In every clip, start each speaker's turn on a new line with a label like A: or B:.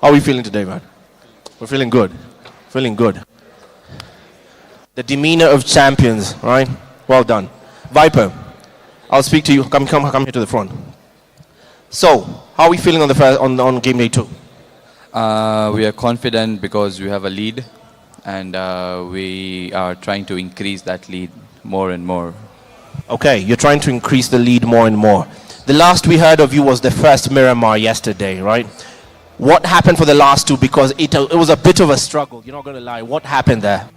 A: How are we feeling today, man? We're feeling good. Feeling good. The demeanor of champions, right? Well done. Viper, I'll speak to you. Come here to the front. So, how are we feeling on the first, on game day 2?
B: We are confident because we have a lead, and we are trying to increase that lead more and more.
A: Okay, you're trying to increase the lead more and more. The last we heard of you was the first Miramar yesterday, right? What happened for the last two? Because it was a bit of a struggle, you're not going to lie. What happened there?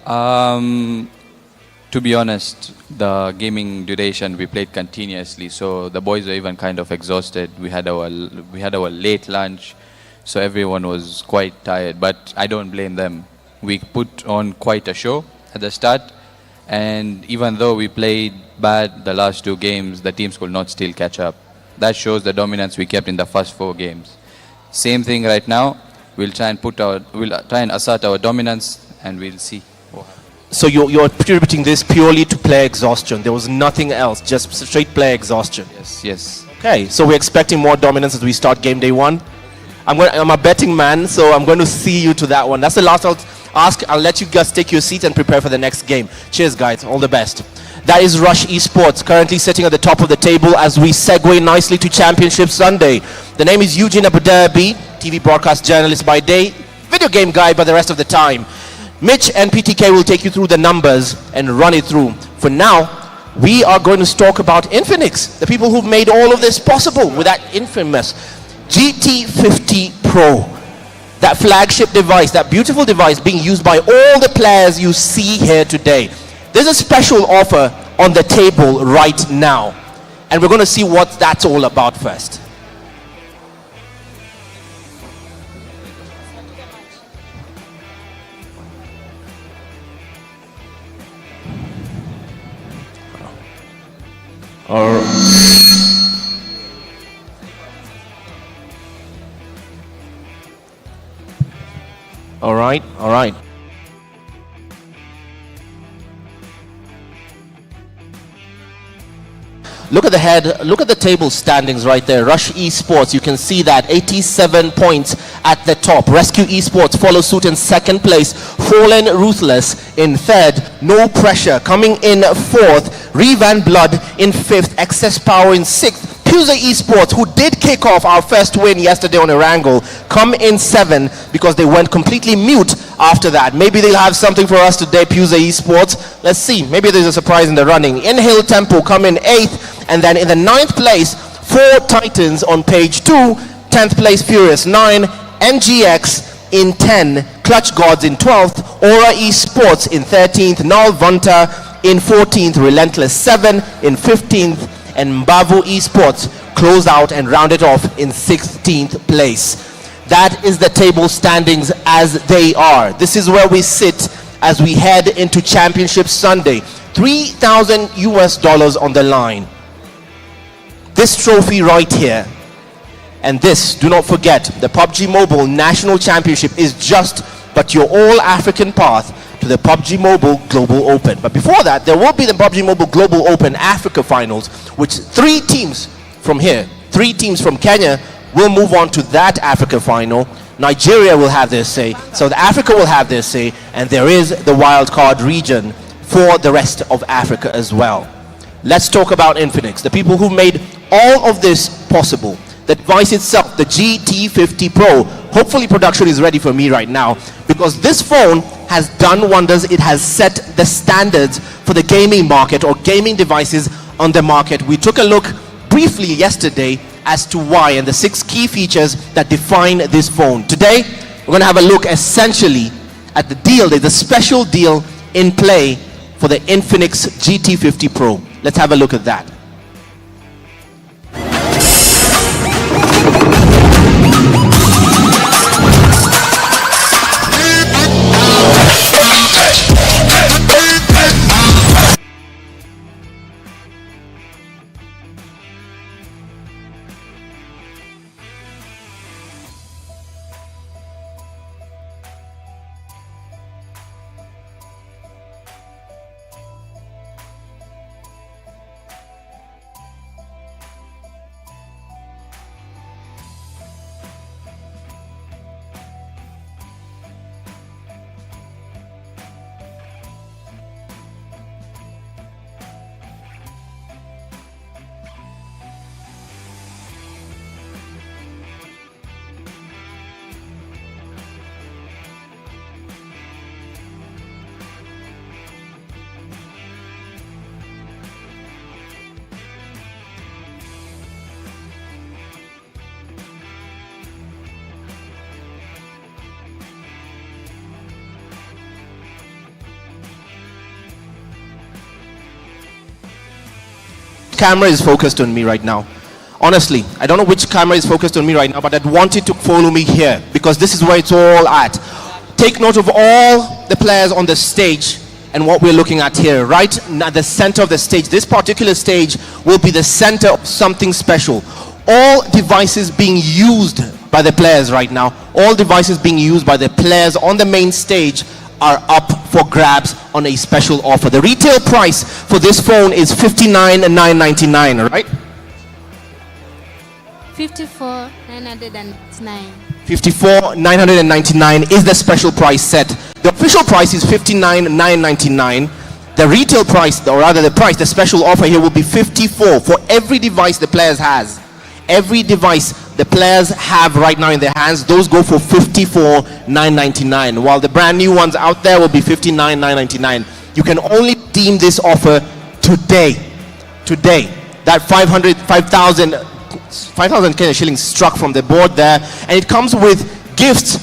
B: To be honest, the gaming duration, we played continuously, so the boys were even kind of exhausted. We had our late lunch, so everyone was quite tired, but I don't blame them. We put on quite a show at the start, and even though we played bad the last 2 games, the teams could not still catch up. That shows the dominance we kept in the first 4 games. Same thing right now. We'll try and assert our dominance, and we'll see.
A: So you're attributing this purely to player exhaustion. There was nothing else, just straight player exhaustion.
B: Yes.
A: Okay, so we're expecting more dominance as we start game day 1. I'm a betting man, so I'm going to see you to that one. That's the last I'll ask. I'll let you guys take your seats and prepare for the next game. Cheers, guys. All the best. That is Rush Esports, currently sitting at the top of the table as we segue nicely to Championship Sunday. The name is Eugene Abudabi, TV broadcast journalist by day, video game guy by the rest of the time. Mitch and PTK will take you through the numbers and run it through. For now, we are going to talk about Pmnc, the people who've made all of this possible with that infamous GT50 Pro. That flagship device, that beautiful device being used by all the players you see here today. There's a special offer on the table right now, and we're going to see what that's all about first. All right. Look at the table standings right there. Rush Esports, you can see that 87 points at the top. Rescue Esports follows suit in second place. Fallen Ruthless in third. No Pressure coming in fourth. Revan Blood in fifth. Excess Power in sixth. PMGO Esports, who did kick off our first win yesterday on Erangel, come in 7 because they went completely mute after that. Maybe they'll have something for us today, PMGO Esports. Let's see. Maybe there's a surprise in the running. Inhale Tempo come in 8th, and then in the 9th place, 4 Titans on page 2. 10th place, Furious 9. NGX in 10. Clutch Gods in 12th. Aura Esports in 13th. Null Vunta in 14th. Relentless 7 in 15th. And Mbavu Esports close out and round it off in 16th place. That is the table standings as they are. This is where we sit as we head into Championship Sunday. $3,000 on the line. This trophy right here, and this, do not forget, the PUBG Mobile National Championship is just but your all-African path to the PUBG Mobile Global Open. But before that, there will be the PUBG Mobile Global Open Africa Finals, which 3 teams from here, 3 teams from Kenya will move on to that Africa Final. Nigeria will have their say, South Africa will have their say, and there is the wildcard region for the rest of Africa as well. Let's talk about Pmnc, the people who made all of this possible. The device itself, the GT50 Pro. Hopefully production is ready for me right now, because this phone has done wonders. It has set the standards for the gaming market, or gaming devices on the market. We took a look briefly yesterday as to why and the 6 key features that define this phone. Today, we're going to have a look essentially at the deal. There's a special deal in play for the Pmnc GT50 Pro. Let's have a look at that. camera is focused on me right now. Honestly, I don't know which camera is focused on me right now, but I'd want it to follow me here because this is where it's all at. Take note of all the players on the stage and what we're looking at here, right at the center of the stage. This particular stage will be the center of something special. All devices being used by the players right now, all devices being used by the players on the main stage are up for grabs on a special offer. The retail price for this phone is $59,999, right?
C: 54,999.
A: 54,999 is the special price set. The official price is 59,999. The retail price, or rather the special offer here will be 54 for every device the players has. Every device the players have right now in their hands, those go for 54,999. While the brand new ones out there will be 59,999. You can only redeem this offer today. Today. That 5,000 Kenya shillings struck from the board there, and it comes with gifts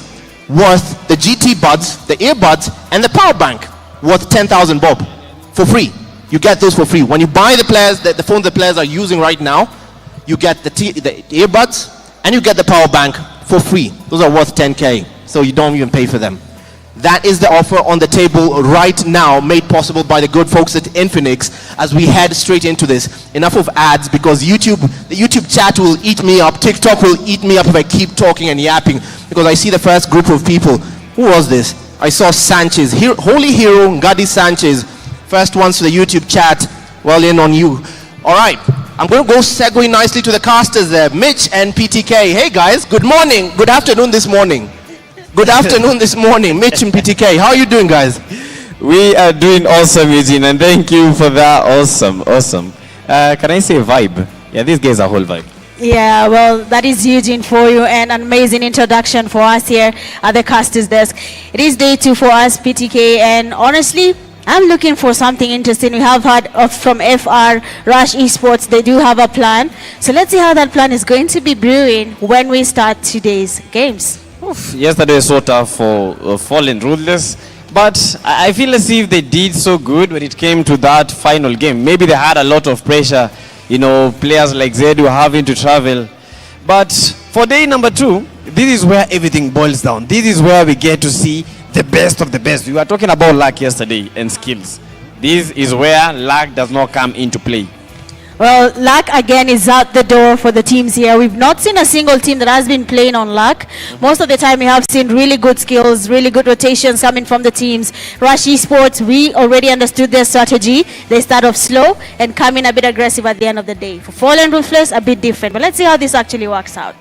A: worth the GT buds, the earbuds, and the power bank worth 10,000 bob for free. You get those for free when you buy the phone the players are using right now. You get the earbuds and you get the power bank for free. Those are worth 10K, so you don't even pay for them. That is the offer on the table right now, made possible by the good folks at Pmnc. As we head straight into this, enough of ads, because the YouTube chat will eat me up. TikTok will eat me up if I keep talking and yapping, because I see the first group of people. Who was this? I saw Sanchez, Holy Hero, Ngadi Sanchez. First ones to the YouTube chat. Well in on you. All right, I'm going to go segue nicely to the casters there, Mitch and PTK. Hey guys, good morning, good afternoon this morning. Good afternoon this morning, Mitch and PTK. How are you doing, guys?
D: We are doing awesome, Eugene, and thank you for that. Awesome. Can I say vibe? Yeah, these guys are whole vibe.
E: Yeah, well, that is Eugene for you, and an amazing introduction for us here at the casters desk. It is day 2 for us, PTK, and honestly, I'm looking for something interesting. We have heard from FR Rush Esports. They do have a plan. So let's see how that plan is going to be brewing when we start today's games.
D: Yesterday was so tough for Fallen Ruthless, but I feel as if they did so good when it came to that final game. Maybe they had a lot of pressure, players like Zed were having to travel. But for day number 2, this is where everything boils down. This is where we get to see the best of the best. We were talking about luck yesterday and skills. This is where luck does not come into play.
E: Well, luck again is out the door for the teams here. We've not seen a single team that has been playing on luck. Most of the time we have seen really good skills, really good rotations coming from the teams. Rush Esports, we already understood their strategy. They start off slow and come in a bit aggressive at the end of the day. For Fallen Ruthless, a bit different. But let's see how this actually works out.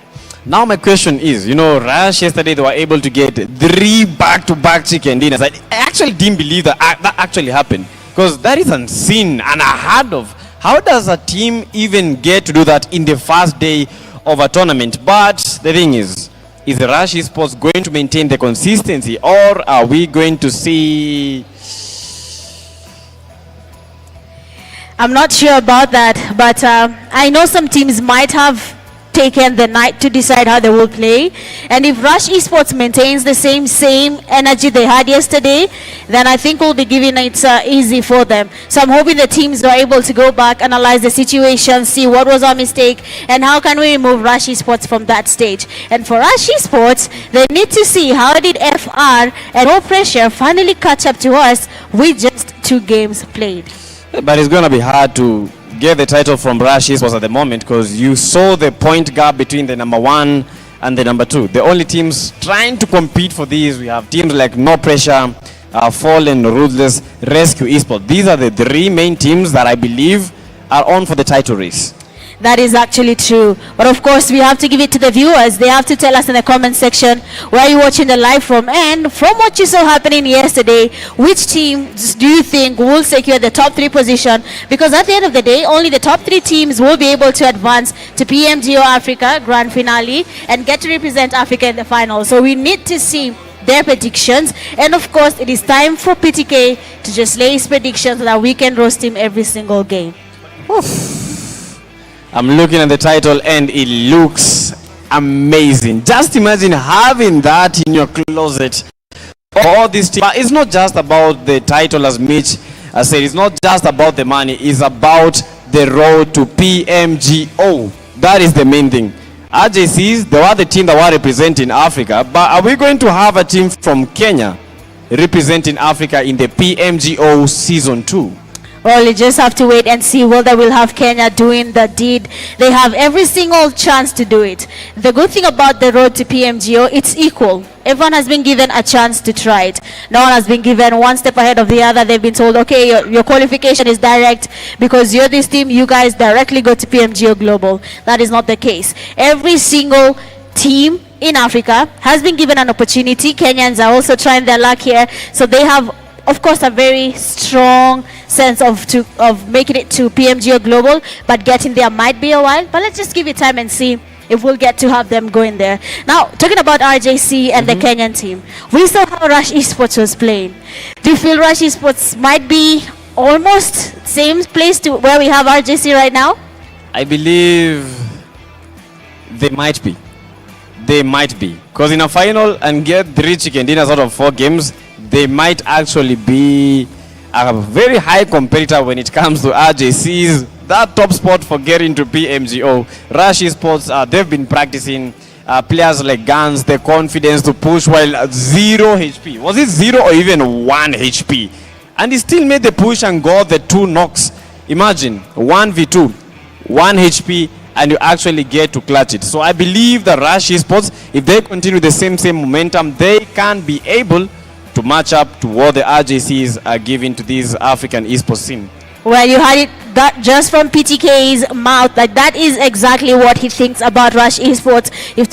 D: Now my question is, Rush yesterday they were able to get 3 back-to-back chicken dinners. I actually didn't believe that actually happened, because that is unseen and unheard of. How does a team even get to do that in the first day of a tournament? But the thing is the Rush Esports going to maintain the consistency, or are we going to see...
E: I'm not sure about that, but I know some teams might have taken the night to decide how they will play, and if Rush Esports maintains the same energy they had yesterday, then I think we'll be giving it easy for them. So I'm hoping the teams are able to go back, analyze the situation, see what was our mistake, and how can we remove Rush Esports from that stage. And for Rush Esports, they need to see how did FR and no pressure finally catch up to us with just 2 games played.
D: But it's going to be hard to get the title from Rush Esports at the moment, because you saw the point gap between the number 1 and the number 2. The only teams trying to compete for these, we have teams like No Pressure, Fallen, Ruthless, Rescue Esports. These are the 3 main teams that I believe are on for the title race.
E: That is actually true. But of course, we have to give it to the viewers. They have to tell us in the comment section where you're watching the live from. And from what you saw happening yesterday, which teams do you think will secure the top 3 position? Because at the end of the day, only the top 3 teams will be able to advance to PMGO Africa Grand Finale and get to represent Africa in the final. So we need to see their predictions. And of course, it is time for PTK to just lay his predictions so that we can roast him every single game.
D: I'm looking at the title and it looks amazing. Just imagine having that in your closet. All this team. But it's not just about the title, as Mitch said. It's not just about the money. It's about the road to PMGO. That is the main thing. RJCs, they were the team that were representing Africa, but are we going to have a team from Kenya representing Africa in the PMGO Season 2?
E: Well, you just have to wait and see whether we'll have Kenya doing the deed. They have every single chance to do it. The good thing about the road to PMGO, it's equal. Everyone has been given a chance to try it. No one has been given one step ahead of the other. They've been told, okay, your qualification is direct because you're this team, you guys directly go to PMGO Global. That is not the case. Every single team in Africa has been given an opportunity. Kenyans are also trying their luck here. So they have, of course, a very strong sense of making it to PMGO Global, but getting there might be a while. But let's just give it time and see if we'll get to have them going there. Now, talking about RJC and the Kenyan team, we saw how Rush Esports was playing. Do you feel Rush Esports might be almost same place to where we have RJC right now?
D: I believe they might be. They might be. Because in a final and get 3 chicken dinners out of 4 games, they might actually be a very high competitor when it comes to RJCs. That top spot for getting to PMGO. Rush Esports, they've been practicing. Players like Guns, the confidence to push while at 0 HP. Was it 0 or even 1 HP? And he still made the push and got the 2 knocks. Imagine 1v2, 1 HP, and you actually get to clutch it. So I believe the Rush Esports, if they continue the same momentum, they can be able to match up to what the RJCs are giving to this African esports scene.
E: Well, you had it that just from PTK's mouth, like that is exactly what he thinks about Rush Esports. You've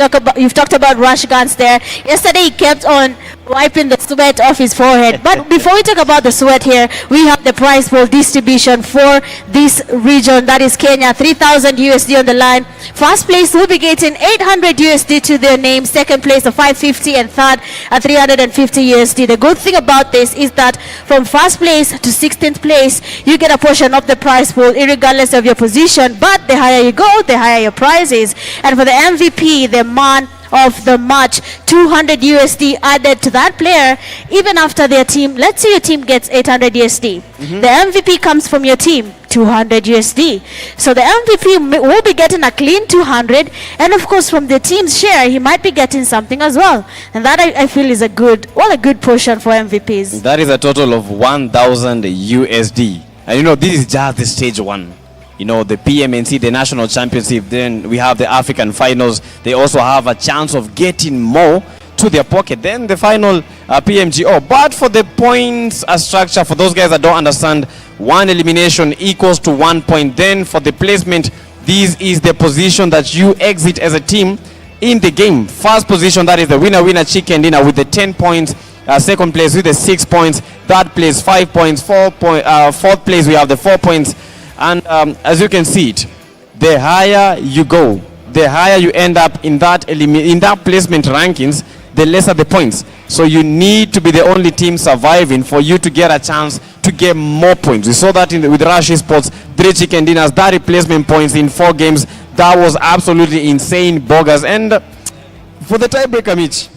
E: talked about Rush Guns there. Yesterday he kept on wiping the sweat off his forehead. But before we talk about the sweat here, we have the prize pool distribution for this region, that is Kenya. 3,000 USD on the line. First place will be getting 800 USD to their name. Second place a 550, and third a 350 USD. The good thing about this is that from first place to 16th place, you get a portion of the prize pool, regardless of your position. But the higher you go, the higher your prize is. And for the MVP, the man of the match, 200 USD added to that player, even after their team, let's say your team gets 800 USD. The MVP comes from your team, 200 USD. So the MVP will be getting a clean 200, and of course from the team's share, he might be getting something as well. And that I feel is a good portion for MVPs.
D: That is a total of 1,000 USD. And you know, this is just the stage 1. You know, the PMNC, the national championship, then we have the African finals. They also have a chance of getting more to their pocket than the final PMGO. But for the points structure, for those guys that don't understand, 1 elimination equals to 1 point. Then for the placement, this is the position that you exit as a team in the game. First position, that is the winner chicken dinner with the 10 points. Second place with the 6 points. Third place 5 points. Fourth place we have the 4 points. And as you can see it, the higher you go, the higher you end up in that placement rankings, the lesser the points. So you need to be the only team surviving for you to get a chance to get more points. We saw that with Rush Esports, 3 chicken dinners, 30 placement points in 4 games. That was absolutely insane, bogus. And for the tiebreaker match,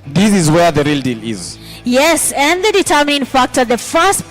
D: this is where the real deal is.
E: Yes, and the determining factor, the first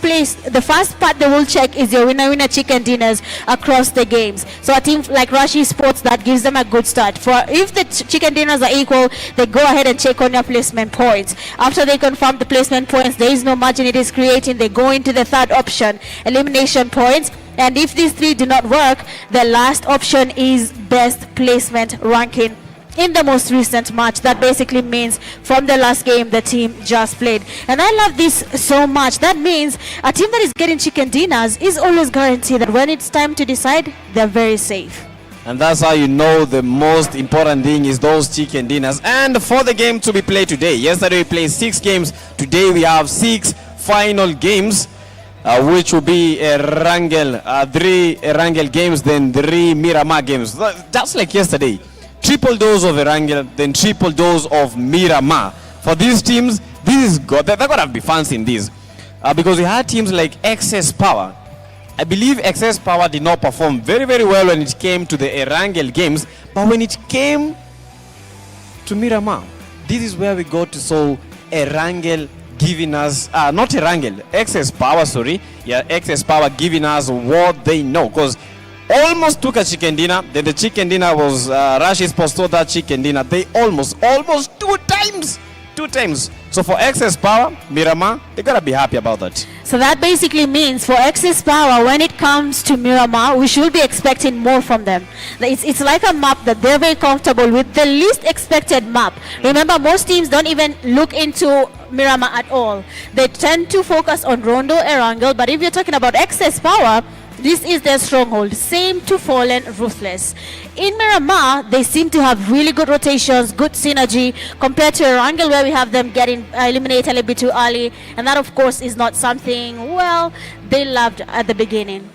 E: part they will check is your winner chicken dinners across the games. So a team like Rush Esports, that gives them a good start. For if the chicken dinners are equal, they go ahead and check on your placement points. After they confirm the placement points, there is no margin it is creating. They go into the third option, elimination points. And if these 3 do not work, the last option is best placement ranking in the most recent match. That basically means from the last game the team just played. And I love this so much. That means a team that is getting chicken dinners is always guaranteed that when it's time to decide, they're very safe.
D: And that's how you know the most important thing is those chicken dinners. And for the game to be played today, yesterday we played 6 games. Today we have 6 final games, which will be a 3 Erangel games, then 3 Miramar games. Just like yesterday. Triple dose of Erangel, then triple dose of Miramar. For these teams, this is good. They're going to be fancy in this. Because we had teams like Excess Power. I believe Excess Power did not perform very, very well when it came to the Erangel games. But when it came to Miramar, this is where we got to saw Erangel giving us, not Erangel, Excess Power, sorry. Yeah, Excess Power giving us what they know. Because almost took a chicken dinner. Then the chicken dinner was Rush Esports stole that chicken dinner. They almost two times. So for excess power, Miramar, they gotta be happy about that.
E: So that basically means for excess power, when it comes to Miramar, we should be expecting more from them. It's like a map that they're very comfortable with, the least expected map. Remember, most teams don't even look into Miramar at all. They tend to focus on Rondo, Erangel, but if you're talking about excess power, this is their stronghold. Same to Fallen, Ruthless. In Miramar, they seem to have really good rotations, good synergy, compared to Erangel, where we have them getting eliminated a little bit too early. And that, of course, is not something, well, they loved at the beginning.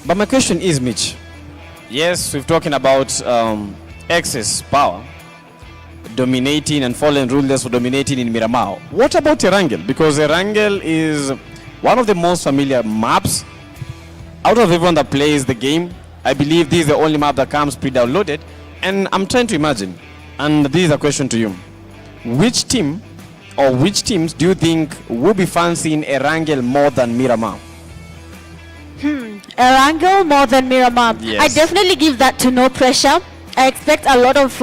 D: But my question is, Mitch, yes, we're talking about excess power dominating and Fallen Ruthless for dominating in Miramar. What about Erangel? Because Erangel is one of the most familiar maps. Out of everyone that plays the game, I believe this is the only map that comes pre-downloaded. And I'm trying to imagine, and this is a question to you. Which team or which teams do you think will be fancying Erangel more than Miramar?
E: Erangel more than Miramar.
D: Yes.
E: I definitely give that to No Pressure. I expect a lot of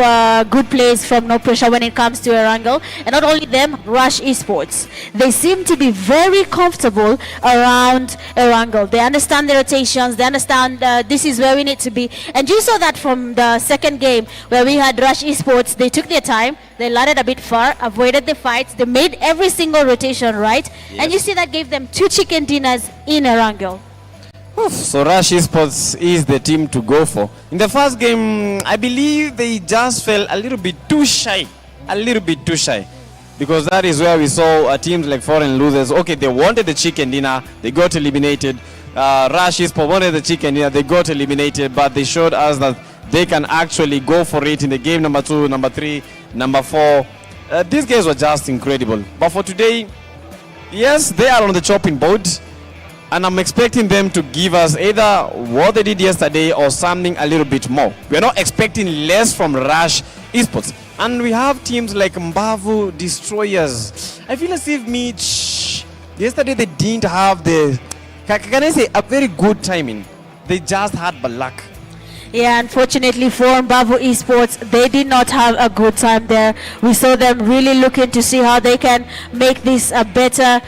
E: good plays from No Pressure when it comes to Erangel. And not only them, Rush Esports. They seem to be very comfortable around Erangel. They understand the rotations. They understand this is where we need to be. And you saw that from the second game where we had Rush Esports. They took their time. They landed a bit far, avoided the fights. They made every single rotation right. Yes. And you see that gave them 2 chicken dinners in Erangel.
D: So Rush Esports is the team to go for. In the first game, I believe they just felt a little bit too shy. Because that is where we saw teams like Foreign Losers. Okay, they wanted the chicken dinner, they got eliminated. Rush Esports wanted the chicken dinner, they got eliminated. But they showed us that they can actually go for it in the game number 2, number 3, number 4. These guys were just incredible. But for today, yes, they are on the chopping board. And I'm expecting them to give us either what they did yesterday or something a little bit more. We're not expecting less from Rush Esports. And we have teams like Mbavu, Destroyers. I feel as if yesterday they didn't have can I say, a very good timing. They just had bad luck.
E: Yeah, unfortunately for Mbavu Esports, they did not have a good time there. We saw them really looking to see how they can make this a better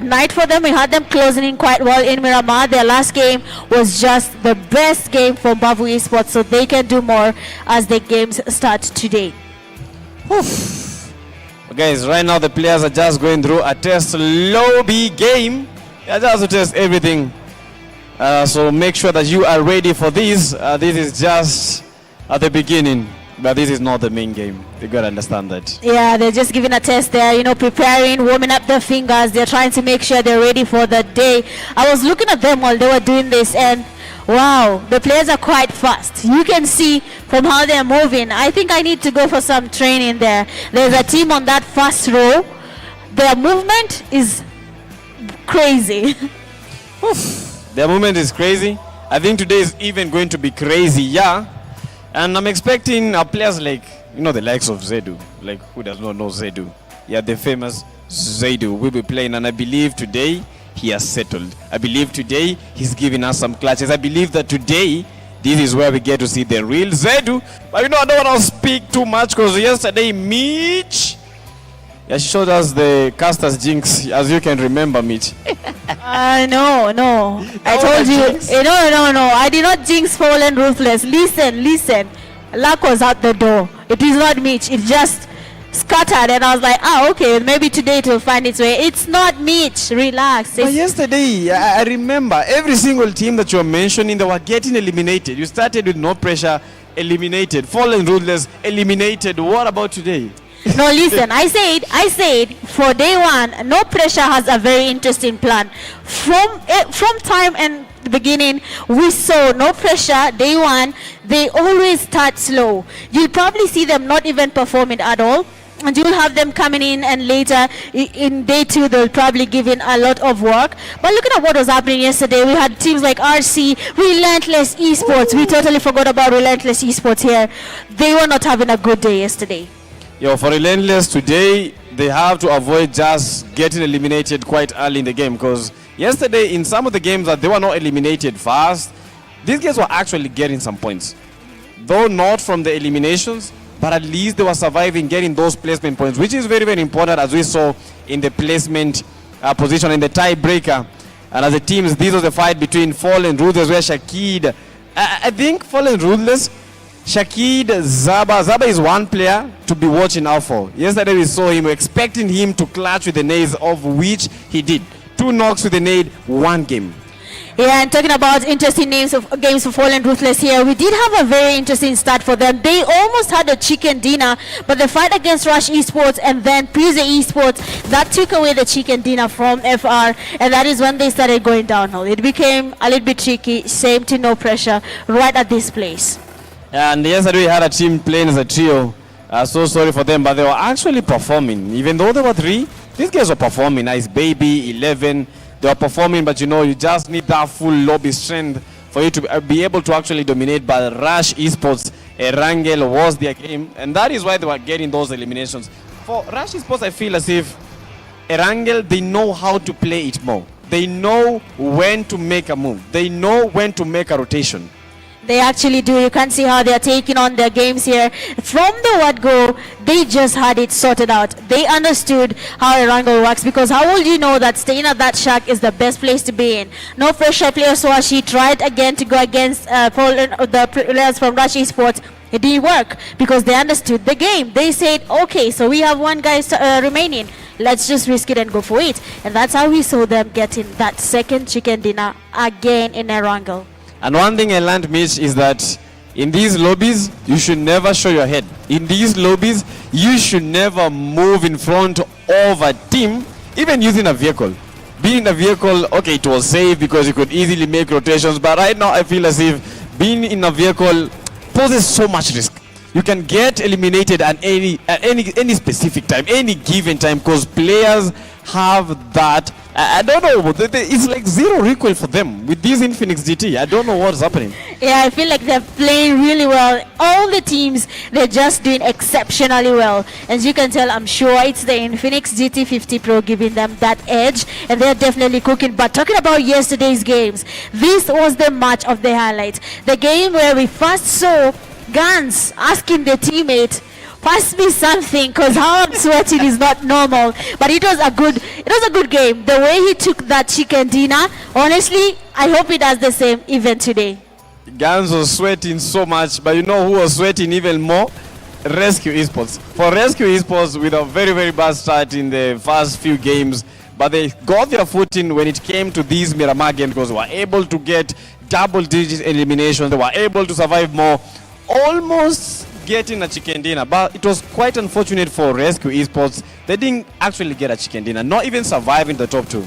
E: night for them. We had them closing in quite well in Miramar. Their last game was just the best game for Mbavu Esports, so they can do more as the games start today.
D: Guys, right now the players are just going through a test lobby game. They just to test everything. So make sure that you are ready for this. This is just at the beginning, but this is not the main game. You gotta understand that.
E: Yeah, they're just giving a test there, preparing, warming up their fingers. They're trying to make sure they're ready for the day. I was looking at them while they were doing this, and wow, the players are quite fast. You can see from how they're moving. I think I need to go for some training there. There's a team on that first row. Their movement is crazy.
D: Their movement is crazy. I think today is even going to be crazy, yeah. And I'm expecting players like, the likes of Zedu. Like, who does not know Zedu? Yeah, the famous Zedu will be playing. And I believe today he has settled. I believe today he's giving us some clutches. I believe that today, this is where we get to see the real Zedu. But I don't want to speak too much because yesterday, Mitch, she showed us the caster's jinx, as you can remember, Mitch.
E: No. I told you. No. I did not jinx Fallen Ruthless. Listen. Luck was out the door. It is not Mitch. It just scattered, and I was like, okay, maybe today it will find its way. It's not Mitch. Relax.
D: But yesterday, I remember every single team that you were mentioning, they were getting eliminated. You started with No Pressure, eliminated. Fallen Ruthless, eliminated. What about today?
E: No, listen, I said for day one, No Pressure has a very interesting plan. From time and the beginning, we saw No Pressure, day one, they always start slow. You'll probably see them not even performing at all. And you'll have them coming in, and later in day 2 they'll probably give in a lot of work. But looking at what was happening yesterday, we had teams like RC, Relentless Esports. We totally forgot about Relentless Esports here. They were not having a good day yesterday.
D: For Relentless today, they have to avoid just getting eliminated quite early in the game, because Yesterday, in some of the games that they were not eliminated fast, these guys were actually getting some points. Though not from the eliminations, but at least they were surviving, getting those placement points, which is very, very important, as we saw in the placement position in the tiebreaker. And as the teams, this was a fight between Fall and Ruthless, where Shakid, I think Fall and Ruthless, Shakid, Zaba is one player to be watching out for. Yesterday we saw him, expecting him to clutch with the nades, of which he did. 2 knocks with the nade, 1 game.
E: Yeah, and talking about interesting names of games for Fall and Ruthless here, we did have a very interesting start for them. They almost had a chicken dinner, but the fight against Rush Esports and then Pmnc Esports, that took away the chicken dinner from FR, and that is when they started going downhill. It became a little bit tricky, same to no pressure right at this place.
D: And yesterday we had a team playing as a trio. So sorry for them, but they were actually performing. Even though they were 3, these guys were performing. Nice Baby, 11. They were performing, but you know, you just need that full lobby strength for you to be able to actually dominate. But Rush Esports, Erangel was their game, and that is why they were getting those eliminations. For Rush Esports, I feel as if Erangel, they know how to play it more. They know when to make a move. They know when to make a rotation.
E: They actually do. You can see how they're taking on their games here. From the word go, they just had it sorted out. They understood how Erangel works, because how would you know that staying at that shack is the best place to be in? No pressure player Swashi tried again to go against the players from Rush Esports. It didn't work because they understood the game. They said, okay, so we have 1 guy remaining. Let's just risk it and go for it. And that's how we saw them getting that second chicken dinner again in Erangel.
D: And one thing I learned, Mitch, is that in these lobbies, you should never show your head. In these lobbies, you should never move in front of a team, even using a vehicle. Being in a vehicle, okay, it was safe because you could easily make rotations, but right now I feel as if being in a vehicle poses so much risk. You can get eliminated at any specific time, any given time, because players have that. I don't know, it's like 0 recoil for them with this Pmnc GT. I don't know what's happening.
E: Yeah, I feel like they're playing really well. All the teams, they're just doing exceptionally well. As you can tell, I'm sure it's the Pmnc GT 50 Pro giving them that edge, and they're definitely cooking. But talking about yesterday's games, this was the match of the highlights. The game where we first saw Guns asking the teammate, pass me something, because how I'm sweating is not normal. But it was a good game. The way he took that chicken dinner, honestly, I hope he does the same even today.
D: Guns was sweating so much, but you know who was sweating even more? Rescue Esports. For Rescue Esports, with a very, very bad start in the first few games, but they got their footing when it came to these Miramar games, because they were able to get double-digit eliminations. They were able to survive more, almost getting a chicken dinner. But it was quite unfortunate for Rescue Esports. They didn't actually get a chicken dinner, not even surviving the top 2.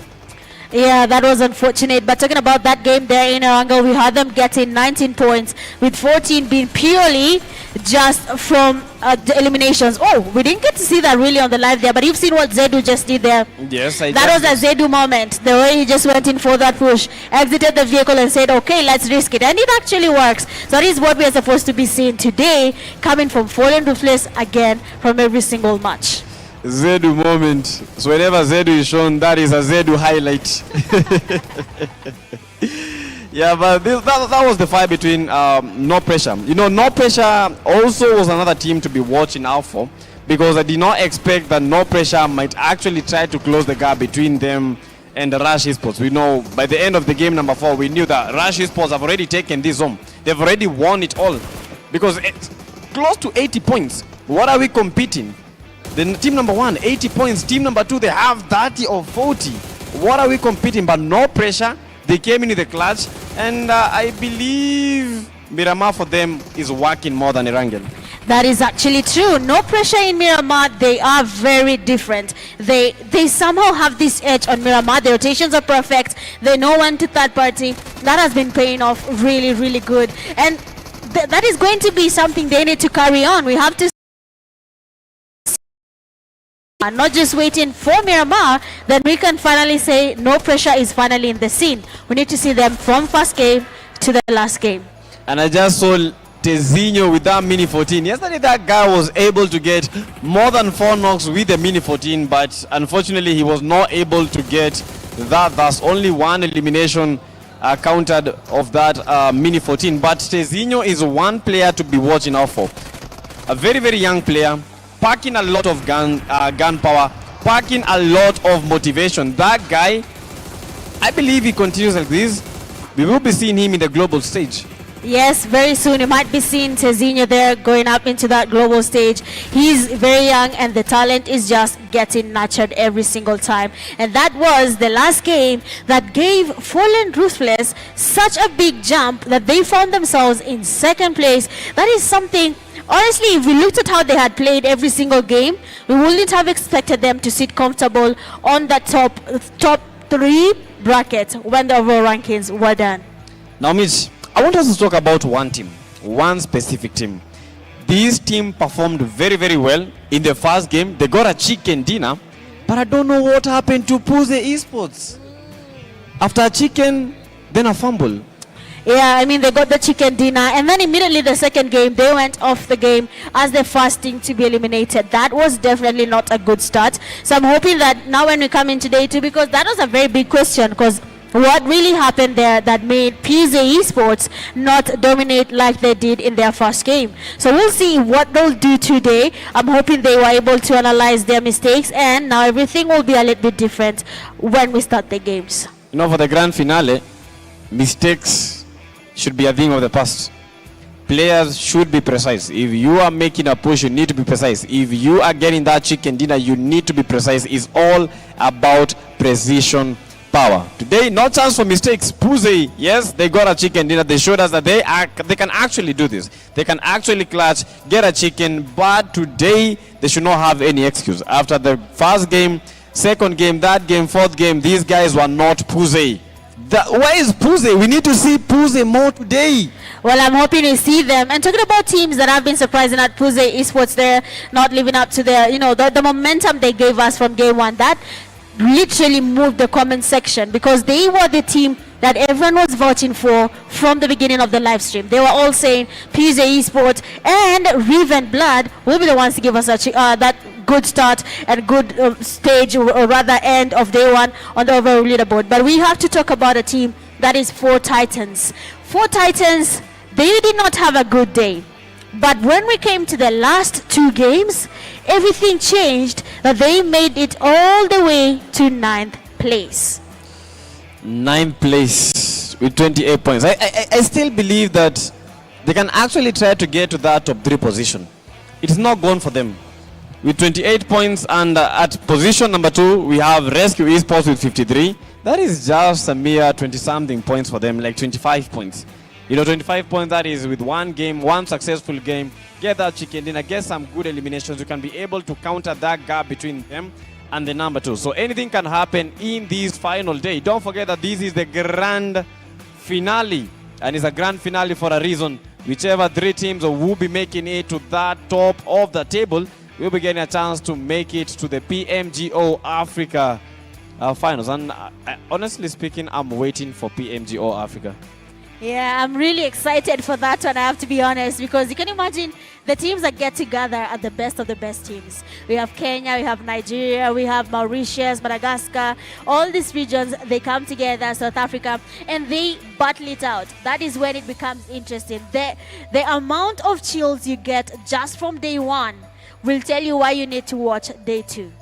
E: Yeah, that was unfortunate. But talking about that game there in Erangel, we had them getting 19 points, with 14 being purely just from the eliminations. Oh, we didn't get to see that really on the live there, but you've seen what Zedu just did there.
D: Yes, I did.
E: That was a Zedu moment, the way he just went in for that push, exited the vehicle and said, okay, let's risk it. And it actually works. So that is what we are supposed to be seeing today, coming from Fall and Ruthless again from every single match.
D: Zedu moment. So whenever Zedu is shown, that is a Zedu highlight. Yeah, but that was the fight between No Pressure. You know, No Pressure also was another team to be watching out for, because I did not expect that No Pressure might actually try to close the gap between them and the Rush Esports. We know by the end of the game number 4, we knew that Rush Esports have already taken this home. They've already won it all, because it's close to 80 points. What are we competing? Then team number 1, 80 points. Team number 2, they have 30 or 40. What are we competing? But No Pressure, they came in the clutch, and I believe Miramar for them is working more than Erangel.
E: That is actually true. No Pressure in Miramar, they are very different. They somehow have this edge on Miramar. The rotations are perfect. They know when to third party. That has been paying off really, really good. And that is going to be something they need to carry on. We have to not just waiting for Miramar, then we can finally say No Pressure is finally in the scene. We need to see them from first game to the last game.
D: And I just saw Tezinho with that Mini 14. Yesterday that guy was able to get more than 4 knocks with the Mini 14, but unfortunately he was not able to get Thus only one elimination counted of that mini 14. But Tezinho is one player to be watching out for. A very, very young player, packing a lot of gunpower, packing a lot of motivation. That guy, I believe he continues like this, we will be seeing him in the global stage.
E: Yes, very soon you might be seeing Tezinho there going up into that global stage. He's very young and the talent is just getting nurtured every single time. And that was the last game that gave Fallen Ruthless such a big jump that they found themselves in second place. That is something, honestly, if we looked at how they had played every single game, we wouldn't have expected them to sit comfortable on that top 3 bracket when the overall rankings were done.
D: Now, Mitch, I want us to talk about one team, one specific team. This team performed very, very well in the first game. They got a chicken dinner, but I don't know what happened to Pmnc Esports. After a chicken, then a fumble.
E: Yeah, I mean, they got the chicken dinner, and then immediately the second game, they went off the game as the first team to be eliminated. That was definitely not a good start. So I'm hoping that now when we come in today too, because that was a very big question, because what really happened there that made PMGO Esports not dominate like they did in their first game. So we'll see what they'll do today. I'm hoping they were able to analyze their mistakes, and now everything will be a little bit different when we start the games.
D: You know, for the grand finale, mistakes should be a thing of the past. Players should be precise. If you are making a push, you need to be precise. If you are getting that chicken dinner, you need to be precise. It's all about precision power. Today, no chance for mistakes. Pmnc, yes, they got a chicken dinner. They showed us that they can actually do this. They can actually clutch, get a chicken, but today they should not have any excuse. After the first game, second game, that game, fourth game, these guys were not Pmnc. Where is Pmnc? We need to see Pmnc more today.
E: Well, I'm hoping to see them. And talking about teams that have been surprising at Pmnc Esports, they're not living up to their, the momentum they gave us from game one. That literally moved the comment section, because they were the team that everyone was voting for from the beginning of the live stream. They were all saying PMGO Esports and Riven Blood will be the ones to give us that good start and good stage, or rather end of day one on the overall leaderboard. But we have to talk about a team that is 4 Titans. 4 Titans, they did not have a good day. But when we came to the last 2 games, everything changed, that they made it all the way to 9th place.
D: 9th place with 28 points. I still believe that they can actually try to get to that top 3 position. It's not gone for them. With 28 points, and at position number 2, we have Rescue Esports with 53. That is just a mere 20-something points for them, like 25 points. 25 points, that is with one game, one successful game. Get that chicken dinner, get some good eliminations. You can be able to counter that gap between them and the number 2. So anything can happen in this final day. Don't forget that this is the grand finale, and it's a grand finale for a reason. Whichever 3 teams will be making it to that top of the table will be getting a chance to make it to the PMGO Africa finals. And honestly speaking, I'm waiting for PMGO Africa.
E: Yeah, I'm really excited for that one, I have to be honest, because you can imagine the teams that get together are the best of the best teams. We have Kenya, we have Nigeria, we have Mauritius, Madagascar, all these regions, they come together, South Africa, and they battle it out. That is when it becomes interesting. The amount of chills you get just from day one will tell you why you need to watch day 2.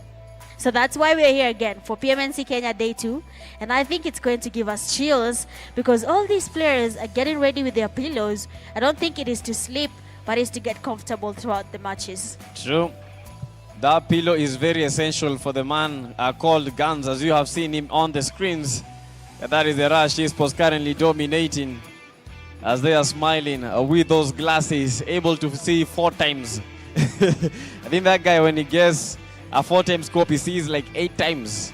E: So that's why we're here again for PMNC Kenya Day 2. And I think it's going to give us chills, because all these players are getting ready with their pillows. I don't think it is to sleep, but it's to get comfortable throughout the matches.
D: True. That pillow is very essential for the man called Guns, as you have seen him on the screens. That is the Rush Esports currently dominating, as they are smiling with those glasses, able to see 4 times. I think that guy, when he gets a 4-time scope, he sees like 8 times.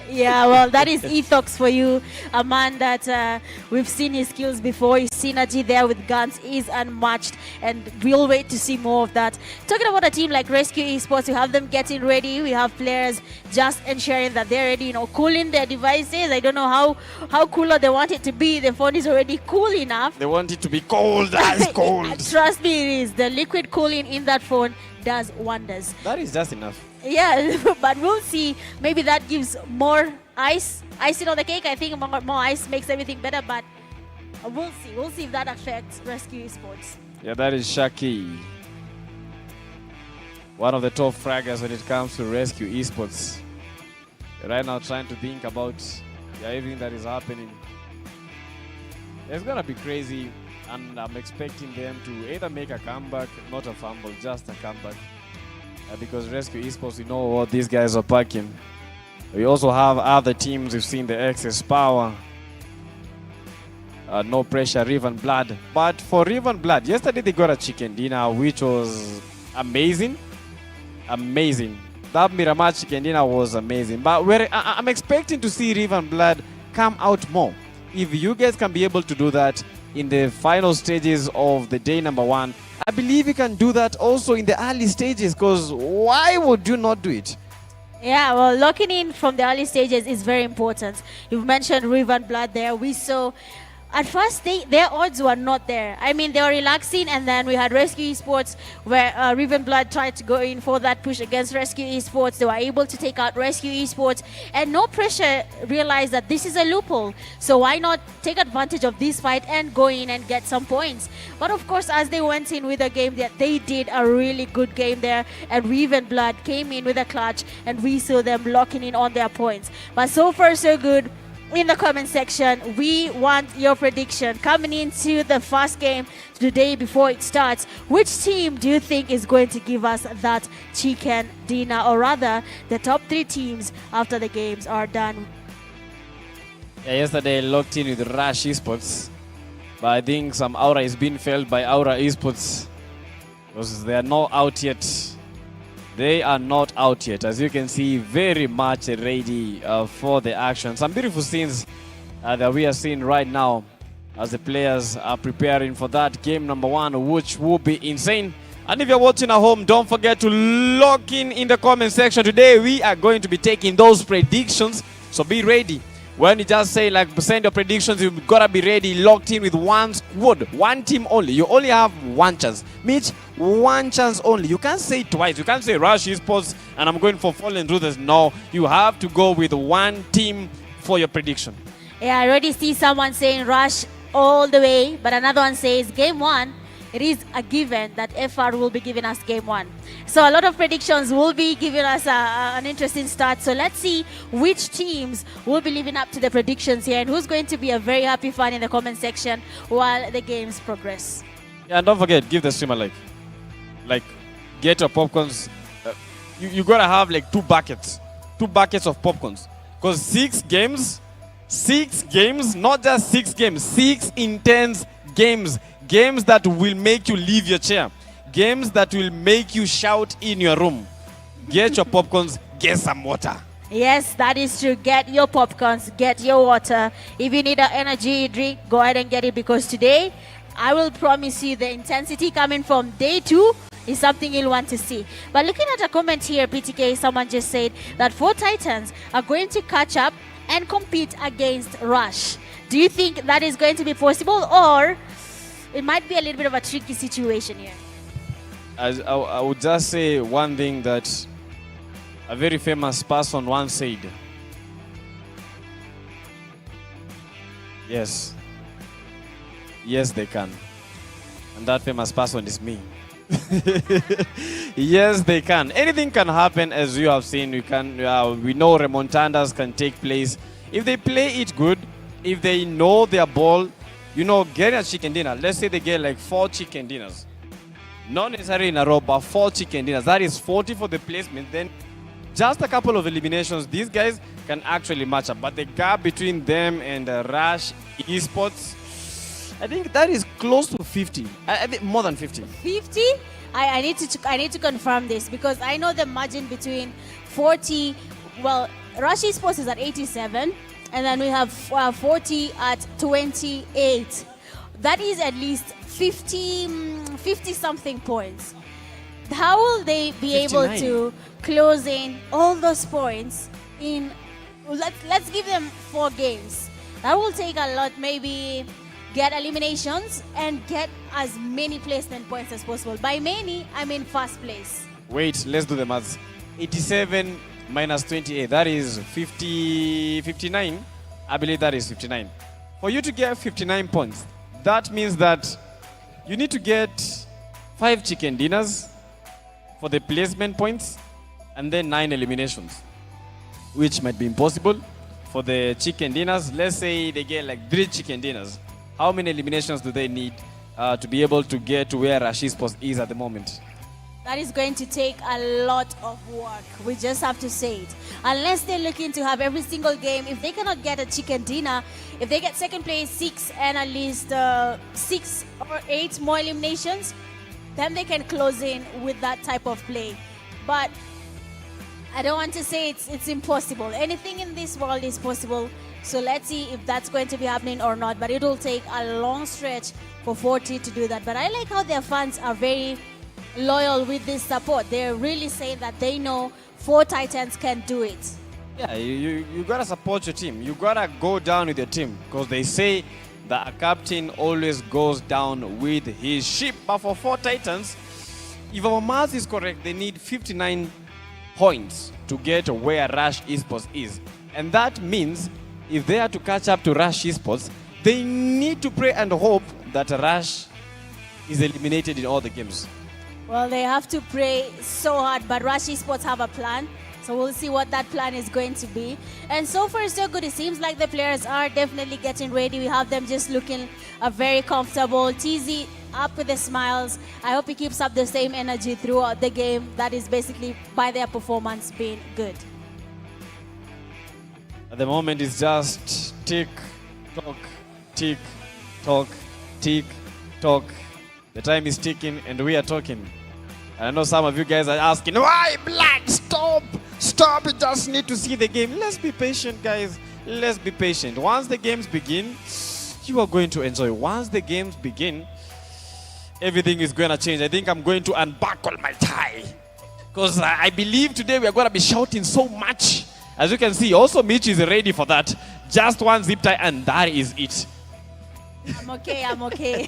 E: Yeah, well, that is Ethox for you. A man that we've seen his skills before. His synergy there with Guns is unmatched, and we'll wait to see more of that. Talking about a team like Rescue Esports, we have them getting ready. We have players just ensuring that they're ready, cooling their devices. I don't know how cooler they want it to be. The phone is already cool enough.
D: They want it to be cold, as cold.
E: Trust me, it is. The liquid cooling in that phone does wonders.
D: That is just enough.
E: Yeah, but we'll see. Maybe that gives more icing on the cake. I think more ice makes everything better, but we'll see. We'll see if that affects Rescue Esports.
D: Yeah, that is Shaki. One of the top fraggers when it comes to Rescue Esports. Right now trying to think about everything that is happening. It's gonna be crazy, and I'm expecting them to either make a comeback, not a fumble, just a comeback. Because Rescue Esports, we know what these guys are packing. We also have other teams. We've seen the Excess Power. No Pressure, Riven Blood. But for Riven Blood, yesterday they got a chicken dinner, which was amazing. Amazing. That Miramar chicken dinner was amazing. But I'm expecting to see Riven Blood come out more. If you guys can be able to do that in the final stages of the day number 1, I believe you can do that also in the early stages, because why would you not do it?
E: Yeah, well, locking in from the early stages is very important. You've mentioned Riven Blood there. We saw at first their odds were not there. I mean, they were relaxing, and then we had Rescue Esports where Riven Blood tried to go in for that push against Rescue Esports. They were able to take out Rescue Esports, and No Pressure realized that this is a loophole. So why not take advantage of this fight and go in and get some points? But of course, as they went in with a game, that they did a really good game there, and Riven Blood came in with a clutch, and we saw them locking in on their points. But so far, so good. In the comment section, we want your prediction coming into the first game today before it starts. Which team do you think is going to give us that chicken dinner, or rather the top 3 teams after the games are done?
D: Yeah, yesterday locked in with Rush Esports, but I think some aura is being felt by Aura Esports because they are not out yet. They are not out yet. As you can see, very much ready for the action. Some beautiful scenes that we are seeing right now as the players are preparing for that game number 1, which will be insane. And if you're watching at home, don't forget to lock in the comment section. Today, we are going to be taking those predictions, so be ready. When you just say, like, send your predictions, you've got to be ready, locked in with one squad, one team only. You only have one chance. Mitch, one chance only. You can't say it twice. You can't say Rush Esports and I'm going for Fallen Ruthless. No, you have to go with one team for your prediction.
E: Yeah, I already see someone saying Rush all the way, but another one says game 1. It is a given that FR will be giving us game 1. So a lot of predictions will be giving us an interesting start. So let's see which teams will be living up to the predictions here and who's going to be a very happy fan in the comment section while the games progress.
D: Yeah, and don't forget, give the streamer like get your popcorns. You gotta have like 2 buckets of popcorns, because 6 games, not just 6 games, 6 intense games. Games that will make you leave your chair. Games that will make you shout in your room. Get your popcorns, get some water.
E: Yes, that is true. Get your popcorns, get your water. If you need an energy drink, go ahead and get it, because today, I will promise you the intensity coming from day 2 is something you'll want to see. But looking at a comment here, PTK, someone just said that 4 Titans are going to catch up and compete against Rush. Do you think that is going to be possible, or it might be a little bit of a tricky situation here?
D: As I would just say one thing that a very famous person once said. Yes, they can. And that famous person is me. Yes, they can. Anything can happen, as you have seen. We know remontadas can take place. If they play it good, if they know their ball, getting a chicken dinner. Let's say they get like 4 chicken dinners. Not necessarily in a row, but 4 chicken dinners. That is 40 for the placement. Then just a couple of eliminations, these guys can actually match up. But the gap between them and Rush Esports, I think that is close to 50. I think more than 50.
E: 50? I need to confirm this, because I know the margin between 40. Well, Rush Esports is at 87. And then we have 40 at 28. That is at least 50 something points. How will they be
D: 59.
E: able to close in all those points in, let's give them 4 games. That will take a lot. Maybe get eliminations and get as many placement points as possible. By many, I mean first place.
D: Wait, let's do the maths. 87 minus 28. That is 59. I believe that is 59. For you to get 59 points, that means that you need to get 5 chicken dinners for the placement points and then 9 eliminations, which might be impossible. For the chicken dinners, let's say they get like 3 chicken dinners. How many eliminations do they need to be able to get to where Rush Esports is at the moment?
E: That is going to take a lot of work. We just have to say it. Unless they're looking to have every single game, if they cannot get a chicken dinner, if they get second place, 6 and at least 6 or 8 more eliminations, then they can close in with that type of play. But I don't want to say it's impossible. Anything in this world is possible. So let's see if that's going to be happening or not. But it will take a long stretch for 40 to do that. But I like how their fans are very loyal with this support. They're really saying that they know 4 Titans can do it.
D: Yeah, you gotta support your team. You gotta go down with your team, because they say that a captain always goes down with his ship. But for 4 Titans, if our math is correct, they need 59 points to get where Rush Esports is. And that means if they are to catch up to Rush Esports, they need to pray and hope that Rush is eliminated in all the games.
E: Well, they have to pray so hard, but Rush Esports have a plan. So we'll see what that plan is going to be. And so far, so good. It seems like the players are definitely getting ready. We have them just looking very comfortable. TZ up with the smiles. I hope he keeps up the same energy throughout the game. That is basically by their performance being good.
D: At the moment, it's just tick, tock, tick, tock, tick, tock. The time is ticking and we are talking. And I know some of you guys are asking, why blood? Stop! Stop! You just need to see the game. Let's be patient, guys. Let's be patient. Once the games begin, you are going to enjoy. Once the games begin, everything is going to change. I think I'm going to unbuckle my tie, because I believe today we are going to be shouting so much. As you can see, also Mitch is ready for that. Just one zip tie and that is it.
E: I'm okay, I'm okay.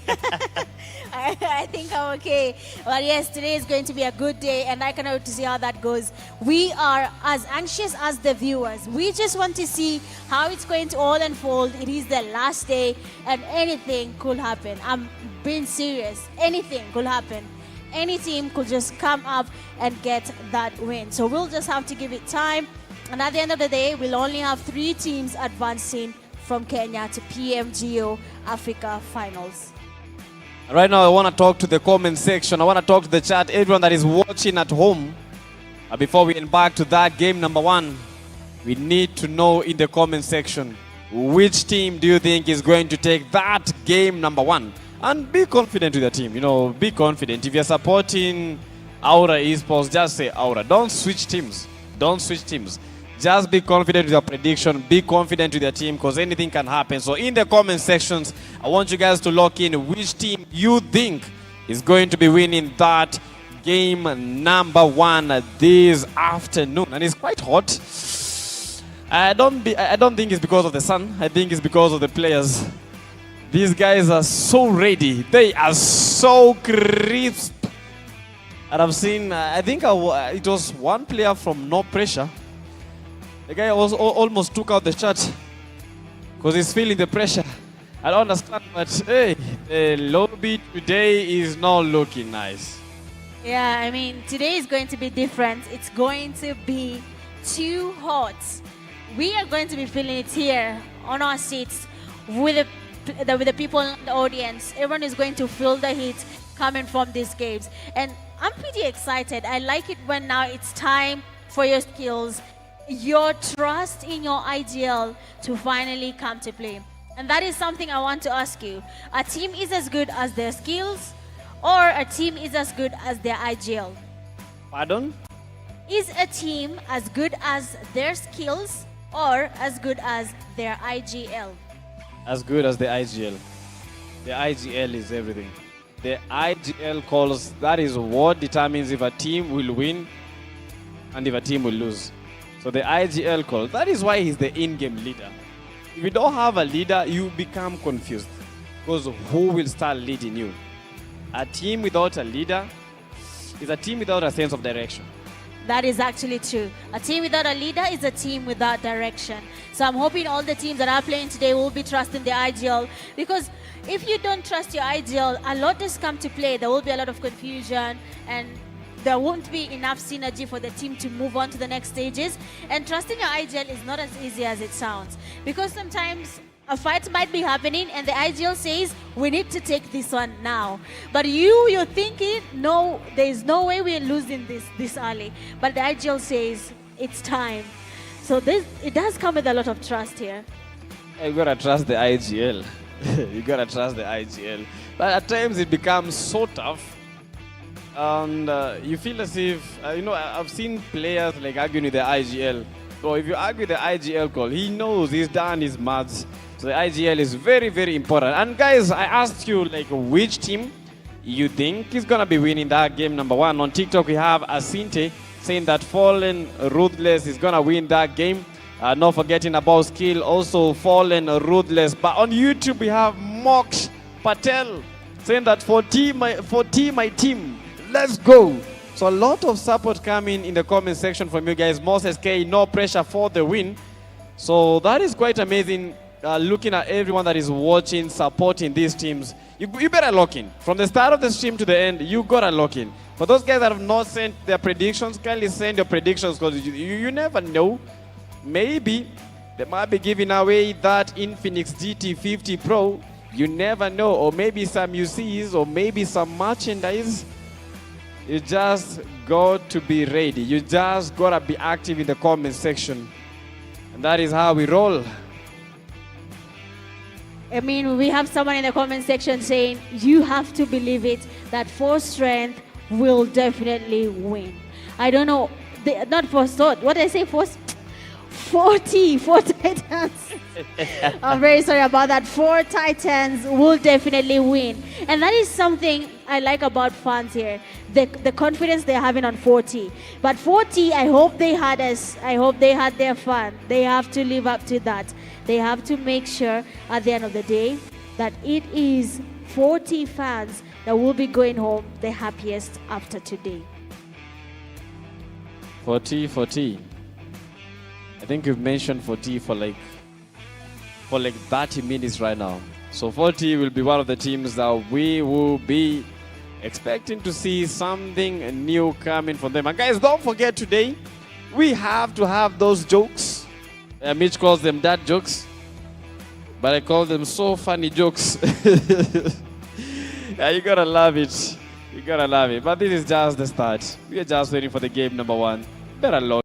E: I think I'm okay. But yes, today is going to be a good day and I cannot wait to see how that goes. We are as anxious as the viewers. We just want to see how it's going to all unfold. It is the last day and anything could happen. I'm being serious. Anything could happen. Any team could just come up and get that win. So we'll just have to give it time. And at the end of the day, we'll only have 3 teams advancing from Kenya to PMGO Africa finals.
D: Right now, I want to talk to the comment section. I want to talk to the chat, everyone that is watching at home. Before we embark to that game number 1, we need to know in the comment section, which team do you think is going to take that game number 1? And be confident with the team. You know, be confident. If you're supporting Aura Esports, just say Aura. Don't switch teams. Don't switch teams. Just be confident with your prediction. Be confident with your team, because anything can happen. So in the comment sections, I want you guys to lock in which team you think is going to be winning that game number 1 this afternoon. And it's quite hot. I don't think it's because of the sun. I think it's because of the players. These guys are so ready. They are so crisp. And I've seen, I think it was one player from No Pressure. The guy almost took out the shirt because he's feeling the pressure. I don't understand, but hey, the lobby today is not looking nice.
E: Yeah, I mean, today is going to be different. It's going to be too hot. We are going to be feeling it here on our seats with the people in the audience. Everyone is going to feel the heat coming from these games. And I'm pretty excited. I like it when now it's time for your skills, your trust in your IGL to finally come to play. And that is something I want to ask you. A team is as good as their skills, or a team is as good as their IGL?
D: Pardon?
E: Is a team as good as their skills or as good as their IGL?
D: As good as the IGL. The IGL is everything. The IGL calls, that is what determines if a team will win and if a team will lose. So the IGL call, that is why he's the in-game leader. If you don't have a leader, you become confused, because who will start leading you? A team without a leader is a team without a sense of direction.
E: That is actually true. A team without a leader is a team without direction. So I'm hoping all the teams that are playing today will be trusting the IGL, because if you don't trust your IGL, a lot has come to play. There will be a lot of confusion, and there won't be enough synergy for the team to move on to the next stages. And trusting your IGL is not as easy as it sounds, because sometimes a fight might be happening and the IGL says, we need to take this one now. But you're thinking, no, there is no way we're losing this early. But the IGL says, it's time. So it does come with a lot of trust here.
D: You gotta trust the IGL. You gotta trust the IGL. But at times it becomes so tough. And you feel as if, I've seen players like arguing with the IGL. So if you argue with the IGL call, he knows he's done his maths. So the IGL is very, very important. And guys, I asked you which team you think is gonna be winning that game number 1. On TikTok, we have Asinte saying that Fallen Ruthless is gonna win that game. Not forgetting about Skill, also Fallen Ruthless. But on YouTube, we have Mox Patel saying that for my team, let's go. So a lot of support coming in the comment section from you guys. Moses K, no pressure for the win. So that is quite amazing. Looking at everyone that is watching, supporting these teams, you better lock in. From the start of the stream to the end, you gotta lock in. For those guys that have not sent their predictions, kindly send your predictions, because you never know. Maybe they might be giving away that Infinix GT50 Pro. You never know. Or maybe some UCs, or maybe some merchandise. You just got to be ready. You just gotta be active in the comment section. And that is how we roll.
E: I mean, we have someone in the comment section saying, you have to believe it, that Force Strength will definitely win. I don't know, not Force Sword, what did I say, Force? 4 Titans. I'm very sorry about that. 4 Titans will definitely win. And that is something I like about fans here. The confidence they're having on 40. But 40, I hope they had us. I hope they had their fun. They have to live up to that. They have to make sure at the end of the day that it is 40 fans that will be going home the happiest after today.
D: 40. I think you've mentioned 40 for like 30 minutes right now. So 40 will be one of the teams that we will be expecting to see something new coming from them. And guys, don't forget today, we have to have those jokes. Mitch calls them dad jokes, but I call them so funny jokes. Yeah, you gotta love it. You gotta love it. But this is just the start. We are just waiting for the game number 1. Better log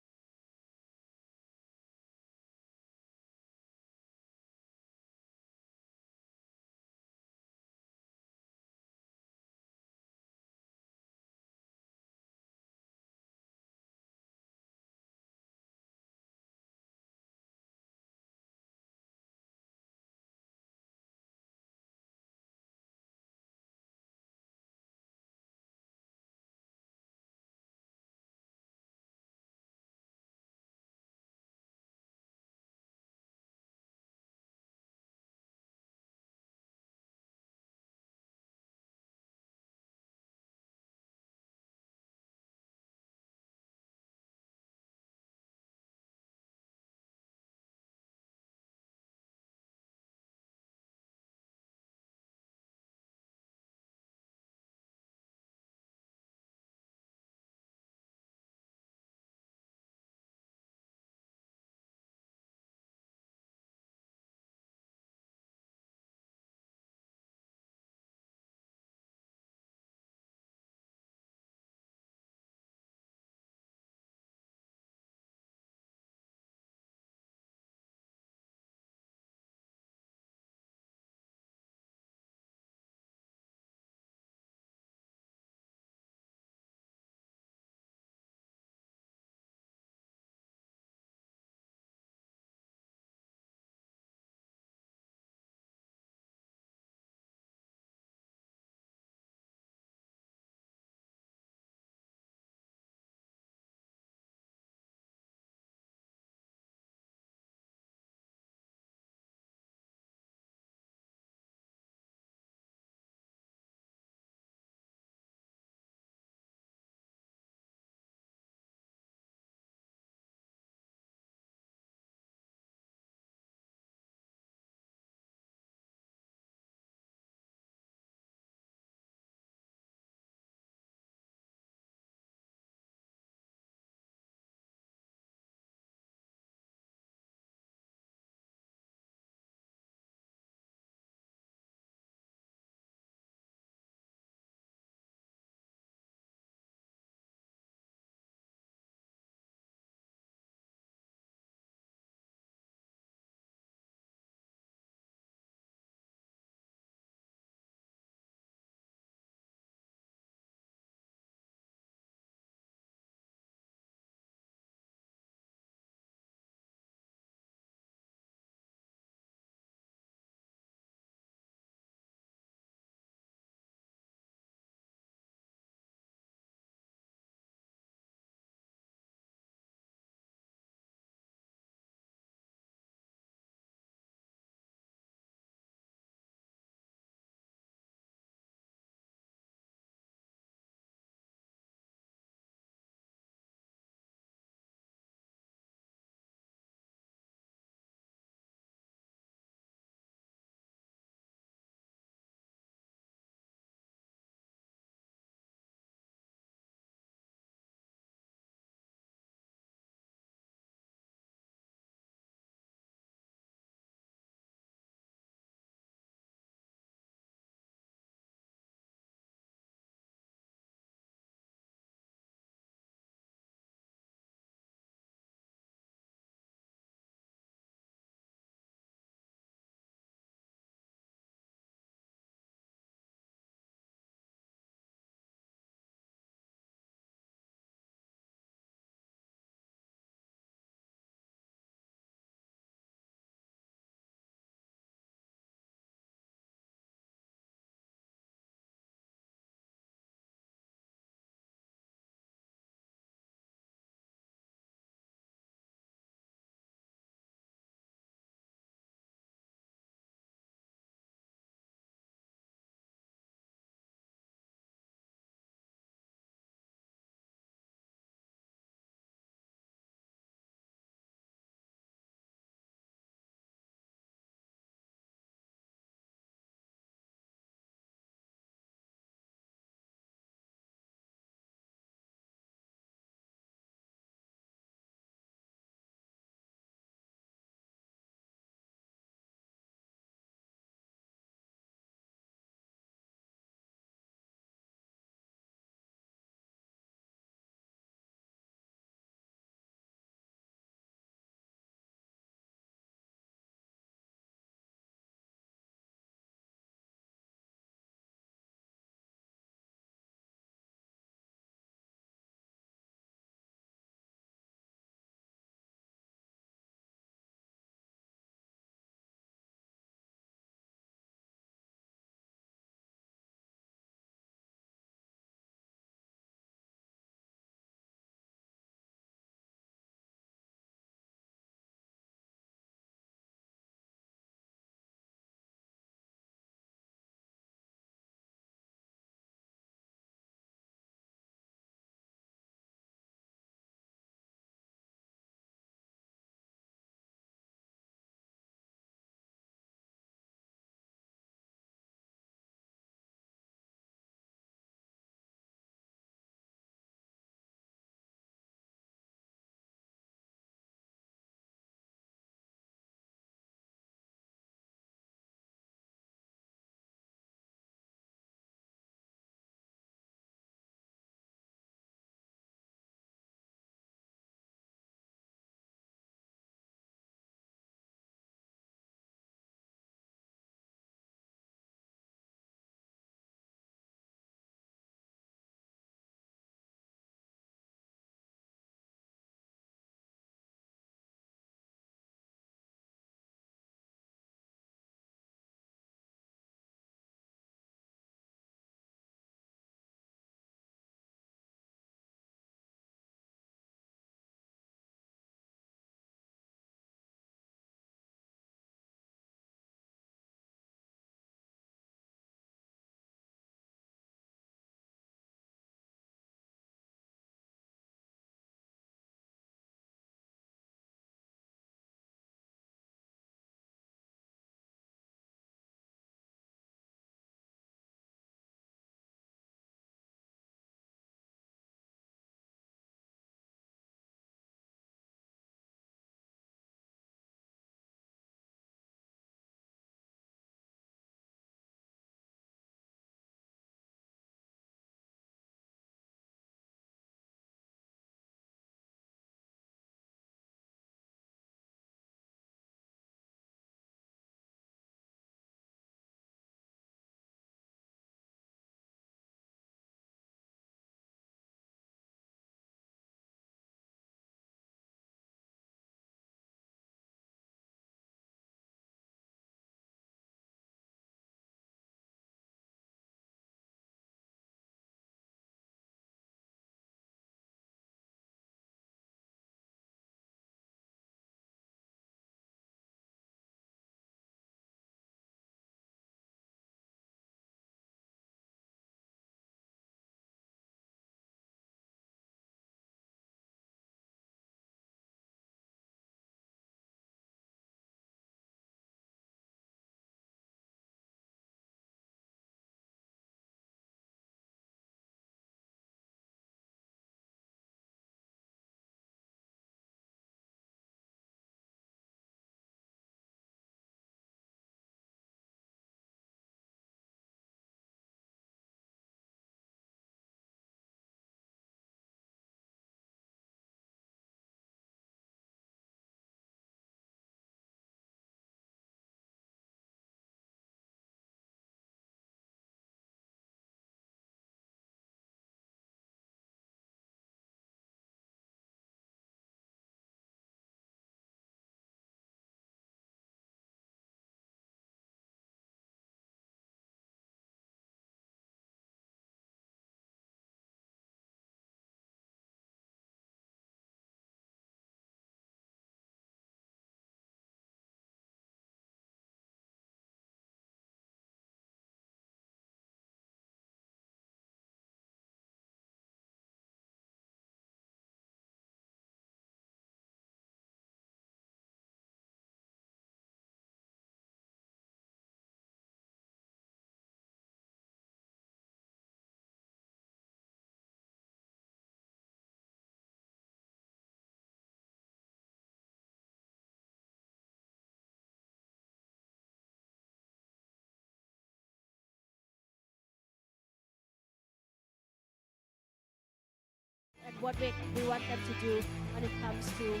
E: what we want them to do when it comes to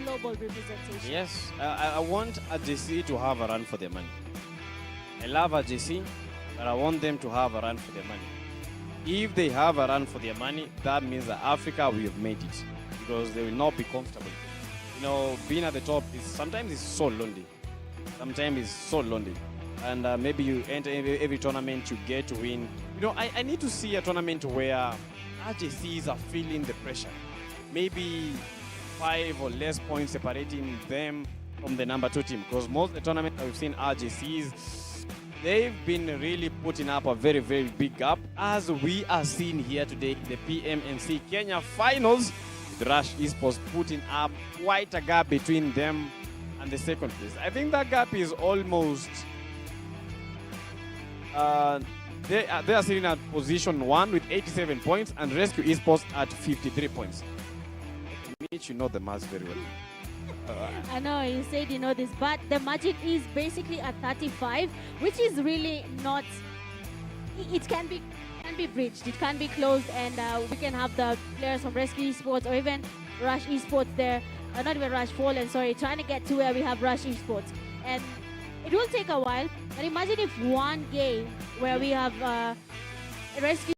E: global representation.
D: Yes, I want RJC to have a run for their money. I love RJC, but I want them to have a run for their money. If they have a run for their money, that means that Africa will have made it, because they will not be comfortable. You know, being at the top sometimes it's so lonely. Sometimes it's so lonely. And maybe you enter every tournament you get to win. You know, I need to see a tournament where RJCs are feeling the pressure. Maybe 5 or less points separating them from the number 2 team. Because most of the tournaments we've seen RJCs, they've been really putting up a very, very big gap, as we are seeing here today in the PMNC Kenya finals, with Rush Esports putting up quite a gap between them and the second place. I think that gap is almost... they are sitting at position 1 with 87 points, and Rescue Esports at 53 points. Mitch, you know the maths very well.
E: I know you said you know this, but the margin is basically at 35, which is really not. It can be bridged. It can be closed, and we can have the players from Rescue Esports or even Rush Esports there. Not even Rush Fallen, sorry, trying to get to where we have Rush Esports, and it will take a while. But imagine if one game where we have Rescue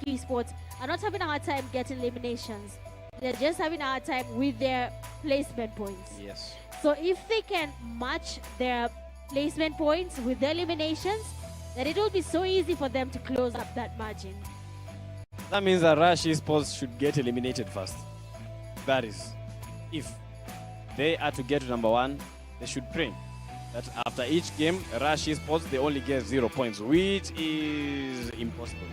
E: Esports are not having a hard time getting eliminations. They're just having a hard time with their placement points.
D: Yes.
E: So if they can match their placement points with their eliminations, then it will be so easy for them to close up that margin.
D: That means that Rush Esports should get eliminated first. That is, if they are to get to number 1, they should pray that after each game, Rush Esports, they only get 0 points, which is impossible.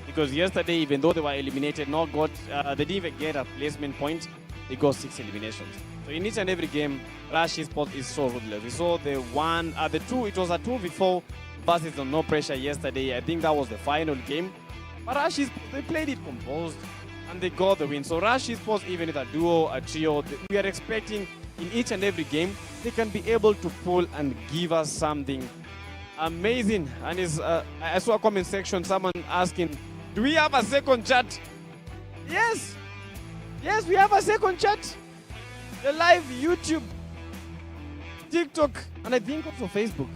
D: Because yesterday, even though they were eliminated, they didn't even get a placement point, they got 6 eliminations. So in each and every game, Rush Esports is so ruthless. We saw it was a 2v4 versus the No Pressure yesterday. I think that was the final game. But Rush Esports, they played it composed and they got the win. So Rush Esports, even if a duo, a trio, we are expecting in each and every game, they can be able to pull and give us something amazing. And I saw a comment section, someone asking, do we have a second chat? Yes. Yes, we have a second chat. The live YouTube, TikTok, and I think also Facebook.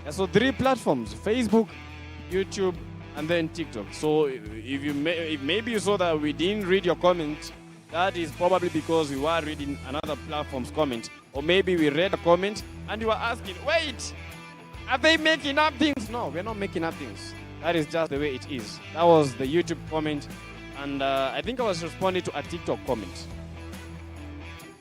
D: Yeah, so 3 platforms: Facebook, YouTube, and then TikTok. So if maybe you saw that we didn't read your comment, that is probably because we were reading another platform's comment. Or maybe we read a comment and you were asking, wait, are they making up things? No, we're not making up things. That is just the way it is. That was the YouTube comment, and I think I was responding to a TikTok comment.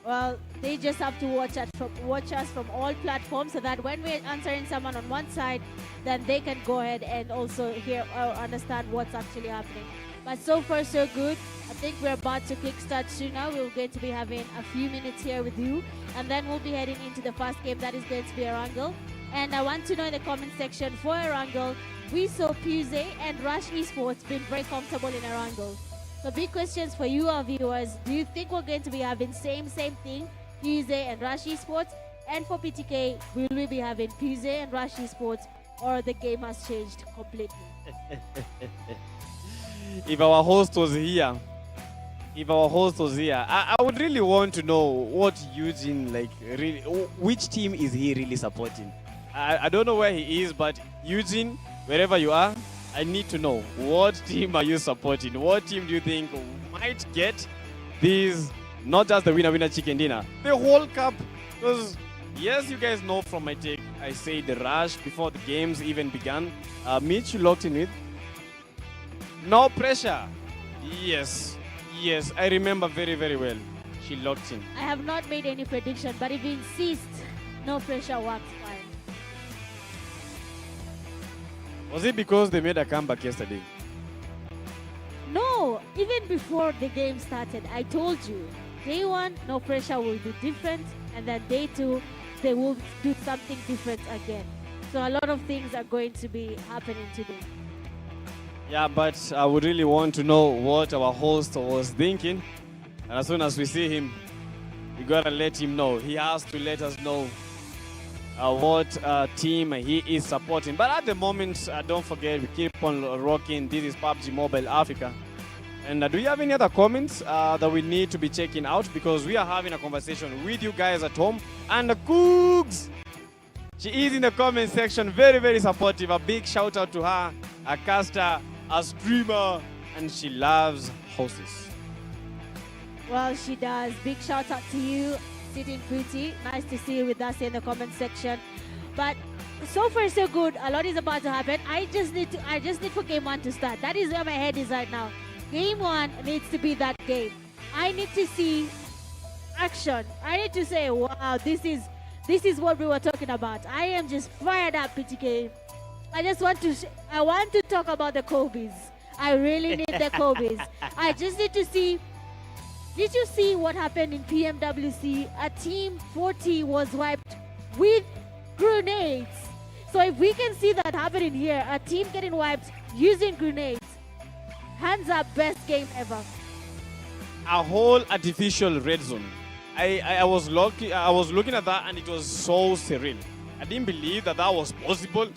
E: Well, they just have to watch us from all platforms, so that when we're answering someone on one side, then they can go ahead and also hear or understand what's actually happening. But so far, so good. I think we're about to kickstart soon now. We're going to be having a few minutes here with you, and then we'll be heading into the first game. That is going to be Erangel. And I want to know in the comment section for Erangel, we saw PMGO and Rush Esports being very comfortable in Erangel. So big questions for you, our viewers. Do you think we're going to be having same thing, PMGO and Rush Esports? And for PTK, will we be having PMGO and Rush Esports, or the game has changed completely?
D: If our host was here, I would really want to know what Eugene, really, which team is he really supporting? I don't know where he is, but Eugene, wherever you are, I need to know, what team are you supporting? What team do you think might get these, not just the winner chicken dinner, the whole cup? Because yes, you guys know from my take, I say the Rush before the games even began. Mitch, you locked in with No Pressure. Yes, I remember very, very well. She locked in.
E: I have not made any prediction, but if you insist, No Pressure works fine.
D: Was it because they made a comeback yesterday?
E: No, even before the game started, I told you, day 1, No Pressure will be different, and then day 2, they will do something different again. So a lot of things are going to be happening today.
D: Yeah, but I would really want to know what our host was thinking. And as soon as we see him, we gotta let him know. He has to let us know what team he is supporting. But at the moment, don't forget, we keep on rocking. This is PUBG Mobile Africa. And do you have any other comments that we need to be checking out? Because we are having a conversation with you guys at home. And Coogs, she is in the comment section, very, very supportive. A big shout out to her, a caster, a streamer, and she loves horses.
E: Well, she does. Big shout out to you, sitting pretty. Nice to see you with us in the comment section. But so far so good. A lot is about to happen. I just need for game one to start. That is where my head is right now. Game one needs to be that game. I need to see action. I need to say, wow, this is what we were talking about. I am just fired up, PTK. I want to talk about the Kobe's. I really need the Kobe's. I just need to see. Did you see what happened in PMWC? A team 40 was wiped with grenades. So if we can see that happening here, a team getting wiped using grenades, hands up, best game ever.
D: A whole artificial red zone. I was looking at that and it was so surreal. I didn't believe that was possible.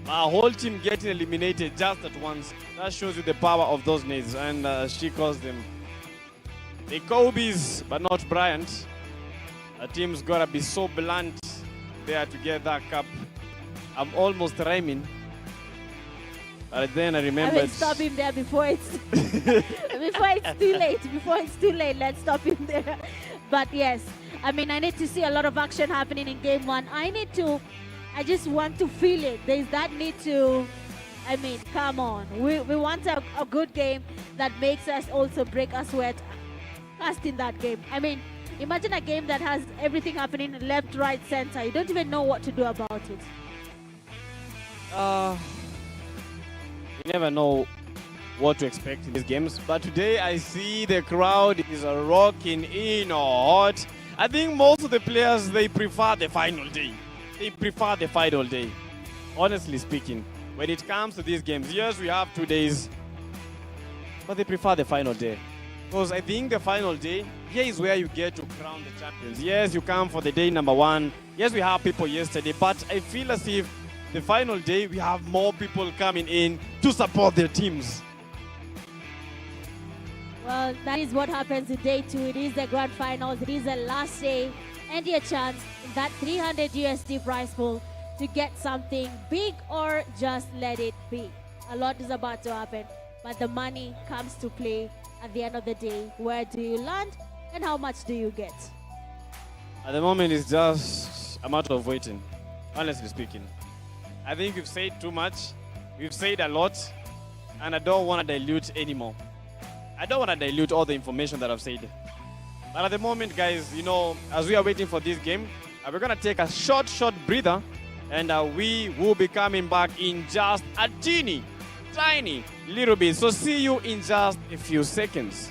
D: A whole team getting eliminated just at once. That shows you the power of those nades. And she calls them the Kobe's, but not Bryant. A team's gotta be so blunt there to get that cup. I'm almost rhyming. But then I remembered.
E: I will stop him there before it's before it's too late. Before it's too late, let's stop him there. But yes, I mean, I need to see a lot of action happening in game one. I just want to feel it. There's that need to, I mean, come on. We want a good game that makes us also break a sweat fast in that game. I mean, imagine a game that has everything happening left, right, center. You don't even know what to do about it.
D: You never know what to expect in these games. But today I see the crowd is rocking in hot. I think most of the players, they prefer the final day. They prefer the final day. Honestly speaking, when it comes to these games, yes, we have 2 days, but they prefer the final day. Because I think the final day, here is where you get to crown the champions. Yes, you come for the day number one. Yes, we have people yesterday, but I feel as if the final day, we have more people coming in to support their teams.
E: Well, that is what happens in day two. It is the grand finals. It is the last day and your chance in that 300 USD prize pool to get something big or just let it be. A lot is about to happen, but the money comes to play at the end of the day. Where do you land and how much do you get?
D: At the moment, it's just a matter of waiting, honestly speaking. I think we've said too much. We've said a lot, and I don't want to dilute anymore. I don't want to dilute all the information that I've said. But at the moment, guys, you know, as we are waiting for this game, we're going to take a short breather, and we will be coming back in just a tiny little bit. So see you in just a few seconds.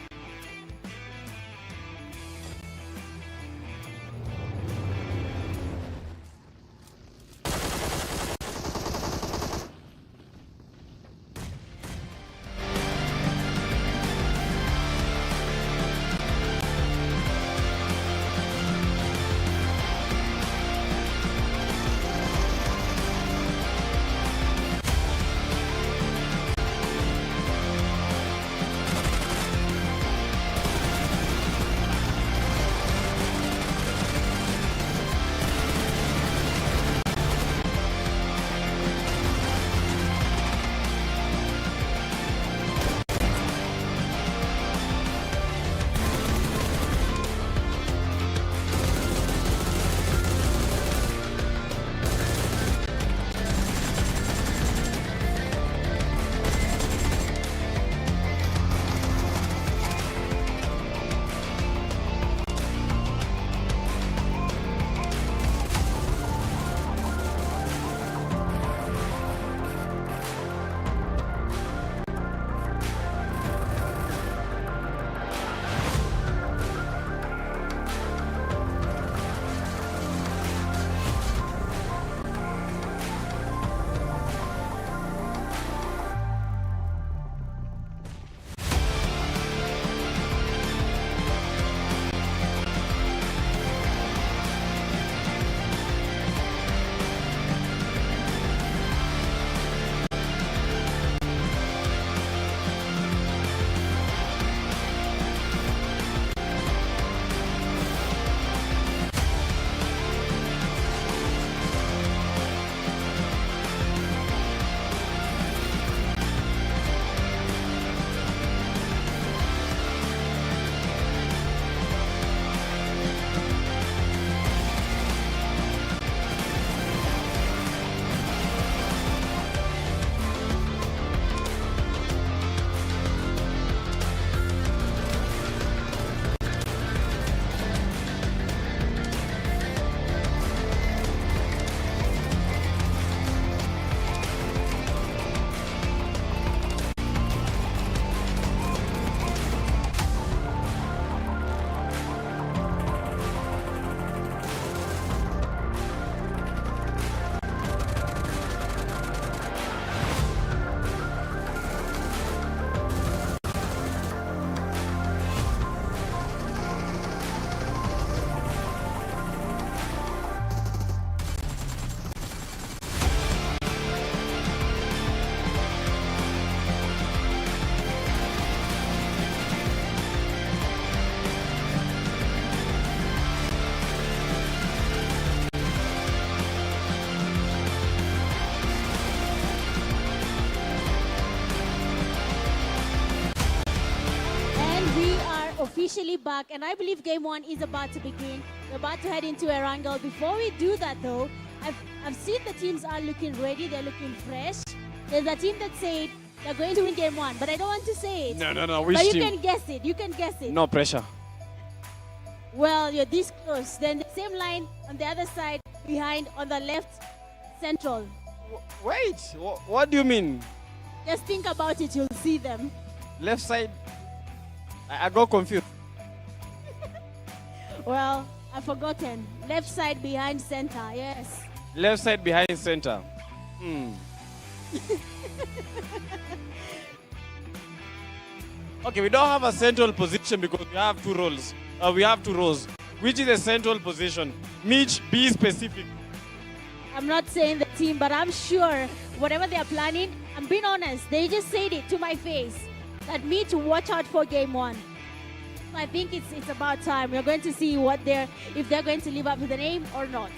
C: officially back, and I believe game one is about to begin. We're about to head into Erangel. Before we do that though, I've seen the teams are looking ready, they're looking fresh. There's a team that said they're going to win game one, but I don't want to say it.
D: No. Which
C: but you
D: team?
C: can guess it. You can guess it.
D: No pressure.
C: Well, you're this close. Then the same line on the other side, behind on the left, central.
D: Wait, what do you mean?
C: Just think about it, you'll see them.
D: Left side? I got confused.
C: Well, I've forgotten. Left side behind center, yes.
D: Left side behind center. Okay, we don't have a central position because we have two roles. We have two rows. Which is a central position? Mitch, be specific.
C: I'm not saying the team, but I'm sure whatever they're planning, I'm being honest, they just said it to my face that me to watch out for game one. I think it's about time. We're going to see if they're going to live up to the name or not.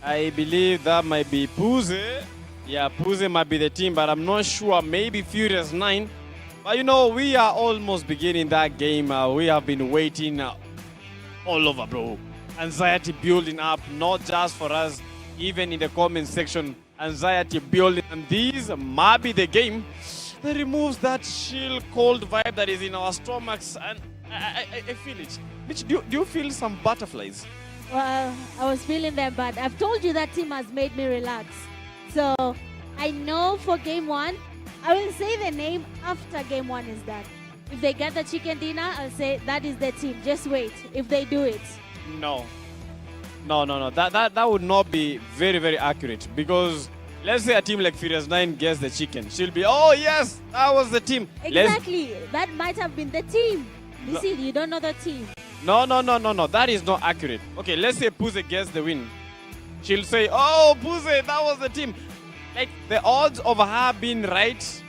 D: I believe that might be Puze. Yeah, Puze might be the team, but I'm not sure. Maybe Furious 9. But we are almost beginning that game. We have been waiting all over, bro. Anxiety building up, not just for us, even in the comment section. Anxiety building. And this might be the game that removes that chill, cold vibe that is in our stomachs. And I feel it. Mitch, do you feel some butterflies?
C: Well, I was feeling them, but I've told you that team has made me relax. So I know for game one, I will say the name after game one is done. If they get the chicken dinner, I'll say that is the team. Just wait if they do it.
D: No. That would not be very, very accurate because let's say a team like Furious 9 gets the chicken. She'll be, oh yes, that was the team.
C: Exactly. That might have been the team. You see, you don't know the team.
D: No. That is not accurate. Okay, let's say Puze gets the win. She'll say, oh, Puze, that was the team. Like, the odds of her being right,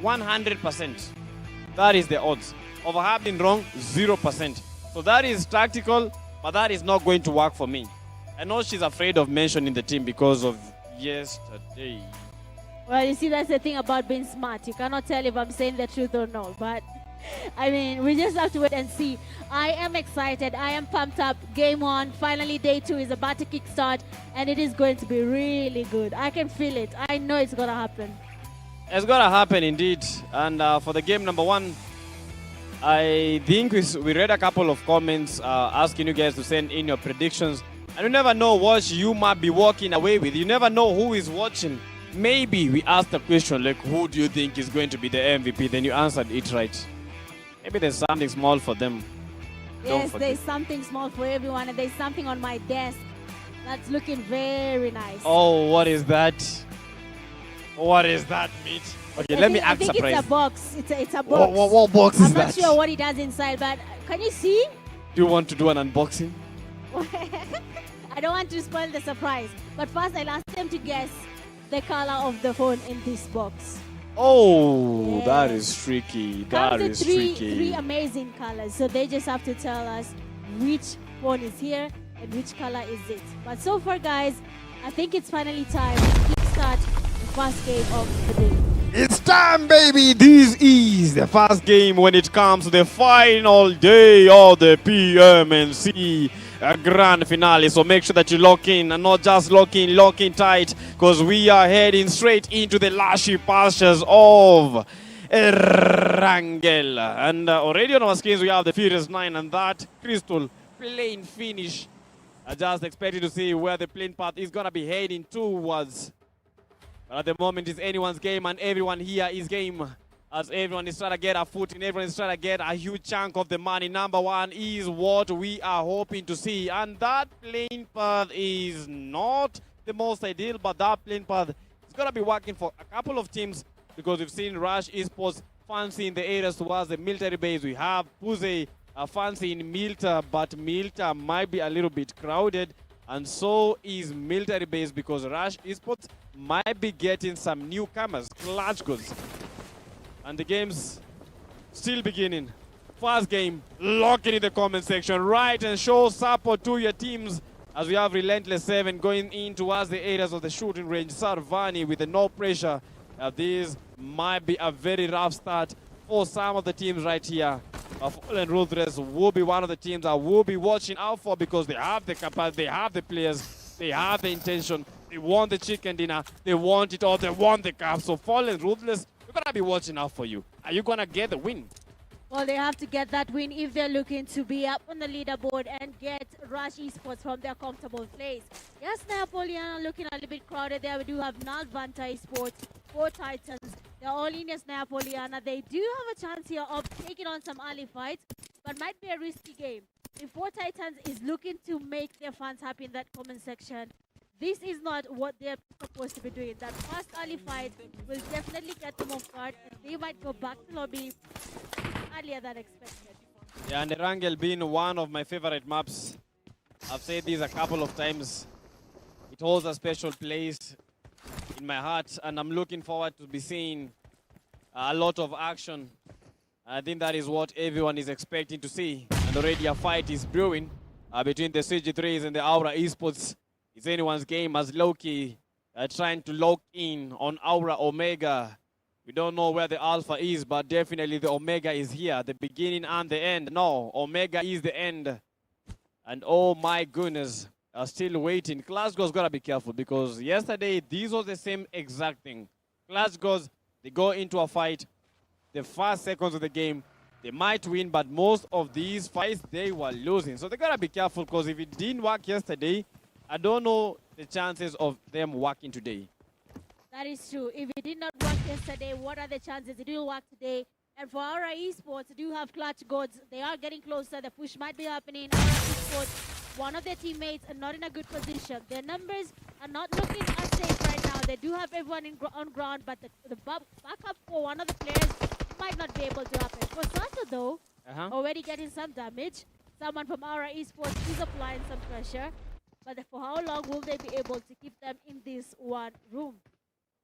D: 100%. That is the odds. Of her being wrong, 0%. So that is tactical, but that is not going to work for me. I know she's afraid of mentioning the team because of yesterday.
C: Well, you see, that's the thing about being smart. You cannot tell if I'm saying the truth or not. But, I mean, we just have to wait and see. I am excited. I am pumped up. Game one, finally day two is about to kickstart. And it is going to be really good. I can feel it. I know it's going to happen.
D: It's going to happen indeed. And for the game number one, I think we read a couple of comments asking you guys to send in your predictions. And you never know what you might be walking away with. You never know who is watching. Maybe we asked a question like, who do you think is going to be the MVP? Then you answered it right. Maybe there's something small for them.
C: Yes, there's something small for everyone. And there's something on my desk that's looking very nice.
D: Oh, what is that? What is that, Mitch? Okay, let me act surprised.
C: I think it's a box. It's a box.
D: What box is that?
C: I'm not sure what it has inside, but can you see?
D: Do you want to do an unboxing?
C: I don't want to spoil the surprise. But first, I'll ask them to guess the color of the phone in this box.
D: Oh,
C: yes.
D: That is tricky. That is tricky.
C: Three amazing colors. So they just have to tell us which phone is here and which color is it. But so far, guys, I think it's finally time to start the first game of the day.
D: It's time, baby. This is the first game when it comes to the final day of the PMNC grand finale. So make sure that you lock in, and not just lock in tight, because we are heading straight into the lushy pastures of Erangel. And already on our screens we have the Furious 9 and that crystal plane finish. I just expected to see where the plane path is going to be heading towards. But at the moment, it's anyone's game, and everyone here is game. As everyone is trying to get a foot in, everyone is trying to get a huge chunk of the money. Number one is what we are hoping to see. And that plane path is not the most ideal, but that plane path is going to be working for a couple of teams, because we've seen Rush Esports fancy in the areas towards the military base. We have Puze fancy in Milta, but Milta might be a little bit crowded. And so is military base, because Rush Esports might be getting some newcomers, clutch goods. And the game's still beginning. First game, lock it in the comment section. Right, and show support to your teams as we have Relentless 7 going in towards the areas of the shooting range. Sarvani with the no pressure. This might be a very rough start for some of the teams right here. Fallen Ruthless will be one of the teams I will be watching out for because they have the capacity, they have the players, they have the intention, they want the chicken dinner, they want it all, they want the cup. So Fallen Ruthless, we're going to be watching out for you. Are you going to get the win?
C: Well, they have to get that win if they're looking to be up on the leaderboard and get Rush Esports from their comfortable place. Yes, Napoleon looking a little bit crowded there. We do have Nalvanta Esports, 4 Titans. They're all in as Napoleon. They do have a chance here of taking on some early fights, but might be a risky game. If 4 Titans is looking to make their fans happy in that comment section, this is not what they're supposed to be doing. That first early fight will definitely get them off guard, and they might go back to lobby earlier than expected.
D: Yeah, and Erangel being one of my favorite maps. I've said this a couple of times. It holds a special place in my heart, and I'm looking forward to be seeing a lot of action. I think that is what everyone is expecting to see. And already a fight is brewing between the CG3s and the Aura Esports. It's anyone's game as Loki trying to lock in on Aura Omega. We don't know where the Alpha is, but definitely the Omega is here, the beginning and the end. No, Omega is the end. And oh my goodness, still waiting. Glasgow's got to be careful because yesterday, this was the same exact thing. Glasgow's, they go into a fight, the first seconds of the game, they might win, but most of these fights, they were losing. So they got to be careful because if it didn't work yesterday, I don't know the chances of them working today.
C: That is true. If it did not work yesterday, what are the chances it will work today? And for Aura Esports, they do have clutch gods. They are getting closer. The push might be happening. Aura Esports, one of their teammates are not in a good position. Their numbers are not looking as safe right now. They do have everyone on ground, but the backup for one of the players might not be able to happen. For Sato, though, already getting some damage. Someone from Aura Esports is applying some pressure. But for how long will they be able to keep them in this one room?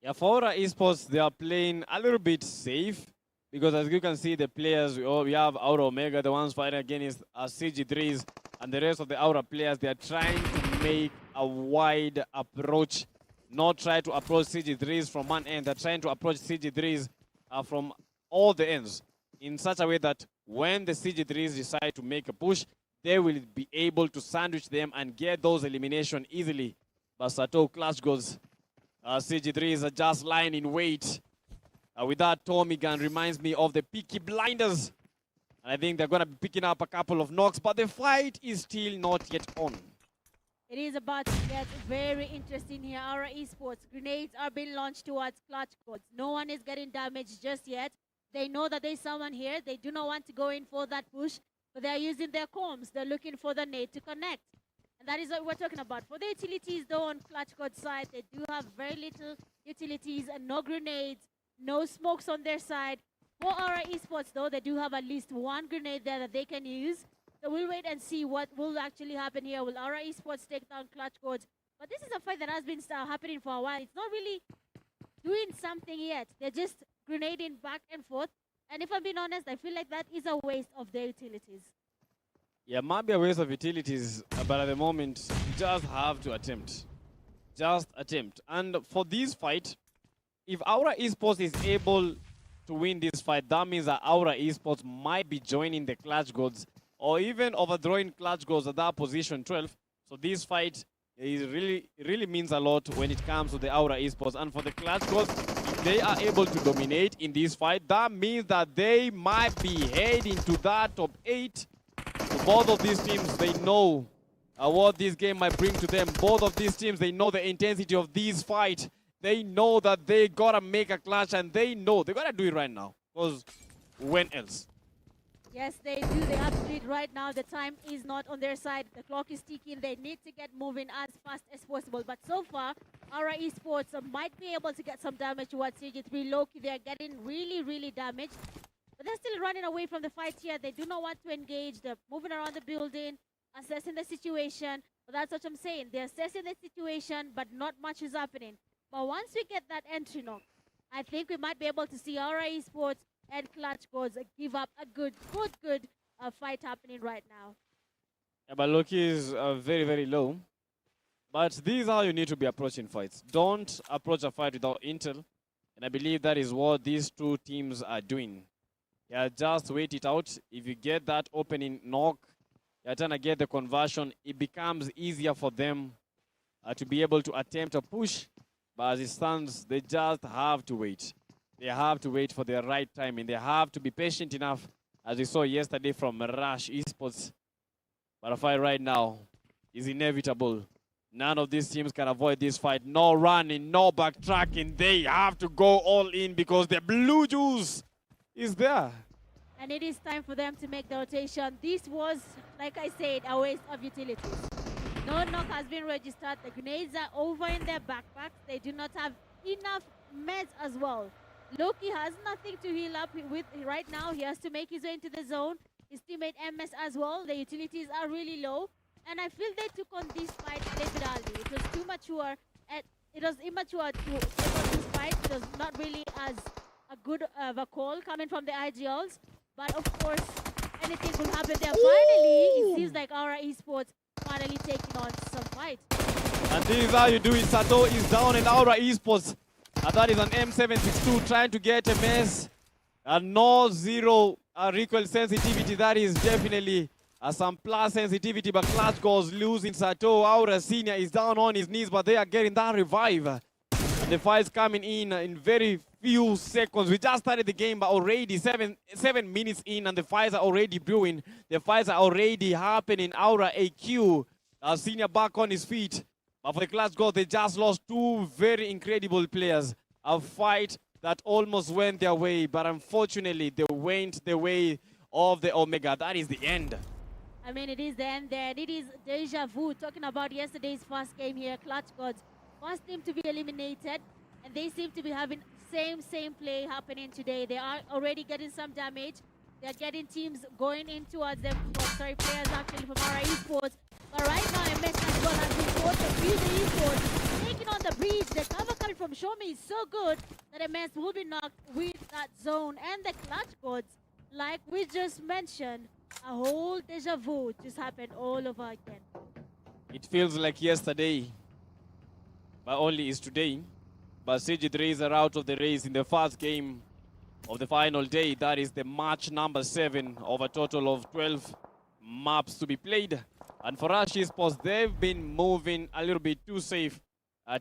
D: Yeah, for Aura Esports, they are playing a little bit safe because as you can see, the players, we have Aura Omega, the ones fighting against CG3s, and the rest of the Aura players, they are trying to make a wide approach, not try to approach CG3s from one end. They're trying to approach CG3s from all the ends in such a way that when the CG3s decide to make a push, they will be able to sandwich them and get those elimination easily. But Sato Clash goes. CG3s are just lying in wait. With that Tommy gun reminds me of the Peaky Blinders. And I think they're going to be picking up a couple of knocks, but the fight is still not yet on.
C: It is about to get very interesting here. Aura Esports, grenades are being launched towards clutch codes. No one is getting damaged just yet. They know that there's someone here. They do not want to go in for that push, but they're using their comms. They're looking for the nade to connect. And that is what we're talking about. For the utilities, though, on Clutch Code side, they do have very little utilities and no grenades, no smokes on their side. For Aura Esports, though, they do have at least one grenade there that they can use. So we'll wait and see what will actually happen here. Will Aura Esports take down Clutch Codes? But this is a fight that has been happening for a while. It's not really doing something yet. They're just grenading back and forth. And if I'm being honest, I feel like that is a waste of their utilities.
D: Yeah, might be a waste of utilities, but at the moment, you just have to attempt. Just attempt. And for this fight, if Aura Esports is able to win this fight, that means that Aura Esports might be joining the Clutch Gods or even overthrowing Clutch Gods at that position 12. So this fight is really means a lot when it comes to the Aura Esports. And for the Clutch Gods, if they are able to dominate in this fight, that means that they might be heading to that top 8. Both of these teams, they know what this game might bring to them. Both of these teams, they know the intensity of this fight. They know that they gotta make a clutch, and they know they gotta do it right now. Because when else?
C: Yes, they do. They have to do it right now. The time is not on their side. The clock is ticking. They need to get moving as fast as possible. But so far, Aura Esports might be able to get some damage towards CG3. Loki, they're getting really damaged. But they're still running away from the fight here. They do not want to engage. They're moving around the building, assessing the situation. But that's what I'm saying. They're assessing the situation, but not much is happening. But once we get that entry knock, I think we might be able to see Aura Esports and Clutch Codes give up a good fight happening right now.
D: Yeah, but Loki is very low. But this is how you need to be approaching fights. Don't approach a fight without intel. And I believe that is what these two teams are doing. Yeah, just wait it out. If you get that opening knock, you're trying to get the conversion, it becomes easier for them to be able to attempt a push. But as it stands, they just have to wait. They have to wait for their right timing. They have to be patient enough, as we saw yesterday from Rush Esports. But a fight right now is inevitable. None of these teams can avoid this fight. No running, no backtracking. They have to go all in because the blue juice is there.
C: And it is time for them to make the rotation. This was, like I said, a waste of utilities. No knock has been registered. The grenades are over in their backpacks. They do not have enough meds as well. Loki has nothing to heal up with right now. He has to make his way into the zone. His teammate MS as well. The utilities are really low. And I feel they took on this fight a little bit early. It was too mature. It was immature to take on this fight. It was not really as a good of a call coming from the IGLs. But of course, anything could happen there. Finally, it seems like Aura Esports finally taking on some fight.
D: And this is how you do it. Sato is down in Aura Esports. And that is an M762 trying to get a mess. And no zero recoil sensitivity. That is definitely some plus sensitivity. But clutch goes losing. Sato Aura Senior is down on his knees, but they are getting that revive. And the fight's coming in very few seconds. We just started the game, but already seven minutes in, and the fights are already brewing. The fights are already happening. Aura AQ, Senior back on his feet. But for the Clutch Gold, they just lost two very incredible players. A fight that almost went their way, but unfortunately, they went the way of the Omega. That is the end.
C: I mean, it is the end there. It is deja vu. Talking about yesterday's first game here, Clutch Gods, first team to be eliminated, and they seem to be having same play happening today. They are already getting some damage. They're getting teams going in towards them. Oh, sorry, players actually from our esports. But right now, MS as well has been forced to use the esports, taking on the breach. The cover coming from Shomi is so good that MS will be knocked with that zone. And the Clutch Gods, like we just mentioned, a whole deja vu just happened all over again.
D: It feels like yesterday, but only is today. But CG3s are out of the race in the first game of the final day. That is the match number 7 of a total of 12 maps to be played. And for Rush Esports, they've been moving a little bit too safe,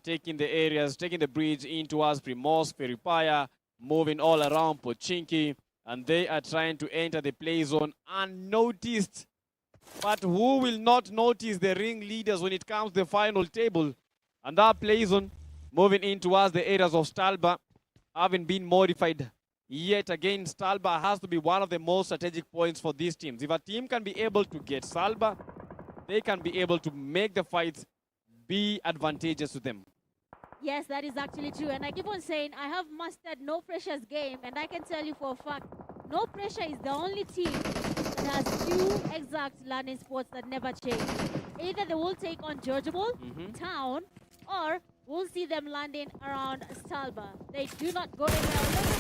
D: taking the areas, taking the bridge into us, Primorsk, Feripaya, moving all around Pochinki, and they are trying to enter the play zone unnoticed. But who will not notice the ring leaders when it comes to the final table? And that play zone moving in towards the areas of Stalba, haven't been modified yet again. Stalba has to be one of the most strategic points for these teams. If a team can be able to get Stalba, they can be able to make the fights be advantageous to them.
C: Yes, that is actually true. And I keep on saying, I have mastered No Pressure's game, and I can tell you for a fact, No Pressure is the only team that has 2 exact landing spots that never change. Either they will take on Georgiable, Town, or we'll see them landing around Stalba. They do not go anywhere.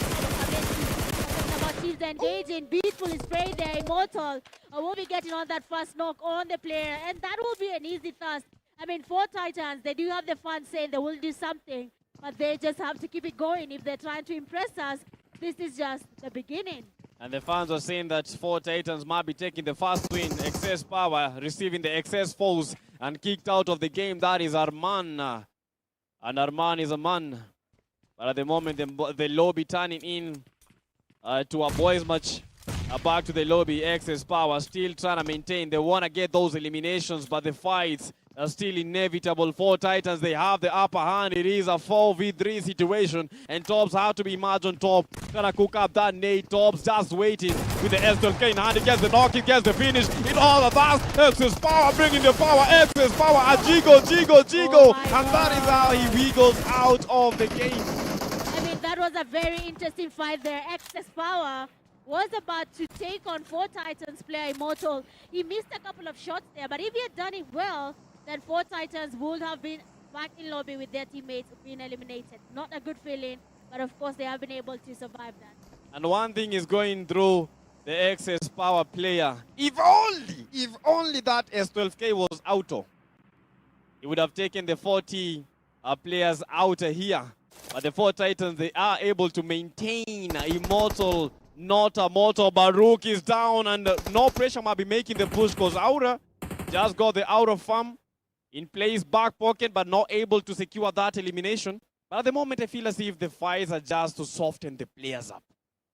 C: About teams engaging, Beautiful is sprayed there, Immortal will be getting on that first knock on the player, and that will be an easy task. I mean, 4 Titans, they do have the fun saying they will do something, but they just have to keep it going. If they're trying to impress us, this is just the beginning. And
D: the fans are saying that 4 Titans might be taking the first win. Excess Power receiving the excess foes and kicked out of the game. That is Arman. And Arman is a man. But at the moment, the lobby turning in to a boys match. Back to the lobby. Excess Power still trying to maintain. They want to get those eliminations, but the fights are still inevitable. 4 Titans, they have the upper hand. It is a 4v3 situation, and Tops have to be margin on top. Gonna cook up that nade. Tops just waiting with the S12K in hand. He gets the knock, he gets the finish. In all of that, Excess Power bringing the power. Excess Power, a Jigo. And that is how he wiggles out of the game.
C: I mean, that was a very interesting fight there. Excess Power was about to take on 4 Titans player Immortal. He missed a couple of shots there, but if he had done it well, then 4 Titans would have been back in lobby with their teammates being eliminated. Not a good feeling, but of course they have been able to survive that.
D: And one thing is going through the Excess Power player. If only that S12K was auto, it would have taken the 40 players out here. But the 4 Titans, they are able to maintain Immortal Not a mortal. Baruch is down, and no pressure might be making the push because Aura just got the Aura farm in place, back pocket, but not able to secure that elimination. But at the moment, I feel as if the fights are just to soften the players up.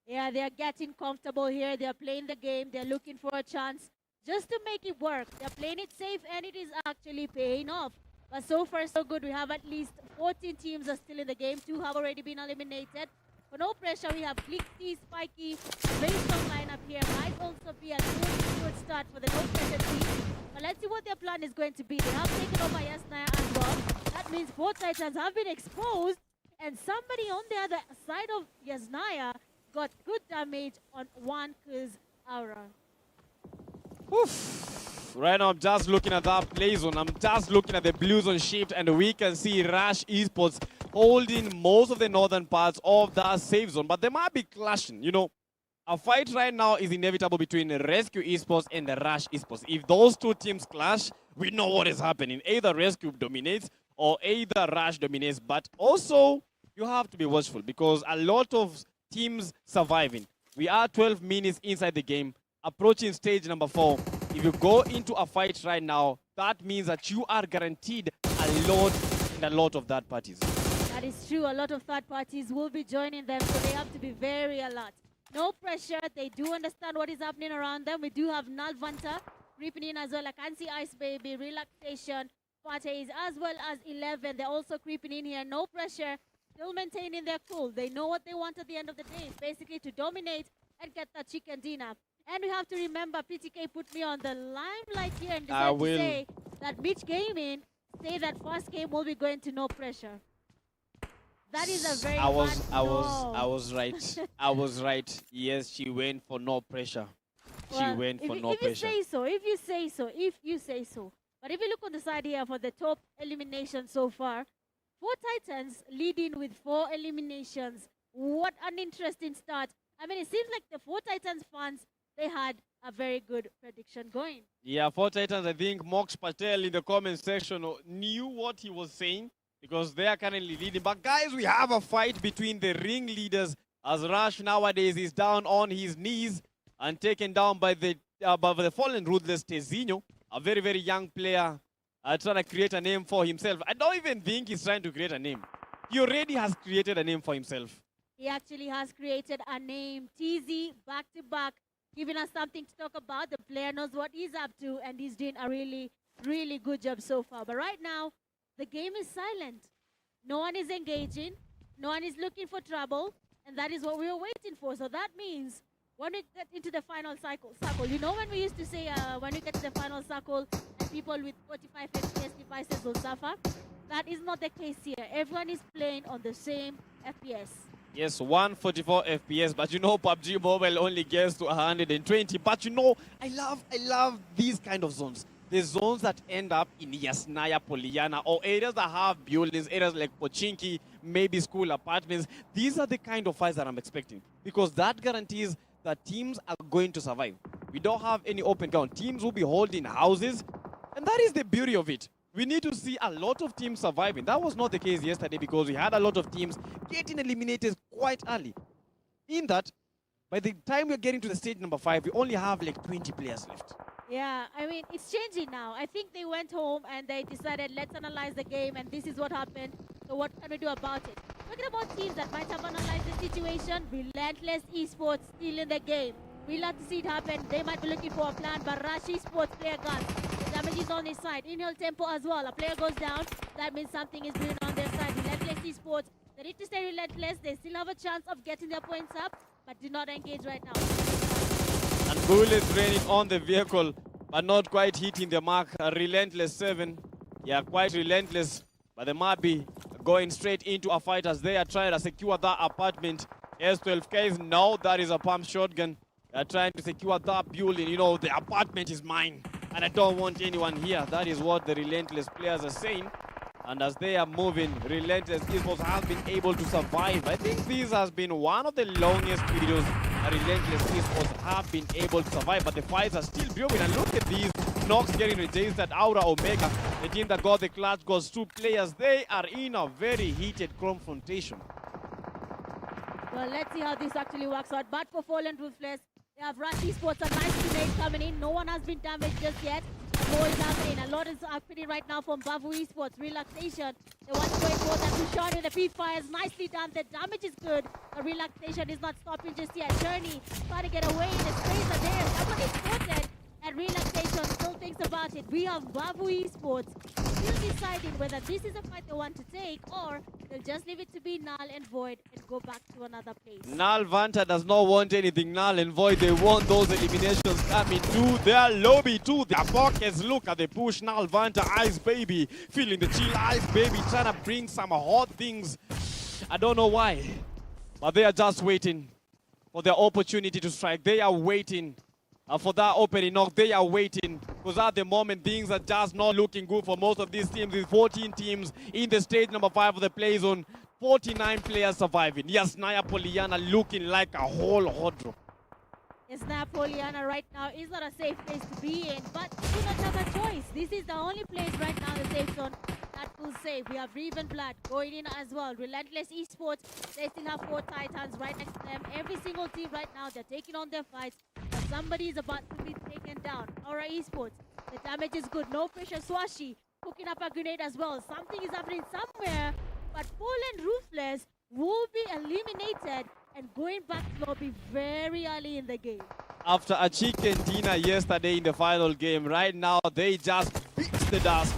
C: Yeah, they're getting comfortable here. They're playing the game. They're looking for a chance just to make it work. They're playing it safe, and it is actually paying off. But so far, so good. We have at least 14 teams are still in the game. 2 have already been eliminated. For no pressure, we have Glixty, Spiky, very strong lineup here. Might also be a good start for the no pressure team. But let's see what their plan is going to be. They have taken over Yasnaya as well. That means 4 Titans have been exposed, and somebody on the other side of Yasnaya got good damage on one Kuz Aura.
D: Oof. Right now, I'm just looking at that play zone. I'm just looking at the blue zone shift, and we can see Rush Esports holding most of the northern parts of that safe zone. But they might be clashing. You know, a fight right now is inevitable between Rescue Esports and the Rush Esports. If those two teams clash, we know what is happening. Either Rescue dominates or either Rush dominates. But also, you have to be watchful because a lot of teams surviving. We are 12 minutes inside the game, approaching stage number 4. If you go into a fight right now, that means that you are guaranteed a lot of third parties.
C: That is true. A lot of third parties will be joining them, so they have to be very alert. No pressure. They do understand what is happening around them. We do have Nalvanta creeping in as well. I can see Ice Baby, Relaxation, Parties, as well as 11. They're also creeping in here. No pressure. Still maintaining their cool. They know what they want at the end of the day. Basically to dominate and get that chicken dinner. And we have to remember, PTK put me on the limelight here and decided to say that Mitch Gaming say that first game will be going to no pressure. That is a very
D: I was right. I was right. Yes, she went for no pressure. She went for no pressure.
C: If you say so. But if you look on the side here for the top elimination so far, 4 Titans leading with 4 eliminations. What an interesting start. I mean, it seems like the 4 Titans fans, they had a very good prediction going.
D: Yeah, 4 Titans, I think Mox Patel in the comment section knew what he was saying because they are currently leading. But guys, we have a fight between the ring leaders as Rush nowadays is down on his knees and taken down by the fallen ruthless Tezinho, a very, very young player trying to create a name for himself. I don't even think he's trying to create a name. He already has created a name for himself.
C: He actually has created a name. TZ, back-to-back, giving us something to talk about. The player knows what he's up to, and he's doing a really, really good job so far. But right now, the game is silent. No one is engaging. No one is looking for trouble. And that is what we were waiting for. So that means when we get into the final circle, you know when we used to say when we get to the final circle and people with 45 FPS devices will suffer? That is not the case here. Everyone is playing on the same FPS.
D: Yes, 144 FPS, but you know PUBG Mobile only gets to 120. But you know, I love these kind of zones. The zones that end up in Yasnaya, Poliana, or areas that have buildings, areas like Pochinki, maybe school apartments. These are the kind of fights that I'm expecting because that guarantees that teams are going to survive. We don't have any open ground. Teams will be holding houses, and that is the beauty of it. We need to see a lot of teams surviving. That was not the case yesterday because we had a lot of teams getting eliminated quite early. In that, by the time we're getting to the stage number 5, we only have like 20 players left.
C: Yeah, I mean, it's changing now. I think they went home and they decided, let's analyze the game, and this is what happened. So what can we do about it? Talking about teams that might have analyzed the situation, Relentless Esports still in the game. We'll have to see it happen. They might be looking for a plan, but Rush Esports player gun. The damage is on his side. Inhale tempo as well. A player goes down. That means something is doing on their side. Relentless Esports, they need to stay relentless. They still have a chance of getting their points up, but do not engage right now.
D: And bullets raining on the vehicle, but not quite hitting the mark. A relentless 7. Yeah, quite relentless, but they might be going straight into a fight as they are trying to secure that apartment. S12Ks, no, that is a pump shotgun. They're trying to secure that building. You know, the apartment is mine, and I don't want anyone here. That is what the Relentless players are saying. And as they are moving, Relentless Esports has been able to survive. I think this has been one of the longest videos that Relentless Esports have been able to survive. But the fights are still brewing. And look at these knocks getting registered. Aura Omega, the team that got the clutch, got 2 players. They are in a very heated confrontation.
C: Well, let's see how this actually works out. But for Fallen Ruthless, they have Rush Esports, a nice grenade coming in. No one has been damaged just yet. More is happening. A lot is happening right now from Bavu Esports. Relaxation. They want to wait for that to shot in. The P-fires nicely done. The damage is good. The relaxation is not stopping just yet. Journey trying to get away. The sprays are there. Somebody spotted. And relaxation still thinks about it. We have Bavu Esports still deciding whether this is a fight they want to take or they'll just leave it to be null and void and go back to another place.
D: Null Vanta does not want anything null and void. They want those eliminations coming to their lobby, to their pockets. Look at the push. Null Vanta, Ice Baby, feeling the chill. Ice Baby trying to bring some hot things. I don't know why, but they are just waiting for their opportunity to strike. They are waiting for that opening knock. They are waiting because at the moment things are just not looking good for most of these teams. With 14 teams in the stage number 5 of the play zone, 49 players surviving. Yes, Naya Poliana looking like a whole hodro.
C: Yes, Napoliana right now is not a safe place to be in, but we do not have a choice. This is the only place right now in the safe zone that will save. We have Reven Blood going in as well. Relentless Esports, they still have 4 Titans right next to them. Every single team right now, they're taking on their fights. But somebody is about to be taken down. Aura Esports, the damage is good. No pressure. Swashi hooking up a grenade as well. Something is happening somewhere, but Poland Ruthless will be eliminated and going back to lobby very early in the game.
D: After a chicken dinner yesterday in the final game, right now they just beat the dust.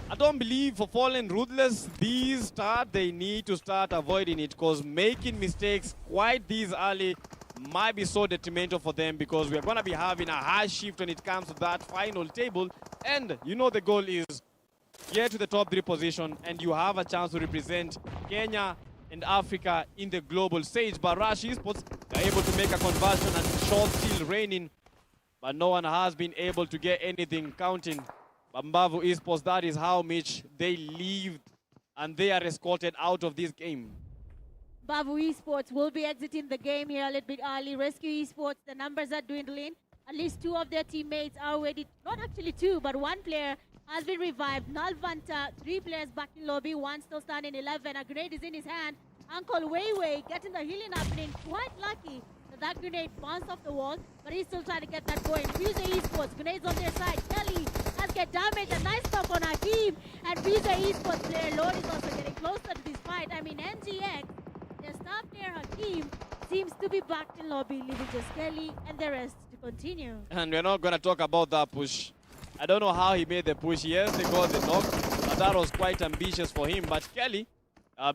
D: I don't believe for Fallen Ruthless, they need to start avoiding it because making mistakes quite this early might be so detrimental for them because we're going to be having a high shift when it comes to that final table. And you know the goal is get to the top 3 position and you have a chance to represent Kenya and Africa in the global stage. But Rush Esports, they're able to make a conversion and shots still raining. But no one has been able to get anything counting. Bambavu Esports, that is how much they leave and they are escorted out of this game.
C: Bavu Esports will be exiting the game here a little bit early. Rescue Esports, the numbers are dwindling. At least 2 of their teammates are already, not actually 2, but 1 player has been revived. Null Vanta, 3 players back in lobby, 1 still standing 11. A grenade is in his hand. Uncle Weiwei getting the healing happening. Quite lucky that grenade bounced off the wall, but he's still trying to get that going. Fuse Esports, grenades on their side. Kelly has get damaged. A nice knock on Hakim. And Fuse Esports player Lord is also getting closer to this fight. I mean, NGX, their star player Hakim seems to be back in lobby, leaving just Kelly and the rest to continue.
D: And we're not going to talk about that push. I don't know how he made the push. Yes, they got the knock, but that was quite ambitious for him. But Kelly,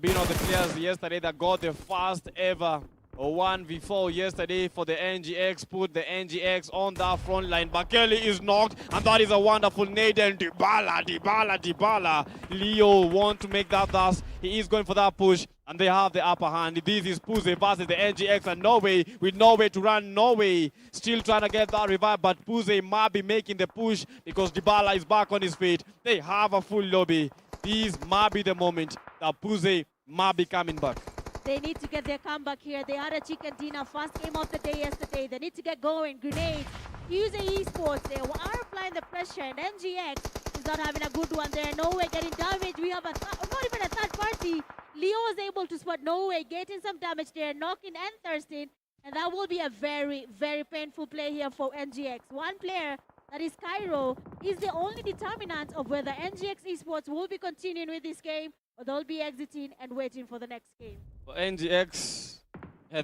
D: being one of the players yesterday that got the first ever 1v4 yesterday for the NGX, put the NGX on that front line. But Kelly is knocked, and that is a wonderful nade. And Dybala. Leo want to make that thus. He is going for that push, and they have the upper hand. This is Puze versus the NGX, and Norway with Norway to run. Norway still trying to get that revive, but Puze might be making the push because Dybala is back on his feet. They have a full lobby. This might be the moment that Puze might be coming back.
C: They need to get their comeback here. They had a chicken dinner, first game of the day yesterday. They need to get going. Grenades. Fuse Esports, they are applying the pressure, and NGX is not having a good one there. Norway getting damaged. We have not even a third party. Leo was able to spot Norway getting some damage there, knocking and thirsting. And that will be a very, very painful play here for NGX. One player, that is Cairo, is the only determinant of whether NGX Esports will be continuing with this game or they'll be exiting and waiting for the next game.
D: For NGX,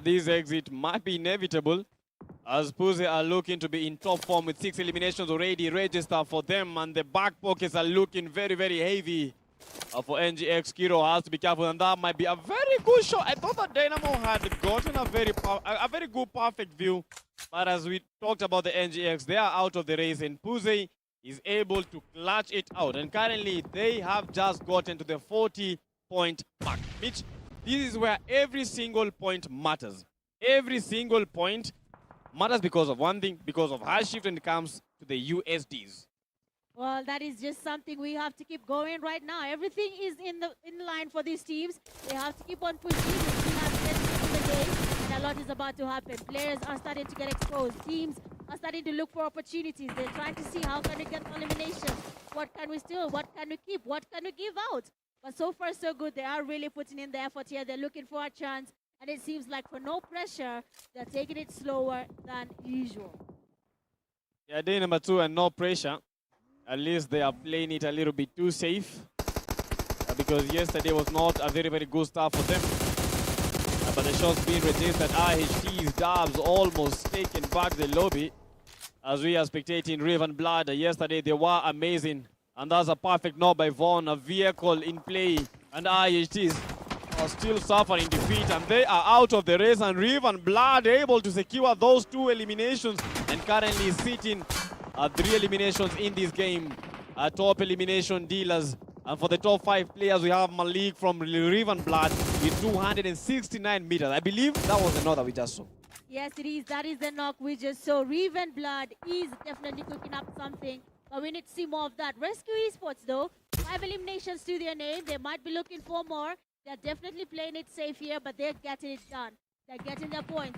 D: this exit might be inevitable as Puze are looking to be in top form with 6 eliminations already registered for them, and the back pockets are looking very, very heavy. For NGX, Kiro has to be careful, and that might be a very good shot. I thought that Dynamo had gotten a very good perfect view, but as we talked about the NGX, they are out of the race, and Puze is able to clutch it out. And currently, they have just gotten to the 40-point mark, which this is where every single point matters. Every single point matters because of one thing, because of high shift when it comes to the USDs.
C: Well, that is just something we have to keep going right now. Everything is in line for these teams. They have to keep on pushing. We have 10 minutes in the game, and a lot is about to happen. Players are starting to get exposed. Teams are starting to look for opportunities. They're trying to see how can we get elimination. What can we steal? What can we keep? What can we give out? But so far, so good. They are really putting in the effort here. They're looking for a chance. And it seems like for no pressure, they're taking it slower than usual.
D: Yeah, day number 2 and no pressure. At least they are playing it a little bit too safe. Because yesterday was not a very, very good start for them. But the shots being registered, IHT's Dabs almost taken back the lobby. As we are spectating Raven Blood, yesterday they were amazing. And that's a perfect knock by Vaughn, a vehicle in play. And IHT's are still suffering defeat, and they are out of the race. And Raven Blood able to secure those 2 eliminations and currently sitting at 3 eliminations in this game. Top elimination dealers. And for the top 5 players, we have Malik from Raven Blood with 269 meters. I believe that was the knock that we just saw.
C: Yes, it is. That is the knock we just saw. Raven Blood is definitely cooking up something, but we need to see more of that. Rescue Esports, though, 5 eliminations to their name. They might be looking for more. They're definitely playing it safe here, but they're getting it done. They're getting their point.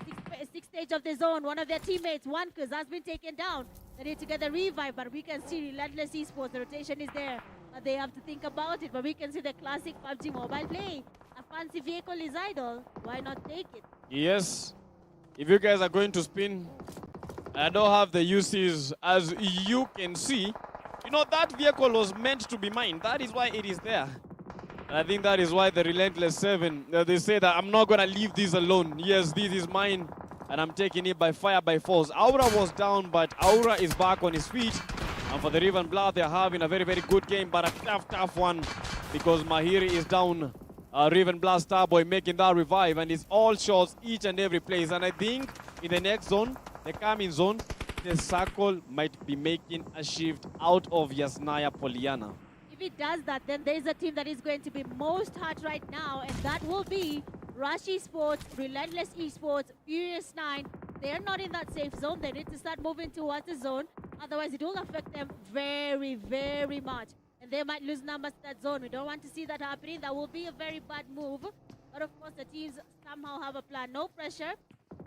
C: Sixth stage of the zone. One of their teammates, Cuz, has been taken down. They need to get the revive, but we can see Relentless Esports. The rotation is there. But they have to think about it. But we can see the classic PUBG mobile play. A fancy vehicle is idle. Why not take it?
D: Yes. If you guys are going to spin, I don't have the uses as you can see. You know, that vehicle was meant to be mine. That is why it is there. And I think that is why the Relentless 7, they say that I'm not going to leave this alone. Yes, this is mine, and I'm taking it by fire, by force. Aura was down, but Aura is back on his feet. And for the Raven Blood, they're having a very, very good game, but a tough one because Mahiri is down. Raven Blood Starboy making that revive, and it's all shots each and every place. And I think in the next zone, the coming zone, the circle might be making a shift out of Yasnaya Poliana.
C: If it does that, then there's a team that is going to be most hurt right now, and that will be Rush Esports, Relentless Esports, Furious 9. They're not in that safe zone. They need to start moving towards the zone. Otherwise, it will affect them very, very much. And they might lose numbers to that zone. We don't want to see that happening. That will be a very bad move. But of course, the teams somehow have a plan. No pressure.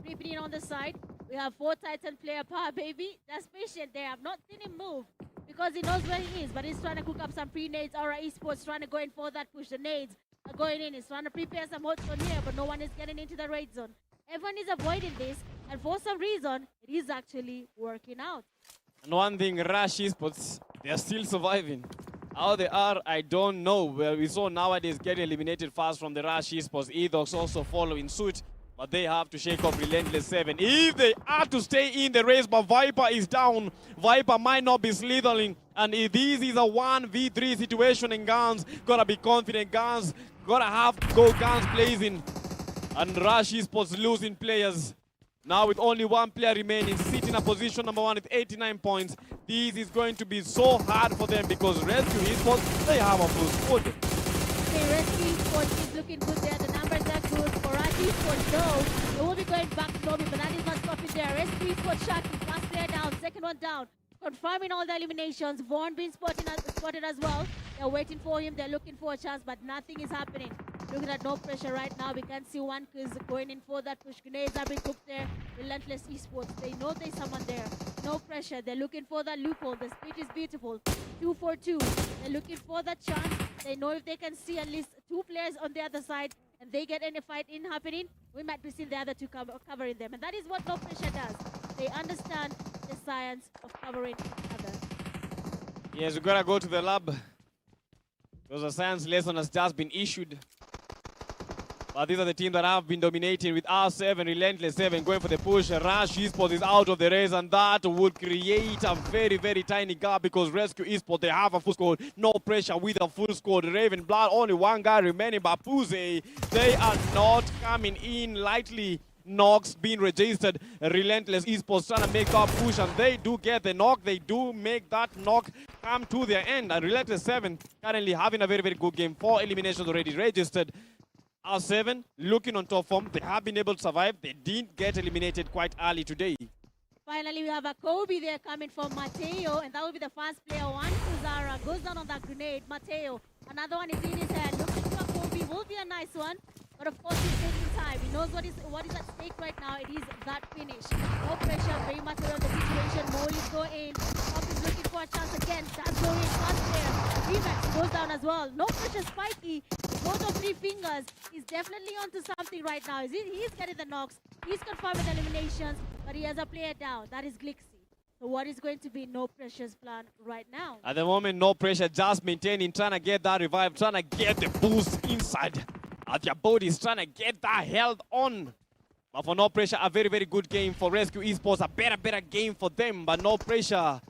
C: Creeping in on the side. We have 4 Titan player power, baby. That's patient there. I've not seen him move because he knows where he is. But he's trying to cook up some pre-nades. Aura Esports trying to go in for that push. The nades are going in. He's trying to prepare some hot zone here, but no one is getting into the raid zone. Everyone is avoiding this. And for some reason, it is actually working out.
D: And one thing, Rush Esports, they are still surviving. How they are, I don't know. Well, we saw nowadays getting eliminated fast from the Rush Esports. Edox also following suit, but they have to shake off Relentless 7. If they are to stay in the race, but Viper is down. Viper might not be slithering. And if this is a 1v3 situation in guns, gotta be confident guns, gotta have go guns blazing. And Rush Esports losing players. Now with only 1 player remaining, sitting at position number 1 with 89 points. This is going to be so hard for them because Rescue Esports, they have a full squad.
C: Okay, Rescue Esports is looking good there. The numbers are good. For Rush Esports, though, they will be going back to lobby, but that is not stopping there. Rescue Esports shot, first player down, second one down. Confirming all the eliminations. Vaughn being spotted as well. They're waiting for him. They're looking for a chance, but nothing is happening. Looking at no pressure right now. We can see Cuz going in for that push. Grenades are being cooked there. Relentless Esports. They know there's someone there. No pressure. They're looking for that loophole. The speed is beautiful. 2 for 2. They're looking for that chance. They know if they can see at least 2 players on the other side and they get any fight in happening, we might be seeing the other 2 covering them. And that is what no pressure does. They understand the science of covering each other.
D: Yes, we gotta go to the lab because a science lesson has just been issued. But these are the teams that have been dominating with R7, Relentless 7 going for the push. Rush Esports is out of the race, and that would create a very, very tiny gap because Rescue Esports, they have a full squad. No pressure with a full squad. Raven Blood, only 1 guy remaining, but Puze, they are not coming in lightly. Knocks being registered. Relentless Esports trying to make that push, and they do get the knock. They do make that knock come to their end. And Relentless 7 currently having a very, very good game. 4 eliminations already registered. R7 looking on top form. They have been able to survive. They didn't get eliminated quite early today.
C: Finally, we have a Kobe there coming from Mateo, and that will be the first player. 1 Kuzara goes down on that grenade. Mateo, another one is in his hand. Looking for Kobe, will be a nice one. But of course, he's taking time. He knows what is at stake right now. It is that finish. No pressure, very much around the situation. Molly's go in. Pop is looking for a chance again. That's going in. Fast player. Remax goes down as well. No pressure, Spiky. both of three fingers. He's definitely onto something right now. He's getting the knocks. He's confirming the eliminations, but he has a player down. That is Glixie. So what is going to be No Pressure's plan right now?
D: At the moment, No Pressure just maintaining, trying to get that revive, trying to get the boost inside at their bodies, trying to get that health on. But for No Pressure, a very, very good game. For Rescue Esports, a better game for them. But No Pressure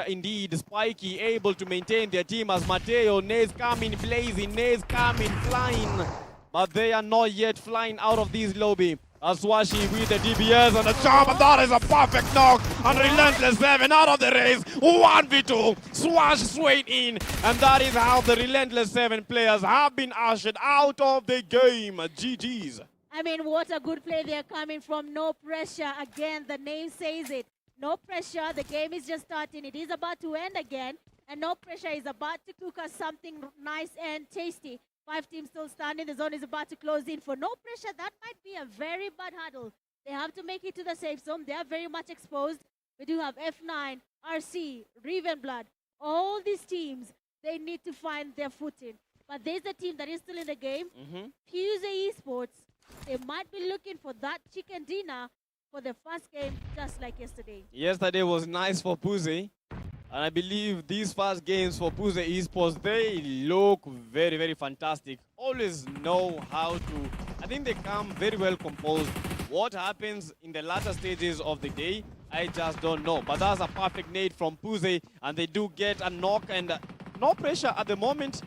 D: indeed. Spiky able to maintain their team as Mateo, Nays coming blazing, Nays coming flying. But they are not yet flying out of this lobby. Aswashi with the DBS on the top, and that is a perfect knock. And Relentless 7 out of the race. 1v2. Swash straight in. And that is how the Relentless 7 players have been ushered out of the game. GG's.
C: I mean, what a good play they're coming from. No Pressure. Again, the name says it. No pressure. The game is just starting. It is about to end again. And No Pressure is about to cook us something nice and tasty. 5 teams still standing. The zone is about to close in. For No Pressure, that might be a very bad hurdle. They have to make it to the safe zone. They are very much exposed. We do have F9, RC, Ravenblood. All these teams, they need to find their footing. But there's a team that is still in the game. PMGO Esports, they might be looking for that chicken dinner for the first game, just like yesterday.
D: Yesterday was nice for Puze. And I believe these first games for PMGO Esports, they look very, very fantastic. Always know how to, I think they come very well composed. What happens in the latter stages of the day, I just don't know. But that's a perfect nade from PMGO, and they do get a knock, and No Pressure at the moment.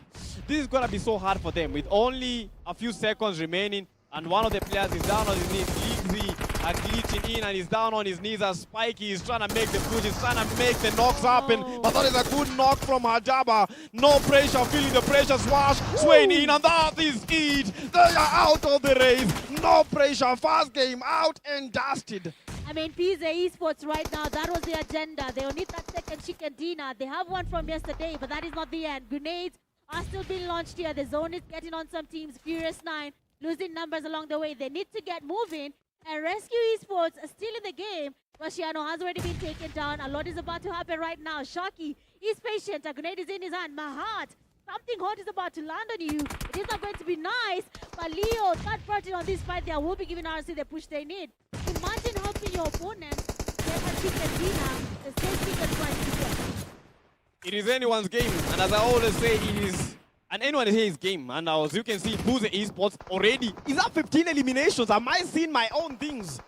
D: This is going to be so hard for them with only a few seconds remaining, and one of the players is down on his knees. Leagsy are glitching in, and he's down on his knees as Spiky is trying to make the push, he's trying to make the knocks happen. But that is a good knock from Hajaba. No Pressure, feeling the pressure, Swash, swaying in, and that is it. They are out of the race. No Pressure, first game out and dusted.
C: I mean, PMGO Esports right now, that was the agenda. They will need that second chicken dinner. They have one from yesterday, but that is not the end. Grenades are still being launched here. The zone is getting on some teams. Furious 9 losing numbers along the way. They need to get moving. And Rescue Esports are still in the game. Rosciano has already been taken down. A lot is about to happen right now. Shocky is patient. A grenade is in his hand. Mahat, something hot is about to land on you. It is not going to be nice. But Leo, third party on this fight, they will be giving RC the push they need. Imagine helping your opponent get a chicken dinner the same thing as trying to get.
D: It is anyone's game, and as I always say, it is an anyone his game. And now, as you can see, PMGO Esports already is at 15 eliminations. Am I seeing my own things?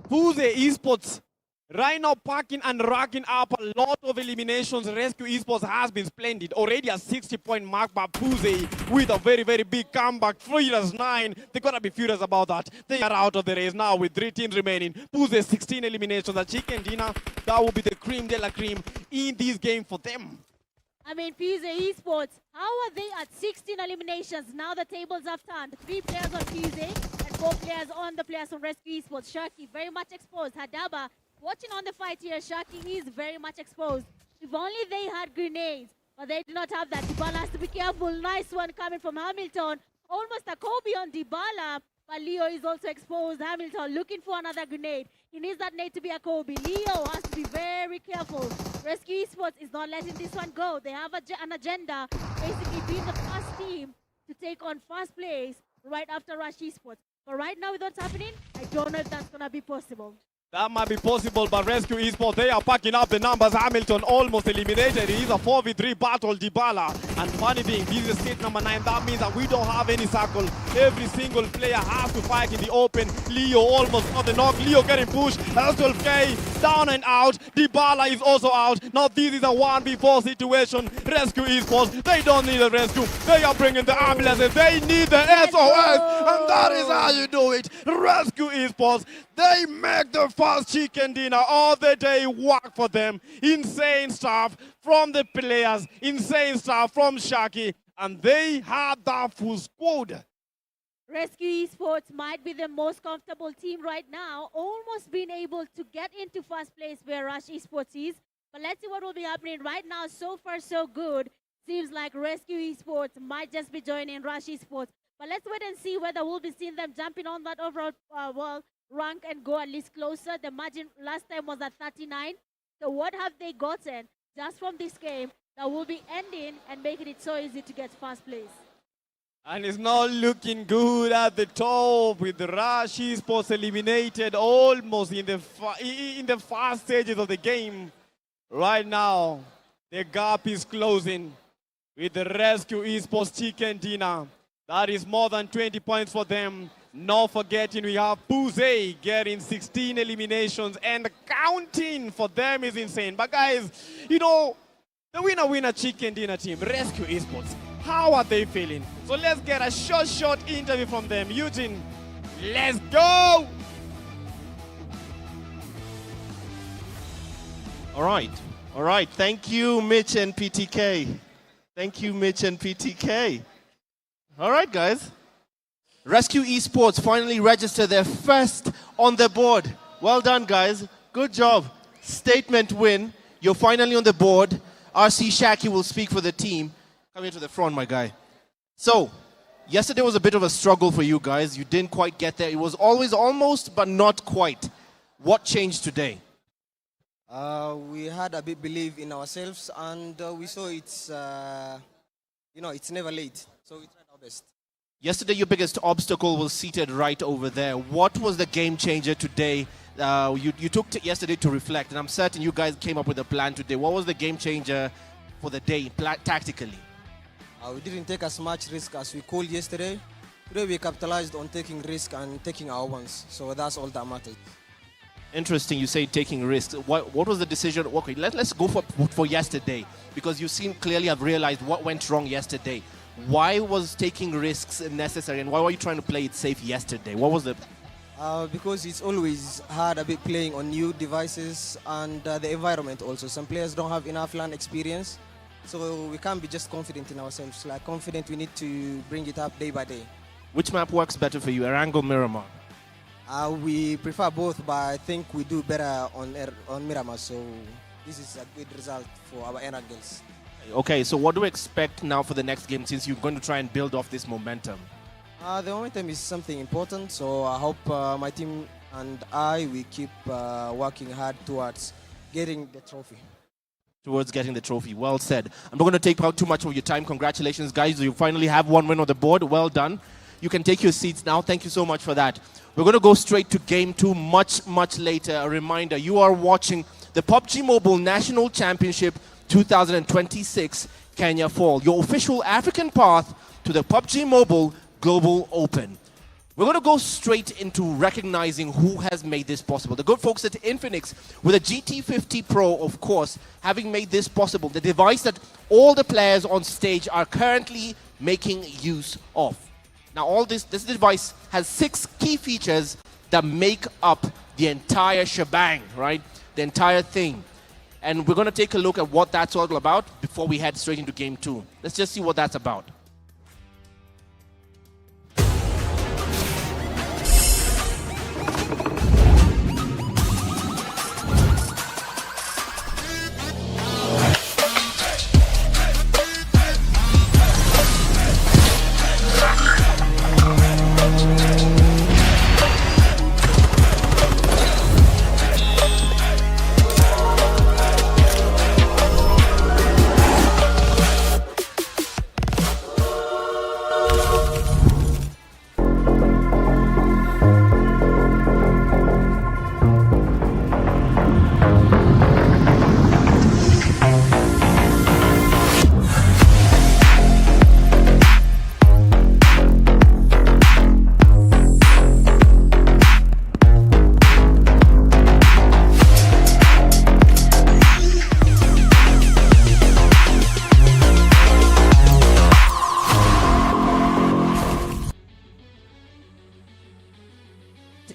D: PMGO Esports right now packing and racking up a lot of eliminations. Rescue Esports has been splendid. Already a 60-point mark by PMGO with a very, very big comeback. Furious 9. They're going to be furious about that. They are out of the race now with 3 teams remaining. PMGO 16 eliminations. A chicken dinner, that will be the cream de la cream in this game for them.
C: I mean, PMGO Esports, how are they at 16 eliminations? Now the tables have turned. 3 players on PMGO and 4 players on the players from Rescue Esports. Shaki very much exposed. Hadaba watching on the fight here. Shaki is very much exposed. If only they had grenades, but they do not have that. Dybala has to be careful. Nice one coming from Hamilton. Almost a Kobe on Dybala. But Leo is also exposed. Hamilton looking for another grenade. He needs that nade to be a Kobe. Leo has to be very careful. Rescue Esports is not letting this one go. They have an agenda, basically being the first team to take on first place right after Rush Esports. But right now with what's happening, I don't know if that's going to be possible.
D: That might be possible, but Rescue Esports, they are packing up the numbers. Hamilton almost eliminated. It is a 4v3 battle, Dybala. And funny thing, this is state number 9. That means that we don't have any circle. Every single player has to fight in the open. Leo almost got the knock. Leo getting pushed. S12K down and out. Dybala is also out. Now this is a 1v4 situation. Rescue Esports, they don't need a rescue. They are bringing the ambulances. They need the SOS. And that is how you do it. Rescue Esports, they make the first chicken dinner of the day work for them. Insane stuff from the players. Insane stuff from Shaki. And they had that full squad.
C: Rescue Esports might be the most comfortable team right now, almost being able to get into first place where Rush Esports is. But let's see what will be happening right now. So far, so good. Seems like Rescue Esports might just be joining Rush Esports. But let's wait and see whether we'll be seeing them jumping on that overall world rank and go at least closer. The margin last time was at 39. So what have they gotten just from this game that will be ending and making it so easy to get first place?
D: And it's not looking good at the top with the Rush Esports eliminated almost in the first stages of the game. Right now, the gap is closing with the Rescue Esports chicken dinner. That is more than 20 points for them. Not forgetting we have Puze getting 16 eliminations, and the counting for them is insane. But guys, you know, the winner chicken dinner team, Rescue Esports, how are they feeling? So let's get a short interview from them. Eugene, let's go!
A: All right. Thank you, Mitch and PTK. Thank you, Mitch and PTK. All right, guys. Rescue Esports finally registered their first on the board. Well done, guys. Good job. Statement win. You're finally on the board. RC Shaki will speak for the team. Come here to the front, my guy. So, yesterday was a bit of a struggle for you guys. You didn't quite get there. It was always almost, but not quite. What changed today?
F: We had a bit belief in ourselves, and we saw it's never late. So we tried our best.
A: Yesterday, your biggest obstacle was seated right over there. What was the game changer today? You took yesterday to reflect, and I'm certain you guys came up with a plan today. What was the game changer for the day, tactically?
F: We didn't take as much risk as we called yesterday. Today we capitalized on taking risk and taking our ones. So that's all that matters.
A: Interesting, you say taking risks. What was the decision? Okay, let's go for yesterday, because you seem clearly have realized what went wrong yesterday. Why was taking risks necessary, and why were you trying to play it safe yesterday? What was the...
F: Because it's always hard a bit playing on new devices and the environment also. Some players don't have enough LAN experience, so we can't be just confident in ourselves. Like confident, we need to bring it up day by day.
A: Which map works better for you, Erangel, Miramar?
F: We prefer both, but I think we do better on Miramar, so this is a good result for our Erangels.
A: Okay, so what do we expect now for the next game, since you're going to try and build off this momentum?
F: The momentum is something important, so I hope my team and we keep working hard towards getting the trophy.
A: Towards getting the trophy. Well said. I'm not going to take out too much of your time. Congratulations, guys. You finally have one win on the board. Well done. You can take your seats now. Thank you so much for that. We're going to go straight to game 2 much later. A reminder, you are watching the PUBG Mobile National Championship 2026 Kenya Fall, your official African path to the PUBG Mobile Global Open. We're going to go straight into recognizing who has made this possible. The good folks at Pmnc with a GT50 Pro, of course, having made this possible. The device that all the players on stage are currently making use of. Now, this device has 6 key features that make up the entire shebang, right? The entire thing. And we're going to take a look at what that's all about before we head straight into game 2. Let's just see what that's about.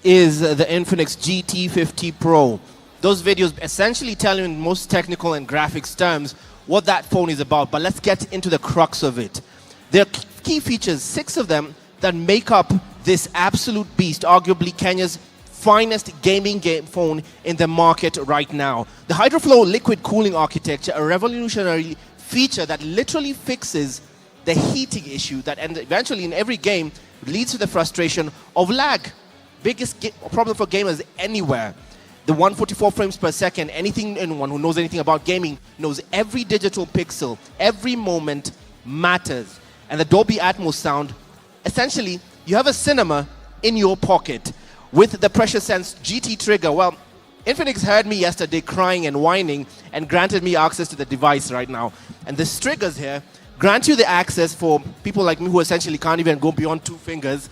A: Is the Pmnc GT50 Pro. Those videos essentially tell you in most technical and graphics terms what that phone is about, but let's get into the crux of it. There are key features, 6 of them, that make up this absolute beast, arguably Kenya's finest gaming phone in the market right now. The HydroFlow liquid cooling architecture, a revolutionary feature that literally fixes the heating issue that eventually in every game leads to the frustration of lag. Biggest problem for gamers anywhere. The 144 frames per second, anyone who knows anything about gaming knows every digital pixel, every moment matters. And the Dolby Atmos sound essentially, you have a cinema in your pocket with the Pressure Sense GT trigger. Well, Infinix heard me yesterday crying and whining and granted me access to the device right now. And the triggers here grant you the access for people like me who essentially can't even go beyond 2 fingers,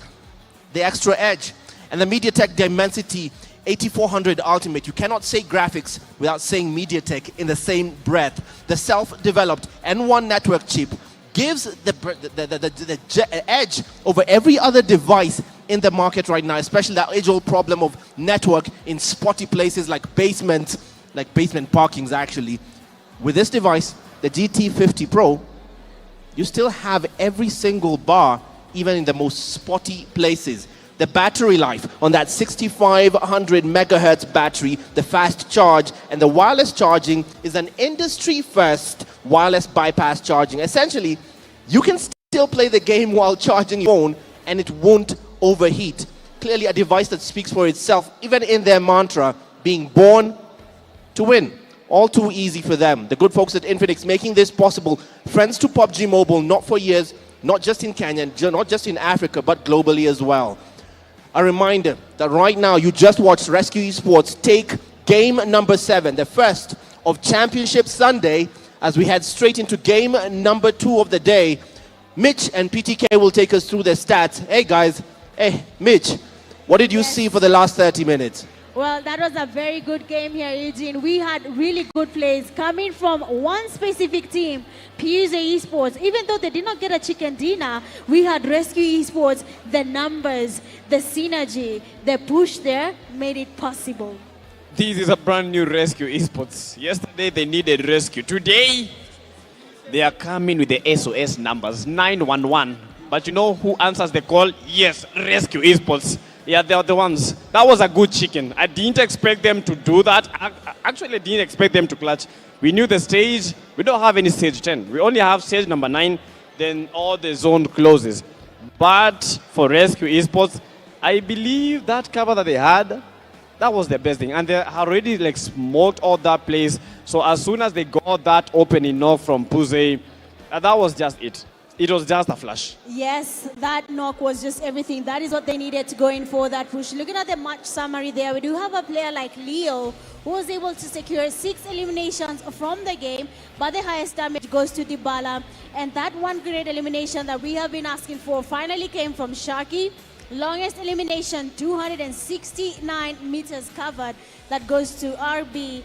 A: the extra edge. And the MediaTek Dimensity 8400 Ultimate. You cannot say graphics without saying MediaTek in the same breath. The self-developed N1 network chip gives the edge over every other device in the market right now, especially that age-old problem of network in spotty places like basement parkings actually. With this device, the GT50 Pro, you still have every single bar, even in the most spotty places. The battery life on that 6500 megahertz battery, the fast charge, and the wireless charging is an industry-first wireless bypass charging. Essentially, you can still play the game while charging your phone and it won't overheat. Clearly a device that speaks for itself, even in their mantra, being born to win. All too easy for them. The good folks at Infinix making this possible. Friends to PUBG Mobile, not for years, not just in Kenya, not just in Africa, but globally as well. A reminder that right now you just watched Rescue Esports take game number 7, the first of Championship Sunday, as we head straight into game number 2 of the day. Mitch and PTK will take us through the stats. Hey guys, hey Mitch, what did you see for the last 30 minutes?
C: Well, that was a very good game here, Eugene. We had really good plays coming from one specific team, PMGO Esports. Even though they did not get a chicken dinner, we had Rescue Esports. The numbers, the synergy, the push there made it possible.
D: This is a brand new Rescue Esports. Yesterday they needed rescue. Today they are coming with the SOS numbers, 911. But you know who answers the call? Yes, Rescue Esports. Yeah, they are the ones. That was a good chicken. I didn't expect them to do that. Actually, I didn't expect them to clutch. We knew the stage. We don't have any stage 10. We only have stage number 9. Then all the zone closes. But for Rescue Esports, I believe that cover that they had, that was the best thing. And they already like smoked all that place. So as soon as they got that open enough from Puze, that was just it. It was just a flash.
C: Yes, that knock was just everything. That is what they needed to go in for that push. Looking at the match summary there, we do have a player like Leo who was able to secure 6 eliminations from the game, but the highest damage goes to Dybala. And that one great elimination that we have been asking for finally came from Sharky. Longest elimination, 269 meters covered. That goes to RB,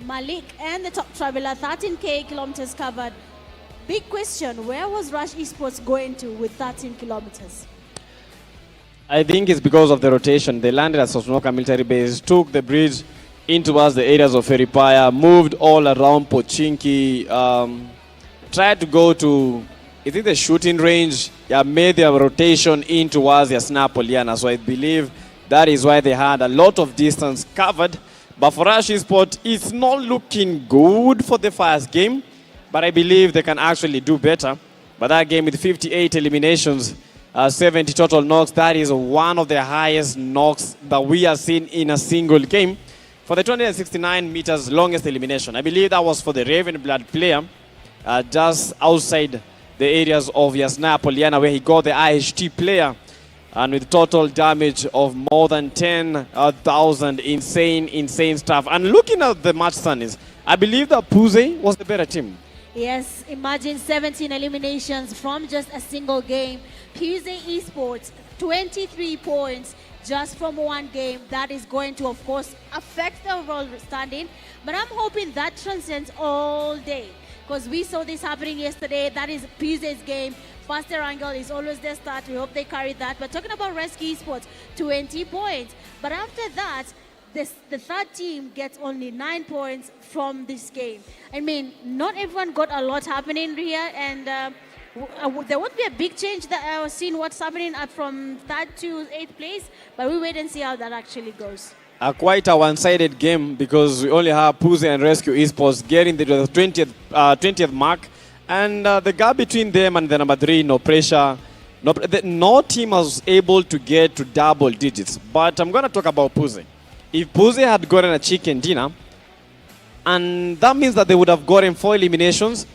C: Malik, and the top traveler, 13K kilometers covered. Big question, where was Rush Esports going to with 13 kilometers?
D: I think it's because of the rotation. They landed at Sosnoka military base, took the bridge in towards the areas of Feripaya, moved all around Pochinki, tried to go to, I think, the shooting range, made their rotation in towards Yasna Poliana. So I believe that is why they had a lot of distance covered. But for Rush Esports, it's not looking good for the first game. But I believe they can actually do better. But that game with 58 eliminations, 70 total knocks, that is one of the highest knocks that we have seen in a single game. For the 269 meters longest elimination, I believe that was for the Raven Blood player, just outside the areas of Yasna Poliana, where he got the IHT player, and with total damage of more than 10,000, insane stuff. And looking at the match standings, I believe that Puze was the better team.
C: Yes, imagine 17 eliminations from just a single game. PMGO Esports, 23 points just from one game. That is going to, of course, affect the overall standing. But I'm hoping that transcends all day, because we saw this happening yesterday. That is PMGO's game. Faster angle is always their start. We hope they carry that. But talking about Rescue Esports, 20 points. But after that, the third team gets only 9 points from this game. I mean, not everyone got a lot happening here, and there won't be a big change that I was seeing what's happening from 3rd to 8th place, but we wait and see how that actually goes.
D: Quite a one-sided game, because we only have Puze and Rescue Esports getting the 20th mark, and the gap between them and the number 3, no pressure. No team was able to get to double digits. But I'm going to talk about Puze. If Puze had gotten a chicken dinner, and that means that they would have gotten 4 eliminations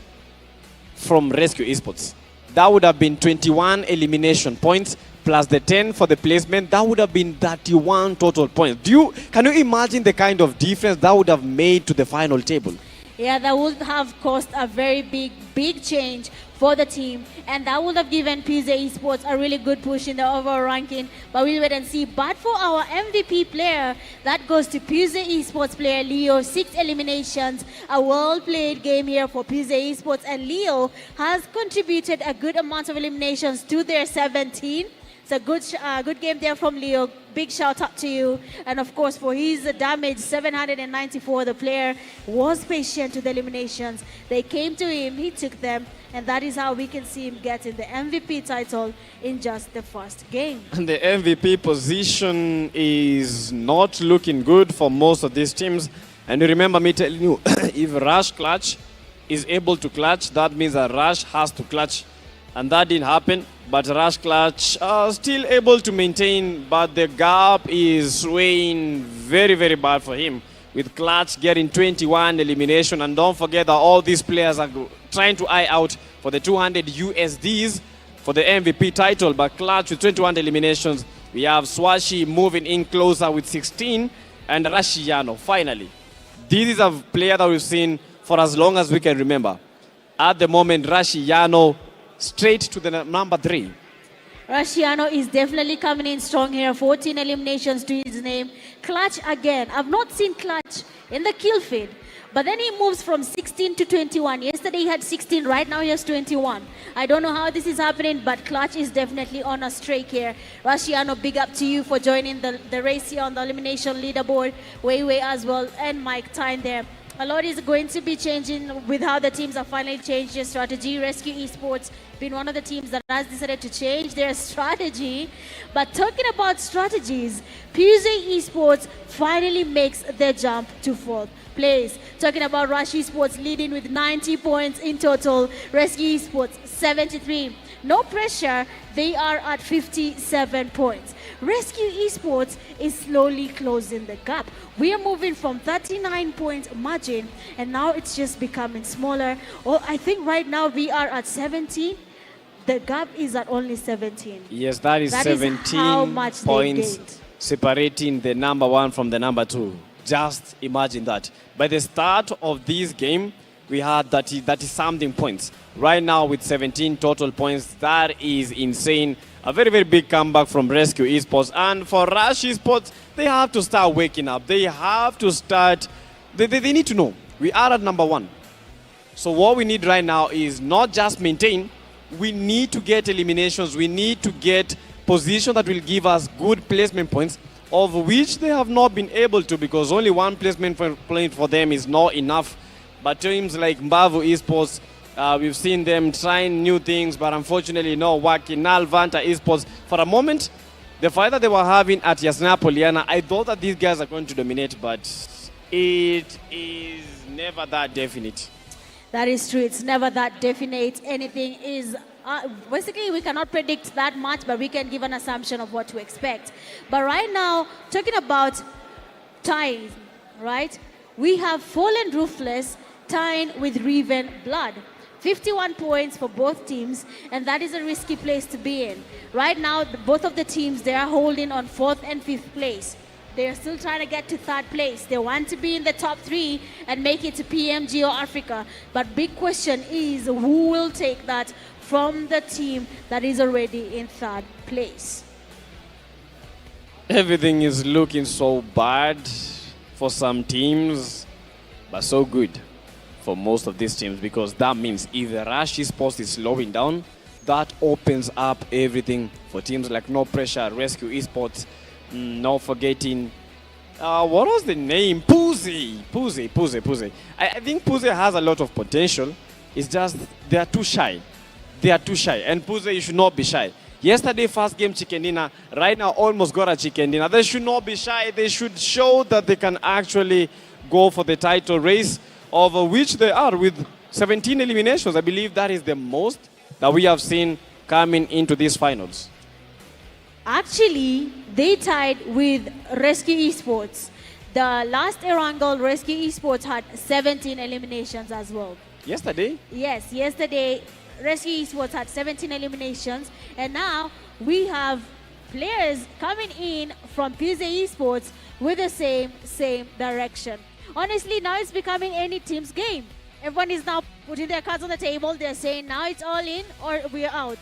D: from Rescue Esports. that would have been 21 elimination points plus the 10 for the placement. That would have been 31 total points. Can you imagine the kind of difference that would have made to the final table?
C: Yeah, that would have caused a very big change for the team, and that would have given PMGO Esports a really good push in the overall ranking, but we'll wait and see. But for our MVP player, that goes to PMGO Esports player Leo. 6 eliminations, a well-played game here for PMGO Esports, and Leo has contributed a good amount of eliminations to their 17. It's a good game there from Leo. Big shout out to you. And of course, for his damage, 794, the player was patient with the eliminations. They came to him, he took them, and that is how we can see him getting the MVP title in just the first game.
D: And the MVP position is not looking good for most of these teams. And you remember me telling you, if Rush Clutch is able to clutch, that means that Rush has to clutch. And that didn't happen. But Rush Clutch still able to maintain, but the gap is swaying very, very bad for him. With Clutch getting 21 elimination, and don't forget that all these players are trying to eye out for the 200 USDs for the MVP title. But Clutch with 21 eliminations, we have Swashi moving in closer with 16, and Rashiano finally. This is a player that we've seen for as long as we can remember. At the moment, Rashiano straight to the number 3.
C: Rashiano is definitely coming in strong here. 14 eliminations to his name. Clutch again. I've not seen Clutch in the kill feed. But then he moves from 16 to 21. Yesterday he had 16. Right now he has 21. I don't know how this is happening, but Clutch is definitely on a streak here. Rashiano, big up to you for joining the race here on the elimination leaderboard. Way as well. And Mike Tyne there. A lot is going to be changing with how the teams have finally changed their strategy. Rescue Esports been one of the teams that has decided to change their strategy. But talking about strategies, PMGO Esports finally makes their jump to 4th place. Talking about Rush Esports leading with 90 points in total. Rescue Esports 73. No pressure, they are at 57 points. Rescue Esports is slowly closing the gap. We are moving from 39 point margin, and now it's just becoming smaller. Oh, I think right now we are at 17. The gap is at only 17.
D: Yes, that is 17
C: how much
D: points separating the number 1 from the number 2. Just imagine that. By the start of this game, we had 30-something points. Right now with 17 total points, that is insane. A very, very big comeback from Rescue Esports. And for Rush Esports, they have to start waking up. They have to start, they need to know, we are at number 1. So what we need right now is not just maintain, we need to get eliminations. We need to get position that will give us good placement points, of which they have not been able to, because only 1 placement point for them is not enough. But teams like Mbavu Esports, we've seen them trying new things, but unfortunately not working. Nalvanta Esports, for a moment, the fight that they were having at Yasna Poliana, I thought that these guys are going to dominate, but it is never that definite.
C: That is true. It's never that definite. Anything is... basically, we cannot predict that much, but we can give an assumption of what to expect. But right now, talking about ties, right? We have Fallen Roofless tying with Riven Blood. 51 points for both teams, and that is a risky place to be in. Right now, both of the teams, they are holding on 4th and 5th place. They are still trying to get to 3rd place. They want to be in the top 3 and make it to PMGO Africa. But big question is, who will take that from the team that is already in 3rd place?
D: Everything is looking so bad for some teams, but so good for most of these teams, because that means if the Rush Esports is slowing down, that opens up everything for teams like No Pressure, Rescue Esports, not forgetting, what was the name? Puzi. I think Puzi has a lot of potential. It's just they are too shy. And Puzi, you should not be shy. Yesterday, first game chicken dinner, right now almost got a chicken dinner. They should not be shy. They should show that they can actually go for the title race, of which they are with 17 eliminations. I believe that is the most that we have seen coming into these finals.
C: Actually, they tied with Rescue Esports. The last Erangel, Rescue Esports had 17 eliminations as well.
D: Yesterday?
C: Yes, yesterday Rescue Esports had 17 eliminations, and now we have players coming in from PMGO Esports with the same direction. Honestly, now it's becoming any team's game. Everyone is now putting their cards on the table. They're saying now it's all in or we're out.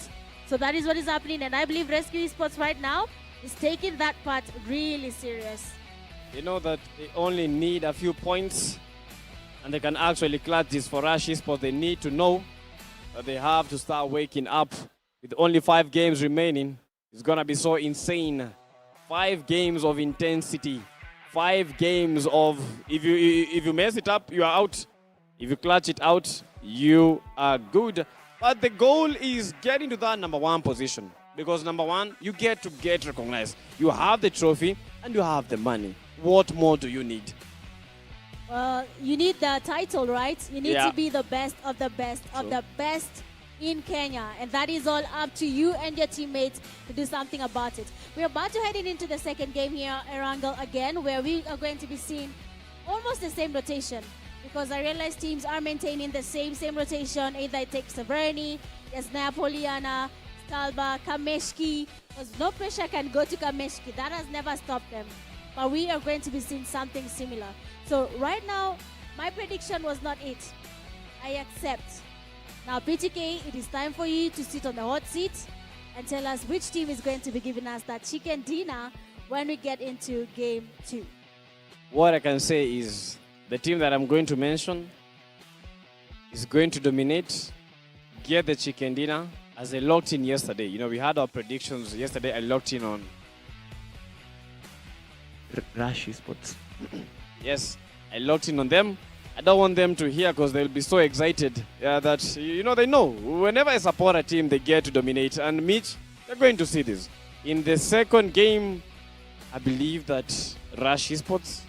C: So that is what is happening, and I believe Rescue Esports right now is taking that part really serious.
D: You know that they only need a few points and they can actually clutch this. For Rush Esports, they need to know that they have to start waking up. With only 5 games remaining, it's gonna be so insane. 5 games of intensity. 5 games of, if you mess it up, you are out. If you clutch it out, you are good. But the goal is getting to that number 1 position. Because number 1, you get to get recognized. You have the trophy and you have the money. What more do you need?
C: Well, you need the title, right? You need to be the best of the best of the best in Kenya. And that is all up to you and your teammates to do something about it. We're about to head into the second game here at Erangel again, where we are going to be seeing almost the same rotation. Because I realize teams are maintaining the same rotation. Either it takes Severny, Yasnaya Poliana, Stalba, Kameshki. Because no pressure can go to Kameshki. That has never stopped them. But we are going to be seeing something similar. So right now, my prediction was not it. I accept. Now, PTK, it is time for you to sit on the hot seat and tell us which team is going to be giving us that chicken dinner when we get into game 2.
D: What I can say is the team that I'm going to mention is going to dominate, get the chicken dinner, as I locked in yesterday. You know, we had our predictions yesterday. I locked in on
G: Rush Esports.
D: Yes, I locked in on them. I don't want them to hear because they'll be so excited that, you know, they know. Whenever I support a team, they get to dominate. And Mitch, they're going to see this. In the second game, I believe that Rush Esports,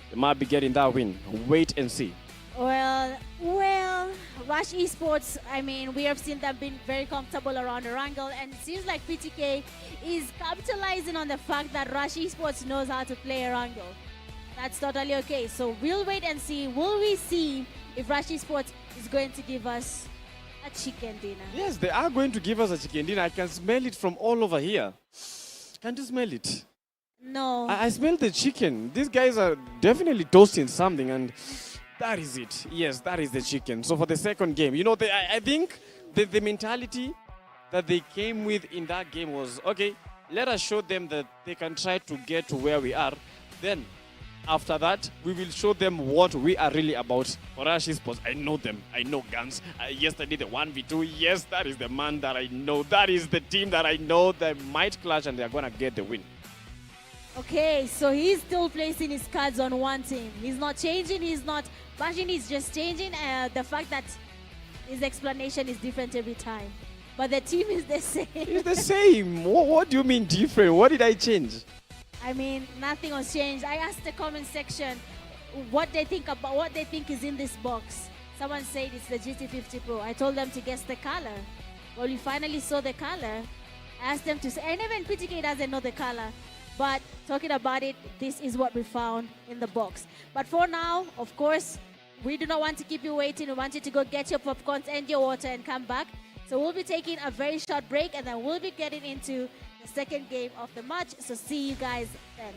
D: they might be getting that win. Wait and see.
C: Well, Rush Esports, I mean, we have seen them being very comfortable around Erangel, and it seems like PTK is capitalizing on the fact that Rush Esports knows how to play Erangel. That's totally okay. So we'll wait and see. Will we see if Rush Esports is going to give us a chicken dinner?
D: Yes, they are going to give us a chicken dinner. I can smell it from all over here. Can't you smell it?
C: No.
D: I smell the chicken. These guys are definitely toasting something, and that is it. Yes, that is the chicken. So for the second game, you know, I think the mentality that they came with in that game was, okay, let us show them that they can try to get to where we are. Then, after that, we will show them what we are really about. For Rush Esports, I know them. I know Guns. Yesterday, the 1v2. Yes, that is the man that I know. That is the team that I know that might clash and they are going to get the win.
C: Okay, so he's still placing his cards on one team. He's not changing, he's not bashing, he's just changing the fact that his explanation is different every time. But the team is the same.
D: It's the same. What do you mean different? What did I change?
C: I mean, nothing was changed. I asked the comment section what they think about what they think is in this box. Someone said it's the GT50 Pro. I told them to guess the color. Well, we finally saw the color. I asked them to say, and even PTK doesn't know the color. But talking about it, this is what we found in the box. But for now, of course, we do not want to keep you waiting. We want you to go get your popcorns and your water and come back. So we'll be taking a very short break, and then we'll be getting into the second game of the match. So see you guys then.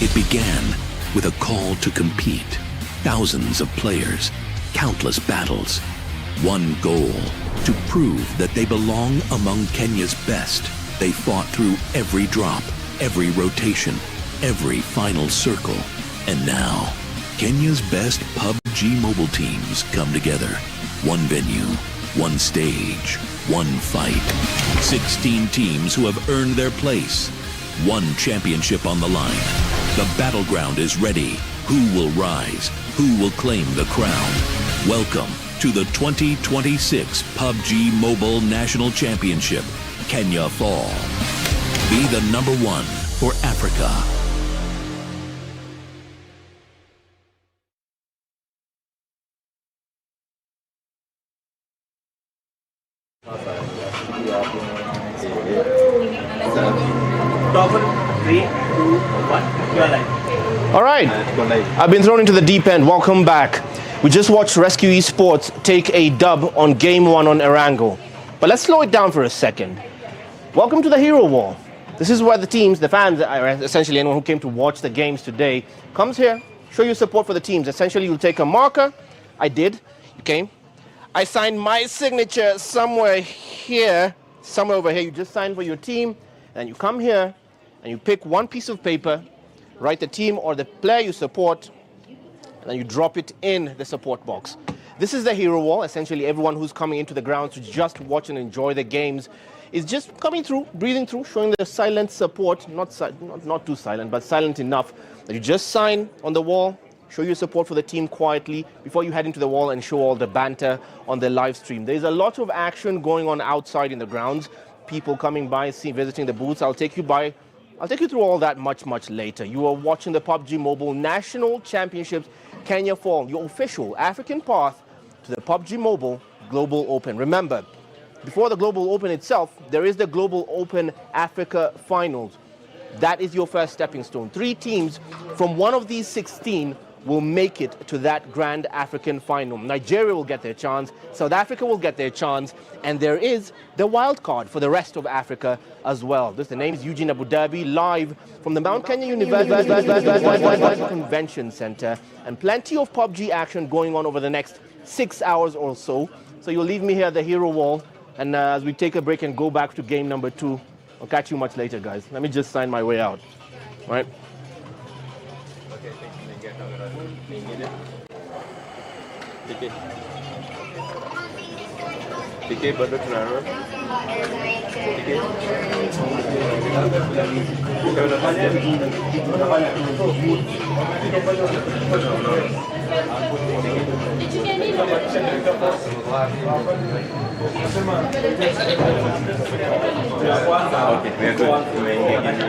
G: It began with a call to compete. Thousands of players, countless battles, one goal, to prove that they belong among Kenya's best. They fought through every drop, every rotation, every final circle. And now, Kenya's best PUBG mobile teams come together. One venue, one stage, one fight. 16 teams who have earned their place. One championship on the line. The battleground is ready. Who will rise? Who will claim the crown? Welcome to the 2026 PUBG Mobile National Championship, Kenya Fall. Be the #1 for Africa.
A: All right, I've been thrown into the deep end. Welcome back. We just watched Rescue Esports take a dub on Game 1 on Erango. But let's slow it down for a second. Welcome to the Hero Wall. This is where the teams, the fans, essentially anyone who came to watch the games today, comes here, show your support for the teams. Essentially, you'll take a marker. I did. You came. I signed my signature somewhere here, somewhere over here. You just sign for your team, and you come here, and you pick one piece of paper, write the team or the player you support, and then you drop it in the support box. This is the Hero Wall. Essentially, everyone who's coming into the grounds to just watch and enjoy the games is just coming through, breathing through, showing their silent support. Not too silent, but silent enough that you just sign on the wall, show your support for the team quietly before you head into the wall and show all the banter on the live stream. There's a lot of action going on outside in the grounds. People coming by, visiting the booths. I'll take you through all that much later. You are watching the PUBG Mobile National Championships Kenya Fall, your official African path to the PUBG Mobile Global Open. Remember, before the Global Open itself, there is the Global Open Africa Finals. That is your first stepping stone. 3 teams from one of these 16 will make it to that Grand African Final. Nigeria will get their chance, South Africa will get their chance, and there is the wild card for the rest of Africa as well. The name is Eugene Abu Dhabi, live from the Mount Kenya University Convention Center, and plenty of PUBG action going on over the next 6 hours or so. So you'll leave me here at the Hero Wall, and as we take a break and go back to game number 2, I'll catch you much later, guys. Let me just sign my way out. All right?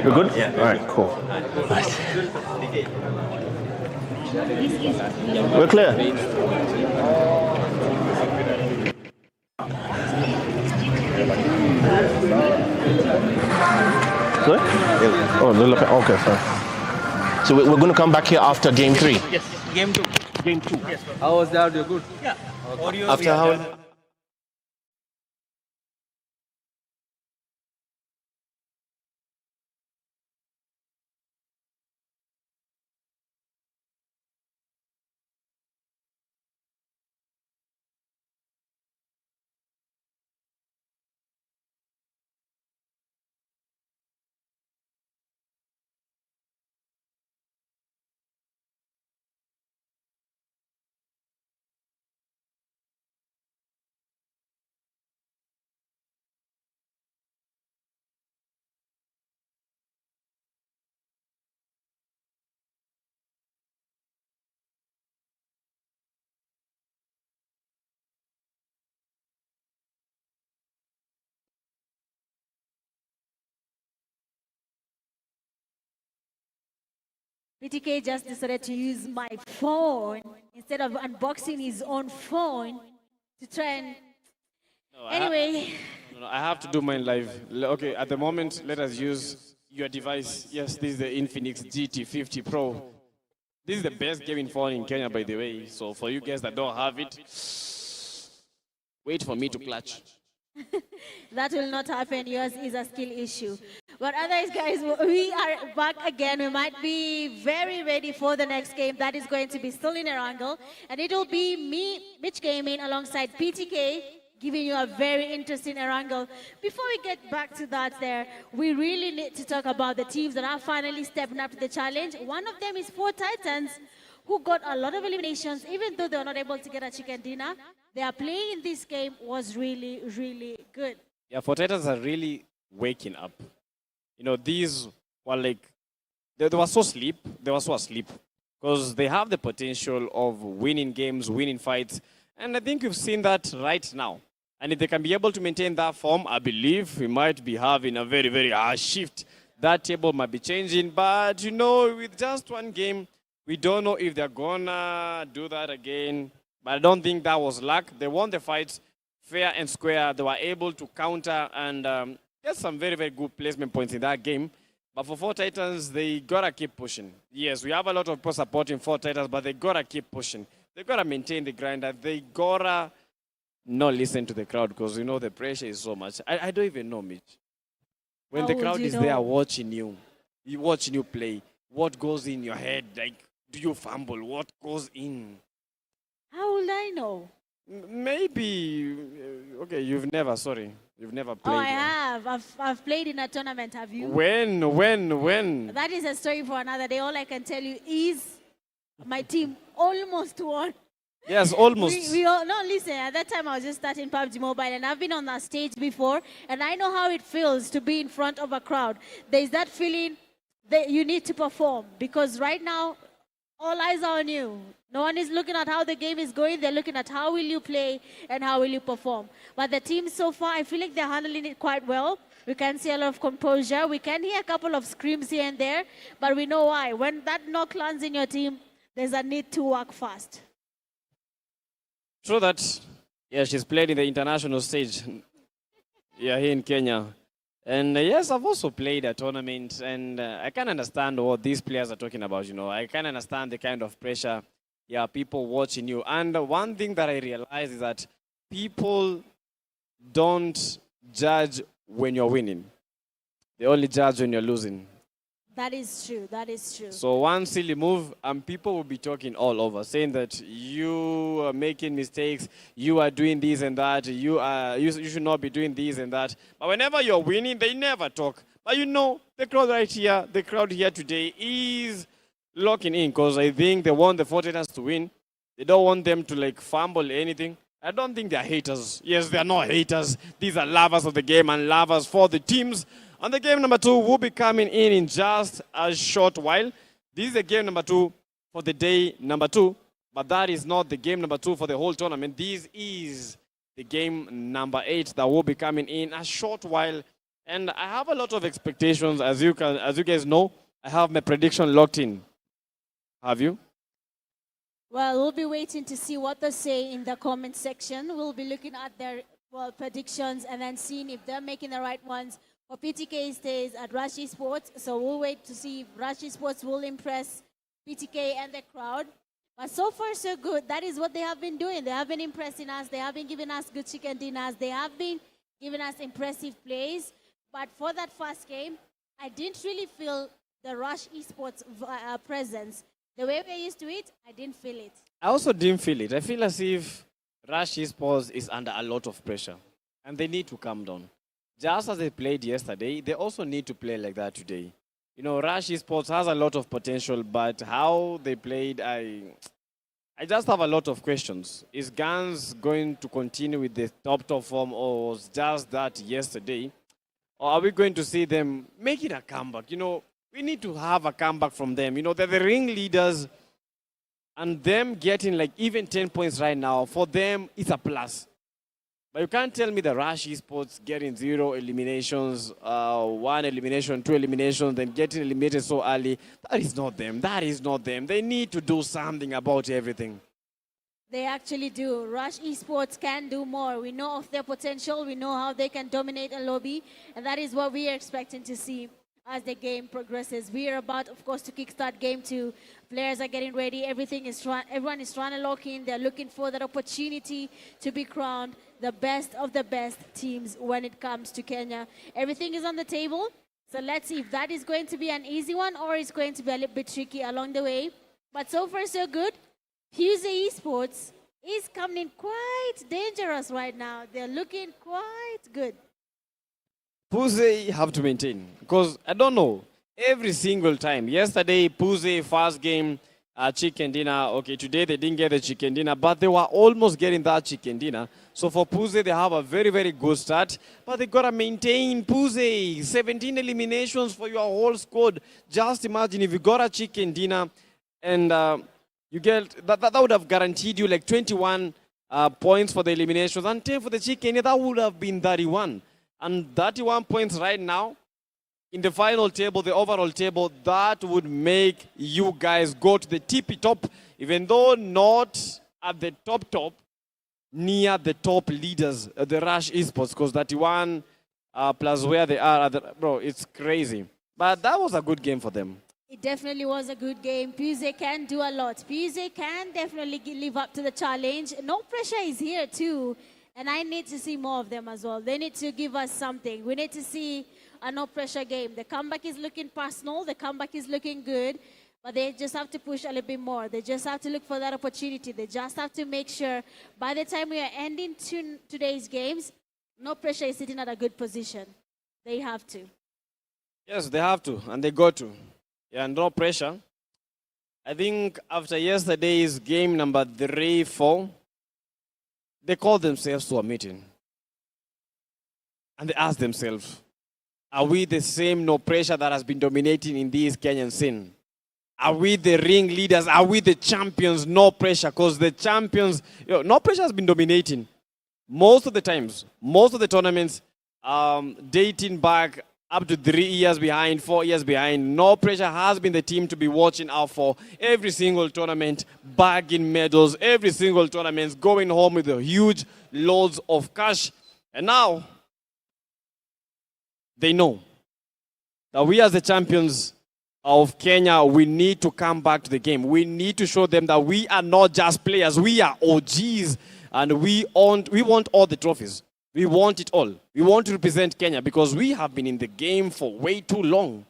A: You're good? Yeah. All right, cool. Right. We're clear. Sorry? Oh, okay, sorry. So we're going to come back here after game 3?
H: Yes, game 2.
A: Game 2.
H: Yes. How was the audio? Good? Yeah. Audio
A: after how?
C: BTK just decided to use my phone instead of unboxing his own phone to try and...
D: No,
C: anyway.
D: I have to do mine live. Okay, at the moment, let us use your device. Yes, this is the Infinix GT50 Pro. This is the best gaming phone in Kenya, by the way. So for you guys that don't have it, wait for me to clutch.
C: That will not happen. Yours is a skill issue. But otherwise, guys, we are back again. We might be very ready for the next game. That is going to be still in Erangel. And it will be me, Mitch Gaming, alongside PTK, giving you a very interesting Erangel. Before we get back to that there, we really need to talk about the teams that are finally stepping up to the challenge. One of them is Four Titans, who got a lot of eliminations, even though they were not able to get a chicken dinner. Their play in this game was really, really good.
D: Yeah, Four Titans are really waking up. You know, these were like, they were so asleep. They were so asleep because they have the potential of winning games, winning fights. And I think we've seen that right now. And if they can be able to maintain that form, I believe we might be having a very, very hard shift. That table might be changing. But, you know, with just one game, we don't know if they're going to do that again. But I don't think that was luck. They won the fights fair and square. They were able to counter and get some very, very good placement points in that game. But for Four Titans, they got to keep pushing. Yes, we have a lot of people supporting Four Titans, but they got to keep pushing. They got to maintain the grind. They got to not listen to the crowd because, you know, the pressure is so much. I don't even know, Mitch. When
C: How
D: the
C: would
D: crowd
C: you
D: is
C: know?
D: there watching you play, what goes in your head? Like, do you fumble? What goes in?
C: How will I know?
D: Maybe, okay, you've never played.
C: Oh, I have. I've played in a tournament. Have you?
D: When?
C: That is a story for another day. All I can tell you is my team almost won.
D: Yes, almost.
C: We all, no, listen, at that time I was just starting PUBG Mobile and I've been on that stage before and I know how it feels to be in front of a crowd. There's that feeling that you need to perform because right now, all eyes are on you. No one is looking at how the game is going. They're looking at how will you play and how will you perform. But the team so far, I feel like they're handling it quite well. We can see a lot of composure. We can hear a couple of screams here and there, but we know why. When that knock lands in your team, there's a need to work fast.
D: True that. Yeah, she's played in the international stage. Yeah, here in Kenya. And yes, I've also played a tournament, and I can understand what these players are talking about. You know, I can understand the kind of pressure. Yeah, people watching you. And one thing that I realize is that people don't judge when you're winning. They only judge when you're losing.
C: That is true. That is true.
D: So one silly move, and people will be talking all over, saying that you are making mistakes, you are doing this and that, you should not be doing this and that. But whenever you're winning, they never talk. But you know, the crowd right here, the crowd here today is locking in because I think they want the Four Titans to win. They don't want them to like fumble anything. I don't think they're haters. Yes, they're not haters. These are lovers of the game and lovers for the teams. And the game number 2 will be coming in just a short while. This is the game number 2 for the day number 2. But that is not the game number 2 for the whole tournament. This is the game number 8 that will be coming in a short while. And I have a lot of expectations. As you guys know, I have my prediction locked in. Have you?
C: Well, we'll be waiting to see what they say in the comment section. We'll be looking at their predictions and then seeing if they're making the right ones. For PTK stays at Rush Esports, so we'll wait to see if Rush Esports will impress PTK and the crowd. But so far, so good. That is what they have been doing. They have been impressing us. They have been giving us good chicken dinners. They have been giving us impressive plays. But for that first game, I didn't really feel the Rush Esports presence. The way we're used to it, I didn't feel it.
D: I also didn't feel it. I feel as if Rush Esports is under a lot of pressure. And they need to calm down. Just as they played yesterday, they also need to play like that today. You know, Rush Esports has a lot of potential, but how they played, I just have a lot of questions. Is Guns going to continue with the top form, or was just that yesterday? Or are we going to see them making a comeback? You know, we need to have a comeback from them. You know, they're the ringleaders, and them getting like even 10 points right now, for them, it's a plus. But you can't tell me the Rush Esports getting 0 eliminations, 1 elimination, 2 eliminations, then getting eliminated so early. That is not them. That is not them. They need to do something about everything.
C: They actually do. Rush Esports can do more. We know of their potential. We know how they can dominate a lobby. And that is what we are expecting to see as the game progresses. We are about, of course, to kickstart game 2. Players are getting ready. Everyone is trying to lock in. They're looking for that opportunity to be crowned the best of the best teams when it comes to Kenya. Everything is on the table. So let's see if that is going to be an easy one or it's going to be a little bit tricky along the way. But so far, so good. PMGO Esports is coming quite dangerous right now. They're looking quite good.
D: PUBG have to maintain because I don't know every single time. Yesterday, PUBG first game, chicken dinner. Okay, today they didn't get the chicken dinner, but they were almost getting that chicken dinner. So for PUBG, they have a very, very good start, but they gotta maintain. PUBG 17 eliminations for your whole squad. Just imagine if you got a chicken dinner, and you get that would have guaranteed you like 21 points for the eliminations and 10 for the chicken. That would have been 31. And 31 points right now in the final table, the overall table, that would make you guys go to the tippy top, even though not at the top, near the top leaders, the Rush Esports, because 31 plus where they are, bro, it's crazy. But that was a good game for them.
C: It definitely was a good game. PMGO can do a lot. PMGO can definitely live up to the challenge. No pressure is here too. And I need to see more of them as well. They need to give us something. We need to see a no-pressure game. The comeback is looking personal. The comeback is looking good. But they just have to push a little bit more. They just have to look for that opportunity. They just have to make sure by the time we are ending today's games, no pressure is sitting at a good position. They have to.
D: Yes, they have to. And they got to. Yeah, no pressure. I think after yesterday's game number 3-4, they called themselves to a meeting. And they asked themselves, are we the same no pressure that has been dominating in this Kenyan scene? Are we the ring leaders? Are we the champions? No pressure, because the champions, no pressure has been dominating. Most of the times, most of the tournaments, dating back up to 3 years behind, 4 years behind. No pressure has been the team to be watching out for every single tournament, bagging medals, every single tournament, going home with a huge loads of cash. And now, they know that we as the champions of Kenya, we need to come back to the game. We need to show them that we are not just players, we are OGs, and we want all the trophies. We want it all. We want to represent Kenya because we have been in the game for way too long.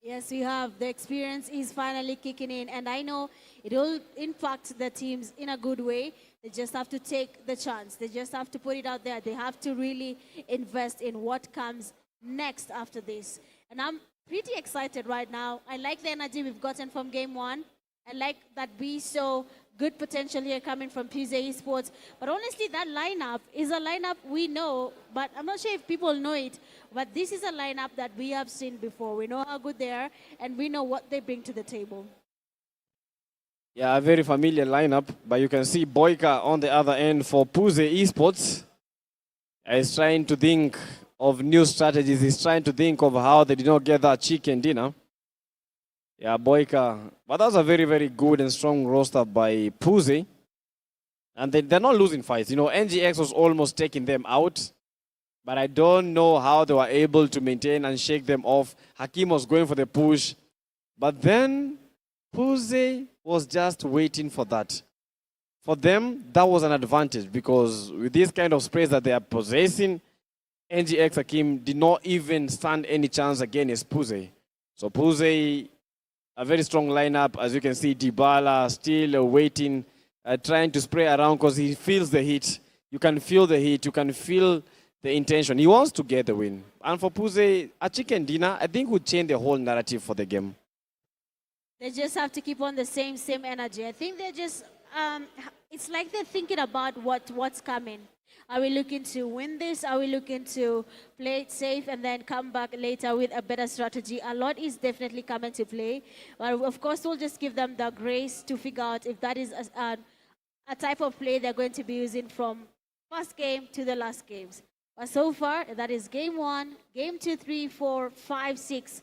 C: Yes, we have. The experience is finally kicking in. And I know it will impact the teams in a good way. They just have to take the chance. They just have to put it out there. They have to really invest in what comes next after this. And I'm pretty excited right now. I like the energy we've gotten from game one. I like that we saw good potential here coming from PMGO Esports. But honestly, that lineup is a lineup we know, but I'm not sure if people know it, but this is a lineup that we have seen before. We know how good they are, and we know what they bring to the table.
D: Yeah, a very familiar lineup, but you can see Boyka on the other end for PMGO Esports. He's trying to think of new strategies. He's trying to think of how they did not get that chicken dinner. Yeah, Boyka. But that's a very, very good and strong roster by PMGO. And they're not losing fights. You know, NGX was almost taking them out. But I don't know how they were able to maintain and shake them off. Hakim was going for the push. But then PMGO was just waiting for that. For them, that was an advantage because with this kind of space that they are possessing, NGX Hakim did not even stand any chance against PMGO. So PMGO, a very strong lineup. As you can see, Dybala still waiting, trying to spray around because he feels the heat. You can feel the heat. You can feel the intention. He wants to get the win. And for PMGO, a chicken dinner, I think would change the whole narrative for the game.
C: They just have to keep on the same energy. I think they're just, it's like they're thinking about what's coming. Are we looking to win this? Are we looking to play it safe and then come back later with a better strategy? A lot is definitely coming to play. But of course, we'll just give them the grace to figure out if that is a type of play they're going to be using from first game to the last games. But so far, that is game 1, game 2, 3, 4, 5, 6,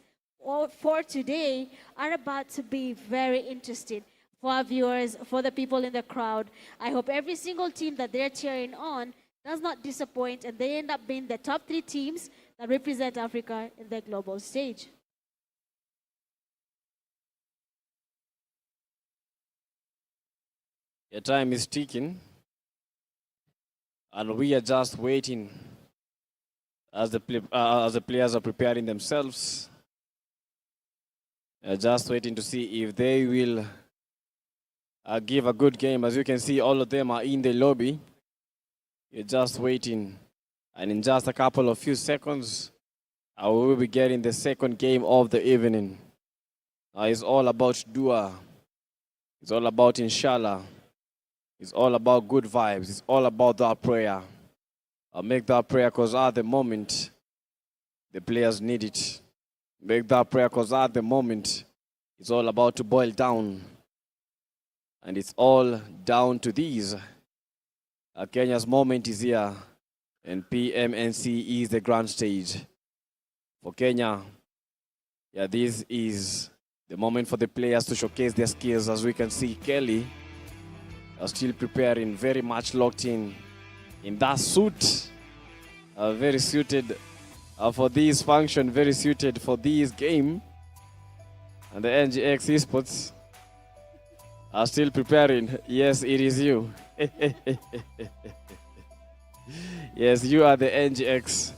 C: for today are about to be very interesting for our viewers, for the people in the crowd. I hope every single team that they're cheering on does not disappoint and they end up being the top 3 teams that represent Africa in the global stage.
D: Your time is ticking and we are just waiting as the players are preparing themselves. Just waiting to see if they will give a good game. As you can see, all of them are in the lobby. You're just waiting. And in just a couple of few seconds, we will be getting the second game of the evening. It's all about dua. It's all about inshallah. It's all about good vibes. It's all about that prayer. I'll make that prayer because at the moment, the players need it. Make that prayer because at the moment, it's all about to boil down. And it's all down to these. Kenya's moment is here. And PMNC is the grand stage. For Kenya, this is the moment for the players to showcase their skills. As we can see, Kelly are still preparing, very much locked in that suit. Very suited for this function, very suited for this game. And the NGX esports are still preparing. Yes, it is you. Yes, you are the NGX.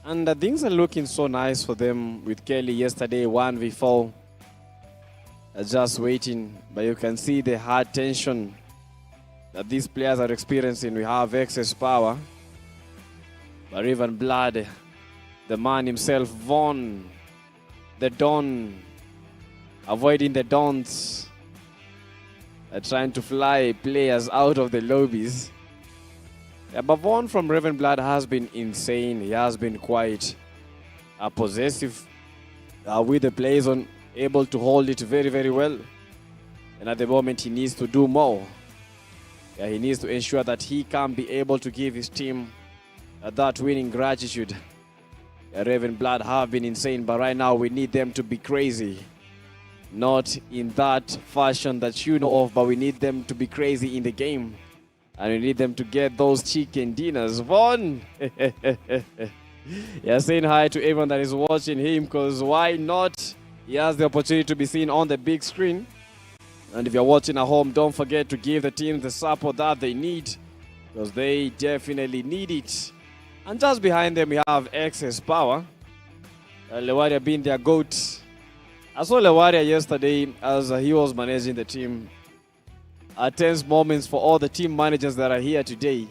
D: And things are looking so nice for them with Kelly yesterday, 1v4. Just waiting, but you can see the hard tension that these players are experiencing. We have excess power. But even Blood, the man himself, Von, the Don, avoiding the Dons, trying to fly players out of the lobbies. But Von from Raven Blood has been insane. He has been quite possessive with the play zone, able to hold it very, very well. And at the moment, he needs to do more. He needs to ensure that he can be able to give his team that winning gratitude. Raven Blood have been insane, but right now we need them to be crazy. Not in that fashion that you know of, but we need them to be crazy in the game. And we need them to get those chicken dinners. Von! Saying hi to everyone that is watching him, because why not? He has the opportunity to be seen on the big screen. And if you're watching at home, don't forget to give the team the support that they need, because they definitely need it. And just behind them, we have excess power. Lewaria being their GOAT. I saw Lewaria yesterday as he was managing the team. Tense moments for all the team managers that are here today.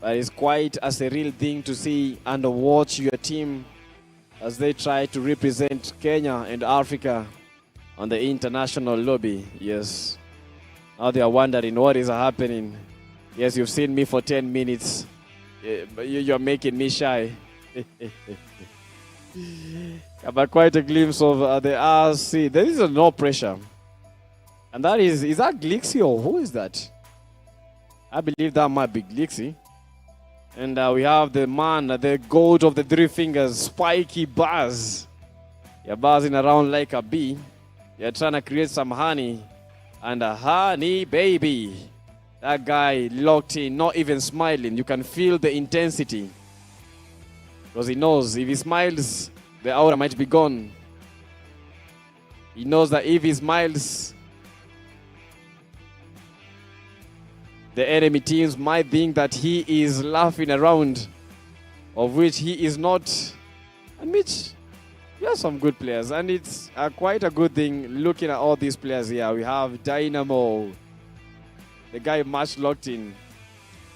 D: But it's quite a surreal thing to see and watch your team as they try to represent Kenya and Africa on the international lobby. Yes. Now they are wondering what is happening. Yes, you've seen me for 10 minutes. But you're making me shy. But quite a glimpse of the RC. There is no pressure. And that is that Glixi or who is that? I believe that might be Glixi. And we have the man, the goat of the three fingers, Spiky Buzz. You're buzzing around like a bee. You're trying to create some honey. And a honey baby. That guy locked in, not even smiling. You can feel the intensity. Because he knows if he smiles, the aura might be gone. He knows that if he smiles, the enemy teams might think that he is laughing around, of which he is not. And Mitch, we have some good players, and it's quite a good thing looking at all these players here. We have Dynamo, the guy much locked in.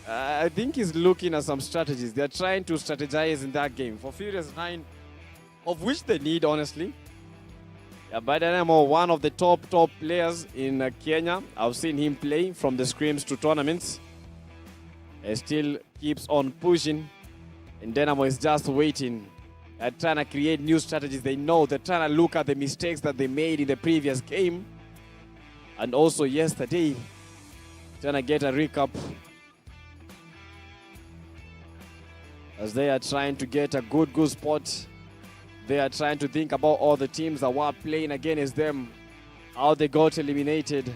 D: I think he's looking at some strategies. They're trying to strategize in that game for Furious 9, of which they need, honestly. But Dynamo, one of the top players in Kenya. I've seen him play from the scrims to tournaments. He still keeps on pushing. And Dynamo is just waiting. They're trying to create new strategies. They know they're trying to look at the mistakes that they made in the previous game. And also yesterday, trying to get a recap. As they are trying to get a good spot. They are trying to think about all the teams that were playing against them, how they got eliminated,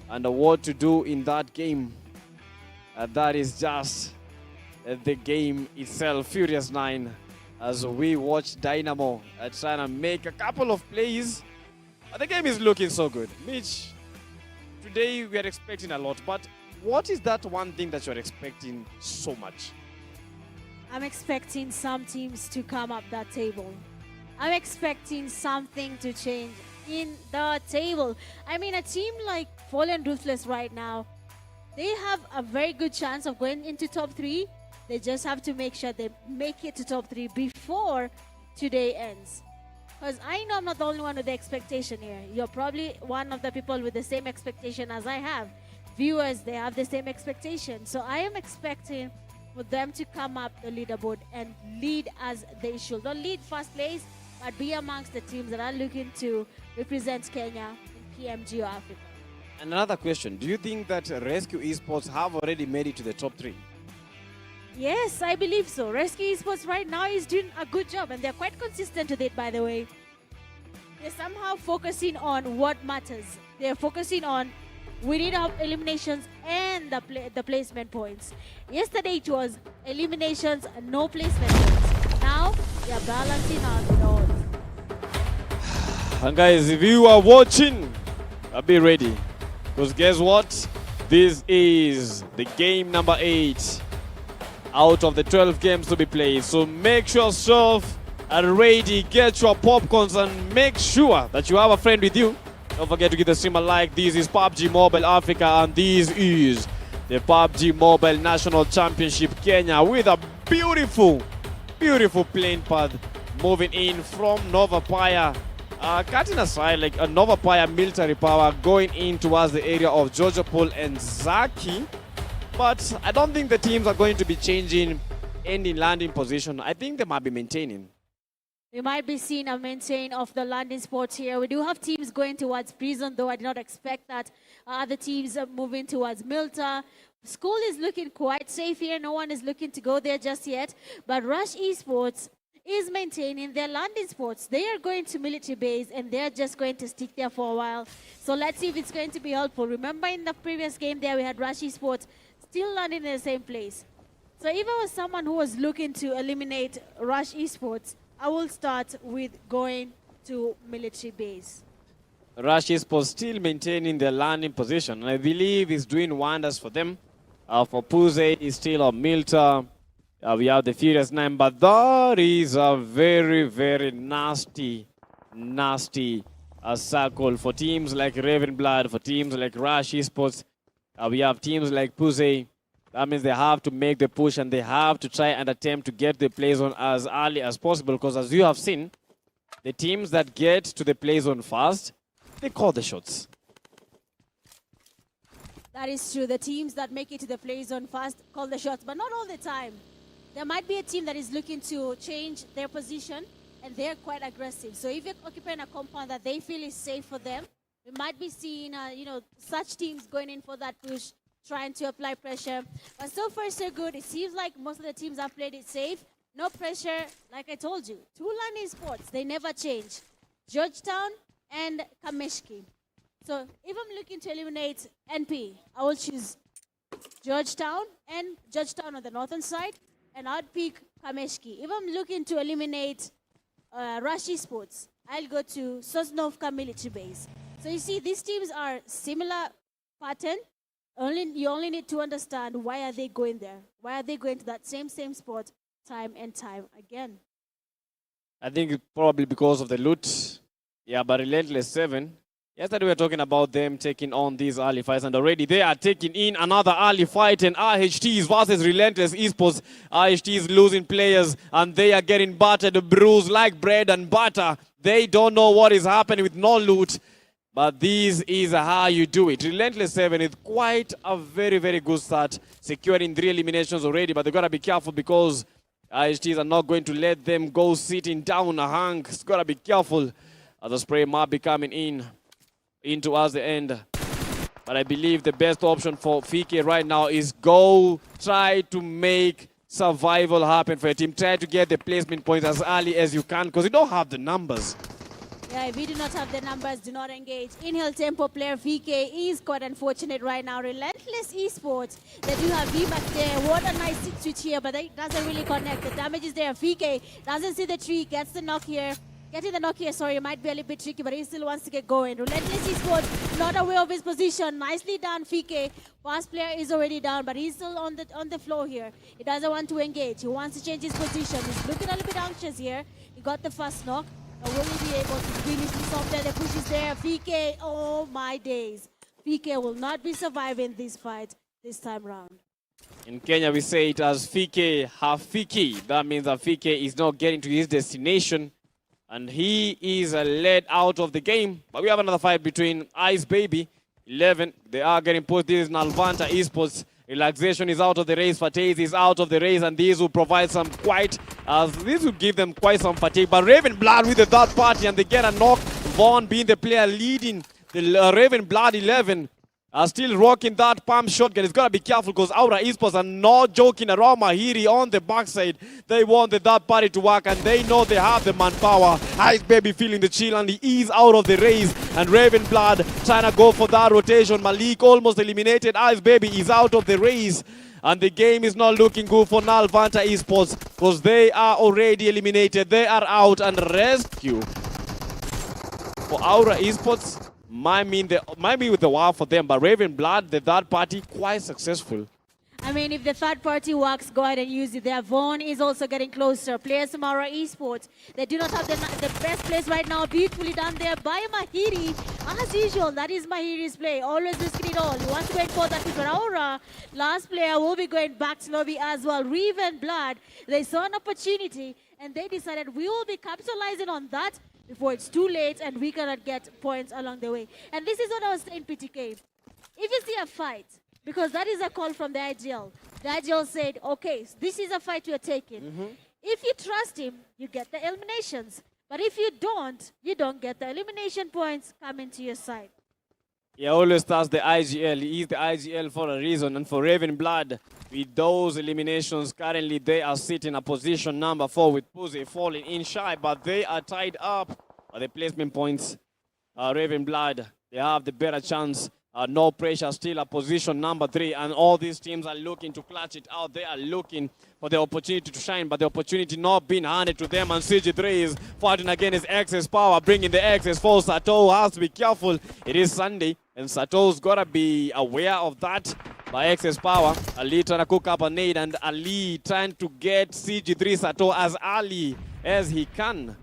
D: and what to do in that game. That is just the game itself, Furious 9, as we watch Dynamo trying to make a couple of plays. The game is looking so good. Mitch, today we are expecting a lot, but what is that one thing that you're expecting so much?
C: I'm expecting some teams to come up that table. I'm expecting something to change in the table. I mean, a team like Fallen Ruthless right now, they have a very good chance of going into top 3. They just have to make sure they make it to top 3 before today ends. Because I know I'm not the only one with the expectation here. You're probably one of the people with the same expectation as I have. Viewers, they have the same expectation. So I am expecting for them to come up the leaderboard and lead as they should. Don't lead first place, but be amongst the teams that are looking to represent Kenya in PMGO Africa.
D: And another question, do you think that Rescue Esports have already made it to the top 3?
C: Yes, I believe so. Rescue Esports right now is doing a good job, and they're quite consistent with it, by the way. They're somehow focusing on what matters. They're focusing on we need our eliminations and the placement points. Yesterday it was eliminations and no placement points. Now they're balancing out the odds.
D: And guys, if you are watching, be ready. Because guess what? This is the game number 8 out of the 12 games to be played. So make yourself ready, get your popcorns, and make sure that you have a friend with you. Don't forget to give the stream a like. This is PUBG Mobile Africa, and this is the PUBG Mobile National Championship Kenya with a beautiful, beautiful plane path moving in from Nova Paya. Cutting aside like a Nova Paya military power going in towards the area of Georgiapol and Zaki. But I don't think the teams are going to be changing any landing position. I think they might be maintaining.
C: We might be seeing a maintain of the landing spots here. We do have teams going towards Prison, though I did not expect that. Other teams are moving towards Milta. School is looking quite safe here. No one is looking to go there just yet. But Rush Esports is maintaining their landing spots. They are going to military base, and they're just going to stick there for a while. So let's see if it's going to be helpful. Remember in the previous game there, we had Rush Esports still landing in the same place. So if I was someone who was looking to eliminate Rush Esports, I will start with going to military base.
D: Rush Esports still maintaining their landing position, and I believe it's doing wonders for them. For Puze, is still on Milta. We have the Furious 9, but that is a very, very nasty circle for teams like Ravenblood, for teams like Rush Esports. We have teams like Puze. That means they have to make the push, and they have to try and attempt to get the play zone as early as possible, because as you have seen, the teams that get to the play zone fast, they call the shots.
C: That is true. The teams that make it to the play zone fast call the shots, but not all the time. There might be a team that is looking to change their position, and they're quite aggressive. So if you're occupying a compound that they feel is safe for them, we might be seeing, such teams going in for that push, trying to apply pressure. But so far, so good. It seems like most of the teams have played it safe. No pressure, like I told you. 2 landing spots, they never change. Georgetown and Kameshki. So if I'm looking to eliminate NP, I will choose Georgetown on the northern side, and I'd pick Kameshki. If I'm looking to eliminate Rush Esports, I'll go to Sosnovka military base. So you see, these teams are similar pattern. You only need to understand why are they going there. Why are they going to that same spot time and time again?
D: I think probably because of the loot. Yeah, but Relentless 7. Yesterday we were talking about them taking on these early fights, and already they are taking in another early fight, and RHTs versus Relentless Esports. RHTs losing players, and they are getting battered, bruised like bread and butter. They don't know what is happening with no loot. But this is how you do it. Relentless 7 is quite a very, very good start, securing 3 eliminations already. But they've got to be careful, because IHTs are not going to let them go sitting down a hunk. It's got to be careful as the spray might be coming in towards the end. But I believe the best option for Fike right now is go try to make survival happen for your team. Try to get the placement points as early as you can, because you don't have the numbers.
C: Yeah, if you do not have the numbers, do not engage. Inhale Tempo player VK is quite unfortunate right now. Relentless Esports, they do have VMAX there. What a nice switch here, but it doesn't really connect. The damage is there. VK doesn't see the tree, gets the knock here. Getting the knock here, sorry, might be a little bit tricky, but he still wants to get going. Relentless Esports, not aware of his position. Nicely done, Fike. Fast player is already down, but he's still on the floor here. He doesn't want to engage. He wants to change his position. He's looking a little bit anxious here. He got the first knock. But will he be able to finish this off there? The push is there. Fike, oh my days. Fike will not be surviving this fight this time round.
D: In Kenya, we say it as Fike Hafiki. That means that Fike is not getting to his destination. And he is led out of the game. But we have another fight between Ice Baby, 11. They are getting pushed. This is Nalvanta Esports. Relaxation is out of the race. Fateh is out of the race. And these will provide some this will give them quite some fatigue. But Raven Blood with the third party. And they get a knock. Vaughn being the player leading the Raven Blood 11. Are still rocking that pump shotgun. It's got to be careful because Aura Esports are not joking around. Mahiri on the backside. They want the third party to work and they know they have the manpower. Ice Baby feeling the chill and he is out of the race. And Raven Blood trying to go for that rotation. Malik almost eliminated. Ice Baby is out of the race. And the game is not looking good for Nalvanta Esports because they are already eliminated. They are out and rescue for Aura Esports. Might be with the war for them, but Raven Blood, the third party, quite successful.
C: I mean, if the third party works, go ahead and use it there. Vaughn is also getting closer. Players from Aura Esports, they do not have the best place right now. Beautifully done there by Mahiri. As usual, that is Mahiri's play. Always risking it all. He wants to wait for that for Aura. Last player will be going back to lobby as well. Raven Blood, they saw an opportunity and they decided we will be capitalizing on that before it's too late and we cannot get points along the way. And this is what I was saying, PTK. If you see a fight, because that is a call from the IGL. The IGL said, okay, this is a fight you're taking. If you trust him, you get the eliminations. But if you don't get the elimination points coming to your side.
D: He always starts the IGL. He is the IGL for a reason. And for Raven Blood, with those eliminations, currently they are sitting at position number 4 with Pussy falling in shy. But they are tied up at the placement points. Raven Blood, they have the better chance. No pressure, still at position number 3. And all these teams are looking to clutch it out. They are looking for the opportunity to shine, but the opportunity not being handed to them. And CG3 is fighting against Excess Power, bringing the Excess for Sato. Has to be careful. It is Sunday, and Sato's got to be aware of that. By Excess Power, Ali trying to cook up a nade, and Ali trying to get CG3 Sato as early as he can.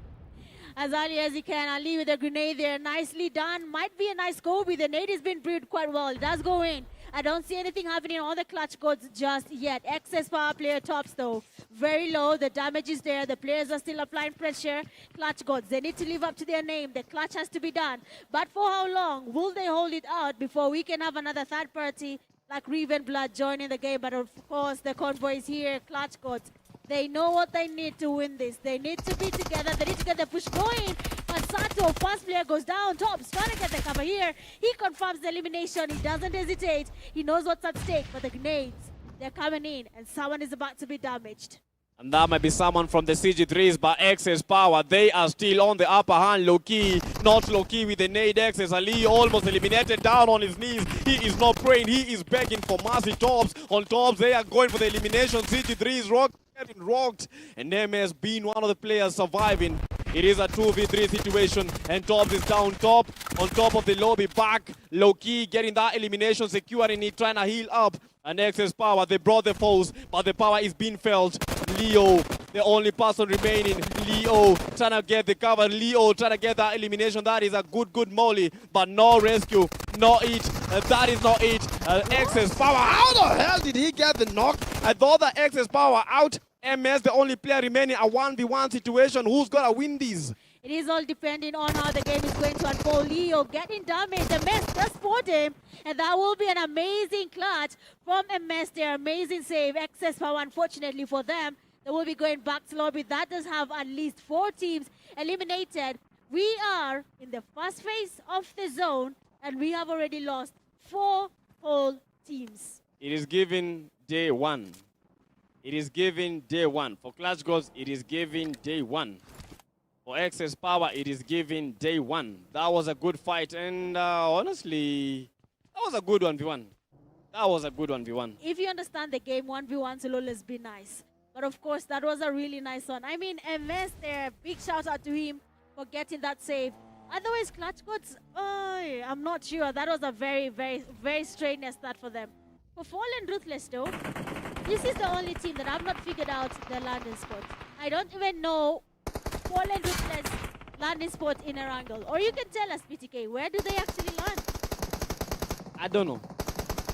C: As early as he can, Ali with a grenade there. Nicely done. Might be a nice Kobe. The nade has been brewed quite well. It does go in. I don't see anything happening on the clutch codes just yet. Excess Power player tops though. Very low. The damage is there. The players are still applying pressure. Clutch gods, they need to live up to their name. The clutch has to be done. But for how long will they hold it out before we can have another third party like Raven Blood joining the game? But of course, the convoy is here. Clutch gods, they know what they need to win this. They need to be together. They need to get the push going. But Sato, first player, goes down. Tops trying to get the cover here. He confirms the elimination. He doesn't hesitate. He knows what's at stake. But the grenades, they're coming in. And someone is about to be damaged.
D: And that might be someone from the CG3s, but Excess Power, they are still on the upper hand. Low-key, not low-key with the nade. Excess Ali almost eliminated, down on his knees. He is not praying. He is begging for mercy. Tops, on Tops, they are going for the elimination. CG3 is getting rocked, and MS being one of the players surviving. It is a 2v3 situation, and Tops is down top, on top of the lobby, back, low-key, getting that elimination, securing it, trying to heal up. And Excess Power, they brought the foes, but the power is being felt. Leo, the only person remaining. Leo trying to get the cover. Leo trying to get that elimination. That is a good molly, but no rescue. Not it. That is not it. Excess Power. How the hell did he get the knock? I thought that Excess Power out. MS, the only player remaining, a 1v1 situation. Who's going to win these?
C: It is all depending on how the game is going to unfold. Leo getting damaged. The mess just spot him. And that will be an amazing clutch from MS there. Amazing save. Excess Power, unfortunately for them, they will be going back to lobby. That does have at least 4 teams eliminated. We are in the first phase of the zone, and we have already lost 4 whole teams.
D: It is given day 1. It is given day 1. For Clutch Goals, it is given day 1. For Excess Power, it is given day 1. That was a good fight, and honestly, that was a good 1v1. That was a good 1v1.
C: If you understand the game, 1v1 will always be nice. But of course, that was a really nice one. I mean, MS there, big shout out to him for getting that save. Otherwise, Clutch Codes, I'm not sure. That was a very, very, very strenuous start for them. For Fallen Ruthless, though, this is the only team that I've not figured out their landing spot. I don't even know Fallen Ruthless landing spot in Erangel. Or you can tell us, PTK, where do they actually land?
D: I don't know.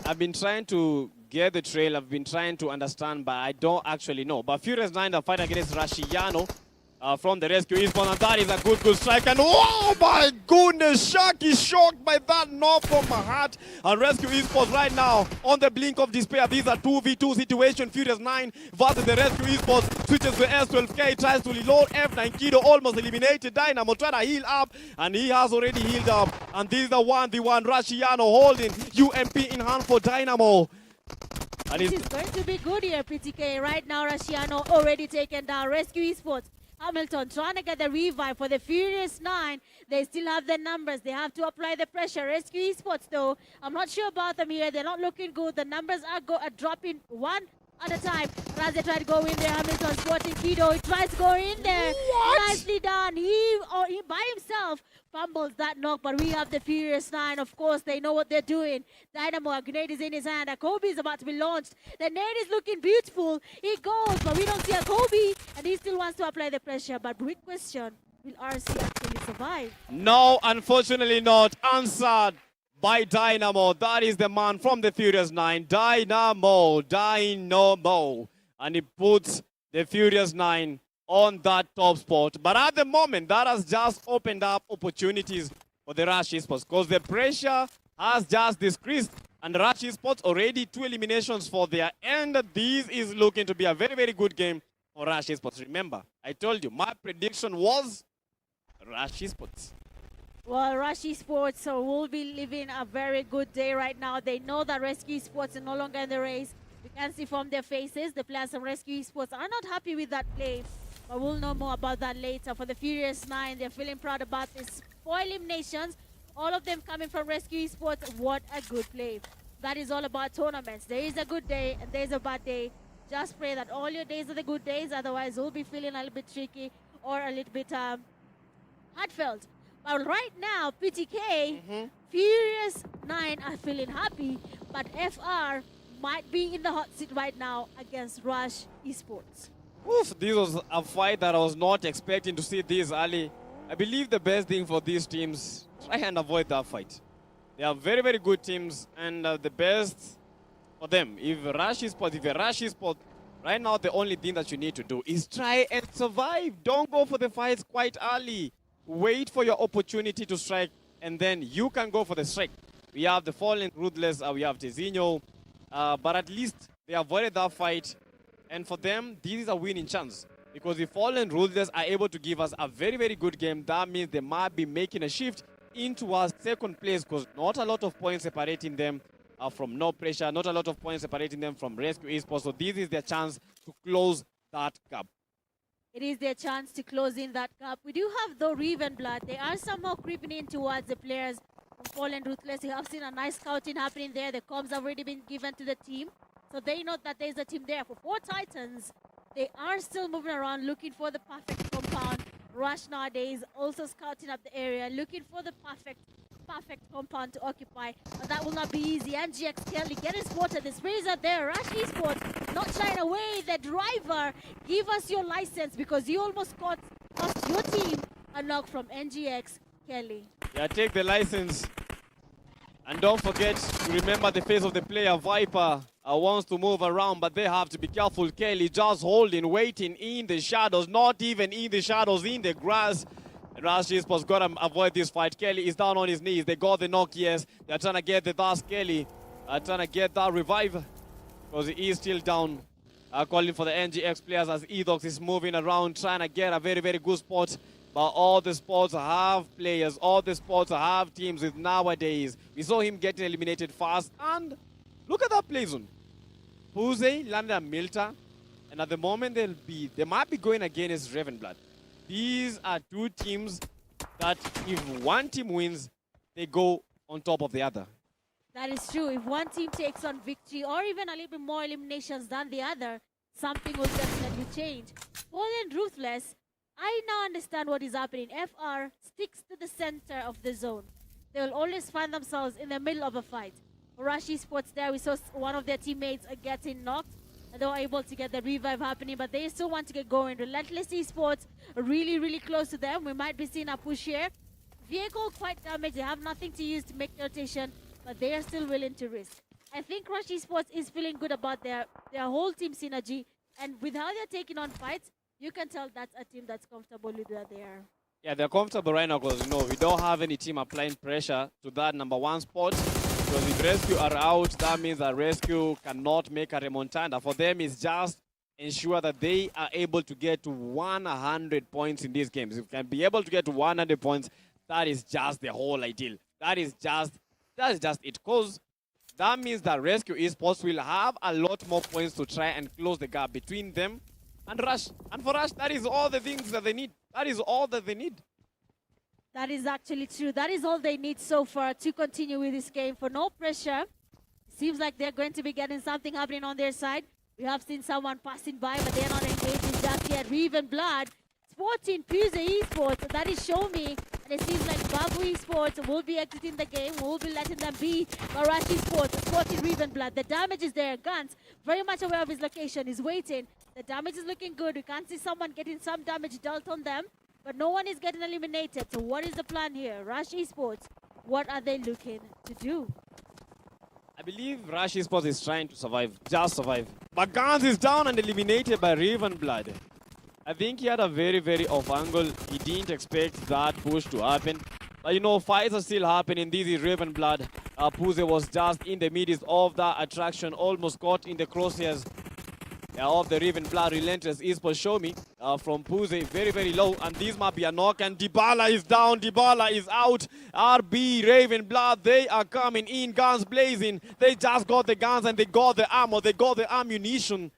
D: I've been trying to get the trail. I've been trying to understand, but I don't actually know. But Furious 9, the fight against Rashiano from the Rescue Esports, and that is a good strike. And oh my goodness, Shark is shocked by that knock from Mahat. And Rescue Esports right now on the blink of despair. These are 2v2 situation. Furious 9 versus the Rescue Esports. Switches to S12K, tries to reload. F9 Kido almost eliminated Dynamo, trying to heal up, and he has already healed up. And this is the 1v1. Rashiano holding UMP in hand for Dynamo. And
C: this is going to be good here, PTK. Right now, Rashiano already taken down. Rescue Esports. Hamilton trying to get the revive for the Furious 9. They still have the numbers. They have to apply the pressure. Rescue Esports, though, I'm not sure about them here. They're not looking good. The numbers are dropping one at a time. As they try to go in there, Hamilton spotting Kido. He tries to go in there. What? Nicely done. He by himself fumbles that knock, but we have the Furious 9. Of course, they know what they're doing. Dynamo, a grenade is in his hand. A Kobe is about to be launched. The nade is looking beautiful. He goes, but we don't see a Kobe, and he still wants to apply the pressure. But big question, will RC actually survive?
D: No, unfortunately not. Answered by Dynamo. That is the man from the Furious 9. Dynamo. And he puts the Furious 9 on that top spot. But at the moment, that has just opened up opportunities for the Rush Esports, because the pressure has just decreased. And Rush Esports already 2 eliminations for their end. This is looking to be a very, very good game for Rush Esports. Remember, I told you, my prediction was Rush Esports.
C: Well, Rush Esports will be living a very good day right now. They know that Rescue Esports are no longer in the race. We can see from their faces, the players from Rescue Esports are not happy with that play. But we'll know more about that later. For the Furious 9, they're feeling proud about this 4 eliminations. All of them coming from Rescue Esports. What a good play. That is all about tournaments. There is a good day and there is a bad day. Just pray that all your days are the good days. Otherwise, we'll be feeling a little bit tricky or a little bit heartfelt. But right now, PTK, Furious 9 are feeling happy. But FR might be in the hot seat right now against Rush Esports.
D: Oof, this was a fight that I was not expecting to see this early. I believe the best thing for these teams, try and avoid that fight. They are very, very good teams, and the best for them, if you're Rush Esports, right now the only thing that you need to do is try and survive. Don't go for the fights quite early. Wait for your opportunity to strike, and then you can go for the strike. We have the Fallen Ruthless, we have Tezinho, but at least they avoided that fight. And for them, this is a winning chance. Because if Fallen Ruthless are able to give us a very, very good game, that means they might be making a shift into our second place, because not a lot of points separating them from No Pressure, not a lot of points separating them from Rescue Esports. So this is their chance to close that gap.
C: It is their chance to close in that gap. We do have, though, Riven Blood. They are somehow creeping in towards the players from Fallen Ruthless. You have seen a nice scouting happening there. The comms have already been given to the team. So they know that there's a team there. For 4 Titans, they are still moving around looking for the perfect compound. Rush nowadays also scouting up the area, looking for the perfect compound to occupy. But that will not be easy. MGX Kelly getting spotted. The sprays are there. Rush Esports not shying away. The driver, give us your license, because you almost cost your team a knock from NGX Kelly.
D: Yeah, take the license. And don't forget to remember the face of the player. Viper wants to move around, but they have to be careful. Kelly just holding, waiting in the shadows, not even in the shadows, in the grass. Rush Esports got to avoid this fight. Kelly is down on his knees. They got the knock, yes. They're trying to get the Dash Kelly. Trying to get that revive, because he is still down. Calling for the NGX players as Edox is moving around, trying to get a very, very good spot. But all the sports have players, all the sports have teams with nowadays. We saw him getting eliminated fast, and look at that play zone. Puse landed a Milta, and at the moment they might be going against Ravenblood. These are 2 teams that if one team wins, they go on top of the other.
C: That is true. If one team takes on victory or even a little bit more eliminations than the other, something will definitely change. Fallen Ruthless, I now understand what is happening. FR sticks to the center of the zone. They will always find themselves in the middle of a fight. Rush Esports there, we saw one of their teammates getting knocked. And they were able to get the revive happening, but they still want to get going. Relentless Esports really, really close to them. We might be seeing a push here. Vehicle quite damaged. They have nothing to use to make the rotation, but they are still willing to risk. I think Rush Esports is feeling good about their whole team synergy. And with how they're taking on fights, you can tell that's a team that's comfortable with where they are.
D: Yeah, they're comfortable right now because, we don't have any team applying pressure to that number 1 spot. Because if Rescue are out, that means that Rescue cannot make a remontada. For them, it's just ensure that they are able to get to 100 points in these games. If you can be able to get to 100 points, that is just the whole ideal. That is just it. Because that means that Rescue Esports will have a lot more points to try and close the gap between them and Rush. And for Rush, that is all the things that they need. That is all that they need.
C: That is actually true. That is all they need so far to continue with this game. For no pressure, seems like they're going to be getting something happening on their side. We have seen someone passing by, but they're not engaging just yet. Reeve and Blood sporting PMGO Esports. That is Show Me. And it seems like Babu Esports will be exiting the game. We'll be letting them be. Barash Esports sporting Reeve and Blood. The damage is there. Guns very much aware of his location. He's waiting. The damage is looking good. We can't see someone getting some damage dealt on them. But no one is getting eliminated. So what is the plan here? Rush Esports, what are they looking to do?
D: I believe Rush Esports is trying to survive, just survive. But Gans is down and eliminated by Raven Blood. I think he had a very, very off angle. He didn't expect that push to happen. But fights are still happening. This is Raven Blood. Puze was just in the midst of that attraction, almost caught in the crosshairs of the Raven Blood. Relentless Esports Show Me from Puze, very, very low. And this might be a knock, and Dybala is down, Dybala is out. RB, Raven Blood, they are coming in, guns blazing. They just got the guns and they got the ammo, they got the ammunition.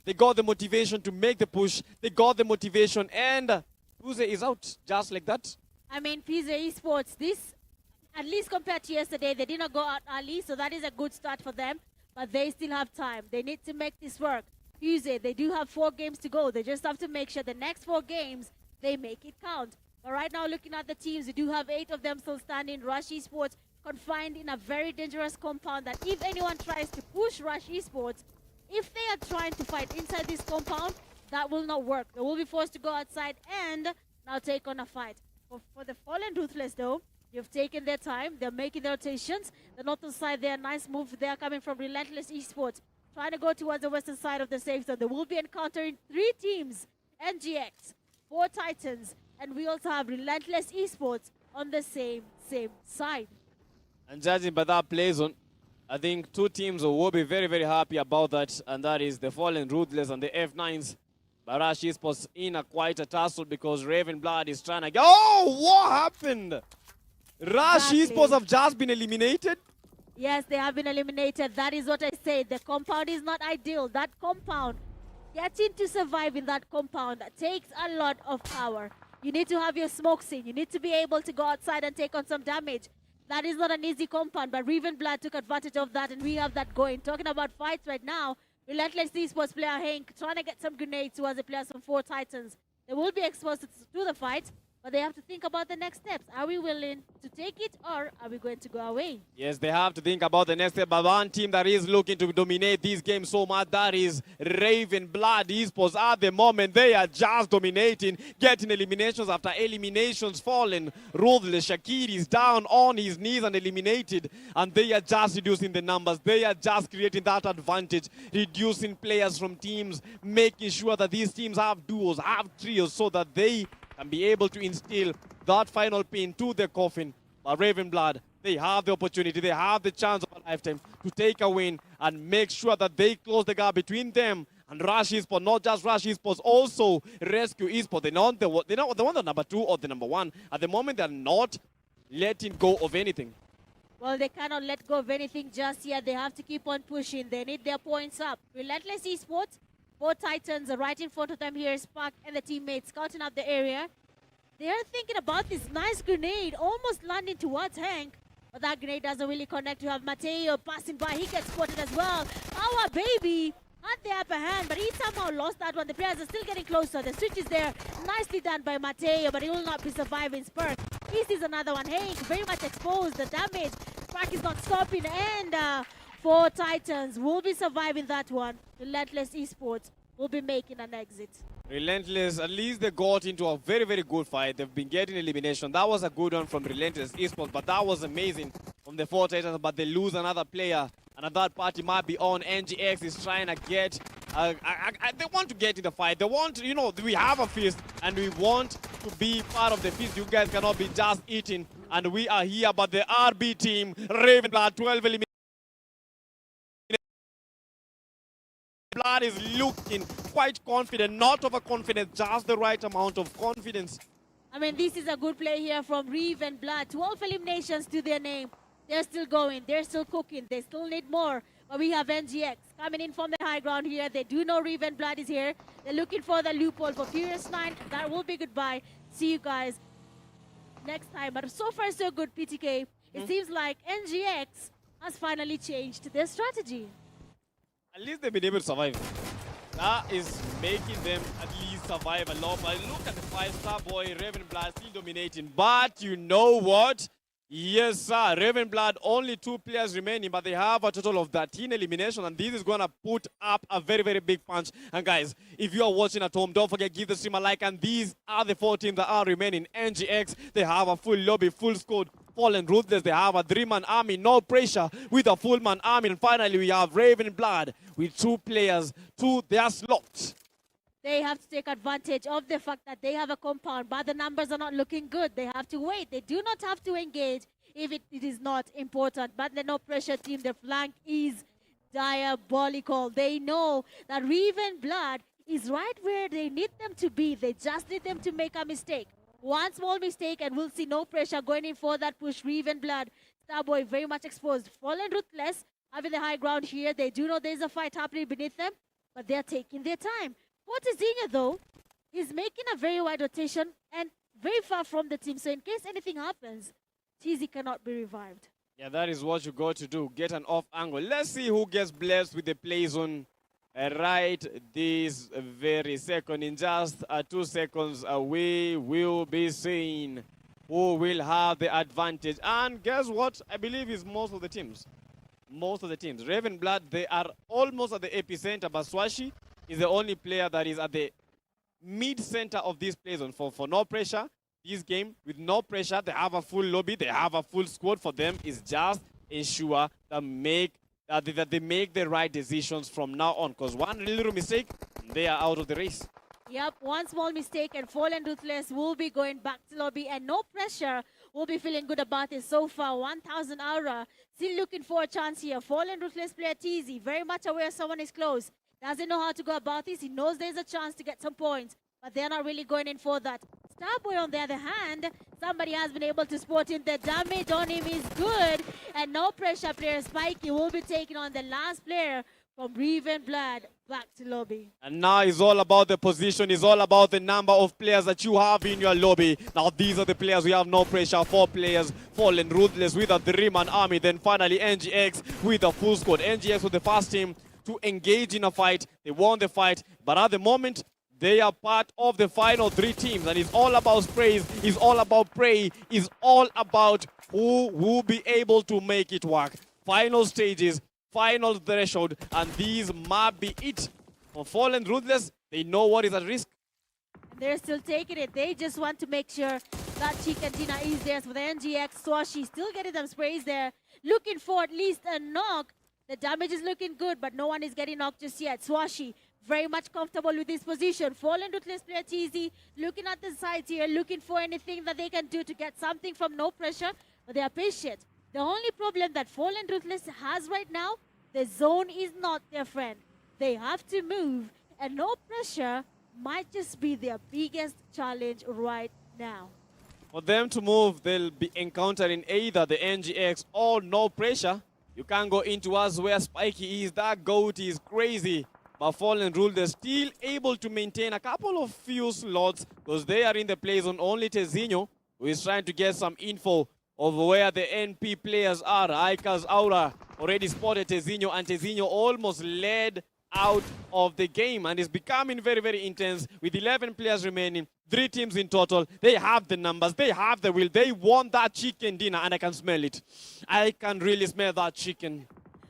D: They got the motivation to make the push. They got the motivation, and Puze is out, just like that.
C: I mean, PMGO Esports, this, at least compared to yesterday, they did not go out early, so that is a good start for them. But they still have time. They need to make this work. PMGO, they do have 4 games to go. They just have to make sure the next 4 games, they make it count. But right now, looking at the teams, we do have 8 of them still standing. Rush Esports confined in a very dangerous compound that if anyone tries to push Rush Esports, if they are trying to fight inside this compound, that will not work. They will be forced to go outside and now take on a fight. For the Fallen Ruthless, though, they've taken their time. They're making their rotations. The northern side there, nice move. They're coming from Relentless Esports, trying to go towards the western side of the safe zone. They will be encountering 3 teams, NGX, 4 Titans, and we also have Relentless Esports on the same side.
D: And judging by that play zone, I think 2 teams will be very, very happy about that, and that is the Fallen Ruthless and the F9s. But Rush Esports in quite a tussle because Raven Blood is trying to go. Oh, what happened? Rush Esports have just been eliminated?
C: Yes, they have been eliminated. That is what I said. The compound is not ideal. That compound, getting to survive in that compound takes a lot of power. You need to have your smoke scene. You need to be able to go outside and take on some damage. That is not an easy compound, but Raven Blood took advantage of that, and we have that going. Talking about fights right now, Relentless Esports player Hank trying to get some grenades towards the players from 4 Titans. They will be exposed to the fight, but they have to think about the next steps. Are we willing to take it, or are we going to go away?
D: Yes, they have to think about the next step. But one team that is looking to dominate these games so much, that is Raven Blood Esports. At the moment, they are just dominating, getting eliminations after eliminations. Fallen Ruthless Shakir is down on his knees and eliminated, and they are just reducing the numbers. They are just creating that advantage, reducing players from teams, making sure that these teams have duos, have trios, so that they and be able to instill that final pin to the coffin. But Raven Blood, they have the opportunity, they have the chance of a lifetime to take a win and make sure that they close the gap between them and Rush Esports. Not just Rush Esports, also Rescue Esports. They're not the one the number 2 or the number 1. At the moment, they're not letting go of anything.
C: Well, they cannot let go of anything just yet. They have to keep on pushing. They need their points up. Relentless Esports, 4 Titans are right in front of them here. Spark and the teammates scouting up the area. They are thinking about this nice grenade, almost landing towards Hank. But that grenade doesn't really connect. You have Mateo passing by. He gets spotted as well. Our baby. had the upper hand, but he somehow lost that one. The players are still getting closer. The switch is there. Nicely done by Mateo, but he will not be surviving. Spurk. He sees another one. Hank very much exposed. The damage. Spark is not stopping. And 4 Titans will be surviving that one. Relentless Esports will be making an exit.
D: Relentless, at least they got into a very, very good fight. They've been getting elimination. That was a good one from Relentless Esports, but that was amazing from the 4 Titans, but they lose another player. And a third party might be on. NGX is trying to get, they want to get in the fight. They want, you know, we have a feast and we want to be part of the feast. You guys cannot be just eating. And we are here, but the RB team, Ravenblood, 12 eliminations. Blood is looking quite confident, not overconfident, just the right amount of confidence.
C: I mean, this is a good play here from Reeve and Blood. 12 eliminations to their name. They're still going. They're still cooking. They still need more. But we have NGX coming in from the high ground here. They do know Reeve and Blood is here. They're looking for the loophole for Furious 9. That will be goodbye. See you guys next time. But so far, so good, PTK. It seems like NGX has finally changed their strategy.
D: At least they've been able to survive. That is making them at least survive a lot. But look at the 5-star boy, Ravenblood, still dominating. But you know what? Yes, sir. Ravenblood, only 2 players remaining, but they have a total of 13 eliminations, and this is going to put up a very, very big punch. And guys, if you are watching at home, don't forget, give the stream a like. And these are the 4 teams that are remaining. NGX, they have a full lobby, full squad. Fallen Ruthless, they have a 3-man army, no pressure with a full-man army. And finally, we have Ravenblood with 2 players to their slot.
C: They have to take advantage of the fact that they have a compound, but the numbers are not looking good. They have to wait. They do not have to engage if it is not important. But the no pressure team, their flank is diabolical. They know that Reeve and Blood is right where they need them to be. They just need them to make a mistake. One small mistake and we'll see no pressure going in for that push. Reeve and Blood, Starboy very much exposed. Fallen Ruthless having the high ground here. They do know there's a fight happening beneath them, but they're taking their time. Fortizinho, though, is making a very wide rotation and very far from the team. So in case anything happens, TZ cannot be revived.
D: Yeah, that is what you got to do. Get an off angle. Let's see who gets blessed with the play zone right this very second. In just 2 seconds, we will be seeing who will have the advantage. And guess what? I believe it's most of the teams. Most of the teams. Ravenblood, they are almost at the epicenter, but Swashi is the only player that is at the mid-center of this play zone. For no pressure, this game, with no pressure, they have a full lobby, they have a full squad. For them, is just ensure that they make the right decisions from now on. Because one little mistake, they are out of the race.
C: Yep, one small mistake and Fallen Ruthless will be going back to lobby, and no pressure will be feeling good about it so far. 1,000 Aura, still looking for a chance here. Fallen Ruthless player TZ, very much aware someone is close. Doesn't know how to go about this. He knows there's a chance to get some points, but they're not really going in for that. Starboy, on the other hand, somebody has been able to spot him. The damage on him is good, and no pressure player Spikey will be taking on the last player from Reeve and Blood back to lobby.
D: And now it's all about the position. It's all about the number of players that you have in your lobby. Now these are the players. We have no pressure. 4 players. Fallen Ruthless with a 3-man army. Then finally NGX with a full squad. NGX with the first team to engage in a fight. They won the fight, but at the moment they are part of the final 3 teams, and it's all about sprays, it's all about prey, it's all about who will be able to make it work. Final stages, final threshold, and these might be it. For Fallen Ruthless, they know what is at risk.
C: They're still taking it. They just want to make sure that Chicantina is there. So the NGX, Swashi still getting them sprays there, looking for at least a knock. The damage is looking good, but no one is getting knocked just yet. Swashi, very much comfortable with this position. Fallen Ruthless player TZ, looking at the sides here, looking for anything that they can do to get something from no pressure, but they are patient. The only problem that Fallen Ruthless has right now, the zone is not their friend. They have to move, and no pressure might just be their biggest challenge right now.
D: For them to move, they'll be encountering either the NGX or no pressure. You can't go into us where Spikey is. That goat is crazy. But Fallen Ruthless still able to maintain a couple of few slots because they are in the play zone. Only Tezinho, who is trying to get some info of where the NP players are. Ika's Aura already spotted Tezinho, and Tezinho almost led out of the game, and it's becoming very, very intense with 11 players remaining, 3 teams in total. They have the numbers, they have the will, they want that chicken dinner, and I can smell it. I can really smell that chicken.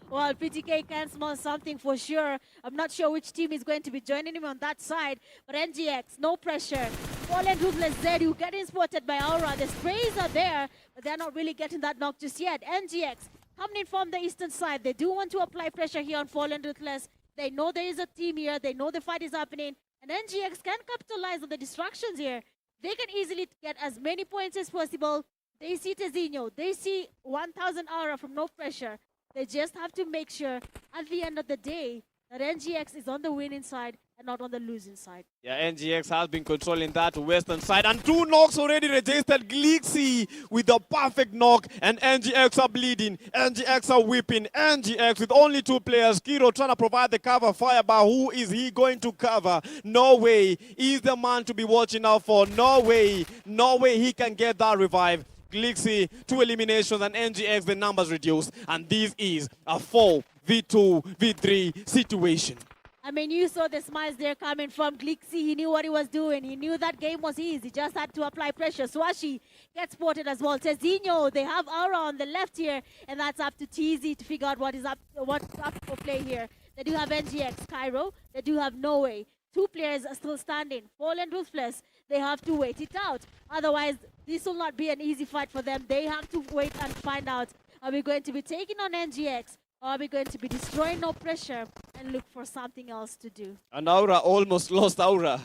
C: Well, PTK can smell something for sure. I'm not sure which team is going to be joining him on that side, but NGX, no pressure. Fallen Ruthless Zedu getting spotted by Aura. The sprays are there, but they're not really getting that knock just yet. NGX coming in from the eastern side. They do want to apply pressure here on Fallen Ruthless. They know there is a team here. They know the fight is happening. And NGX can capitalize on the distractions here. They can easily get as many points as possible. They see Tezinho. They see 1,000 Aura from no pressure. They just have to make sure at the end of the day that NGX is on the winning side and not on the losing side.
D: Yeah, NGX has been controlling that western side, and 2 knocks already registered. Glixi with the perfect knock, and NGX are bleeding. NGX are whipping. NGX with only 2 players. Kiro trying to provide the cover fire, but who is he going to cover? No way. He's the man to be watching out for. No way. No way he can get that revive. Glixi, 2 eliminations, and NGX, the numbers reduced. And this is a 4v2, v3 situation.
C: I mean, you saw the smiles there coming from Glixi. He knew what he was doing. He knew that game was easy. Just had to apply pressure. Swashi gets spotted as well. Tezinho, they have Aura on the left here, and that's up to TZ to figure out what's up for play here. They do have NGX, Cairo. They do have No Way. 2 players are still standing. Fallen Ruthless, they have to wait it out. Otherwise, this will not be an easy fight for them. They have to wait and find out, are we going to be taking on NGX, or are we going to be destroying No Pressure and look for something else to do?
D: And Aura almost lost Aura.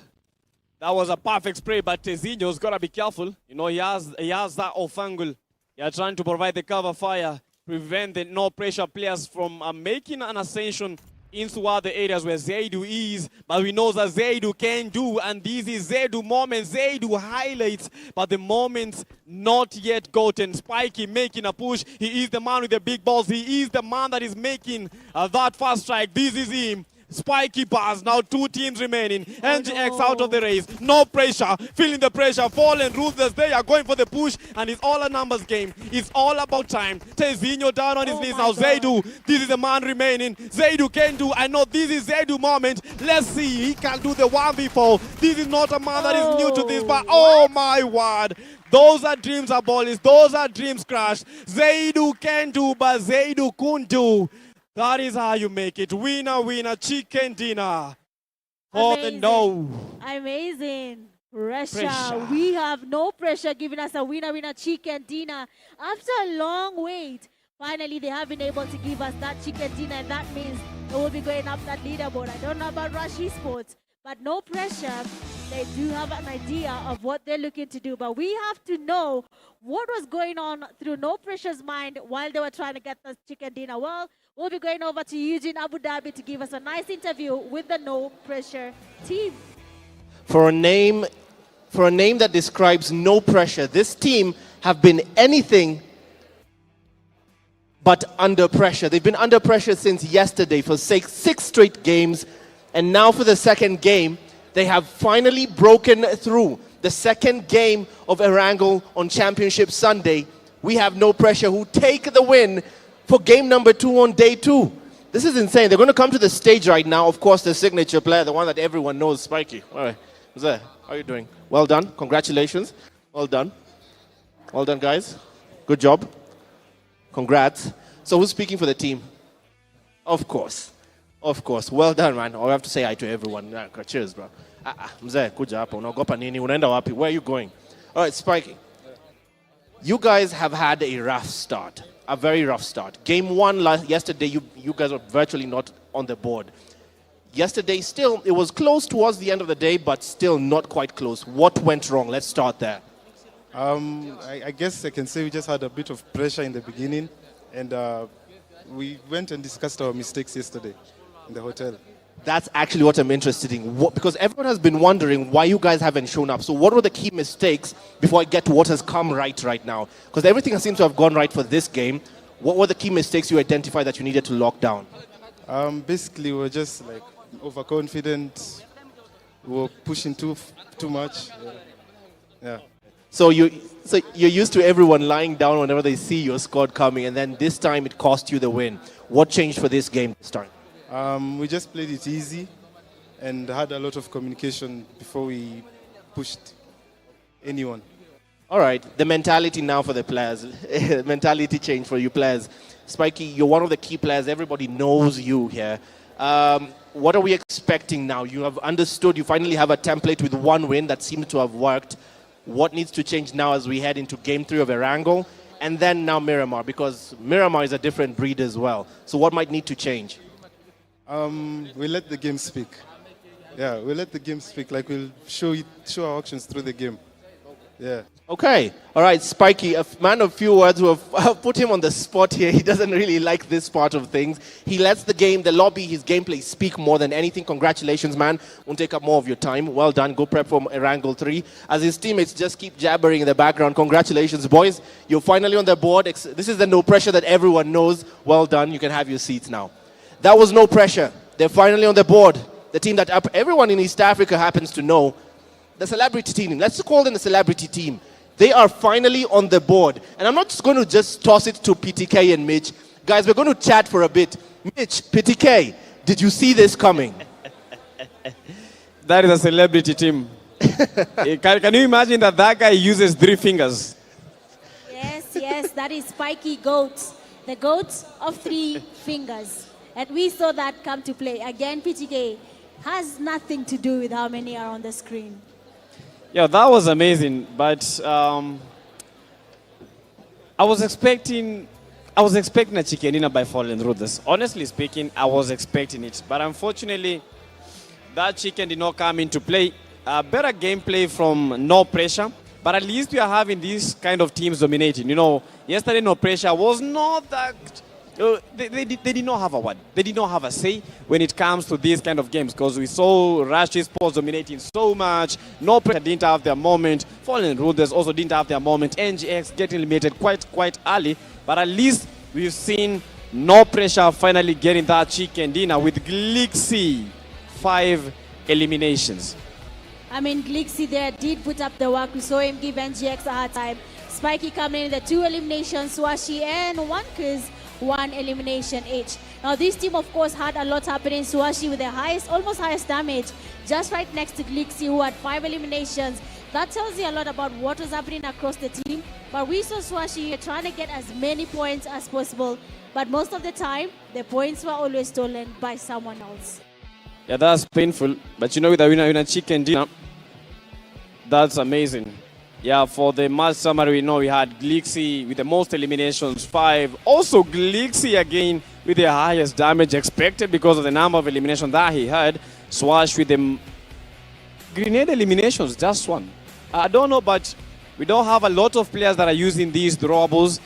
D: That was a perfect spray, but Tezinho's got to be careful. You know, he has that off angle. They are trying to provide the cover fire, prevent the No Pressure players from making an ascension into other areas where Zedu is, but we know that Zedu can do, and this is Zedu moment. Zedu highlights, but the moment's not yet gotten. Spiky making a push. He is the man with the big balls. He is the man that is making that fast strike. This is him. Spiky bars, now 2 teams remaining. NGX out of the race. No pressure, feeling the pressure. Fallen Ruthless, they are going for the push, and it's all a numbers game. It's all about time. Tezinho down on his knees now. Zedu, this is the man remaining. Zedu can do, I know this is Zedu moment. Let's see, he can do the 1v4. This is not a man that is new to this, but oh my word. Those are dreams abolished. Those are dreams crushed. Zedu can do, but Zedu couldn't do. That is how you make it. Winner, winner, chicken dinner. For the no.
C: Amazing. Pressure. We have No Pressure giving us a winner, winner, chicken dinner. After a long wait, finally they have been able to give us that chicken dinner, and that means they will be going up that leaderboard. I don't know about Rush Esports, but No Pressure, they do have an idea of what they're looking to do. But we have to know what was going on through No Pressure's mind while they were trying to get the chicken dinner. Well, we'll be going over to Eugene, Abu Dhabi to give us a nice interview with the No Pressure team.
A: For a name that describes No Pressure, this team have been anything but under pressure. They've been under pressure since yesterday for 6 straight games, and now for the second game, they have finally broken through. The second game of Erangel on Championship Sunday, we have No Pressure who take the win for game number 2 on day 2. This is insane. They're going to come to the stage right now. Of course, the signature player, the one that everyone knows, Spiky. All right. Who's there? How are you doing? Well done. Congratulations. Well done. Well done, guys. Good job. Congrats. So who's speaking for the team? Of course. Of course. Well done, man. I have to say hi to everyone. Cheers, bro. Mzee, kuja hapa. Unaogopa nini? Unaenda wapi? Where are you going? All right, Spiky. You guys have had a rough start. A very rough start. Game 1 yesterday, you guys were virtually not on the board. Yesterday, still, it was close towards the end of the day, but still not quite close. What went wrong? Let's start there.
I: I guess I can say we just had a bit of pressure in the beginning, and we went and discussed our mistakes yesterday in the hotel.
A: That's actually what I'm interested in, because everyone has been wondering why you guys haven't shown up. So what were the key mistakes before I get to what has come right now? Because everything seems to have gone right for this game. What were the key mistakes you identified that you needed to lock down?
I: Basically, we were just like overconfident. We were pushing too much. Yeah.
A: So you're used to everyone lying down whenever they see your squad coming, and then this time it cost you the win. What changed for this game this time?
I: We just played it easy and had a lot of communication before we pushed anyone.
A: All right, the mentality now for the players, mentality change for you players. Spiky, you're one of the key players. Everybody knows you here. What are we expecting now? You have understood, you finally have a template with one win that seems to have worked. What needs to change now as we head into game 3 of Erangel? And then now Miramar, because Miramar is a different breed as well. So what might need to change?
I: We let the game speak. Yeah, we let the game speak. Like we'll show our actions through the game. Yeah.
A: Okay. All right, Spiky, a man of few words who have put him on the spot here. He doesn't really like this part of things. He lets the game, the lobby, his gameplay speak more than anything. Congratulations, man. Won't take up more of your time. Well done. Go prep for Erangel 3. As his teammates just keep jabbering in the background. Congratulations, boys. You're finally on the board. This is the no pressure that everyone knows. Well done. You can have your seats now. That was no pressure. They're finally on the board. The team that everyone in East Africa happens to know. The celebrity team. Let's call them the celebrity team. They are finally on the board. And I'm not just going to just toss it to PTK and Mitch. Guys, we're going to chat for a bit. Mitch, PTK, did you see this coming?
D: That is a celebrity team. Can you imagine that guy uses 3 fingers?
C: Yes, that is Spiky Goat. The goat of 3 fingers. And we saw that come to play. Again, PTK has nothing to do with how many are on the screen.
D: Yeah, that was amazing. But I was expecting a chicken dinner by Fallen Ruthless. Honestly speaking, I was expecting it. But unfortunately, that chicken did not come into play. Better gameplay from No Pressure. But at least we are having these kind of teams dominating. You know, yesterday No Pressure was not that... They did not have a word. They did not have a say when it comes to these kind of games, because we saw Rush Esports dominating so much. No Pressure didn't have their moment. Fallen Rulers also didn't have their moment. NGX getting eliminated quite early, but at least we've seen No Pressure finally getting that chicken dinner with Glixi 5 eliminations.
C: I mean, Glixi there did put up the work. We saw him give NGX a hard time. Spiky coming in the 2 eliminations, Swashi and 1 Kiz. 1 elimination each. Now this team of course had a lot happening. Swashi with the almost highest damage, just right next to Glixi who had 5 eliminations. That tells you a lot about what was happening across the team. But we saw Swashi trying to get as many points as possible. But most of the time, the points were always stolen by someone else.
D: Yeah, that's painful. But you know, with a winner chicken dinner, that's amazing. Yeah, for the match summary, we know we had Glixi with the most eliminations, 5. Also, Glixi again with the highest damage expected because of the number of eliminations that he had. Swash with the grenade eliminations, just 1. I don't know, but we don't have a lot of players that are using these throwables.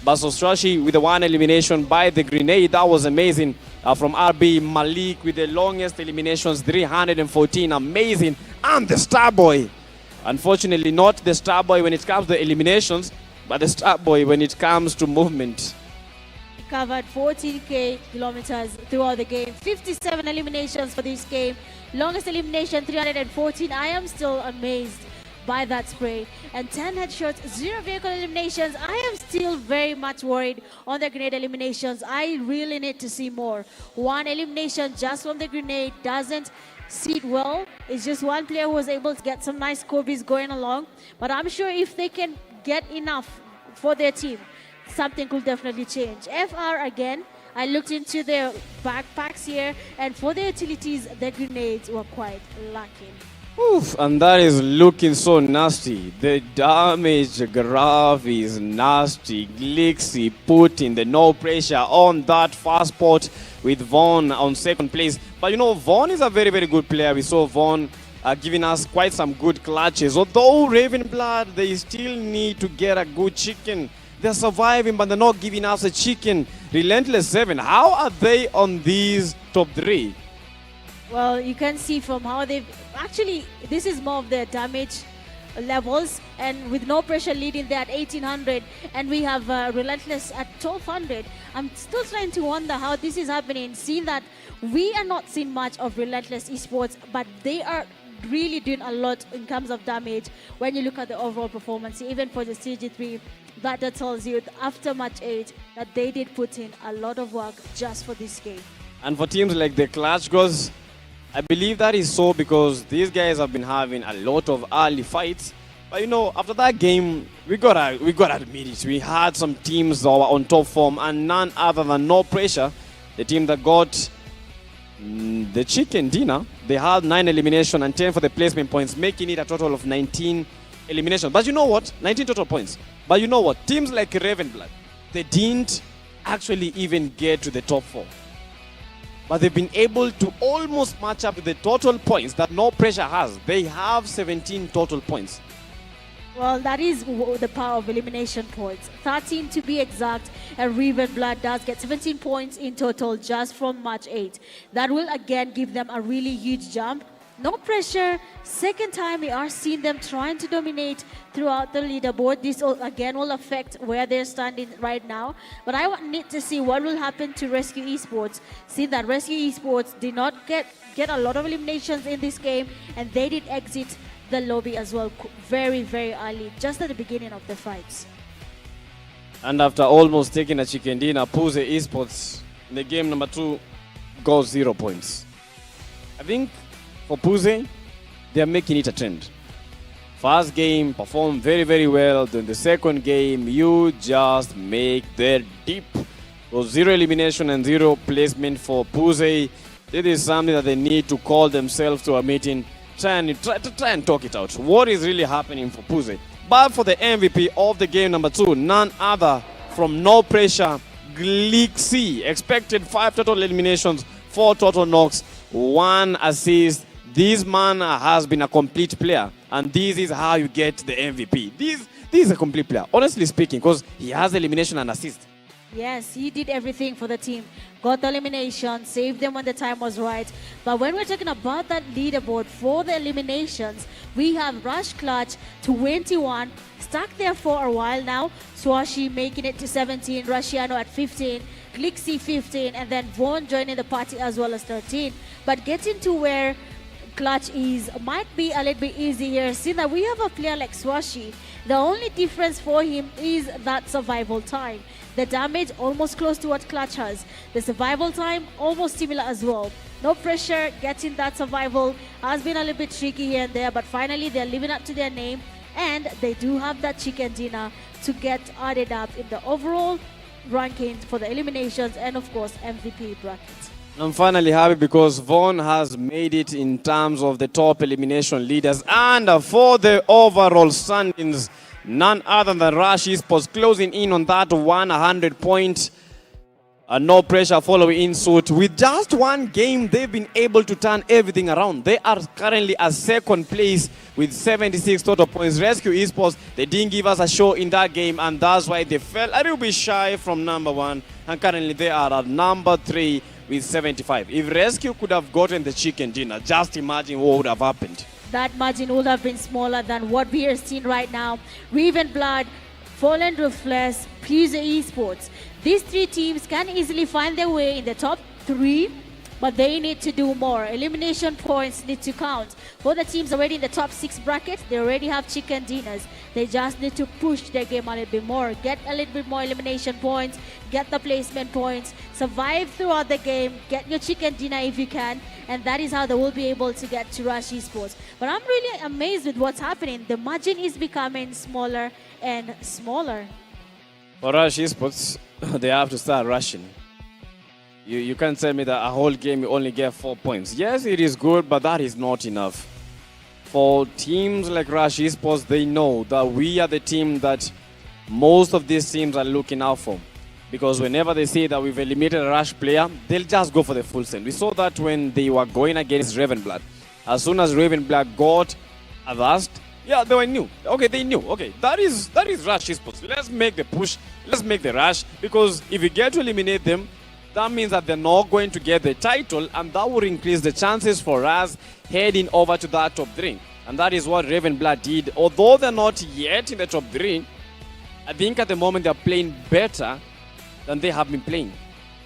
D: But Swashy with the 1 elimination by the grenade, that was amazing. From RB Malik with the longest eliminations, 314, amazing. And the Starboy. Unfortunately, not the Starboy when it comes to eliminations, but the Starboy when it comes to movement.
C: Covered 14k kilometers throughout the game. 57 eliminations for this game. Longest elimination, 314. I am still amazed by that spray. And 10 headshots, 0 vehicle eliminations. I am still very much worried on the grenade eliminations. I really need to see more. 1 elimination just from the grenade doesn't sit well. It's just 1 player who was able to get some nice Kobe's going along. But I'm sure if they can get enough for their team, something could definitely change. FR again, I looked into their backpacks here, and for the utilities, the grenades were quite lacking.
D: Oof, and that is looking so nasty. The damage graph is nasty. Glixi putting the no pressure on that first spot with Vaughn on 2nd place. But you know, Vaughn is a very, very good player. We saw Vaughn giving us quite some good clutches. Although Raven Blood, they still need to get a good chicken. They're surviving, but they're not giving us a chicken. Relentless 7, how are they on these top 3?
C: Well, you can see from how they've... Actually, this is more of their damage levels. And with no pressure leading, they're at 1800. And we have Relentless at 1200. I'm still trying to wonder how this is happening. Seeing that we are not seeing much of Relentless Esports, but they are really doing a lot in terms of damage when you look at the overall performance. Even for the CG3, that tells you after match 8 that they did put in a lot of work just for this game.
D: And for teams like the Clutch Girls, I believe that is so because these guys have been having a lot of early fights. But after that game, we gotta admit it. We had some teams that were on top form, and none other than No Pressure, the team that got the chicken dinner. They had 9 elimination and 10 for the placement points, making it a total of 19 elimination. But 19 total points. But teams like Ravenblood, they didn't actually even get to the top 4. But they've been able to almost match up with the total points that No Pressure has. They have 17 total points.
C: Well, that is the power of elimination points. 13 to be exact, and Ravenblood does get 17 points in total just from match 8. That will again give them a really huge jump. No Pressure, second time we are seeing them trying to dominate throughout the leaderboard. This again will affect where they're standing right now. But I need to see what will happen to Rescue Esports. See that Rescue Esports did not get a lot of eliminations in this game, and they did exit the lobby as well very, very early, just at the beginning of the fights.
D: And after almost taking a chicken dinner, PMGO Esports in the game number 2 got 0 points. I think for PMGO, they are making it a trend. First game performed very, very well. Then the second game, you just make their dip. So 0 elimination and 0 placement for PMGO. This is something that they need to call themselves to a meeting. Try and talk it out. What is really happening for PMGO? But for the MVP of the game number 2, none other from No Pressure, Kibaki. Expected 5 total eliminations, 4 total knocks, 1 assist. This man has been a complete player, and this is how you get the MVP. This is a complete player, honestly speaking, because he has elimination and assist.
C: Yes, he did everything for the team. Got the elimination, saved them when the time was right. But when we're talking about that leaderboard for the eliminations, we have Rush Clutch 21, stuck there for a while now. Swashi making it to 17, Rushiano at 15, Kibaki 15, and then Vaughn joining the party as well as 13. But getting to where Clutch might be a little bit easier, seeing that we have a player like Swashi. The only difference for him is that survival time. The damage almost close to what Clutch has. The survival time almost similar as well. No Pressure getting that survival has been a little bit tricky here and there, but finally they're living up to their name, and they do have that chicken dinner to get added up in the overall rankings for the eliminations and of course MVP bracket.
D: I'm finally happy because Vaughn has made it in terms of the top elimination leaders, and for the overall standings, none other than Rush Esports closing in on that 100 point. No Pressure following in suit. With just one game, they've been able to turn everything around. They are currently at second place with 76 total points. Rescue Esports, they didn't give us a show in that game, and that's why they fell a little bit shy from number 1. And currently they are at number 3 with 75. If Rescue could have gotten the chicken dinner, just imagine what would have happened.
C: That margin would have been smaller than what we are seeing right now. Ravenblood, Fallen Ruthless, PMGO Esports. These 3 teams can easily find their way in the top 3, but they need to do more. Elimination points need to count. For the teams already in the top 6 bracket, they already have chicken dinners. They just need to push their game a little bit more, get a little bit more elimination points, get the placement points, survive throughout the game, get your chicken dinner if you can, and that is how they will be able to get to Rush Esports. But I'm really amazed with what's happening. The margin is becoming smaller and smaller.
D: For Rush Esports, they have to start rushing. You can't tell me that a whole game you only get 4 points. Yes, it is good, but that is not enough. For teams like Rush Esports, they know that we are the team that most of these teams are looking out for. Because whenever they say that we've eliminated a Rush player, they'll just go for the full send. We saw that when they were going against Ravenblood. As soon as Ravenblood got advanced, yeah, they knew. Okay, they knew. Okay, that is Rush Esports. Let's make the push. Let's make the rush. Because if we get to eliminate them, that means that they're not going to get the title, and that would increase the chances for us heading over to that top 3. And that is what Ravenblood did. Although they're not yet in the top 3, I think at the moment they're playing better than they have been playing.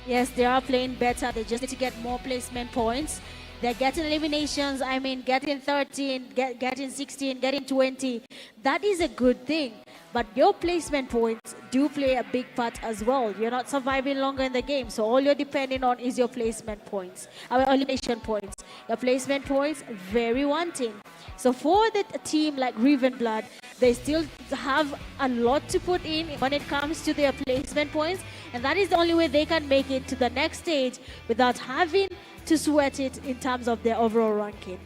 C: Yes, they are playing better. They just need to get more placement points. They're getting eliminations. I mean, getting 13, getting 16, getting 20. That is a good thing. But your placement points do play a big part as well. You're not surviving longer in the game, so all you're depending on is your placement points, elimination points. Your placement points, very wanting. So for the team like Riven Blood, they still have a lot to put in when it comes to their placement points, and that is the only way they can make it to the next stage without having to sweat it in terms of their overall ranking.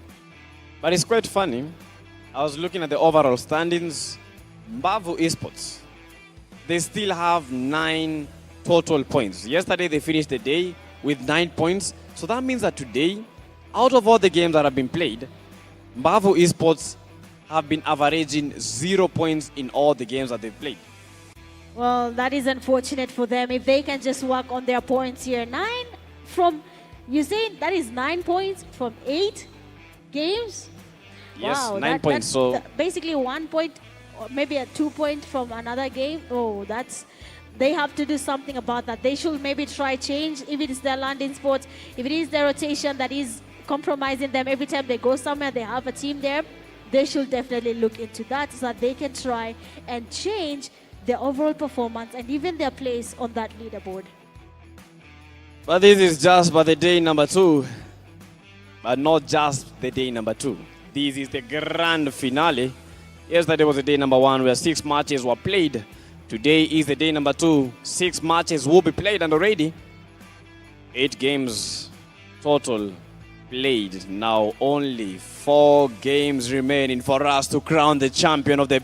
D: But it's quite funny. I was looking at the overall standings. Mbavu Esports, they still have 9 total points. Yesterday they finished the day with 9 points. So that means that today, out of all the games that have been played, Mbavu Esports have been averaging 0 points in all the games that they've played.
C: Well, that is unfortunate for them. If they can just work on their points here. 9 from, you say that is 9 points from 8 games?
D: Yes,
C: wow,
D: 9 points. So
C: basically 1 point, or maybe a 2 point from another game. Oh, they have to do something about that. They should maybe try change if it is their landing sport, if it is their rotation that is compromising them every time they go somewhere, they have a team there. They should definitely look into that so that they can try and change their overall performance and even their place on that leaderboard.
D: but this is just but the day number 2. But not just the day number 2. This is the grand finale. Yesterday was the day number 1 where 6 matches were played. Today is the day number 2. 6 matches will be played and already 8 games total played. Now only 4 games remaining for us to crown the champion of the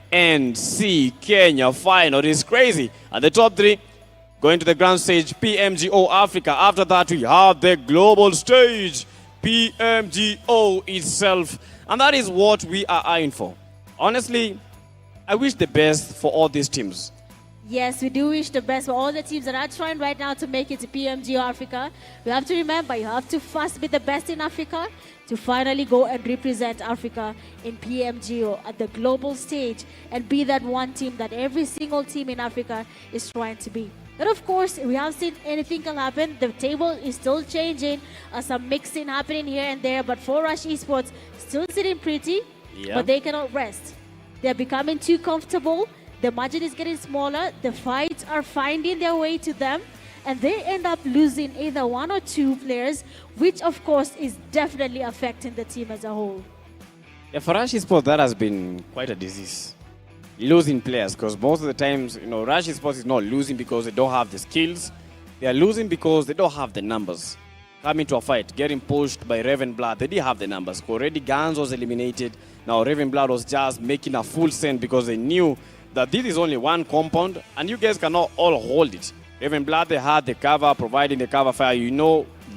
D: PMNC Kenya final. It is crazy. And the top 3 going to the grand stage, PMGO Africa. After that, we have the global stage, PMGO itself. And that is what we are eyeing for. Honestly, I wish the best for all these teams.
C: Yes, we do wish the best for all the teams that are trying right now to make it to PMGO Africa. We have to remember, you have to first be the best in Africa to finally go and represent Africa in PMGO at the global stage and be that one team that every single team in Africa is trying to be. But of course, we have seen anything can happen. The table is still changing, some mixing happening here and there. But for Rush Esports, still sitting pretty, but they cannot rest. They're becoming too comfortable. The margin is getting smaller. The fights are finding their way to them. And they end up losing either 1 or 2 players, which of course is definitely affecting the team as a whole.
D: Yeah, for Rush Esports, that has been quite a disease. Losing players, because most of the times, Rush Esports is not losing because they don't have the skills. They are losing because they don't have the numbers. Coming to a fight, getting pushed by Raven Blood, they didn't have the numbers. Already Gans was eliminated. Now Raven Blood was just making a full send because they knew that this is only one compound and you guys cannot all hold it. Raven Blood, they had the cover, providing the cover fire.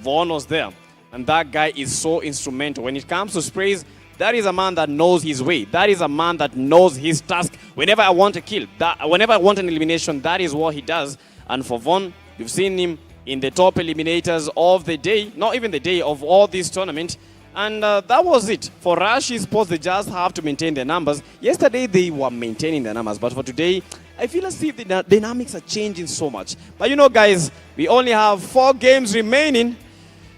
D: Vaughn was there. And that guy is so instrumental. When it comes to sprays, that is a man that knows his way. That is a man that knows his task. Whenever I want a kill, whenever I want an elimination, that is what he does. And for Vaughn, you've seen him in the top eliminators of the day, not even the day of all this tournament. And that was it. For Rush Esports, they just have to maintain their numbers. Yesterday, they were maintaining their numbers. But for today, I feel as if the dynamics are changing so much. But guys, we only have 4 games remaining.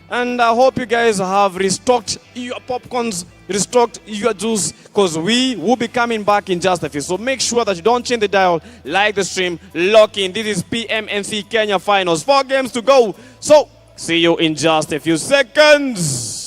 D: And I hope you guys have restocked your popcorns, restocked your juice, because we will be coming back in just a few. So make sure that you don't change the dial, like the stream, lock in. This is PMNC Kenya Finals. 4 games to go. So see you in just a few seconds.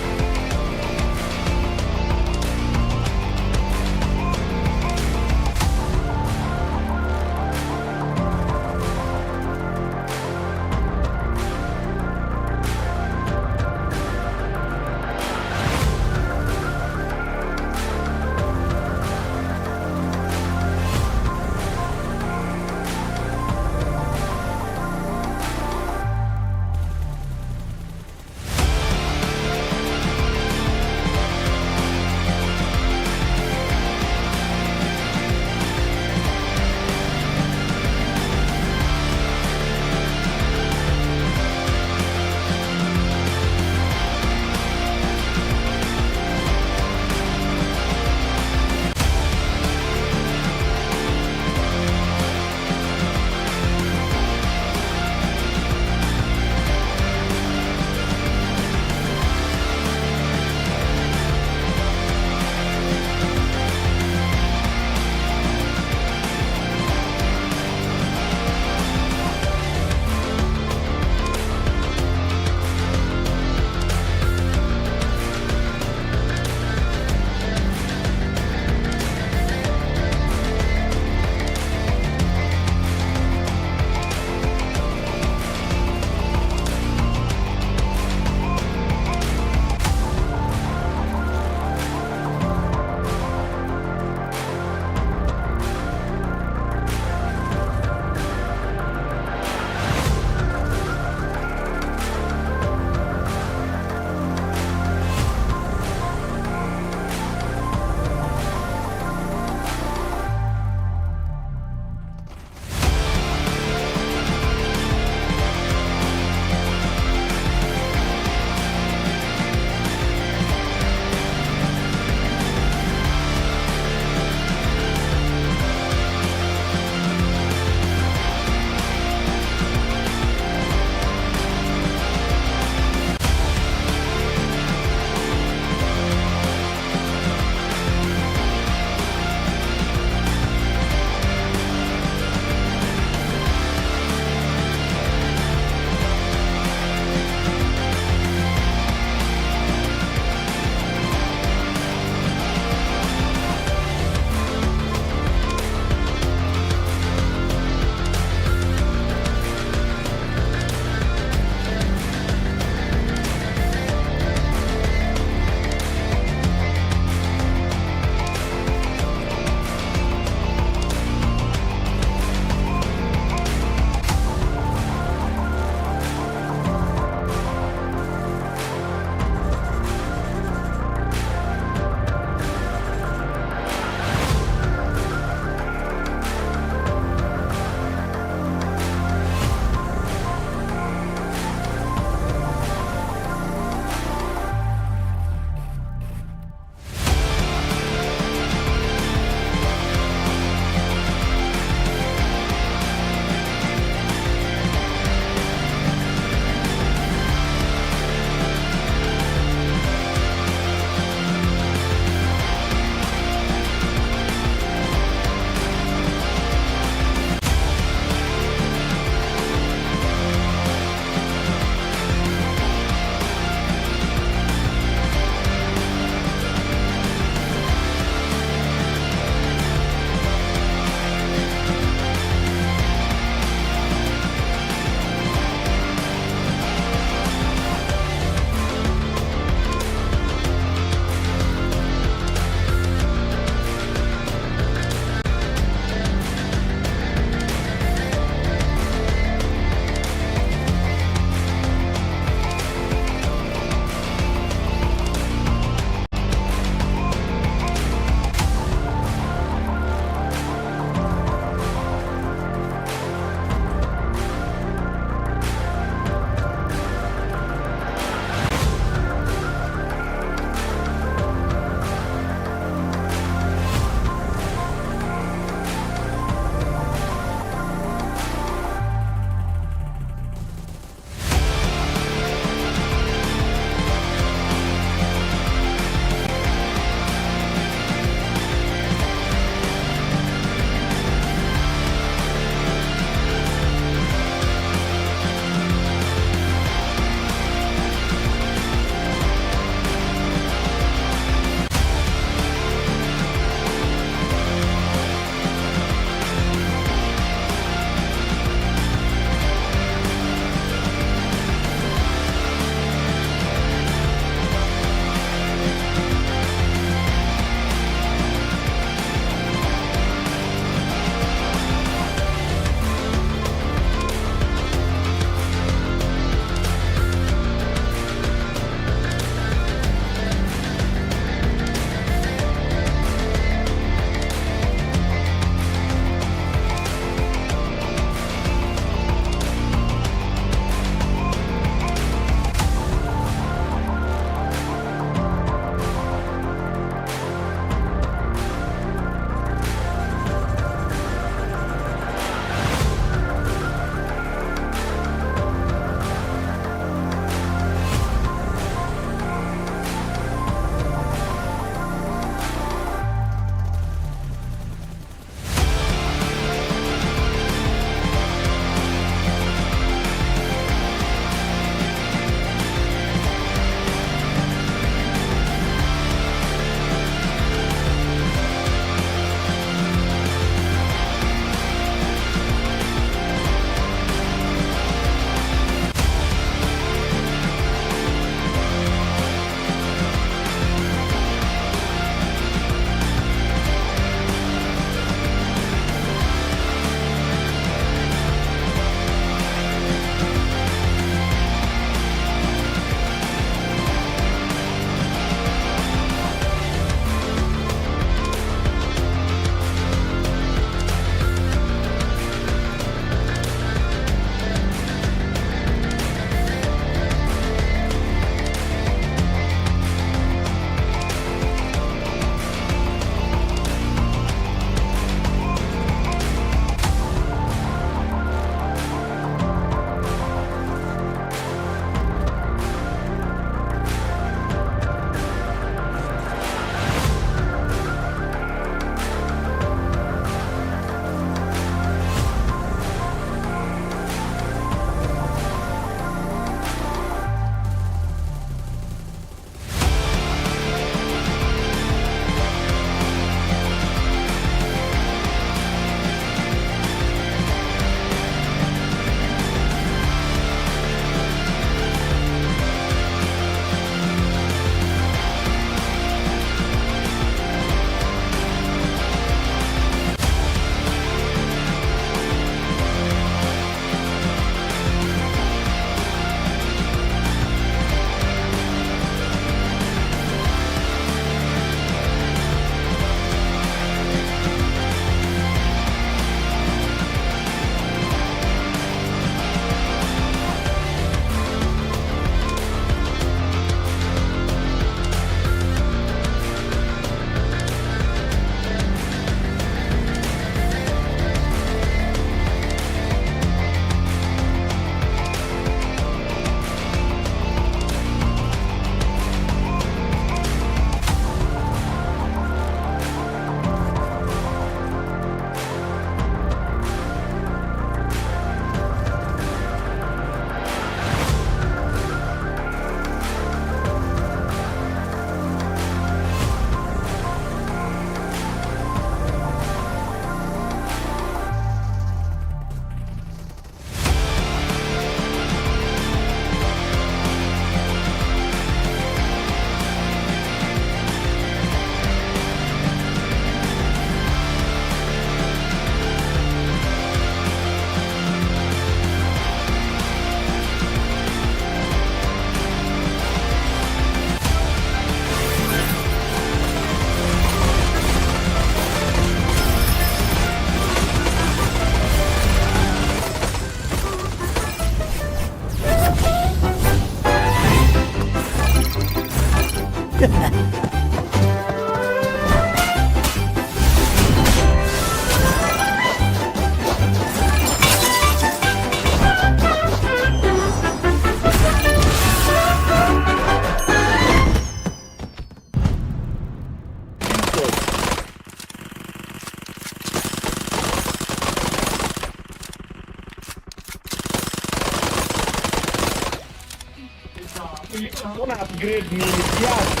J: Una upgrade nini kiasi?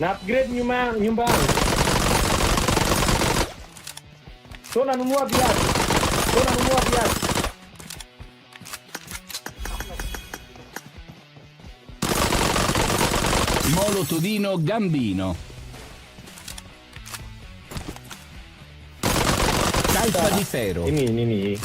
J: Na upgrade nyumbani. So nanunua viatu.
K: Molo Todino Gambino. Calza di ferro.
J: Nini.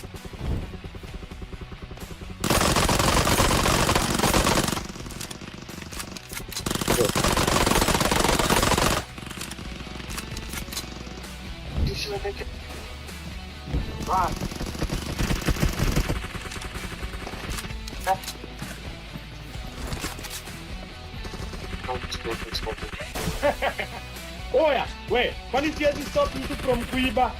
J: Oya, we, kwani siwezi stop mtu from kuiba?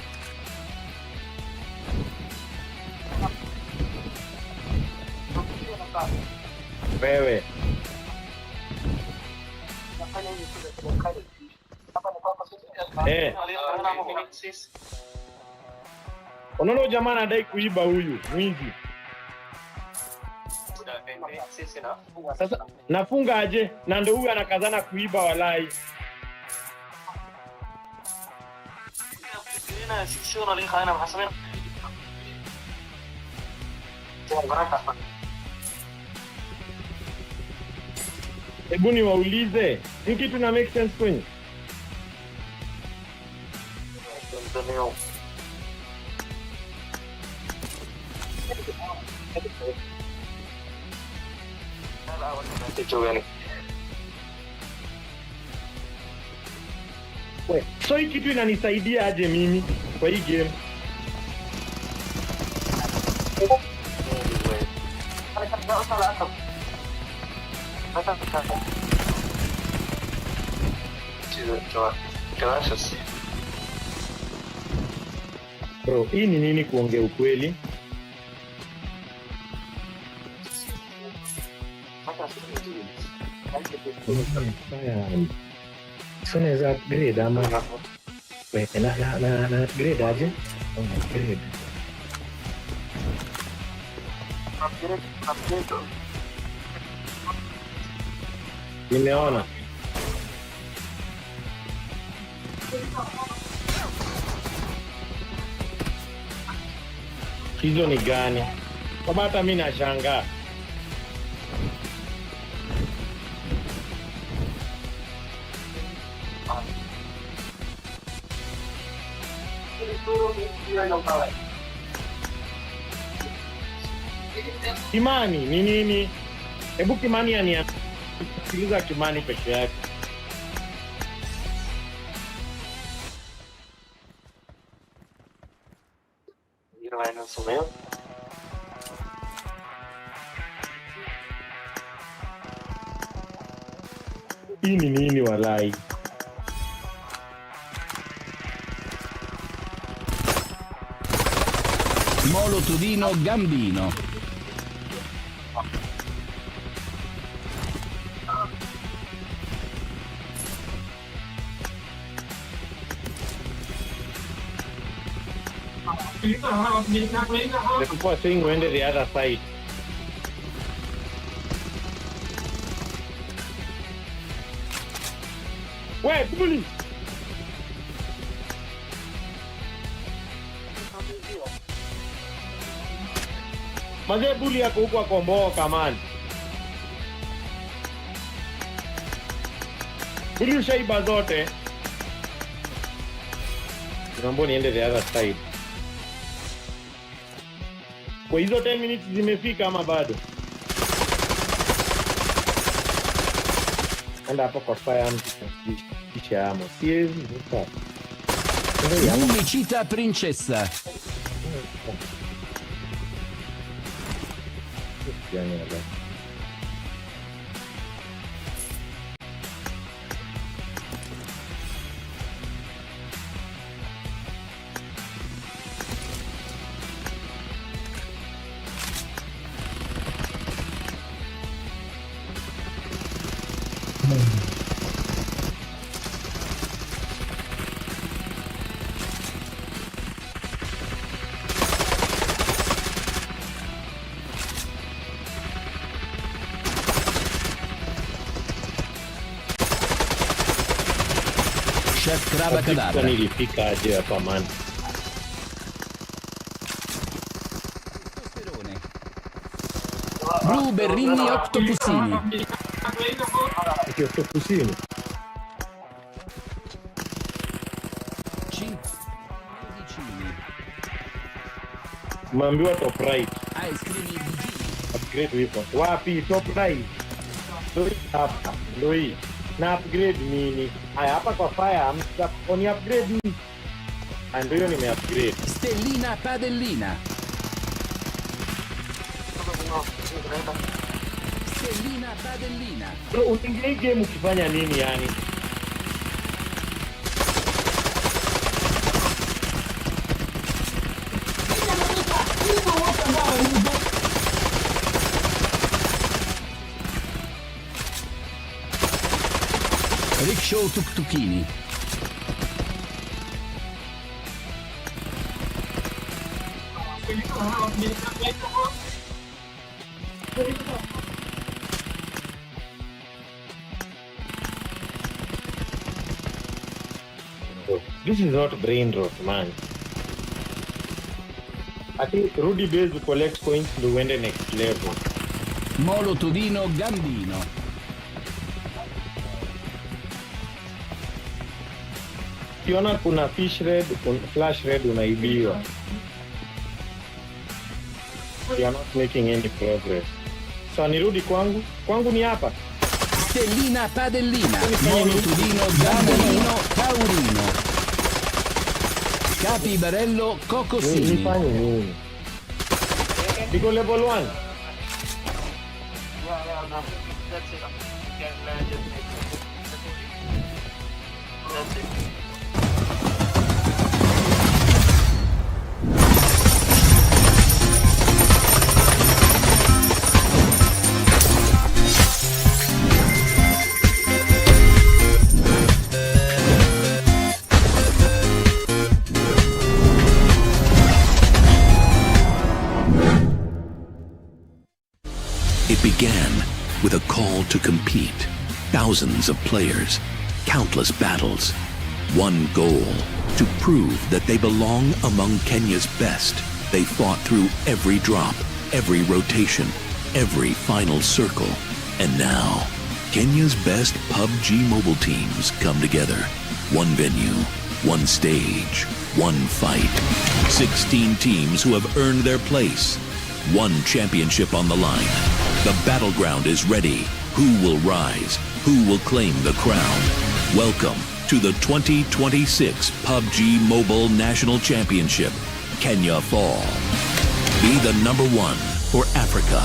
J: Wewe. Unaona jamaa anadai kuiba huyu, mwizi. Sasa nafunga aje? Na ndio huyu anakazana kuiba walai. Hebu niwaulize, ni kitu na make sense kwenye? So hii kitu inanisaidia aje mimi kwa hii game? Bro, hii ni nini kuongea ukweli? So naweza upgrade ama na upgrade aje? Upgrade. Nimeona. Hizo ni gani? Kama hata mimi nashangaa. Kimani, ni nini? Hebu Kimani anisikiliza Kimani peke yake. Hii ni nini walai?
K: Molo Todino Gambino.
J: The people are saying when the other side. Wait, bully! Mazee bully yako huko akomboka man. Bully ushaiba zote. Naomba niende the other side. Kwa hizo 10 minutes zimefika ama bado? Anda hapo kwa fire kisha amo. Siezi vuka.
K: Unicita princessa.
J: yani wala.
K: Chef Crava Cadabra.
J: Nilifika aje hapa man.
K: Blu Berrini Octopusini.
J: Octopusini. Maambiwa top right. Upgrade weapon. Wapi top right? Hapa. Ndio hii. Na upgrade nini? Haya hapa kwa firearms ni upgrade nini? Ndio hiyo nime-upgrade.
K: Stellina Padellina. Stellina Padellina.
J: Bro, unaingia game ukifanya nini yani?
K: Rickshaw Tuktukini.
J: This is not brain rot, man. I think Rudy base to collect coins to win the next level.
K: Molo Todino Gambino.
J: Ukiona kuna fish red, flash red unaibiwa. You are not making any progress. So nirudi kwangu. Kwangu ni hapa.
K: Stellina Padellina. Molo Todino Gambino Taurino. Capi Barello Cocosini.
J: Nifanye nini? Niko level 1.
L: That's it. You can just that's it.
G: It began with a call to compete. Thousands of players, countless battles, one goal: to prove that they belong among Kenya's best. They fought through every drop, every rotation, every final circle. And now, Kenya's best PUBG mobile teams come together. One venue, one stage, one fight. 16 teams who have earned their place. One championship on the line. The battleground is ready. Who will rise? Who will claim the crown? Welcome to the 2026 PUBG Mobile National Championship. Kenya Fall. Be the number one for Africa.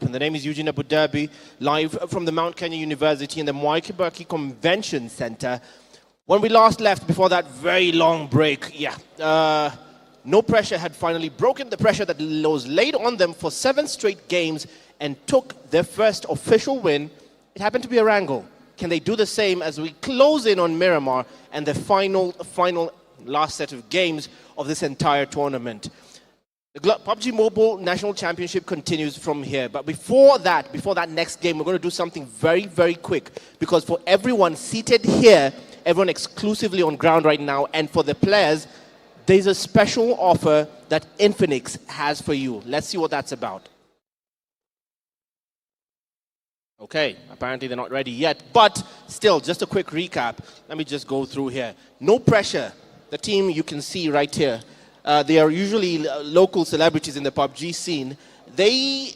A: And the name is Eugene Abu Dhabi, live from the Mount Kenya University in the Mwai Kibaki Convention Center. When we last left before that very long break, no pressure had finally broken the pressure that was laid on them for 7 straight games and took their first official win. It happened to be a wrangle. Can they do the same as we close in on Miramar and the final last set of games of this entire tournament? The PUBG Mobile National Championship continues from here. But before that next game, we're going to do something very, very quick. Because for everyone seated here, everyone exclusively on ground right now, and for the players, there's a special offer that Pmnc has for you. Let's see what that's about. Okay, apparently they're not ready yet. But still, just a quick recap. Let me just go through here. No pressure. The team you can see right here. They are usually local celebrities in the PUBG scene. They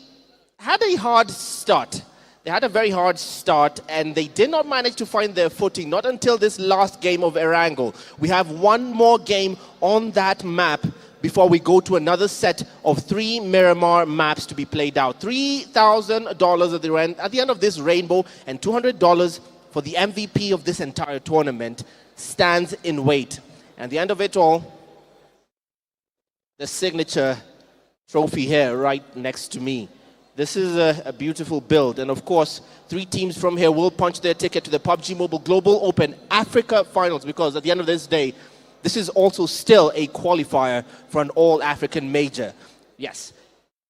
A: had a hard start. They had a very hard start, and they did not manage to find their footing, not until this last game of Erangel. We have one more game on that map before we go to another set of 3 Miramar maps to be played out. $3,000 at the end of this rainbow, and $200 for the MVP of this entire tournament stands in wait. And at the end of it all, the signature trophy here right next to me. This is a beautiful build, and of course 3 teams from here will punch their ticket to the PUBG Mobile Global Open Africa Finals, because at the end of this day, this is also still a qualifier for an all-African major. Yes,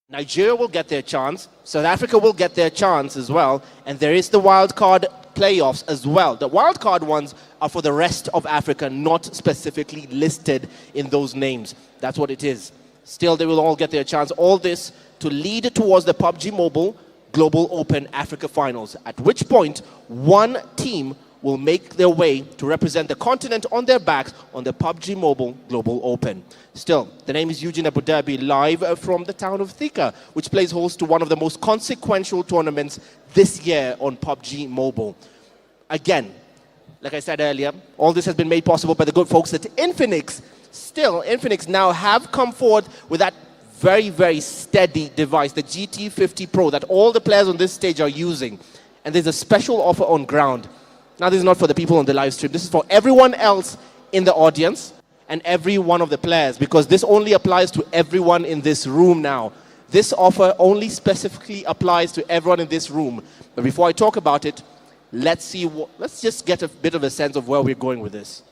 A: Nigeria will get their chance, South Africa will get their chance as well, and there is the wildcard playoffs as well. The wildcard ones are for the rest of Africa, not specifically listed in those names. That's what it is. Still, they will all get their chance. All this to lead towards the PUBG Mobile Global Open Africa Finals, at which point one team will make their way to represent the continent on their backs on the PUBG Mobile Global Open. Still, the name is Eugene Abu Dhabi, live from the town of Thika, which plays host to one of the most consequential tournaments this year on PUBG Mobile. Again, like I said earlier, all this has been made possible by the good folks at Pmnc. Still, Pmnc now have come forward with that very, very steady device, the GT50 Pro, that all the players on this stage are using. And there's a special offer on ground. Now, this is not for the people on the live stream. This is for everyone else in the audience and every one of the players, because this only applies to everyone in this room now. This offer only specifically applies to everyone in this room. But before I talk about it, let's just get a bit of a sense of where we're going with this.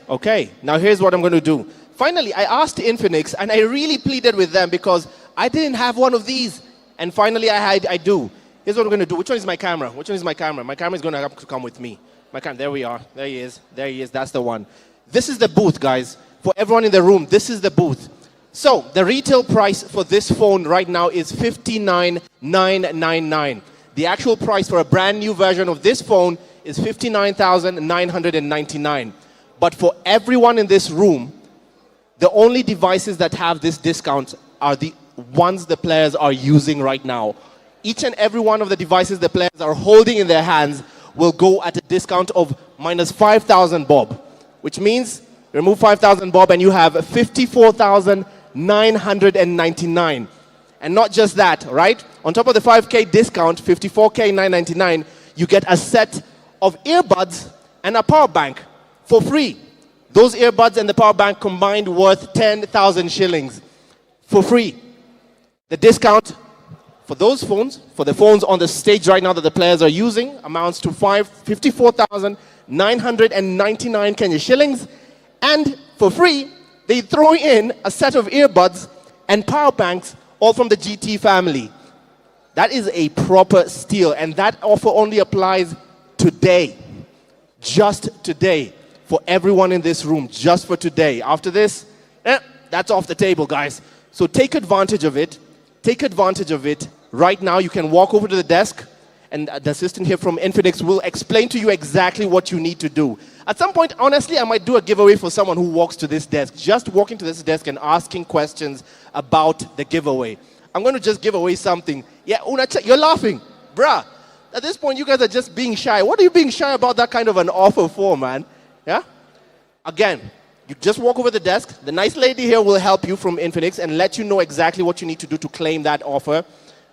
A: Okay. Now here's what I'm going to do. Finally, I asked Pmnc, and I really pleaded with them because I didn't have one of these. And finally, I do. Here's what I'm going to do. Which one is my camera? Which one is my camera? My camera is going to have to come with me. There we are. There he is. There he is. That's the one. This is the booth, guys. For everyone in the room, this is the booth. So the retail price for this phone right now is $59,999. The actual price for a brand new version of this phone is $59,999. But for everyone in this room, the only devices that have this discount are the ones the players are using right now. Each and every one of the devices the players are holding in their hands will go at a discount of minus 5,000 bob, which means remove 5,000 bob and you have 54,999. And not just that, right? On top of the 5K discount, 54K999, you get a set of earbuds and a power bank for free. Those earbuds and the power bank combined worth 10,000 shillings for free. The discount for those phones, for the phones on the stage right now that the players are using, amounts to 54,999 Kenya shillings. And for free, they throw in a set of earbuds and power banks, all from the GT family. That is a proper steal, and that offer only applies today. Just today. For everyone in this room, just for today. After this, that's off the table, guys. So take advantage of it. Take advantage of it. Right now, you can walk over to the desk, and the assistant here from Pmnc will explain to you exactly what you need to do. At some point, honestly, I might do a giveaway for someone who walks to this desk. Just walking to this desk and asking questions about the giveaway. I'm going to just give away something. Yeah, you're laughing. Bruh, at this point, you guys are just being shy. What are you being shy about that kind of an offer for, man? Yeah? Again, you just walk over the desk. The nice lady here will help you from Pmnc and let you know exactly what you need to do to claim that offer.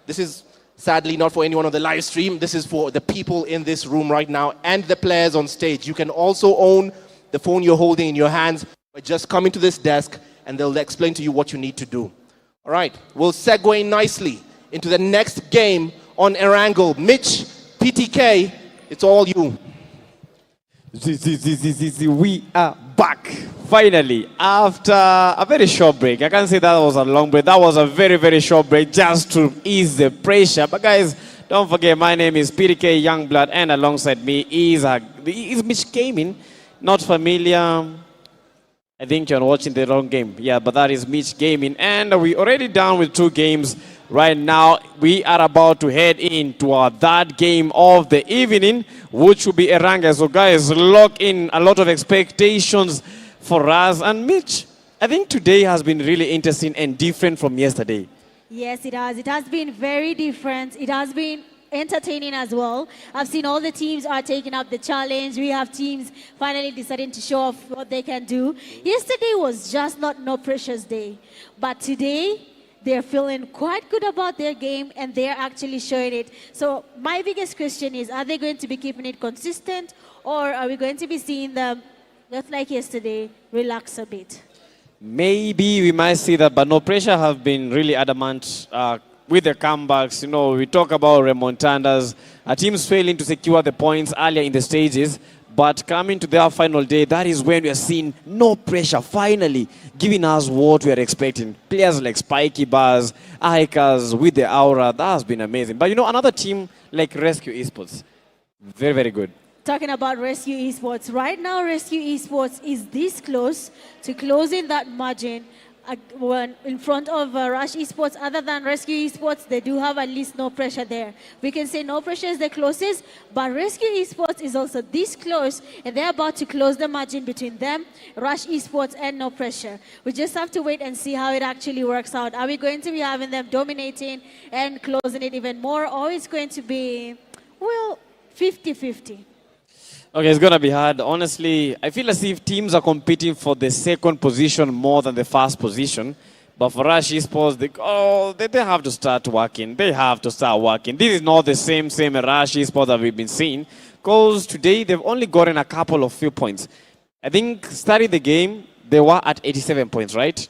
A: This is sadly not for anyone on the live stream. This is for the people in this room right now and the players on stage. You can also own the phone you're holding in your hands by just coming to this desk and they'll explain to you what you need to do. All right, we'll segue nicely into the next game on Erangel. Mitch, PTK, it's all you.
D: We are back finally after a very short break. I can't say that was a long break. That was a very, very short break just to ease the pressure. But guys, don't forget, my name is PMNC Youngblood, and alongside me is Mitch Gaming. Not familiar. I think you're watching the wrong game. Yeah, but that is Mitch Gaming. And we're already down with 2 games. Right now, we are about to head into our third game of the evening, which will be Eranga. So guys, lock in a lot of expectations for us. And Mitch, I think today has been really interesting and different from yesterday.
C: Yes, it has. It has been very different. It has been entertaining as well. I've seen all the teams are taking up the challenge. We have teams finally deciding to show off what they can do. Yesterday was just not no pressures day. But today, they're feeling quite good about their game and they're actually showing it. So my biggest question is, are they going to be keeping it consistent, or are we going to be seeing them, just like yesterday, relax a bit?
D: Maybe we might see that, but no pressure have been really adamant with the comebacks. You know, we talk about remontadas, teams failing to secure the points earlier in the stages, but coming to their final day, that is when we are seeing no pressure finally giving us what we are expecting. Players like Spiky Bars, Icas with the aura, that has been amazing. But you know, another team like Rescue Esports, very, very good.
C: Talking about Rescue Esports, right now Rescue Esports is this close to closing that margin in front of Rush Esports. Other than Rescue Esports, they do have at least no pressure there. We can say no pressure is the closest, but Rescue Esports is also this close, and they're about to close the margin between them, Rush Esports, and no pressure. We just have to wait and see how it actually works out. Are we going to be having them dominating and closing it even more, or is it going to be, well, 50-50?
D: Okay, it's going to be hard. Honestly, I feel as if teams are competing for the second position more than the first position. But for Rush Esports, they have to start working. They have to start working. This is not the same Rush Esports that we've been seeing, because today they've only gotten a couple of few points. I think starting the game, they were at 87 points, right?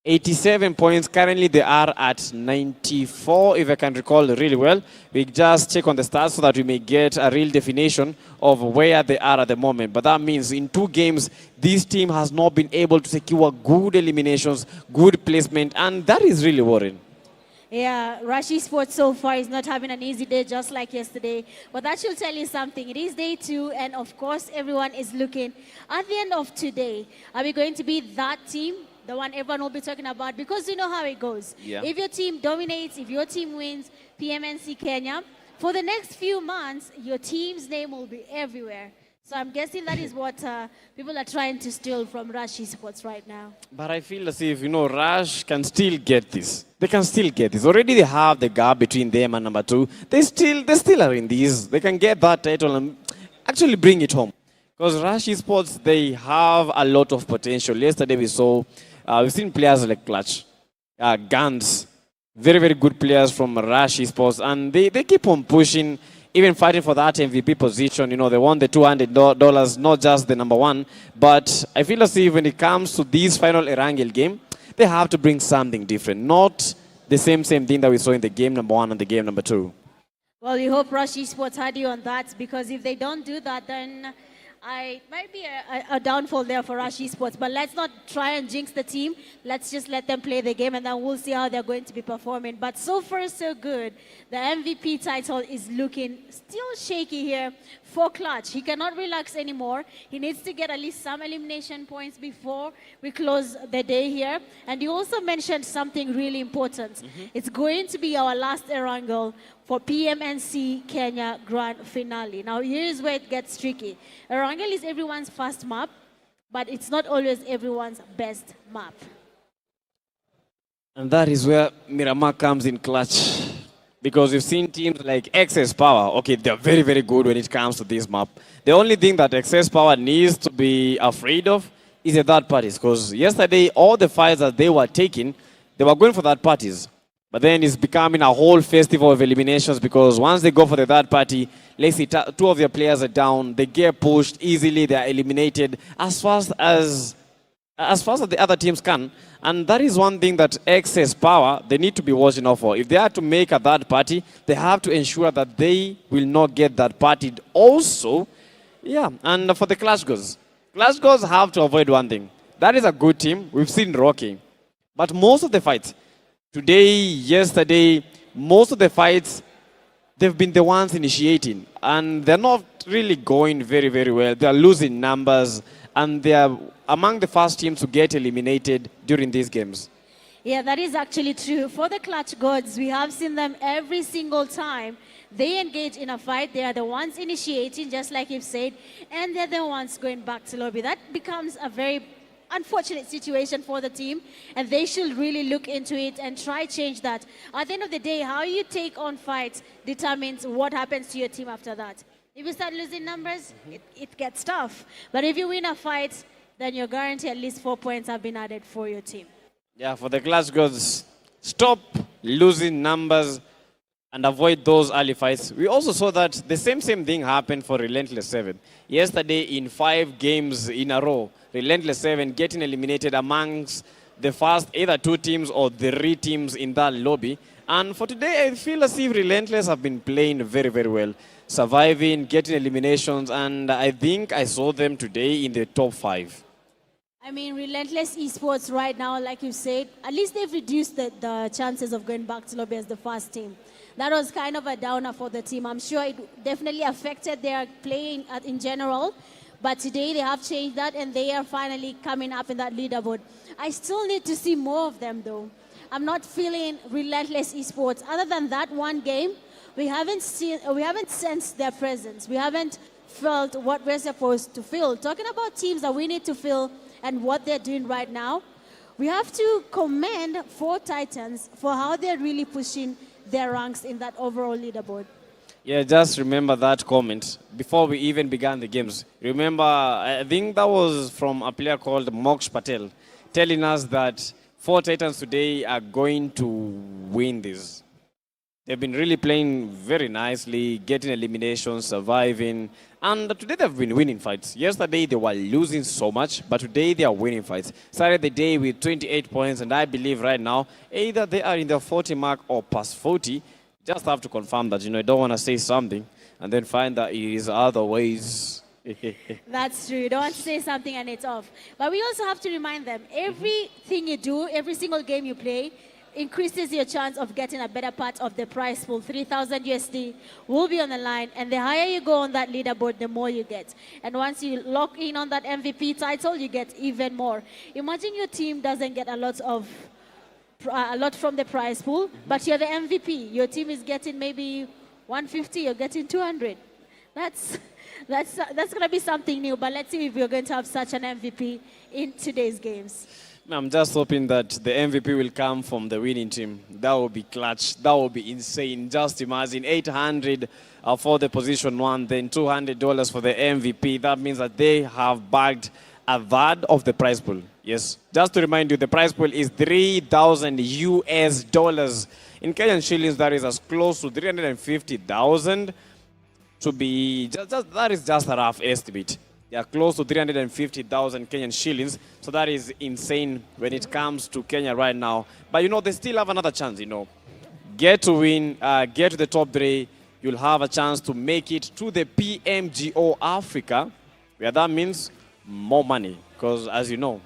D: 87 points. Currently, they are at 94, if I can recall really well. We just check on the stats so that we may get a real definition of where they are at the moment. But that means in 2 games, this team has not been able to secure good eliminations, good placement, and that is really worrying.
C: Yeah, Rush Esports so far is not having an easy day, just like yesterday. But that should tell you something. It is day 2, and of course, everyone is looking at the end of today. Are we going to be that team? The one everyone will be talking about, because you know how it goes.
D: Yeah.
C: If your team dominates, if your team wins PMNC Kenya, for the next few months, your team's name will be everywhere. So I'm guessing that is what people are trying to steal from Rush Esports right now.
D: But I feel as if, you know, Rush can still get this. They can still get this. Already they have the gap between them and number 2. They still are in these. They can get that title and actually bring it home. Because Rush Esports, they have a lot of potential. Yesterday we saw, we've seen players like Clutch, Guns, very, very good players from Rush Esports, and they keep on pushing, even fighting for that MVP position. You know, they won the $200, not just the number 1, but I feel as if when it comes to this final Erangel game, they have to bring something different, not the same thing that we saw in the game number 1 and the game number 2.
C: Well, we hope Rush Esports had you on that, because if they don't do that, then it might be a downfall there for Rush Esports. But let's not try and jinx the team. Let's just let them play the game, and then we'll see how they're going to be performing. But so far, so good. The MVP title is looking still shaky here for Clutch. He cannot relax anymore. He needs to get at least some elimination points before we close the day here. And you also mentioned something really important. It's going to be our last Erangel for PMNC Kenya Grand Finale. Now, here's where it gets tricky. Erangel is everyone's first map, but it's not always everyone's best map.
D: And that is where Miramar comes in clutch. Because we've seen teams like Excess Power. Okay, they're very, very good when it comes to this map. The only thing that Excess Power needs to be afraid of is the third parties. Because yesterday, all the fights that they were taking, they were going for third parties. But then it's becoming a whole festival of eliminations, because once they go for the third party, let's say 2 of their players are down, they get pushed easily, they are eliminated as fast as the other teams can. And that is one thing that Excess Power, they need to be watching out for. If they are to make a third party, they have to ensure that they will not get that partied also. Yeah, and for the Clash goes. Clash Gods have to avoid one thing. That is a good team. We've seen Rocky. But most of the fights, today, yesterday, most of the fights, they've been the ones initiating. And they're not really going very, very well. They're losing numbers. And they're among the first teams to get eliminated during these games.
C: Yeah, that is actually true. For the Clutch Gods, we have seen them every single time they engage in a fight. They are the ones initiating, just like you've said, and they're the ones going back to lobby. That becomes a very unfortunate situation for the team, and they should really look into it and try change that. At the end of the day, how you take on fights determines what happens to your team after that. If you start losing numbers, it gets tough. But if you win a fight, then you're guaranteed at least 4 points have been added for your team.
D: Yeah, for the Clash Gods, stop losing numbers and avoid those early fights. We also saw that the same thing happened for Relentless 7. Yesterday, in 5 games in a row, Relentless 7 getting eliminated amongst the first either 2 teams or 3 teams in that lobby. And for today, I feel as if Relentless have been playing very, very well, surviving, getting eliminations, and I think I saw them today in the top 5.
C: I mean, Relentless Esports right now, like you said, at least they've reduced the chances of going back to lobby as the first team. That was kind of a downer for the team. I'm sure it definitely affected their playing in general, but today they have changed that and they are finally coming up in that leaderboard. I still need to see more of them though. I'm not feeling Relentless Esports. Other than that one game, we haven't sensed their presence. We haven't felt what we're supposed to feel. Talking about teams that we need to feel and what they're doing right now, we have to commend 4 Titans for how they're really pushing their ranks in that overall leaderboard.
D: Yeah, just remember that comment before we even began the games. Remember, I think that was from a player called Moksh Patel, telling us that 4 Titans today are going to win this. They've been really playing very nicely, getting eliminations, surviving, and today they've been winning fights. Yesterday they were losing so much, but today they are winning fights. Started the day with 28 points, and I believe right now, either they are in the 40 mark or past 40. Just have to confirm that, you don't want to say something and then find that it is other ways.
C: That's true. You don't want to say something and it's off. But we also have to remind them, everything you do, every single game you play, increases your chance of getting a better part of the prize pool. 3,000 USD will be on the line, and the higher you go on that leaderboard, the more you get. And once you lock in on that MVP title, you get even more. Imagine your team doesn't get a lot from the prize pool, but you're the MVP. Your team is getting maybe 150, you're getting 200. That's going to be something new, but let's see if we're going to have such an MVP in today's games.
D: I'm just hoping that the MVP will come from the winning team. That would be clutch. That would be insane. Just imagine 800 for the position 1, then $200 for the MVP. That means that they have bagged a third of the prize pool. Yes. Just to remind you, the prize pool is 3,000 US dollars. In Kenyan shillings, that is as close to 350,000 to be. That is just a rough estimate. They are close to 350,000 Kenyan shillings. So that is insane when it comes to Kenya right now. But they still have another chance, Get to win, get to the top 3. You'll have a chance to make it to the PMGO Africa, where that means more money. Because as you know,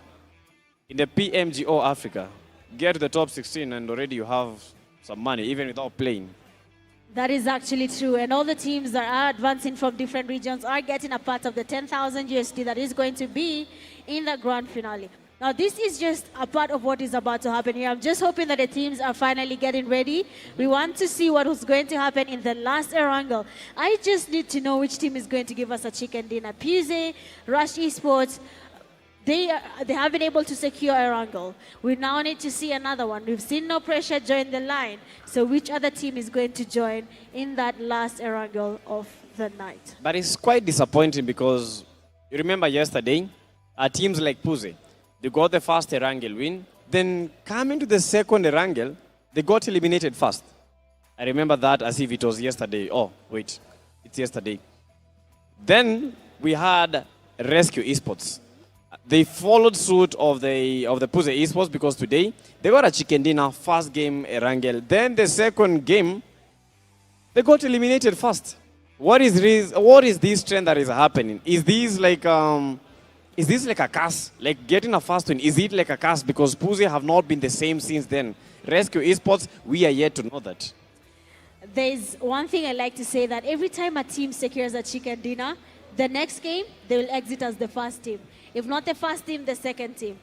D: in the PMGO Africa, get to the top 16 and already you have some money, even without playing.
C: That is actually true, and all the teams that are advancing from different regions are getting a part of the 10,000 USD that is going to be in the grand finale. Now, this is just a part of what is about to happen here. I'm just hoping that the teams are finally getting ready. We want to see what was going to happen in the last Erangel. I just need to know which team is going to give us a chicken dinner. PUBG, Rush Esports, they have been able to secure Erangel. We now need to see another one. We've seen No Pressure join the line. So which other team is going to join in that last Erangel of the night?
D: But it's quite disappointing because you remember yesterday, teams like PUBG, they got the first Erangel win. Then coming to the second Erangel, they got eliminated first. I remember that as if it was yesterday. Oh, wait, it's yesterday. Then we had Rescue Esports. They followed suit of the PUBG Esports because today they got a chicken dinner, first game Erangel. Then the second game, they got eliminated first. What is this trend that is happening? Is this like is this like a curse? Like getting a first win, is it like a curse? Because PUBG have not been the same since then. Rescue Esports, we are yet to know that.
C: There's one thing I like to say, that every time a team secures a chicken dinner, the next game, they will exit as the first team. If not the first team, the second team.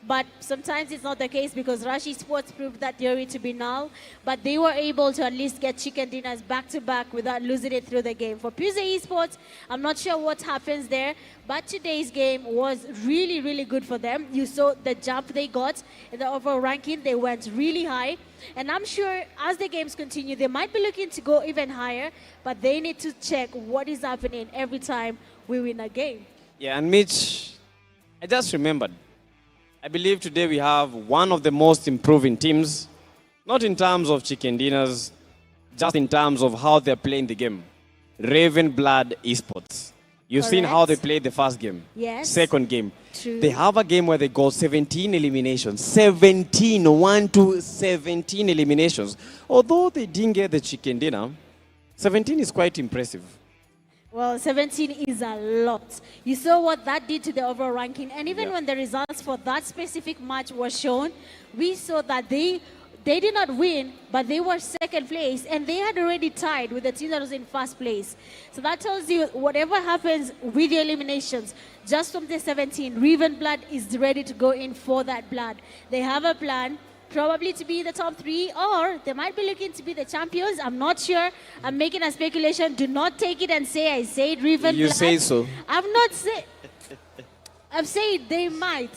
C: But sometimes it's not the case, because Rush Esports proved that theory to be null. But they were able to at least get chicken dinners back-to-back without losing it through the game. For PMGO Esports, I'm not sure what happens there, but today's game was really, really good for them. You saw the jump they got in the overall ranking. They went really high. And I'm sure as the games continue, they might be looking to go even higher, but they need to check what is happening every time we win a game.
D: Yeah, and Mitch, I just remembered. I believe today we have one of the most improving teams, not in terms of chicken dinners, just in terms of how they're playing the game. Raven Blood Esports. You've seen how they played the first game.
C: Yes.
D: Second game.
C: True.
D: They have a game where they got 17 eliminations. 17 eliminations. Although they didn't get the chicken dinner, 17 is quite impressive.
C: Well, 17 is a lot. You saw what that did to the overall ranking. And even when the results for that specific match were shown, we saw that they did not win, but they were second place. And they had already tied with the team that was in first place. So that tells you whatever happens with the eliminations, just from the 17, Raven Blood is ready to go in for that blood. They have a plan, probably to be the top 3, or they might be looking to be the champions. I'm not sure. I'm making a speculation. Do not take it and say I said Raven
D: You
C: Blood.
D: say so.
C: I'm not saying. I'm saying they might.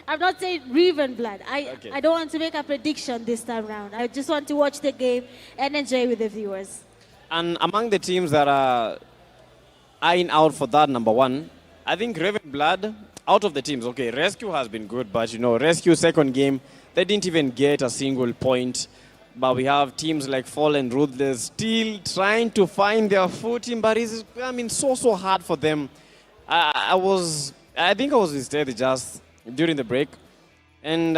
C: I'm not saying Raven Blood. I don't want to make a prediction this time round. I just want to watch the game and enjoy with the viewers.
D: And among the teams that are eyeing out for that number 1, I think Raven Blood, out of the teams, okay, Rescue has been good, but you know, Rescue second game, they didn't even get a single point. But we have teams like Fallen Ruthless still trying to find their footing, but it's, so hard for them. I think I was instead just during the break. And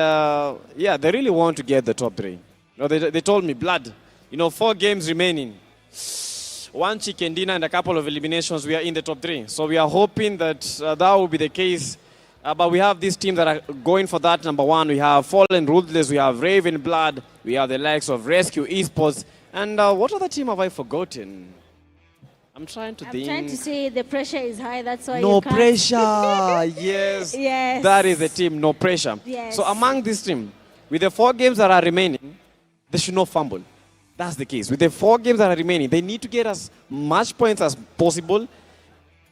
D: yeah, they really want to get the top 3. You know, they told me, Blood, 4 games remaining. 1 chicken dinner and a couple of eliminations, we are in the top 3. So we are hoping that that will be the case. But we have these teams that are going for that number 1. We have Fallen Ruthless, we have Raven Blood, we have the likes of Rescue Esports. And what other team have I forgotten? I'm trying to think.
C: I'm trying to say the pressure is high, that's why
D: No
C: you can't.
D: pressure, yes.
C: Yes.
D: That is the team, no pressure.
C: Yes.
D: So among this team, with the 4 games that are remaining, they should not fumble. That's the case. With the 4 games that are remaining, they need to get as much points as possible.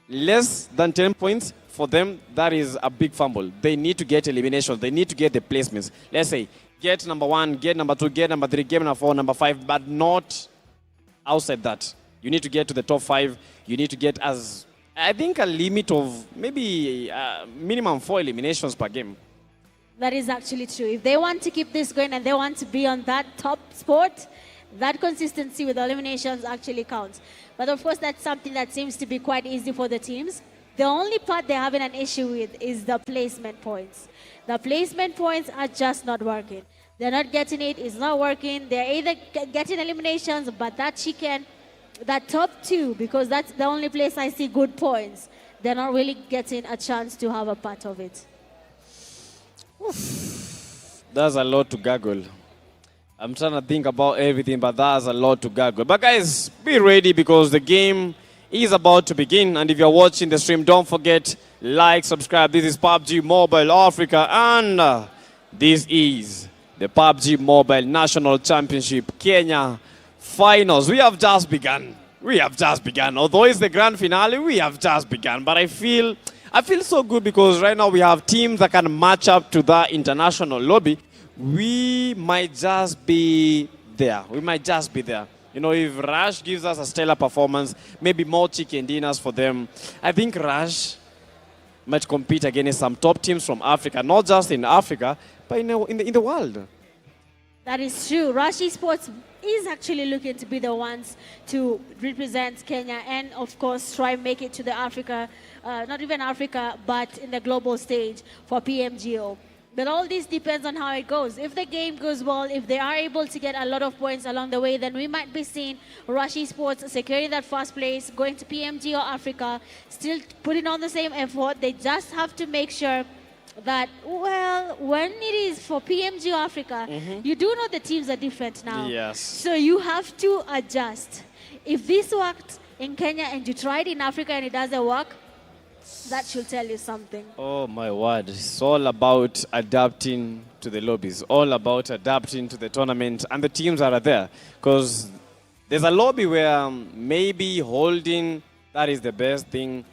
D: Less than 10 points, for them, that is a big fumble. They need to get eliminations. They need to get the placements. Let's say, get number 1, get number 2, get number 3, get number 4, number 5, but not outside that. You need to get to the top 5. You need to get as, I think, a limit of maybe minimum 4 eliminations per game.
C: That is actually true. If they want to keep this going and they want to be on that top spot, that consistency with eliminations actually counts. But of course, that's something that seems to be quite easy for the teams. The only part they're having an issue with is the placement points. The placement points are just not working. They're not getting it, it's not working. They're either getting eliminations, but that chicken, that top 2, because that's the only place I see good points, they're not really getting a chance to have a part of it.
D: That's a lot to gaggle. I'm trying to think about everything, but that's a lot to gaggle. But guys, be ready because the game is about to begin. And if you're watching the stream, don't forget, like, subscribe. This is PUBG Mobile Africa, and this is the PUBG Mobile National Championship Kenya Finals. We have just begun. We have just begun. Although it's the grand finale, we have just begun. But I feel so good because right now we have teams that can match up to that international lobby. We might just be there. We might just be there. If Rush gives us a stellar performance, maybe more chicken dinners for them, I think Rush might compete against some top teams from Africa, not just in Africa, but in the world.
C: That is true. Rush Esports is actually looking to be the ones to represent Kenya and, of course, try and make it to the Africa, not even Africa, but in the global stage for PMGO. But all this depends on how it goes. If the game goes well, if they are able to get a lot of points along the way, then we might be seeing Rush Esports securing that first place, going to PMGO Africa, still putting on the same effort. They just have to make sure that, well, when it is for PMGO Africa, you do know the teams are different now.
D: Yes.
C: So you have to adjust. If this worked in Kenya and you tried in Africa and it doesn't work, that should tell you something.
D: Oh my word, it's all about adapting to the lobbies, all about adapting to the tournament and the teams that are there. Because there's a lobby where maybe holding, that is the best thing.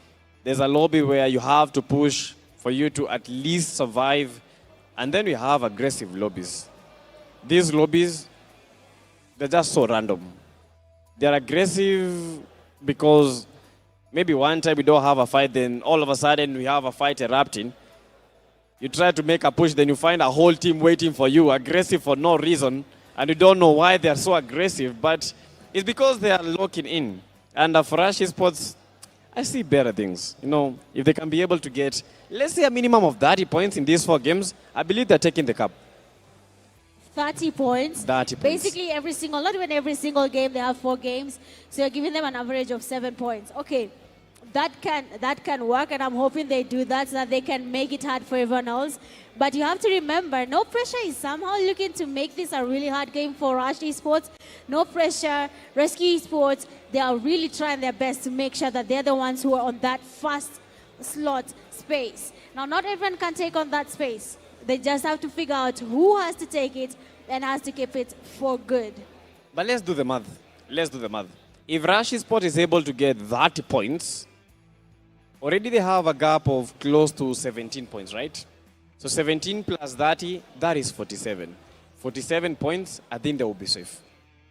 D: There's a lobby where you have to push for you to at least survive. And then we have aggressive lobbies. These lobbies, they're just so random. They're aggressive because maybe one time we don't have a fight, then all of a sudden we have a fight erupting. You try to make a push, then you find a whole team waiting for you, aggressive for no reason, and you don't know why they're so aggressive, but it's because they are locking in. And for Rush Esports, I see better things. You know, if they can be able to get, let's say, a minimum of 30 points in these 4 games, I believe they're taking the cup.
C: 30 points.
D: 30 points.
C: Basically, not even every single game, they have 4 games. So you're giving them an average of 7 points. Okay, that can work, and I'm hoping they do that so that they can make it hard for everyone else. But you have to remember, No Pressure is somehow looking to make this a really hard game for Rush Esports. No Pressure, Rescue Esports, they are really trying their best to make sure that they're the ones who are on that first slot space. Now, not everyone can take on that space. They just have to figure out who has to take it and has to keep it for good.
D: But let's do the math. Let's do the math. If Rush Esports is able to get 30 points, already they have a gap of close to 17 points, right? So 17 plus 30, that is 47. 47 points, I think they will be safe.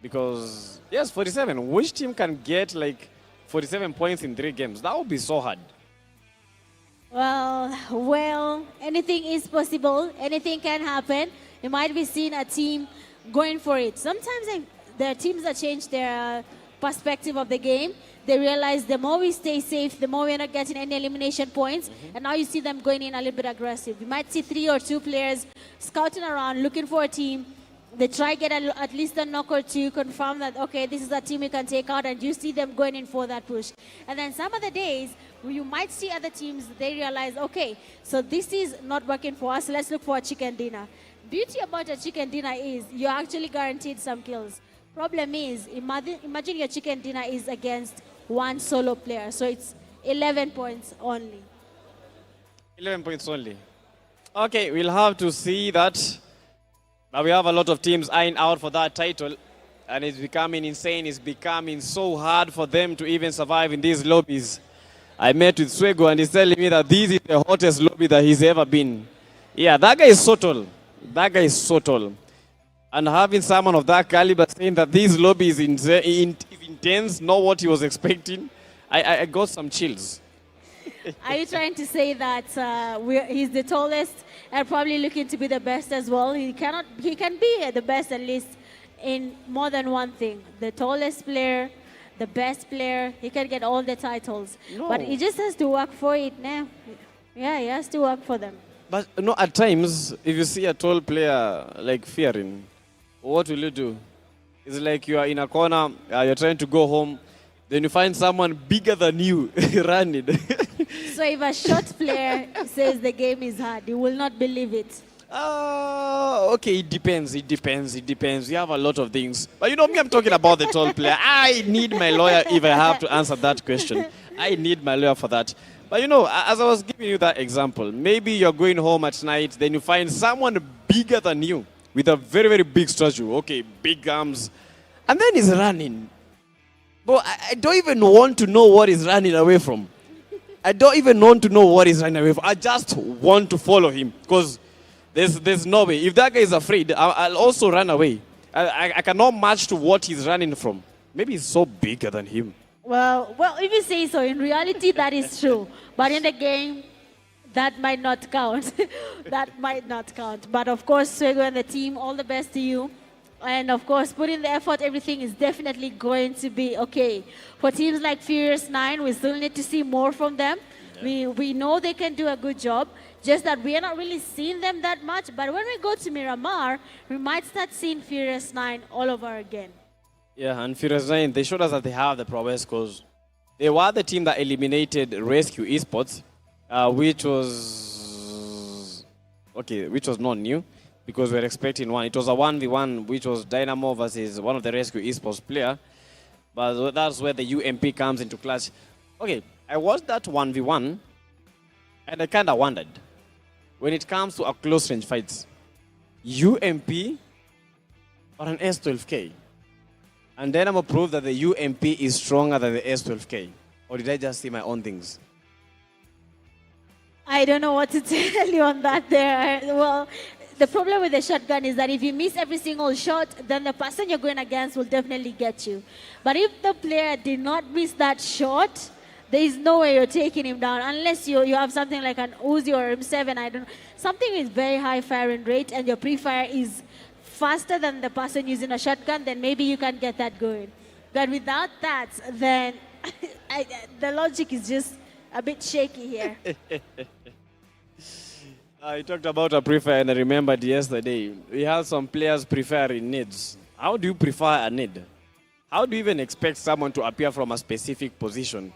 D: Because, yes, 47. Which team can get like 47 points in 3 games? That would be so hard.
C: Well, anything is possible. Anything can happen. You might be seeing a team going for it. Sometimes there are teams that change their perspective of the game. They realize the more we stay safe, the more we're not getting any elimination points. And now you see them going in a little bit aggressive. You might see 3 or 2 players scouting around, looking for a team. They try get at least a knock or 2, confirm that, okay, this is a team we can take out, and you see them going in for that push. And then some other days, you might see other teams, they realize, okay, so this is not working for us, let's look for a chicken dinner. Beauty about a chicken dinner is you're actually guaranteed some kills. Problem is, imagine your chicken dinner is against one solo player, so it's 11 points only.
D: 11 points only. Okay, we'll have to see that. Now we have a lot of teams eyeing out for that title, and it's becoming insane. It's becoming so hard for them to even survive in these lobbies. I met with Swego, and he's telling me that this is the hottest lobby that he's ever been. Yeah, that guy is so tall. That guy is so tall. And having someone of that caliber saying that this lobby is intense, not what he was expecting, I got some chills.
C: Are you trying to say that he's the tallest and probably looking to be the best as well? He can be the best at least in more than one thing. The tallest player, the best player, he can get all the titles. No. But he just has to work for it now. Yeah, he has to work for them.
D: But no, at times, if you see a tall player like fearing, what will you do? It's like you are in a corner, you're trying to go home, then you find someone bigger than you running.
C: So if a short player says the game is hard, you will not believe it.
D: Okay, it depends. We have a lot of things. But you know me, I'm talking about the tall player. I need my lawyer if I have to answer that question. I need my lawyer for that. But you know, as I was giving you that example, maybe you're going home at night, then you find someone bigger than you with a very, very big statue. Okay, big arms. And then he's running. But I don't even want to know what he's running away from. I don't even want to know what he's running away from. I just want to follow him because there's no way. If that guy is afraid, I'll also run away. I cannot match to what he's running from. Maybe he's so bigger than him.
C: Well, if you say so, in reality, that is true. But in the game, that might not count. That might not count. But of course, Swego and the team, all the best to you. And of course, put in the effort, everything is definitely going to be okay. For teams like Furious 9, we still need to see more from them. We know they can do a good job, just that we are not really seeing them that much. But when we go to Miramar, we might start seeing Furious 9 all over again.
D: Yeah, and Furious 9, they showed us that they have the prowess because they were the team that eliminated Rescue Esports, which was not new because we were expecting one. It was a 1v1, which was Dynamo versus one of the Rescue Esports player. But that's where the UMP comes into clutch. Okay, I watched that 1v1, and I kind of wondered, when it comes to a close range fights, UMP or an S12K? And then I'm going to prove that the UMP is stronger than the S12K. Or did I just see my own things?
C: I don't know what to tell you on that there. Well, the problem with the shotgun is that if you miss every single shot, then the person you're going against will definitely get you. But if the player did not miss that shot, there is no way you're taking him down unless you have something like an Uzi or M7. I don't know. Something with very high firing rate and your pre-fire is faster than the person using a shotgun, then maybe you can get that going. But without that, then the logic is just a bit shaky here.
D: I talked about a pre-fire and I remembered yesterday, we had some players preferring needs. How do you prefer a need? How do you even expect someone to appear from a specific position?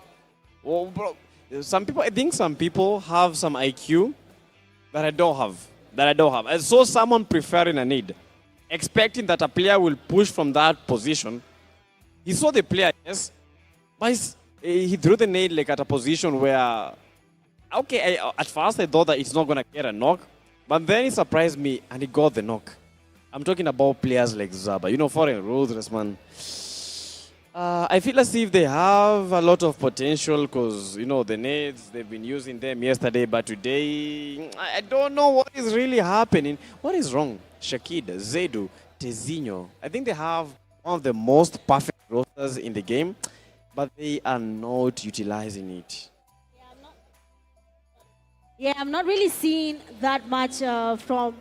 D: Well, bro, I think some people have some IQ that I don't have. I saw someone preferring a need, expecting that a player will push from that position. He saw the player, yes, but he threw the nade like at a position where, okay, at first I thought that it's not going to get a knock, but then he surprised me and he got the knock. I'm talking about players like Zaba, foreign ruthless, man. I feel as if they have a lot of potential because, the nades, they've been using them yesterday, but today, I don't know what is really happening. What is wrong? Shakid, Zedu, Tezinho. I think they have one of the most perfect rosters in the game, but they are not utilizing it.
C: Yeah, I'm not really seeing that much from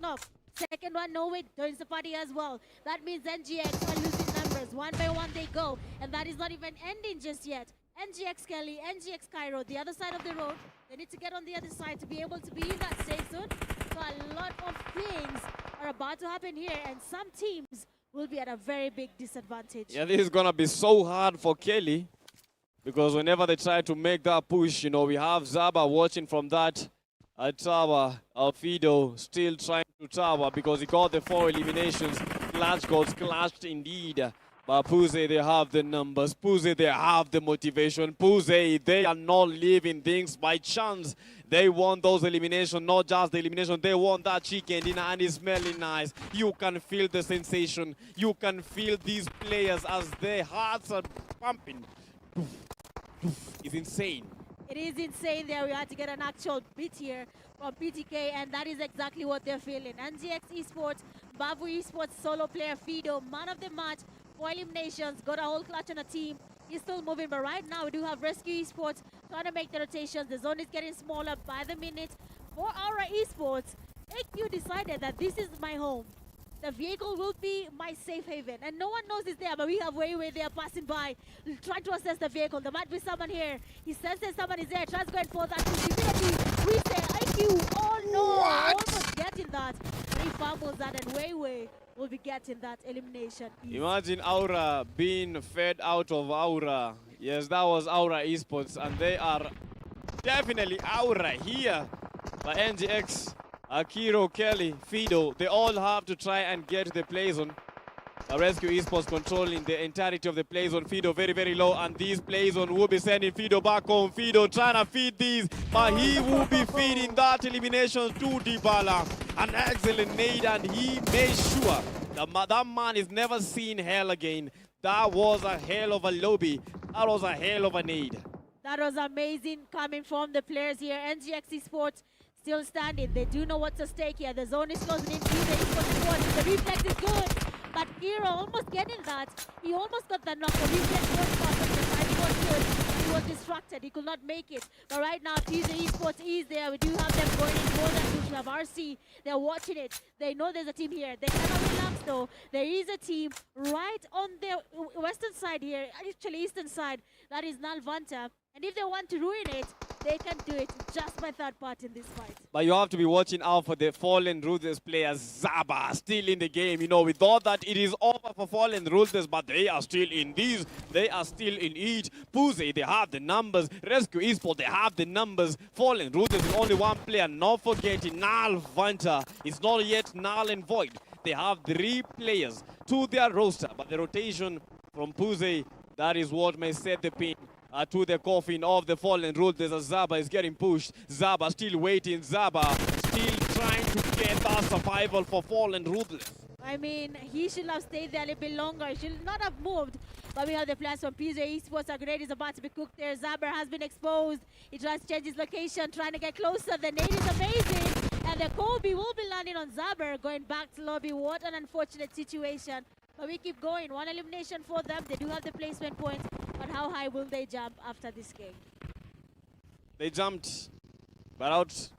C: knock. Second one, no way, joins the party as well. That means NGX are losing numbers. One by one they go. And that is not even ending just yet. NGX Kelly, NGX Cairo, the other side of the road. They need to get on the other side to be able to be in that safe zone. So a lot of things are about to happen here. And some teams will be at a very big disadvantage.
D: Yeah, this is going to be so hard for Kelly. Because whenever they try to make that push, you know, we have Zaba watching from that tower. Alfido still trying to tower because he got the 4 eliminations. Clutch goals clashed indeed. But Puze, they have the numbers. Puze, they have the motivation. Puze, they are not leaving things by chance. They want those eliminations, not just the elimination. They want that chicken dinner and it's smelling nice. You can feel the sensation. You can feel these players as their hearts are pumping. It's insane.
C: It is insane there. We had to get an actual bit here from PTK, and that is exactly what they're feeling. NGX Esports, Babu Esports solo player Fido, man of the match, 4 eliminations, got a whole clutch on a team. He's still moving, but right now we do have Rescue Esports trying to make the rotations. The zone is getting smaller by the minute. For Aura Esports, AQ decided that this is my home. The vehicle will be my safe haven. And no one knows it's there, but we have way there passing by, trying to assess the vehicle. There might be someone here. He senses someone is there, tries to go and pull that. Immediately reset. IQ, oh no, almost getting that. And he fumbles that, and way will be getting that elimination.
D: Imagine Aura being fed out of Aura. Yes, that was Aura Esports, and they are definitely Aura here. But NGX, Akiro, Kelly, Fido, they all have to try and get to the play zone. Rescue Esports controlling the entirety of the play zone. Fido very low, and this play zone will be sending Fido back home. Fido trying to feed these, but he will be feeding that elimination to Dybala. An excellent nade, and he made sure that man is never seen hell again. That was a hell of a lobby. That was a hell of a nade.
C: That was amazing coming from the players here. NGX Esports still standing. They do know what's at stake here. The zone is closing in. The reflex is good. But Kiro almost getting that. He almost got the knock. The reflex was perfect. The time was good. He was distracted. He could not make it. But right now, PMGO Esports is there. We do have them going in more than push. We have RC. They're watching it. They know there's a team here. They cannot relax though. There is a team right on the western side here. Actually, eastern side. That is Nalvanta. And if they want to ruin it, they can do it just by third part in this fight.
D: But you have to be watching out for the Fallen Ruthless players. Zaba still in the game. You know, we thought that it is over for Fallen Ruthless, but they are still in these. They are still in it. Puze, they have the numbers. Rescue Esports, they have the numbers. Fallen Ruthless is only one player. Not forgetting Nal Vanta. It's not yet null and void. They have 3 players to their roster, but the rotation from Puze, that is what may set the pin to the coffin of the Fallen Ruthless as Zaba is getting pushed. Zaba still waiting. Zaba still trying to get that survival for Fallen Ruthless.
C: I mean, he should have stayed there a little bit longer. He should not have moved. But we have the players from PMGO Esports. A grenade is about to be cooked there. Zaber has been exposed. He tries to change his location, trying to get closer. The nade is amazing. And the Kobe will be landing on Zaber, going back to lobby. What an unfortunate situation. But we keep going. 1 elimination for them. They do have the placement points. But how high will they jump after this game?
D: They jumped, but out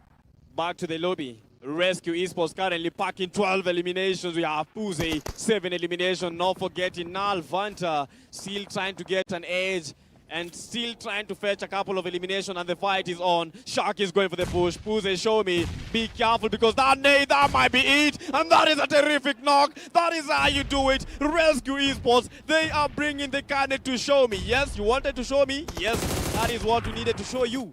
D: back to the lobby. Rescue Esports currently packing 12 eliminations. We have Puze, 7 eliminations. Not forgetting Nal Vanta, still trying to get an edge and still trying to fetch a couple of eliminations, and the fight is on. Shark is going for the push. Puze, show me. Be careful because that nade, that might be it. And that is a terrific knock. That is how you do it. Rescue Esports, they are bringing the candidate to show me. Yes, you wanted to show me? Yes, that is what we needed to show you.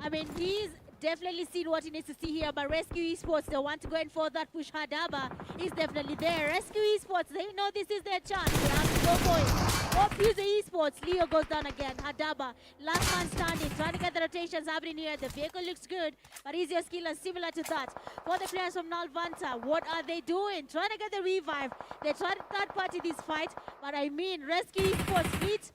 C: I mean, he's definitely seen what he needs to see here, but Rescue Esports, they want to go in for that push. Hadaba is definitely there. Rescue Esports, they know this is their chance. They have to go for it. For PMGO Esports, Leo goes down again. Hadaba, last man standing, trying to get the rotations happening here. The vehicle looks good, but easier skill and similar to that. For the players from Nalvanta, what are they doing? Trying to get the revive. They tried to third party this fight, but I mean, Rescue Esports, it's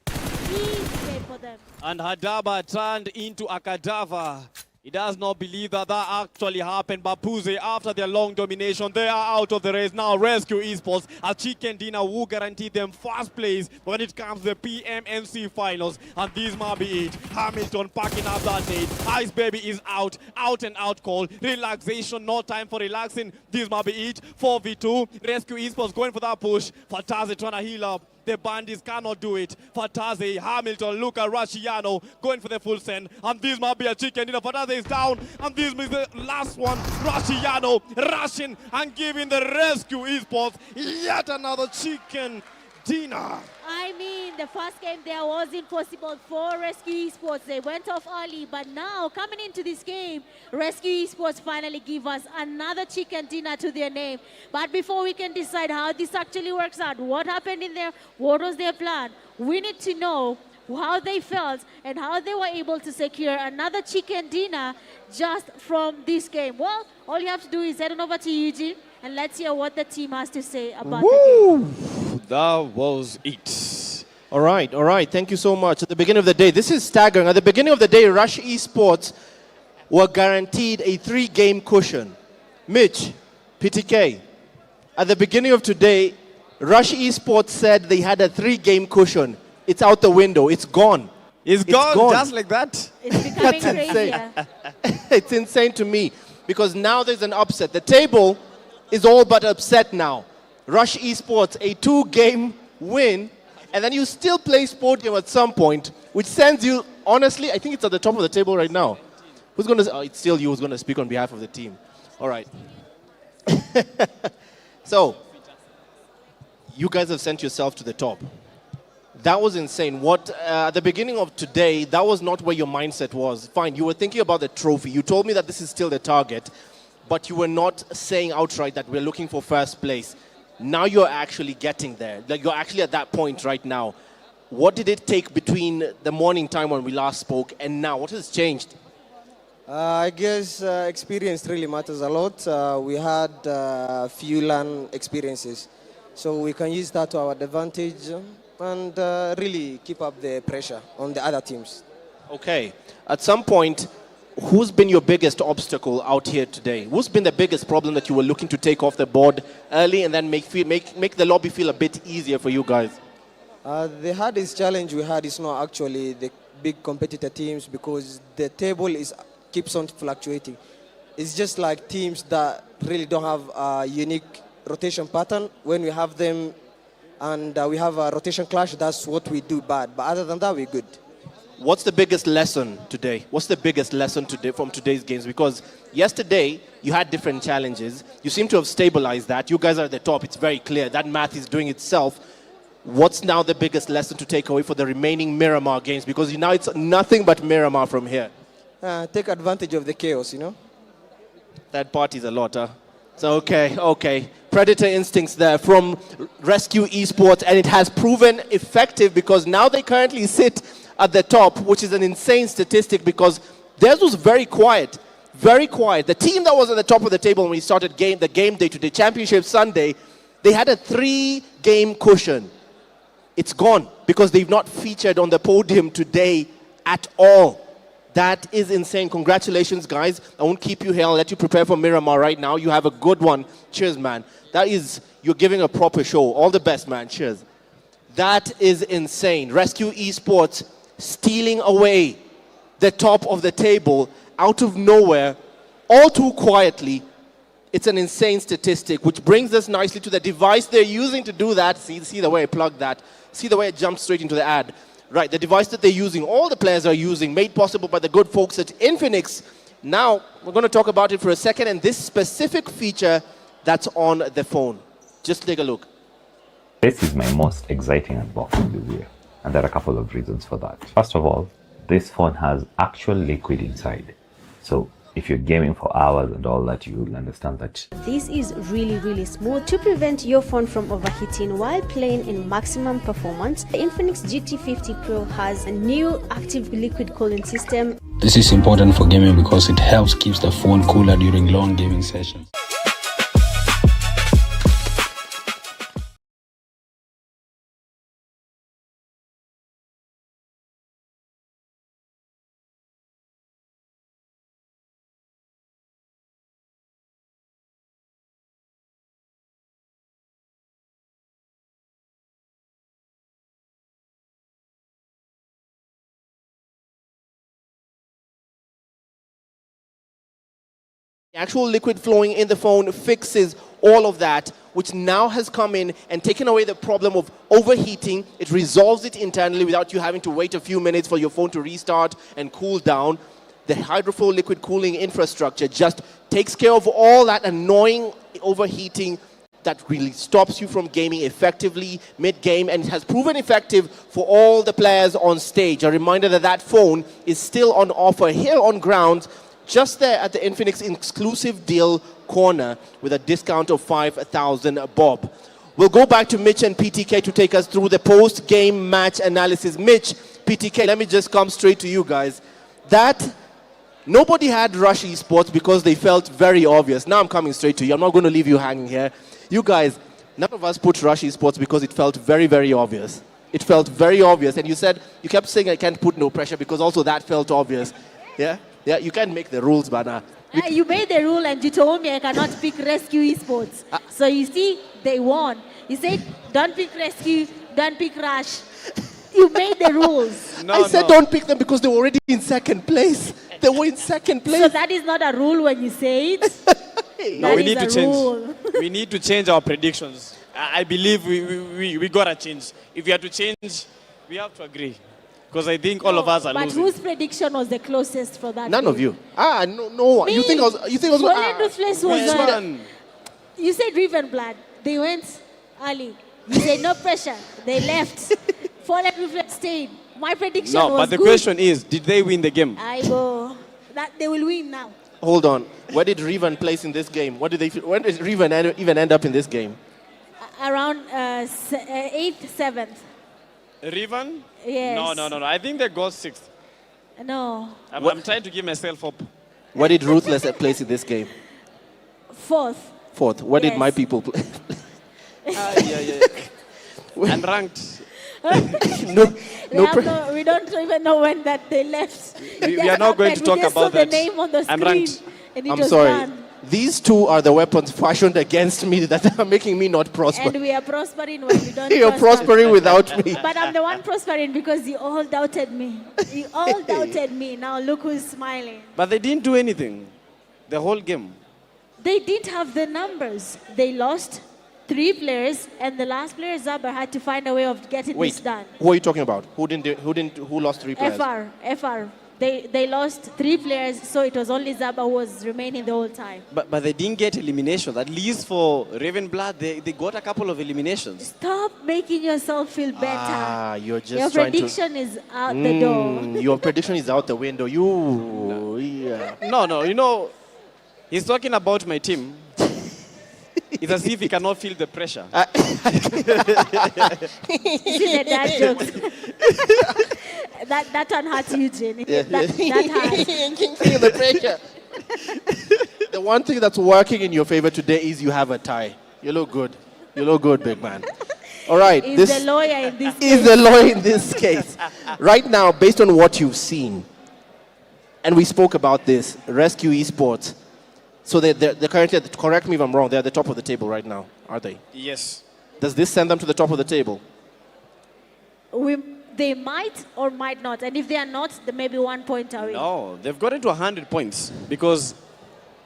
C: easy for them.
D: And Hadaba turned into a cadaver.
M: He does not believe that actually happened, but Puze, after their long domination, they are out of the race. Now Rescue Esports, a chicken dinner will guarantee them first place when it comes to the PMNC finals. And this might be it. Hamilton packing up that date. Ice Baby is out and out call. Relaxation, no time for relaxing. This might be it. 4v2, Rescue Esports going for that push. Fantastic trying to heal up. The bandits cannot do it. Fataze, Hamilton, Luca, Rashiano going for the full send. And this might be a chicken dinner. Fataze is down. And this is the last one. Rashiano rushing and giving the Rescue Esports yet another chicken dinner.
C: I mean, the first game there was impossible for Rescue Esports. They went off early, but now coming into this game, Rescue Esports finally give us another chicken dinner to their name. But before we can decide how this actually works out, what happened in there, what was their plan, we need to know how they felt and how they were able to secure another chicken dinner just from this game. Well, all you have to do is head on over to Eugene and let's hear what the team has to say about the game.
D: That was it.
A: All right. Thank you so much. At the beginning of the day, this is staggering. At the beginning of the day, Rush Esports were guaranteed a 3-game cushion. Mitch, PTK, at the beginning of today, Rush Esports said they had a 3-game cushion. It's out the window. It's gone.
D: It's gone just like that.
C: It's becoming
A: That's
C: crazier.
A: It's insane to me because now there's an upset. The table is all but upset now. Rush Esports, a 2-game win, and then you still place podium at some point, which sends you, honestly, I think it's at the top of the table right now. Who's going to, it's still you who's going to speak on behalf of the team. All right. So, you guys have sent yourself to the top. That was insane. At the beginning of today, that was not where your mindset was. Fine, you were thinking about the trophy. You told me that this is still the target, but you were not saying outright that we're looking for first place. Now you're actually getting there. Like you're actually at that point right now. What did it take between the morning time when we last spoke and now? What has changed?
F: I guess experience really matters a lot. We had few LAN experiences, so we can use that to our advantage and really keep up the pressure on the other teams.
A: Okay. At some point, who's been your biggest obstacle out here today? Who's been the biggest problem that you were looking to take off the board early and then make the lobby feel a bit easier for you guys?
F: The hardest challenge we had is not actually the big competitor teams because the table keeps on fluctuating. It's just like teams that really don't have a unique rotation pattern. When we have them and we have a rotation clash, that's what we do bad. But other than that, we're good.
A: What's the biggest lesson today? What's the biggest lesson today from today's games? Because yesterday, you had different challenges. You seem to have stabilized that. You guys are at the top. It's very clear. That math is doing itself. What's now the biggest lesson to take away for the remaining Miramar games? Because now it's nothing but Miramar from here.
F: Take advantage of the chaos, you know?
A: Third party's a lot, huh? So, okay. Predator instincts there from Rescue Esports, and it has proven effective because now they currently sit at the top, which is an insane statistic because theirs was very quiet. Very quiet. The team that was at the top of the table when we started the game day today, Championship Sunday, they had a 3-game cushion. It's gone because they've not featured on the podium today at all. That is insane. Congratulations, guys. I won't keep you here. I'll let you prepare for Miramar right now. You have a good one. Cheers, man. You're giving a proper show. All the best, man. Cheers. That is insane. Rescue Esports stealing away the top of the table out of nowhere, all too quietly. It's an insane statistic, which brings us nicely to the device they're using to do that. See the way I plugged that. See the way I jumped straight into the ad. Right, the device that they're using, all the players are using, made possible by the good folks at Pmnc. Now, we're going to talk about it for a second, and this specific feature that's on the phone. Just take a look.
N: This is my most exciting unboxing this year, and there are a couple of reasons for that. First of all, this phone has actual liquid inside. So if you're gaming for hours and all that, you'll understand that.
O: This is really smooth to prevent your phone from overheating while playing in maximum performance. The Infinix GT50 Pro has a new active liquid cooling system.
P: This is important for gaming because it helps keep the phone cooler during long gaming sessions.
A: actual liquid flowing in the phone fixes all of that, which now has come in and taken away the problem of overheating. It resolves it internally without you having to wait a few minutes for your phone to restart and cool down. The hydroflow liquid cooling infrastructure just takes care of all that annoying overheating that really stops you from gaming effectively mid-game, and it has proven effective for all the players on stage. A reminder that that phone is still on offer here on ground, just there at the Infinix exclusive deal corner with a discount of 5,000 bob. We'll go back to Mitch and PTK to take us through the post-game match analysis. Mitch, PTK, let me just come straight to you guys. That nobody had Rush Esports because they felt very obvious. Now I'm coming straight to you. I'm not going to leave you hanging here. You guys, none of us put Rush Esports because it felt very, very obvious. It felt very obvious. And you kept saying I can't put no pressure because also that felt obvious. Yeah? Yeah, you can't make the rules, Bana.
C: You made the rule and you told me I cannot pick Rescue Esports. So you see, they won. You said, don't pick Rescue, don't pick Rush. You made the rules.
A: I said don't pick them because they were already in second place. They were in second place.
C: So that is not a rule when you say it?
M: No, we need to change. We need to change our predictions. I believe we got to change. If we have to change, we have to agree. Because I think all of us are losing.
C: But whose prediction was the closest for that?
A: None
C: game?
A: of you. No.
C: Me.
A: You think I was
C: Ruthless was you said Riven Blood. They went early. You said no pressure. They left. Fallen Ruthless stayed. My prediction was
M: but the
C: good.
M: question is, did they win the game?
C: I go. That they will win now.
A: Hold on. Where did Riven place in this game? Where did Riven even end up in this game?
C: Around 8th, 7th.
M: Riven?
C: Yes.
M: No. I think they got 6th.
C: No.
M: I'm trying to give myself hope.
A: Where did Ruthless place in this game?
C: 4th.
A: 4th. Where did
C: Yes.
A: my people play?
M: Unranked.
C: We don't even know when that they left.
M: We are not going to talk about
C: that.
M: that.
C: The name on the screen,
M: Unranked.
C: and it
A: I'm
C: was
A: sorry.
C: done.
A: These two are the weapons fashioned against me that are making me not prosper.
C: And we are prospering when you don't.
A: You're
C: prosper.
A: prospering without me.
C: But I'm the one prospering because you all doubted me. You all doubted me. Now look who's smiling.
M: But they didn't do anything. The whole game.
C: They didn't have the numbers. They lost 3 players, and the last player, Zaber, had to find a way of getting this done.
A: Who are you talking about? Who lost 3 players?
C: FR. They lost 3 players, so it was only Zaba who was remaining the whole time.
M: But they didn't get eliminations. At least for Raven Blood, they got a couple of eliminations.
C: Stop making yourself feel better.
A: You're just
C: Your
A: trying
C: prediction is out the door.
A: Your prediction is out the window.
M: No, you know, he's talking about my team. It's as if he cannot feel the pressure.
C: You see the dad jokes. that one hurts you, Jenny. That hurts.
A: Feel the pressure. The one thing that's working in your favor today is you have a tie. You look good. You look good, big man. All right.
C: Is the lawyer in this case.
A: Is the lawyer in this case. Right now, based on what you've seen, and we spoke about this, Rescue Esports. So they're currently, correct me if I'm wrong, they're at the top of the table right now, are they?
M: Yes.
A: Does this send them to the top of the table?
C: They might or might not. And if they are not, they may be 1 point away.
M: No, they've gotten to 100 points because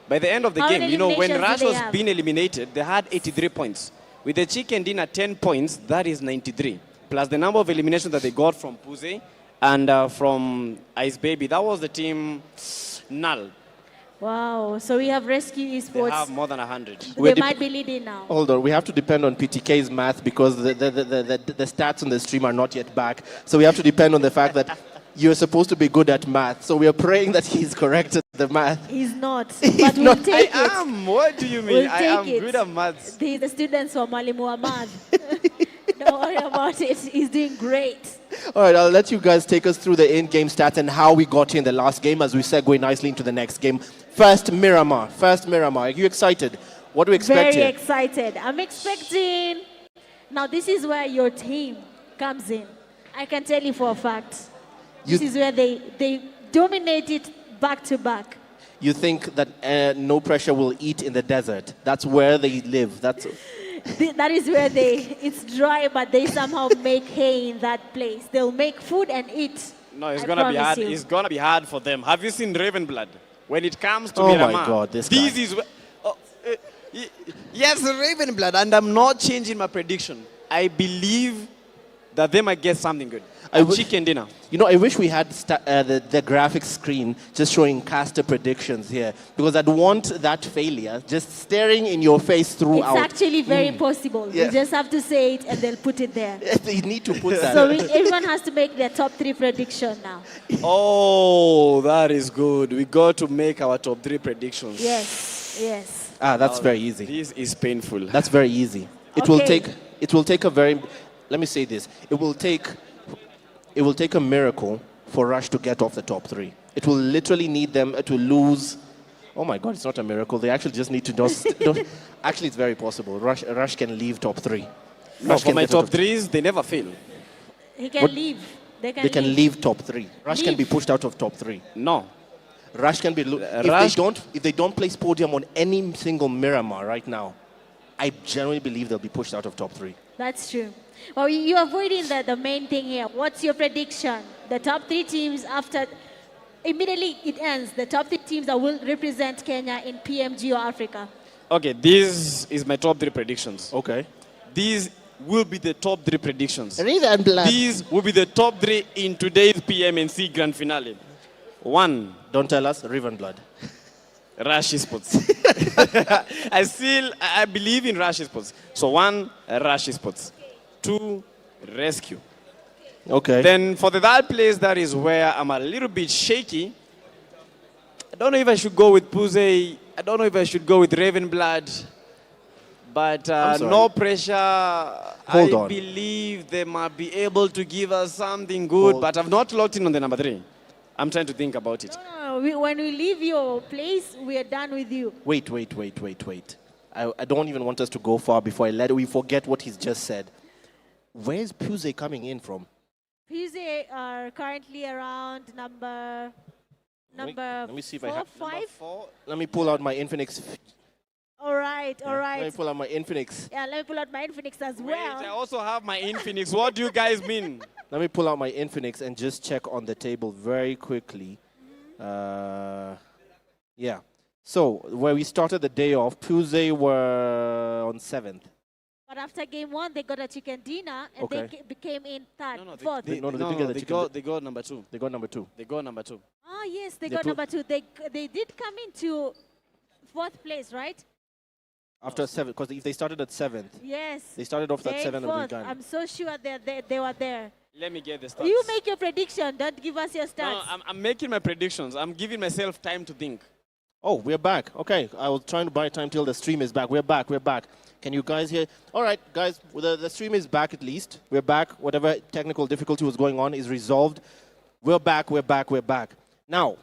M: by the end of the
C: How
M: game,
C: many
M: you know, when
C: eliminations
M: Rush
C: do they
M: was
C: have?
M: being eliminated, they had 83 points. With the chicken dinner 10 points, that is 93. Plus the number of eliminations that they got from Puze and from Ice Baby. That was the team Null.
C: Wow. So we have Rescue Esports.
M: They have more than 100.
C: They might be leading now.
A: Hold on, we have to depend on PTK's math because the stats on the stream are not yet back. So we have to depend on the fact that you're supposed to be good at math. So we are praying that he's correct at the math.
C: He's not. But we'll take it.
M: I am. What do you mean?
C: We'll
M: I am
C: take it.
M: good at maths.
C: The students from Mwalimu Ahmad. Don't worry about it. He's doing great.
A: All right, I'll let you guys take us through the in-game stats and how we got here in the last game as we segue nicely into the next game. First, Miramar. Are you excited? What do we expect
C: Very
A: here?
C: excited. I'm expecting... Now, this is where your team comes in. I can tell you for a fact. This is where they dominate it back to back.
A: You think that no pressure will eat in the desert? That's where they live. That
C: is where it's dry, but they somehow make hay in that place. They'll make food and eat.
M: No, it's going to be hard. It's going to be hard for them. Have you seen Raven Blood? when it comes to
A: Oh my
M: Miramar,
A: God, this
M: this
A: guy.
M: is yes, Raven Blood, and I'm not changing my prediction. I believe that they might get something good. Chicken dinner.
A: You know, I wish we had the graphics screen just showing caster predictions here, because I'd want that failure just staring in your face throughout.
C: It's actually very possible.
A: Yeah.
C: You just have to say it and they'll put it there.
A: You need to put that.
C: So everyone has to make their top 3 prediction now.
M: Oh, that is good. We got to make our top 3 predictions.
C: Yes, yes.
A: That's very easy.
M: This is painful.
A: That's very easy. It will take a very, let me say this, it will take a miracle for Rush to get off the top 3. It will literally need them to lose. Oh my God, it's not a miracle. They actually just need to just. Actually, it's very possible. Rush can leave top 3.
M: No, for my top 3s, they never fail.
C: He can leave. They
A: can leave top 3. Rush can be pushed out of top 3.
M: No.
A: Rush can be. If they don't place podium on any single Miramar right now, I genuinely believe they'll be pushed out of top 3.
C: That's true. Well, you're avoiding the main thing here. What's your prediction? The top 3 teams after, immediately it ends, the top 3 teams that will represent Kenya in PMGO Africa.
M: Okay, this is my top 3 predictions.
A: Okay.
M: These will be the top 3 predictions.
A: Raven Blood.
M: These will be the top 3 in today's PMNC Grand Finale. 1.
A: Don't tell us, Raven Blood.
M: Rush Esports. I believe in Rush Esports. So 1, Rush Esports. 2, Rescue.
A: Okay.
M: Then for the third place, that is where I'm a little bit shaky. I don't know if I should go with Puze. I don't know if I should go with Raven Blood. But no pressure.
A: Hold on.
M: I believe they might be able to give us something good. But I've not locked in on the number 3. I'm trying to think about it.
C: No. When we leave your place, we are done with you.
A: Wait. I don't even want us to go far before we forget what he's just said. Where's Puze coming in from?
C: Puze are currently around number
A: Let me see if
C: 4,
A: I have
C: 5.
A: Let me pull out my Infinix.
C: All right.
A: Let me pull out my Infinix.
C: Yeah, let me pull out my Infinix as
M: Wait,
C: well.
M: I also have my Infinix. What do you guys mean?
A: Let me pull out my Infinix and just check on the table very quickly. Yeah. So where we started the day off, Puze were on 7th.
C: But after game 1, they got a chicken dinner and they became in 3rd, 4th.
A: They
M: got number 2.
A: They got number 2.
M: They got number 2.
C: Oh, yes, they got number 2. They did come into 4th place, right?
A: After 7th, because if they started at 7th.
C: Yes.
A: They started off at 7th and we done.
C: I'm so sure they were there.
M: Let me get the stats.
C: You make your prediction. Don't give us your stats.
M: No, I'm making my predictions. I'm giving myself time to think.
A: Oh, we're back. Okay, I was trying to buy time till the stream is back. We're back. Can you guys hear? All right, guys, the stream is back at least. We're back. Whatever technical difficulty was going on is resolved. We're back. Now,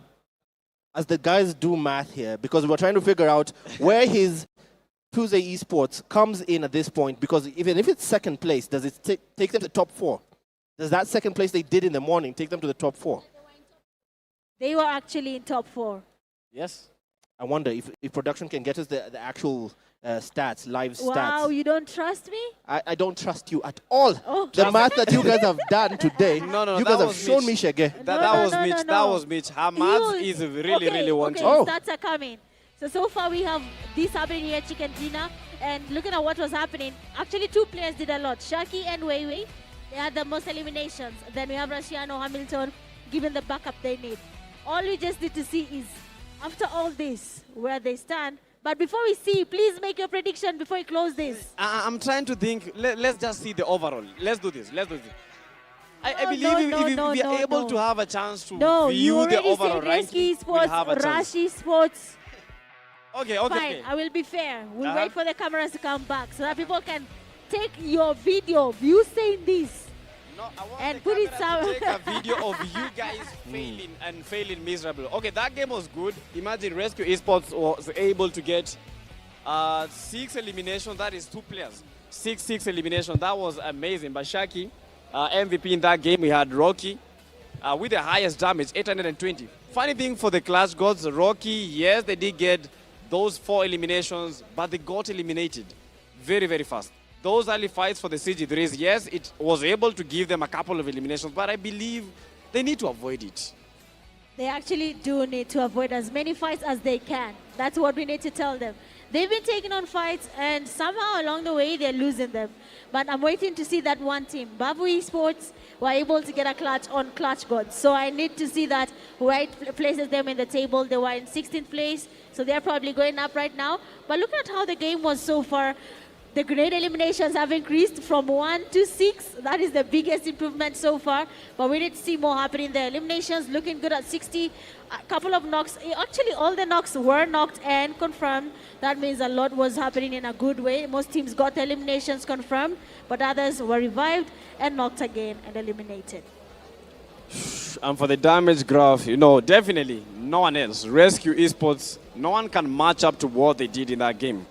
A: as the guys do math here, because we're trying to figure out where his Puze Esports comes in at this point, because even if it's 2nd place, does it take them to the top 4? Does that 2nd place they did in the morning take them to the top 4?
C: They were actually in top 4.
A: Yes. I wonder if production can get us the actual stats, live stats.
C: Wow, you don't trust me?
A: I don't trust you at all.
C: Oh.
A: The math that you guys have done today,
M: No,
A: you guys have shown me, Shege.
M: That was Mitch. Her math is really wanting.
C: Okay, stats are coming. So far we have this happening here, Chicken Dinner. And looking at what was happening, actually 2 players did a lot. Shaki and Weiwei, they had the most eliminations. Then we have Rashiano Hamilton given the backup they need. All we just need to see is, after all this, where they stand. But before we see, please make your prediction before we close this.
M: I'm trying to think. Let's just see the overall. Let's do this. I believe if we are able to have a chance to view the overall ranking, we'll have a chance.
C: Rashi Sports.
M: Okay.
C: Fine, I will be fair. We'll wait for the cameras to come back so that people can take your video of you saying this.
M: No, I want
C: and
M: the
C: put it
M: camera to
C: somewhere.
M: take a video of you guys failing miserable. Okay, that game was good. Imagine Rescue Esports was able to get 6 eliminations. That is 2 players. 6 eliminations. That was amazing. But Shaki, MVP in that game, we had Rocky with the highest damage, 820. Funny thing for the Clash Gods, Rocky, yes, they did get those 4 eliminations, but they got eliminated very, very fast. Those early fights for the CG3s, yes, it was able to give them a couple of eliminations, but I believe they need to avoid it.
C: They actually do need to avoid as many fights as they can. That's what we need to tell them. They've been taking on fights, and somehow along the way, they're losing them. But I'm waiting to see that one team. Babu Esports were able to get a clutch on Clutch Gods. So I need to see that where it places them in the table. They were in 16th place, so they're probably going up right now. But look at how the game was so far. The grenade eliminations have increased from 1 to 6. That is the biggest improvement so far. But we need to see more happening. The eliminations looking good at 60. A couple of knocks. Actually, all the knocks were knocked and confirmed. That means a lot was happening in a good way. Most teams got the eliminations confirmed, but others were revived and knocked again and eliminated.
D: And for the damage graph, you know, definitely no one else. Rescue Esports, no one can match up to what they did in that game.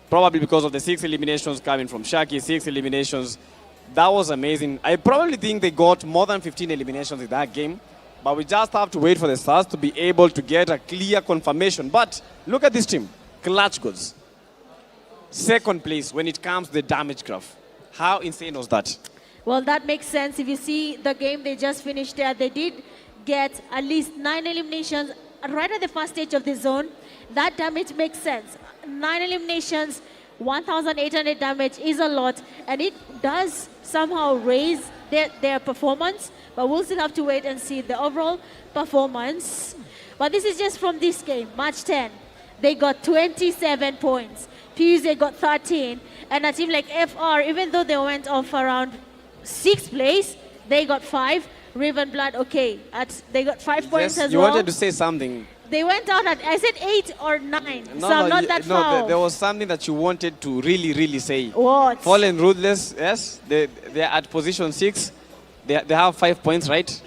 D: Probably because of the 6 eliminations coming from Shaki, 6 eliminations. That was amazing. I probably think they got more than 15 eliminations in that game. But we just have to wait for the stars to be able to get a clear confirmation. But look at this team, Clutch Gods. Second place when it comes to the damage graph. How insane was that?
C: Well, that makes sense. If you see the game they just finished there, they did get at least 9 eliminations right at the first stage of the zone. That damage makes sense. 9 eliminations, 1,800 damage is a lot, and it does somehow raise their performance, but we'll still have to wait and see the overall performance. But this is just from this game, match 10. They got 27 points. PUBG got 13, and a team like FR, even though they went off around 6th place, they got 5. Riven Blood, okay, they got 5 points as
D: you
C: well.
D: wanted to say something.
C: They went out at, I said 8 or 9, so I'm not that far.
D: There was something that you wanted to really say.
C: What?
D: Fallen Ruthless, yes, they're at position 6. They have 5 points, right?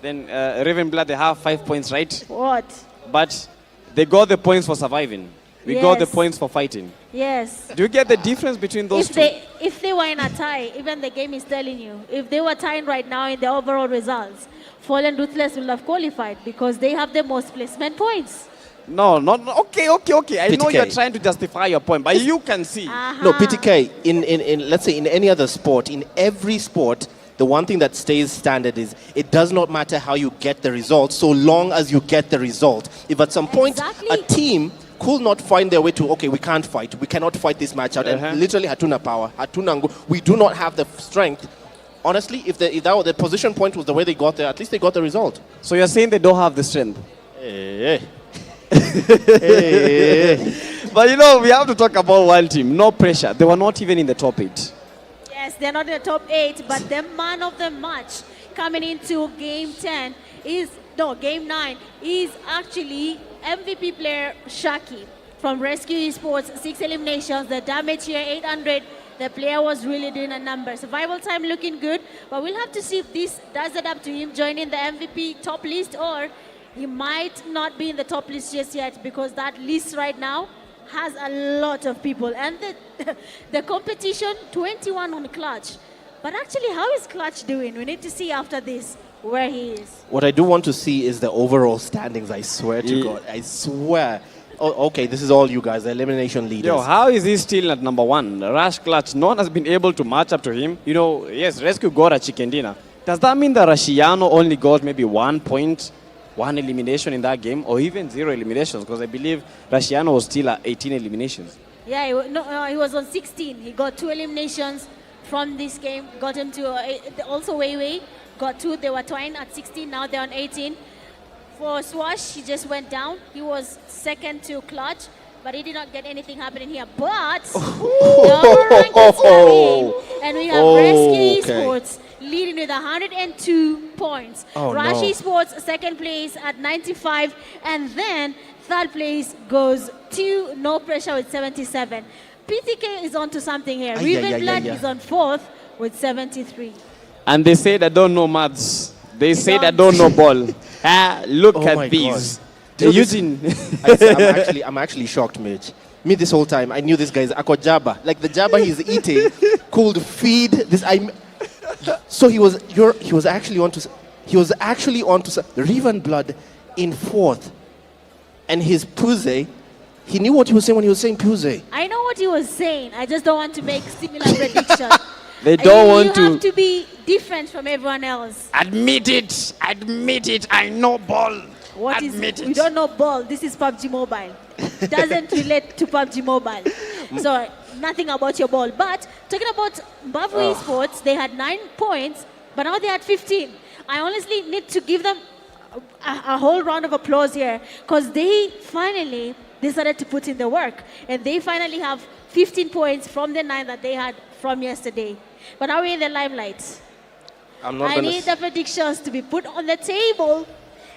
D: Then Raven Blood, they have 5 points, right?
C: What?
D: But they got the points for surviving. We got the points for fighting.
C: Yes.
D: Do you get the difference between those two?
C: If they were in a tie, even the game is telling you, if they were tying right now in the overall results, Fallen Ruthless will have qualified because they have the most placement points.
D: No, okay. I
A: PTK.
D: know you're trying to justify your point, but you can see.
A: No, PTK, in let's say in any other sport, in every sport, the one thing that stays standard is it does not matter how you get the result, so long as you get the result. If at some point a team could not find their way to, okay, we can't fight, we cannot fight this match out, and literally Hatuna power, Hatuna Ngo, we do not have the strength. Honestly, if the position point was the way they got there, at least they got the result.
D: So you're saying they don't have the strength?
A: Hey.
D: But you know, we have to talk about one team. No pressure. They were not even in the top 8.
C: Yes, they're not in the top 8, but the man of the match coming into game 9 is actually MVP player Shaki from Rescue Esports. 6 eliminations, the damage here 800. The player was really doing a number. Survival time looking good, but we'll have to see if this does it up to him joining the MVP top list, or he might not be in the top list just yet because that list right now has a lot of people. And the competition, 21 on Clutch. But actually, how is Clutch doing? We need to see after this where he is.
A: What I do want to see is the overall standings, I swear to God. I swear. Oh, okay, this is all you guys, the elimination leaders.
D: Yo, how is he still at number 1? Rush Clutch, no one has been able to match up to him. You know, yes, Rescue got a chicken dinner. Does that mean that Rashiano only got maybe 1 point, 1 elimination in that game, or even 0 eliminations? Because I believe Rashiano was still at 18 eliminations.
C: Yeah, he was on 16. He got 2 eliminations from this game, got him to also Weiwei, got 2. They were twined at 16, now they're on 18. For Swash, he just went down. He was second to Clutch, but he did not get anything happening here. But the overall rank is carrying, and we have Rescue Esports leading with 102 points. Rush Esports second place at 95, and then third place goes to No Pressure with 77. PTK is on to something here. Riven Blood is on 4th with 73.
D: And they said I don't know maths. They said I don't know ball. Look at these.
A: Eugene. I'm actually shocked, Mitch. Me this whole time, I knew this guy's Akojaba. Like the Jabba he's eating could feed this. So he was actually on to Riven Blood in 4th, and his Puze. He knew what he was saying when he was saying Puze.
C: I know what he was saying. I just don't want to make similar predictions.
D: They don't want to.
C: You have to be different from everyone else.
D: Admit it. Admit it. I know ball.
C: What is
D: Admit
C: it?
D: it.
C: We don't know ball. This is PUBG Mobile. Doesn't relate to PUBG Mobile. So nothing about your ball. But talking about Bavu Esports, they had 9 points, but now they had 15. I honestly need to give them a whole round of applause here because they finally decided to put in the work, and they finally have 15 points from the 9 that they had from yesterday. But now we're in the limelight. I need the predictions to be put on the table,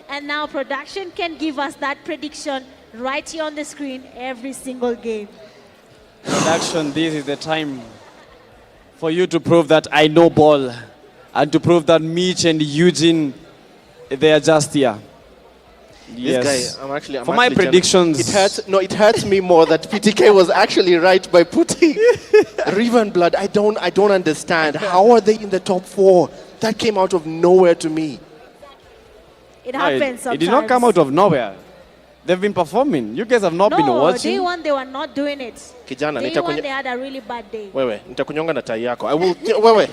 C: and now production can give us that prediction right here on the screen every single game.
D: Production, this is the time for you to prove that I know ball and to prove that Mitch and Eugene, they are just here. Yes.
A: This guy, I'm actually
D: my predictions.
A: It hurts me more that PTK was actually right by putting Riven Blood. I don't understand. How are they in the top 4? That came out of nowhere to me.
C: It happens sometimes.
D: It did not come out of nowhere. They've been performing. You guys have not been watching.
C: Day one they were not doing it.
A: Kijana,
C: Day one they had a really bad day.
A: Wewe, nitakunyonga na tai yako. I will. Wewe.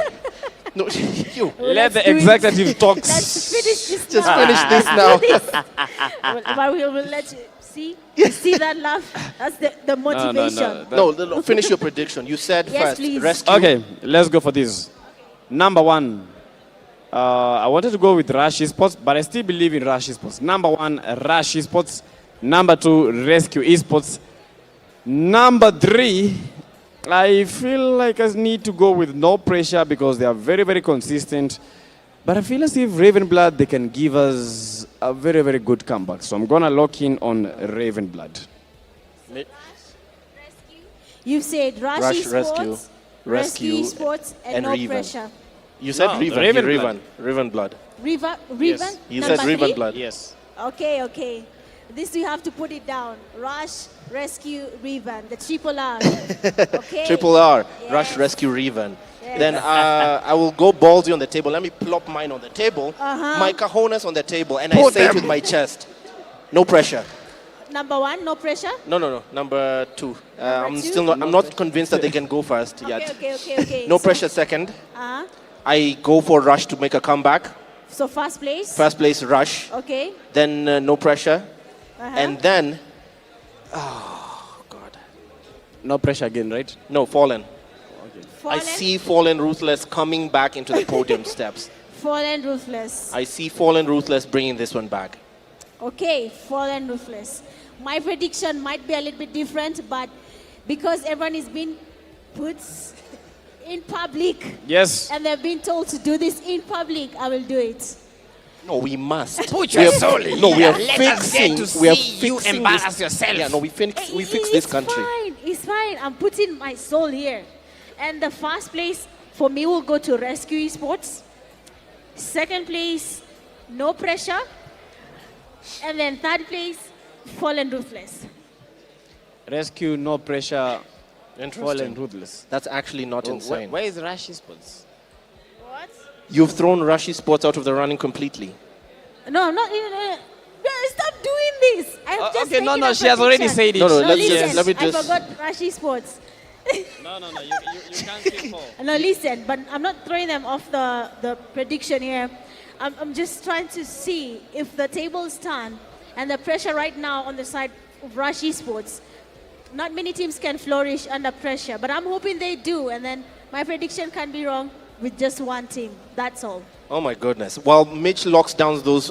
A: No, you.
D: Let the executive talk.
C: Let's finish this.
A: Just finish this now.
C: But we will let you see. You see that laugh? That's the motivation.
A: No, finish your prediction. You said
C: Yes,
A: first.
C: please.
A: Rescue.
D: Okay, let's go for this. Number 1. I wanted to go with Rush Esports, but I still believe in Rush Esports. Number 1, Rush Esports. Number 2, Rescue Esports. Number 3, I feel like I need to go with No Pressure because they are very, very consistent. But I feel as if Raven Blood, they can give us a very, very good comeback. So I'm going to lock in on Raven Blood.
C: You said Rush Esports, Rescue Esports, and No
A: Riven.
C: Pressure.
A: You said Riven Blood.
C: Riven?
A: Yes. You
C: Number
A: said Riven
C: 3?
A: Blood.
D: Yes.
C: Okay. This we have to put it down. Rush, Rescue, Riven. The triple R. Okay.
A: Triple R.
C: Yes.
A: Rush, Rescue, Riven.
C: Yes.
A: Then I will go ballsy on the table. Let me plop mine on the table.
C: Uh-huh.
A: My cojones on the table. And I say it with my chest. No pressure.
C: Number 1, No Pressure.
A: No. Number 2. I'm
C: 2?
A: still not. I'm not convinced that they can go first yet.
C: Okay.
A: No Pressure second.
C: Uh-huh.
A: I go for Rush to make a comeback.
C: So first place.
A: First place, Rush.
C: Okay.
A: Then No Pressure.
C: Uh-huh.
A: And then,
D: No Pressure again, right?
A: no, Fallen.
C: Fallen.
A: I see Fallen Ruthless coming back into the podium steps.
C: Fallen Ruthless.
A: I see Fallen Ruthless bringing this one back.
C: Okay, Fallen Ruthless. My prediction might be a little bit different, but because everyone is being put in public,
D: Yes.
C: and they've been told to do this in public, I will do it.
A: No, we must.
D: Put your soul in
A: No, we are
D: here. Let us get
A: fixing.
D: to
A: We are
D: see you
A: fixing
D: embarrass
A: this.
D: yourself.
A: Yeah, no, we fix this country.
C: It's fine. I'm putting my soul here. And the first place for me will go to Rescue Esports. Second place, No Pressure. And then third place, Fallen Ruthless.
D: Rescue, No Pressure,
A: Interesting.
D: Fallen Ruthless.
A: That's actually not insane.
D: Where is Rush Esports?
C: What?
A: You've thrown Rushy Sports out of the running completely.
C: No, I'm not even. Stop doing this. I have just
D: okay, no,
C: taken a
D: she has already
C: prediction.
D: said it.
A: No,
C: Listen,
A: let me
C: I
A: just.
C: forgot Rashi Sports.
D: No, you can't keep four.
C: No, listen, but I'm not throwing them off the prediction here. I'm just trying to see if the tables turn and the pressure right now on the side of Rashi Sports. Not many teams can flourish under pressure, but I'm hoping they do, and then my prediction can be wrong with just one team. That's all.
A: Oh my goodness. While Mitch locks down those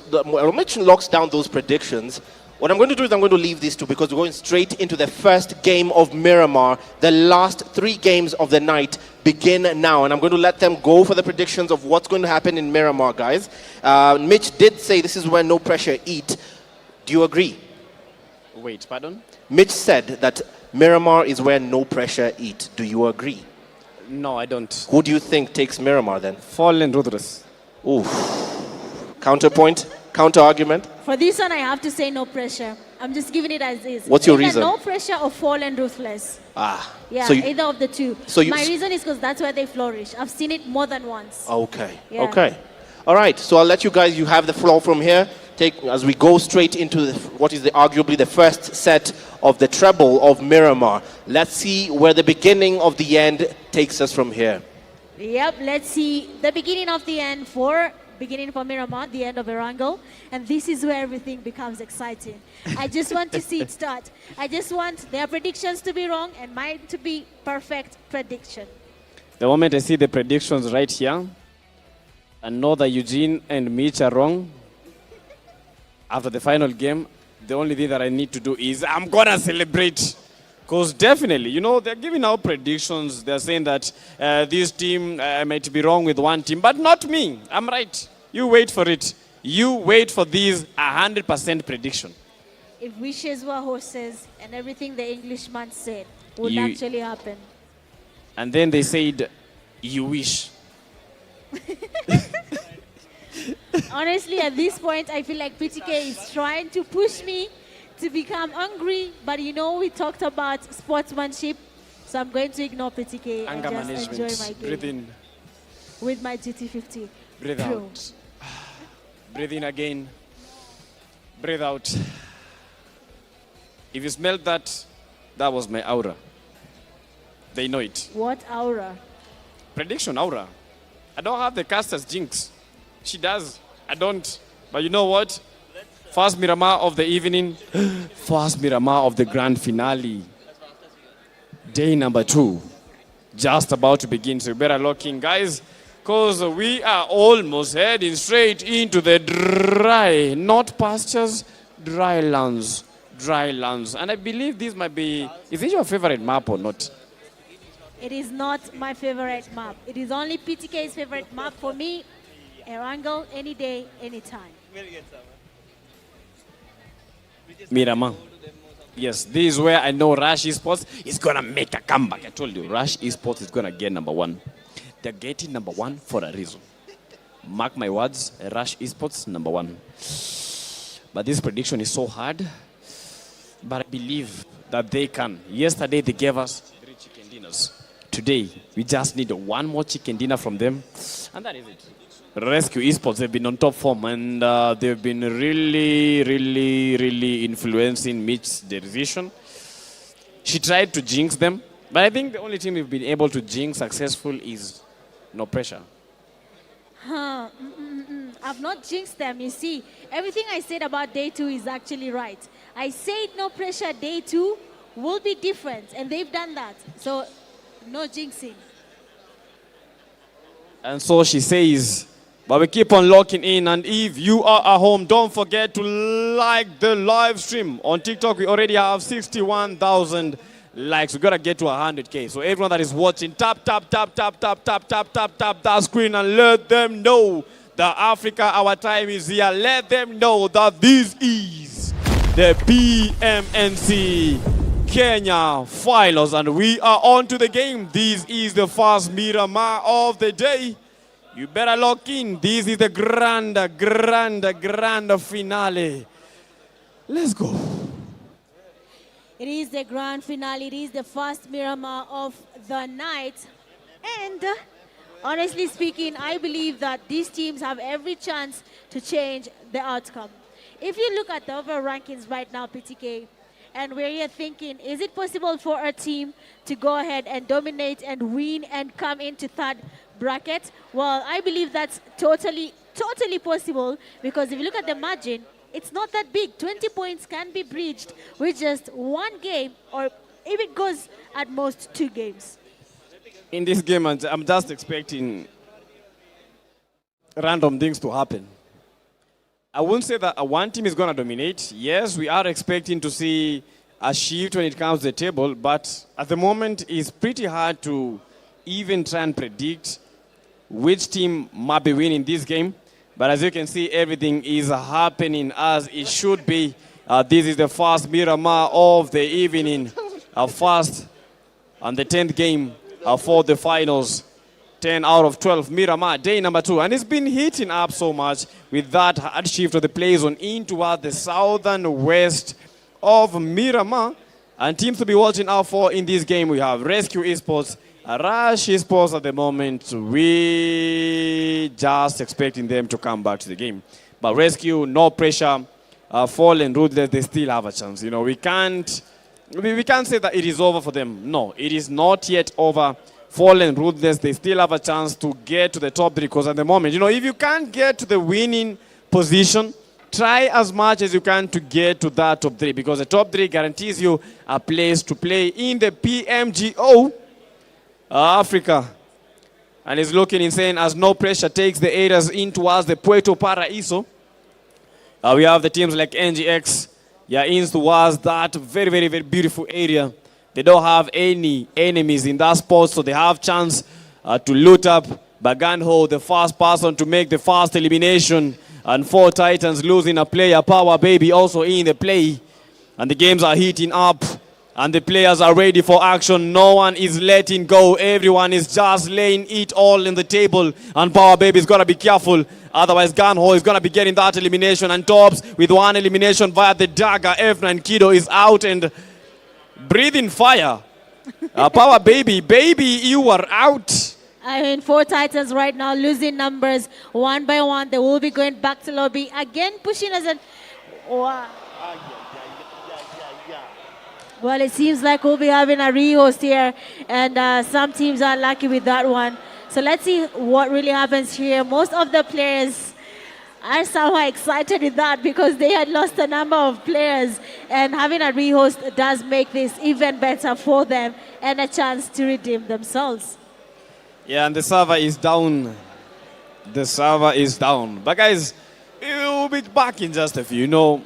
A: predictions, what I'm going to do is I'm going to leave these two because we're going straight into the first game of Miramar. The last 3 games of the night begin now, and I'm going to let them go for the predictions of what's going to happen in Miramar, guys. Mitch did say this is where No Pressure eat. Do you agree?
D: Wait, pardon?
A: Mitch said that Miramar is where No Pressure eat. Do you agree?
D: No, I don't.
A: Who do you think takes Miramar then?
D: Fallen Ruthless.
A: Ooh. Counterpoint? Counter-argument?
C: For this one, I have to say No Pressure. I'm just giving it as is.
A: What's your
C: Either
A: reason?
C: No Pressure or Fallen Ruthless. Yeah,
A: So
C: either of the two.
A: so you-
C: My reason is because that's where they flourish. I've seen it more than once.
A: Okay.
C: Yeah.
A: Okay. All right. So I'll let you guys. You have the floor from here. Take as we go straight into what is arguably the first set of the treble of Miramar. Let's see where the beginning of the end takes us from here.
C: Yep, let's see the beginning of the end for Miramar, the end of Erangel. And this is where everything becomes exciting. I just want to see it start. I just want their predictions to be wrong and mine to be perfect prediction.
D: The moment I see the predictions right here, and know that Eugene and Mitch are wrong, after the final game, the only thing that I need to do is I'm going to celebrate. Because definitely, you know, they're giving out predictions. They're saying that this team might be wrong with one team, but not me. I'm right. You wait for it. You wait for these 100% prediction.
C: If wishes were horses and everything the Englishman said would actually happen.
D: And then they said, you wish.
C: Honestly, at this point, I feel like PTK is trying to push me to become angry, but you know, we talked about sportsmanship, so I'm going to ignore PTK and
D: Anger
C: just
D: management.
C: enjoy my game.
D: Breathe in.
C: With my GT50
D: Breathe
C: Pro.
D: out. Breathe in again. Breathe out. If you smelled that, that was my aura. They know it.
C: What aura?
D: Prediction aura. I don't have the caster's jinx. She does. I don't. But you know what? First Miramar of the evening. First Miramar of the grand finale. Day number 2. Just about to begin. So you better lock in, guys. Because we are almost heading straight into the dry, not pastures, dry lands. Dry lands. And I believe this might be... Is it your favorite map or not?
C: It is not my favorite map. It is only PTK's favorite map. For me, Erangel, any day, anytime.
D: Miramar. Yes, this is where I know Rush Esports is going to make a comeback. I told you, Rush Esports is going to get number 1. They're getting number 1 for a reason. Mark my words, Rush Esports, number 1. But this prediction is so hard. But I believe that they can. Yesterday, they gave us 3 chicken dinners. Today, we just need one more chicken dinner from them. And that is it. Rescue Esports, they've been on top form, and they've been really influencing Mitch's decision. She tried to jinx them, but I think the only team we've been able to jinx successful is No Pressure.
C: I've not jinxed them, you see. Everything I said about day 2 is actually right. I said No Pressure day 2 will be different, and they've done that. So, no jinxing.
D: And so she says, but we keep on locking in, and if you are at home, don't forget to like the live stream. On TikTok, we already have 61,000 likes. We gotta get to 100K. So everyone that is watching, tap that screen and let them know that Africa, our time is here. Let them know that this is the PMNC Kenya Finals, and we are on to the game. This is the first Miramar of the day. You better lock in. This is the grand finale. Let's go.
C: It is the grand finale. It is the first Miramar of the night. And honestly speaking, I believe that these teams have every chance to change the outcome. If you look at the overall rankings right now, PTK, and where you're thinking, is it possible for a team to go ahead and dominate and win and come into third bracket? Well, I believe that's totally possible, because if you look at the margin, it's not that big. 20 points can be breached with just one game, or if it goes at most 2 games.
D: In this game, I'm just expecting random things to happen. I won't say that one team is going to dominate. Yes, we are expecting to see a shift when it comes to the table, but at the moment, it's pretty hard to even try and predict which team might be winning this game. But as you can see, everything is happening as it should be. This is the first Miramar of the evening. First and the 10th game for the finals. 10 out of 12, Miramar, day number 2. And it's been heating up so much with that hard shift of the play zone in toward the southern west of Miramar. And teams to be watching out for in this game, we have Rescue Esports, Rush Esports at the moment. We just expecting them to come back to the game. But Rescue, No Pressure, Fall and Ruthless, they still have a chance. You know, we can't say that it is over for them. No, it is not yet over
M: Fallen, Ruthless, they still have a chance to get to the top 3, because at the moment, if you can't get to the winning position, try as much as you can to get to that top 3, because the top 3 guarantees you a place to play in the PMGO Africa. And it's looking insane as No Pressure takes the areas in towards the Puerto Paraíso. We have the teams like NGX, in towards that very, very, very beautiful area. They don't have any enemies in that spot, so they have chance to loot up. Baganho, the first person to make the first elimination. And 4 Titans losing a player. Power Baby also in the play. And the games are heating up. And the players are ready for action. No one is letting go. Everyone is just laying it all in the table. And Power Baby's got to be careful. Otherwise, Gunho is going to be getting that elimination. And Tops with 1 elimination via the dagger. F9 Kido is out and breathing fire. Power Baby, you are out.
C: 4 Titans right now losing numbers one by one. They will be going back to lobby again, pushing us. Well, it seems like we'll be having a rehost here, and some teams are lucky with that one. So let's see what really happens here. Most of the players are somehow excited with that because they had lost a number of players, and having a rehost does make this even better for them and a chance to redeem themselves.
M: Yeah, and the server is down. The server is down. But guys, we'll be back in just a few.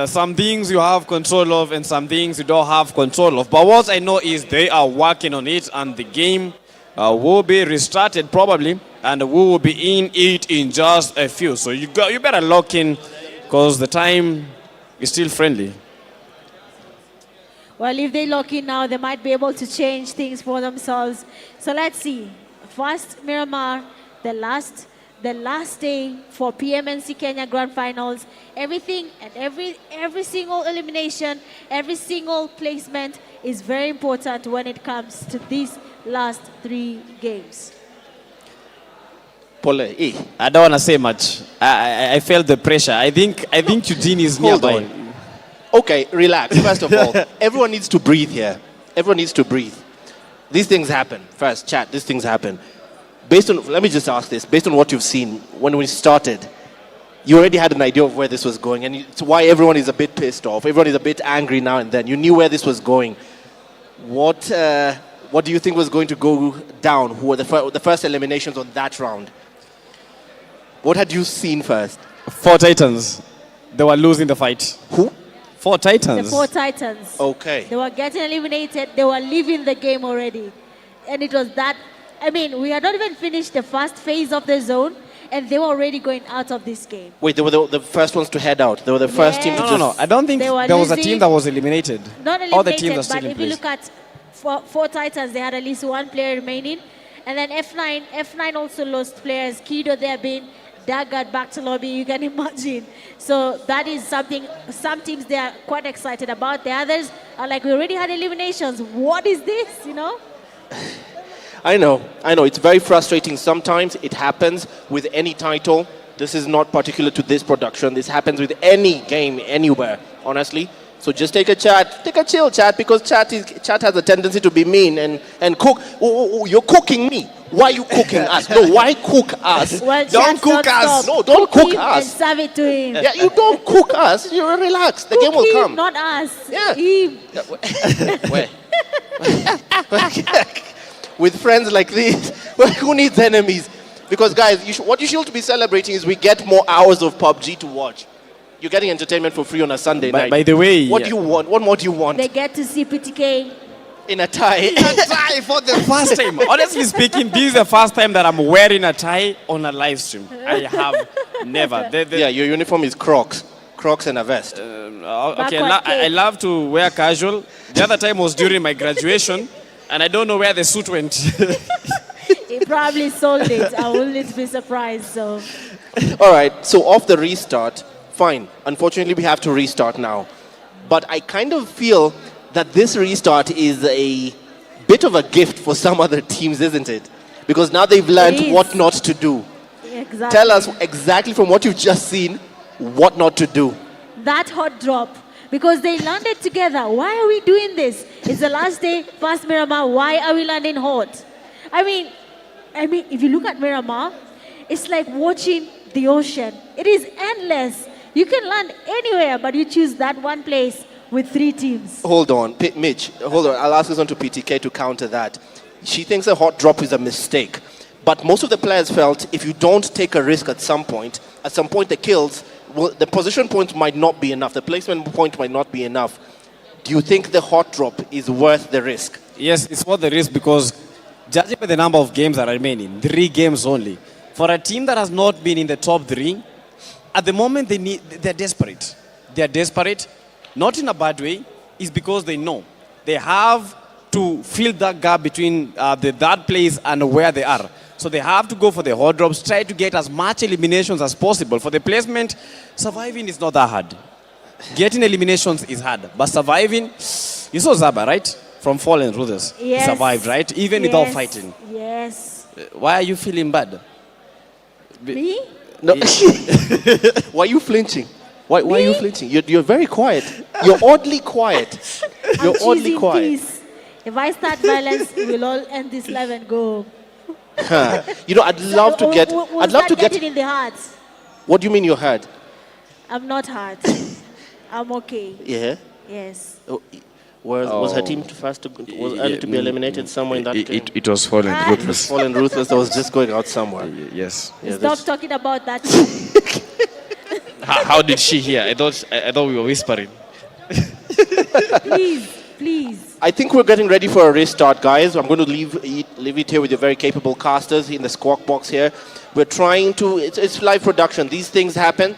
M: Some things you have control of and some things you don't have control of. But what I know is they are working on it, and the game will be restarted probably, and we will be in it in just a few. So you better lock in because the time is still friendly.
C: Well, if they lock in now, they might be able to change things for themselves. So let's see. First, Miramar, the last day for PMNC Kenya Grand Finals. Everything and every single elimination, every single placement is very important when it comes to these last 3 games.
D: Pole, I don't want to say much. I felt the pressure. I think Eugene is nearby.
A: Okay, relax. First of all, everyone needs to breathe here. Everyone needs to breathe. These things happen. First, chat, these things happen. Let me just ask this. Based on what you've seen, when we started, you already had an idea of where this was going, and it's why everyone is a bit pissed off. Everyone is a bit angry now and then. You knew where this was going. What do you think was going to go down? Who were the first eliminations on that round? What had you seen first?
M: 4 Titans. They were losing the fight.
A: Who?
M: 4 Titans.
C: The 4 Titans.
A: Okay.
C: They were getting eliminated. They were leaving the game already. And it was that. We had not even finished the first phase of the zone, and they were already going out of this game.
A: Wait, they were the first ones to head out. They were the first team to just...
M: No. I don't think there was a team that was eliminated.
C: Not eliminated,
M: all the teams are still
C: but
M: in
C: if
M: place.
C: you look at 4 Titans, they had at least 1 player remaining. And then F9 also lost players. Kido there being daggered back to lobby, you can imagine. So that is something some teams they are quite excited about. The others are like, we already had eliminations. What is this,
A: I know. It's very frustrating. Sometimes it happens with any title. This is not particular to this production. This happens with any game, anywhere, honestly. So just take a chill chat, because chat has a tendency to be mean and cook. Oh, you're cooking me. Why are you cooking us? No, why cook us?
C: Well,
A: don't cook us. No, don't cook us.
C: And serve it to him.
A: Yeah, you don't cook us. You relax. The game will come.
C: Not us.
A: Yeah.
C: Him.
A: Where? With friends like this, who needs enemies? Because guys, what you should be celebrating is we get more hours of PUBG to watch. You're getting entertainment for free on a Sunday night.
M: By the way,
A: what do you want? What more do you want?
C: They get to see PTK
A: in a tie.
M: In a tie for the first time. Honestly speaking, this is the first time that I'm wearing a tie on a live stream. I have never.
A: Yeah, your uniform is Crocs and a vest.
M: Okay, I love to wear casual. The other time was during my graduation, and I don't know where the suit went.
C: He probably sold it. I wouldn't be surprised. So.
A: All right. So off the restart, fine. Unfortunately, we have to restart now. But I kind of feel that this restart is a bit of a gift for some other teams, isn't it? Because now they've learned what not to do.
C: Exactly.
A: Tell us exactly from what you've just seen, what not to do.
C: That hot drop. because they landed together. Why are we doing this? It's the last day past Miramar. Why are we landing hot? I mean, if you look at Miramar, it's like watching the ocean. It is endless. You can land anywhere, but you choose that one place with 3 teams.
A: Hold on, Mitch, hold on. I'll ask this one to PTK to counter that. She thinks a hot drop is a mistake. But most of the players felt if you don't take a risk at some point the kills, the position point might not be enough. The placement point might not be enough. Do you think the hot drop is worth the risk?
D: Yes, it's worth the risk because judging by the number of games that are remaining, 3 games only, for a team that has not been in the top 3, at the moment they're desperate. They're desperate, not in a bad way, it's because they know they have to fill that gap between that place and where they are. So they have to go for the hot drops, try to get as much eliminations as possible. For the placement, surviving is not that hard. Getting eliminations is hard, but surviving, you saw Zaba, right? From Fallen Rulers.
C: Yes.
D: He survived, right? Even without fighting.
C: Yes.
D: Why are you feeling bad?
C: Me?
A: No. Why are you flinching? Why are you flinching? You're very quiet. You're oddly quiet. You're oddly
C: choosing
A: quiet.
C: peace. If I start violence, we'll all end this live and go.
A: You know, I'd love to get.
C: We'll
A: I'd love
C: start
A: to get.
C: getting in the heart.
A: What do you mean you're hurt?
C: I'm not hurt. I'm okay.
A: Yeah.
C: Yes.
A: Oh, was her team first to was early to be eliminated somewhere in that game?
D: It was Fallen Ruthless.
A: Fallen Ruthless that was just going out somewhere.
D: Yes.
A: Yeah,
C: Stop talking about that.
D: How did she hear? I thought we were whispering.
C: Please.
A: I think we're getting ready for a restart, guys. I'm going to leave it here with your very capable casters in the squawk box here. We're trying to, it's live production. These things happen.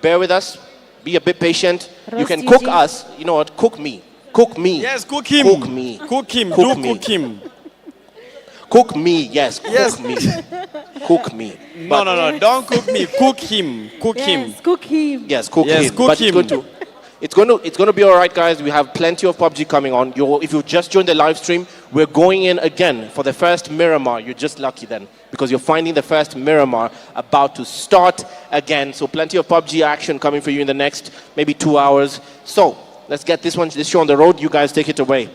A: Bear with us. Be a bit patient. You can cook us. You know what? Cook me. Cook me.
D: Yes, cook him.
A: Cook me.
D: Cook him.
A: Cook
D: Cook him.
A: Cook me. Yes. Cook me. Cook me.
D: No. Don't cook me. Cook him. Cook him.
C: Cook him.
A: Yes, cook
D: Yes,
A: him.
D: cook
A: But
D: him.
A: it's going to be all right, guys. We have plenty of PUBG coming on. If you just joined the live stream, we're going in again for the first Miramar. You're just lucky then, because you're finding the first Miramar about to start again. So plenty of PUBG action coming for you in the next maybe 2 hours. So let's get this show on the road. You guys take it away.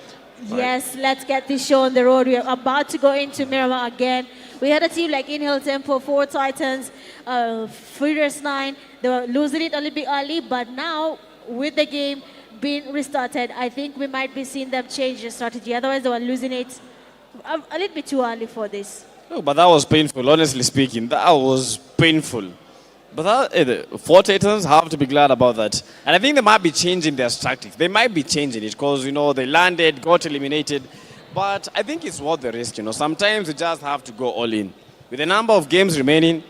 C: Yes, let's get this show on the road. We are about to go into Miramar again. We had a team like Inhale Tempo, 4 Titans, Furious 9. They were losing it a little bit early, but now with the game being restarted, I think we might be seeing them change their strategy. Otherwise, they were losing it a little bit too early for this.
D: Oh, but that was painful, honestly speaking. That was painful. But the 4 Titans have to be glad about that. And I think they might be changing their tactics. They might be changing it because, they landed, got eliminated. But I think it's worth the risk, Sometimes you just have to go all in. With the number of games remaining,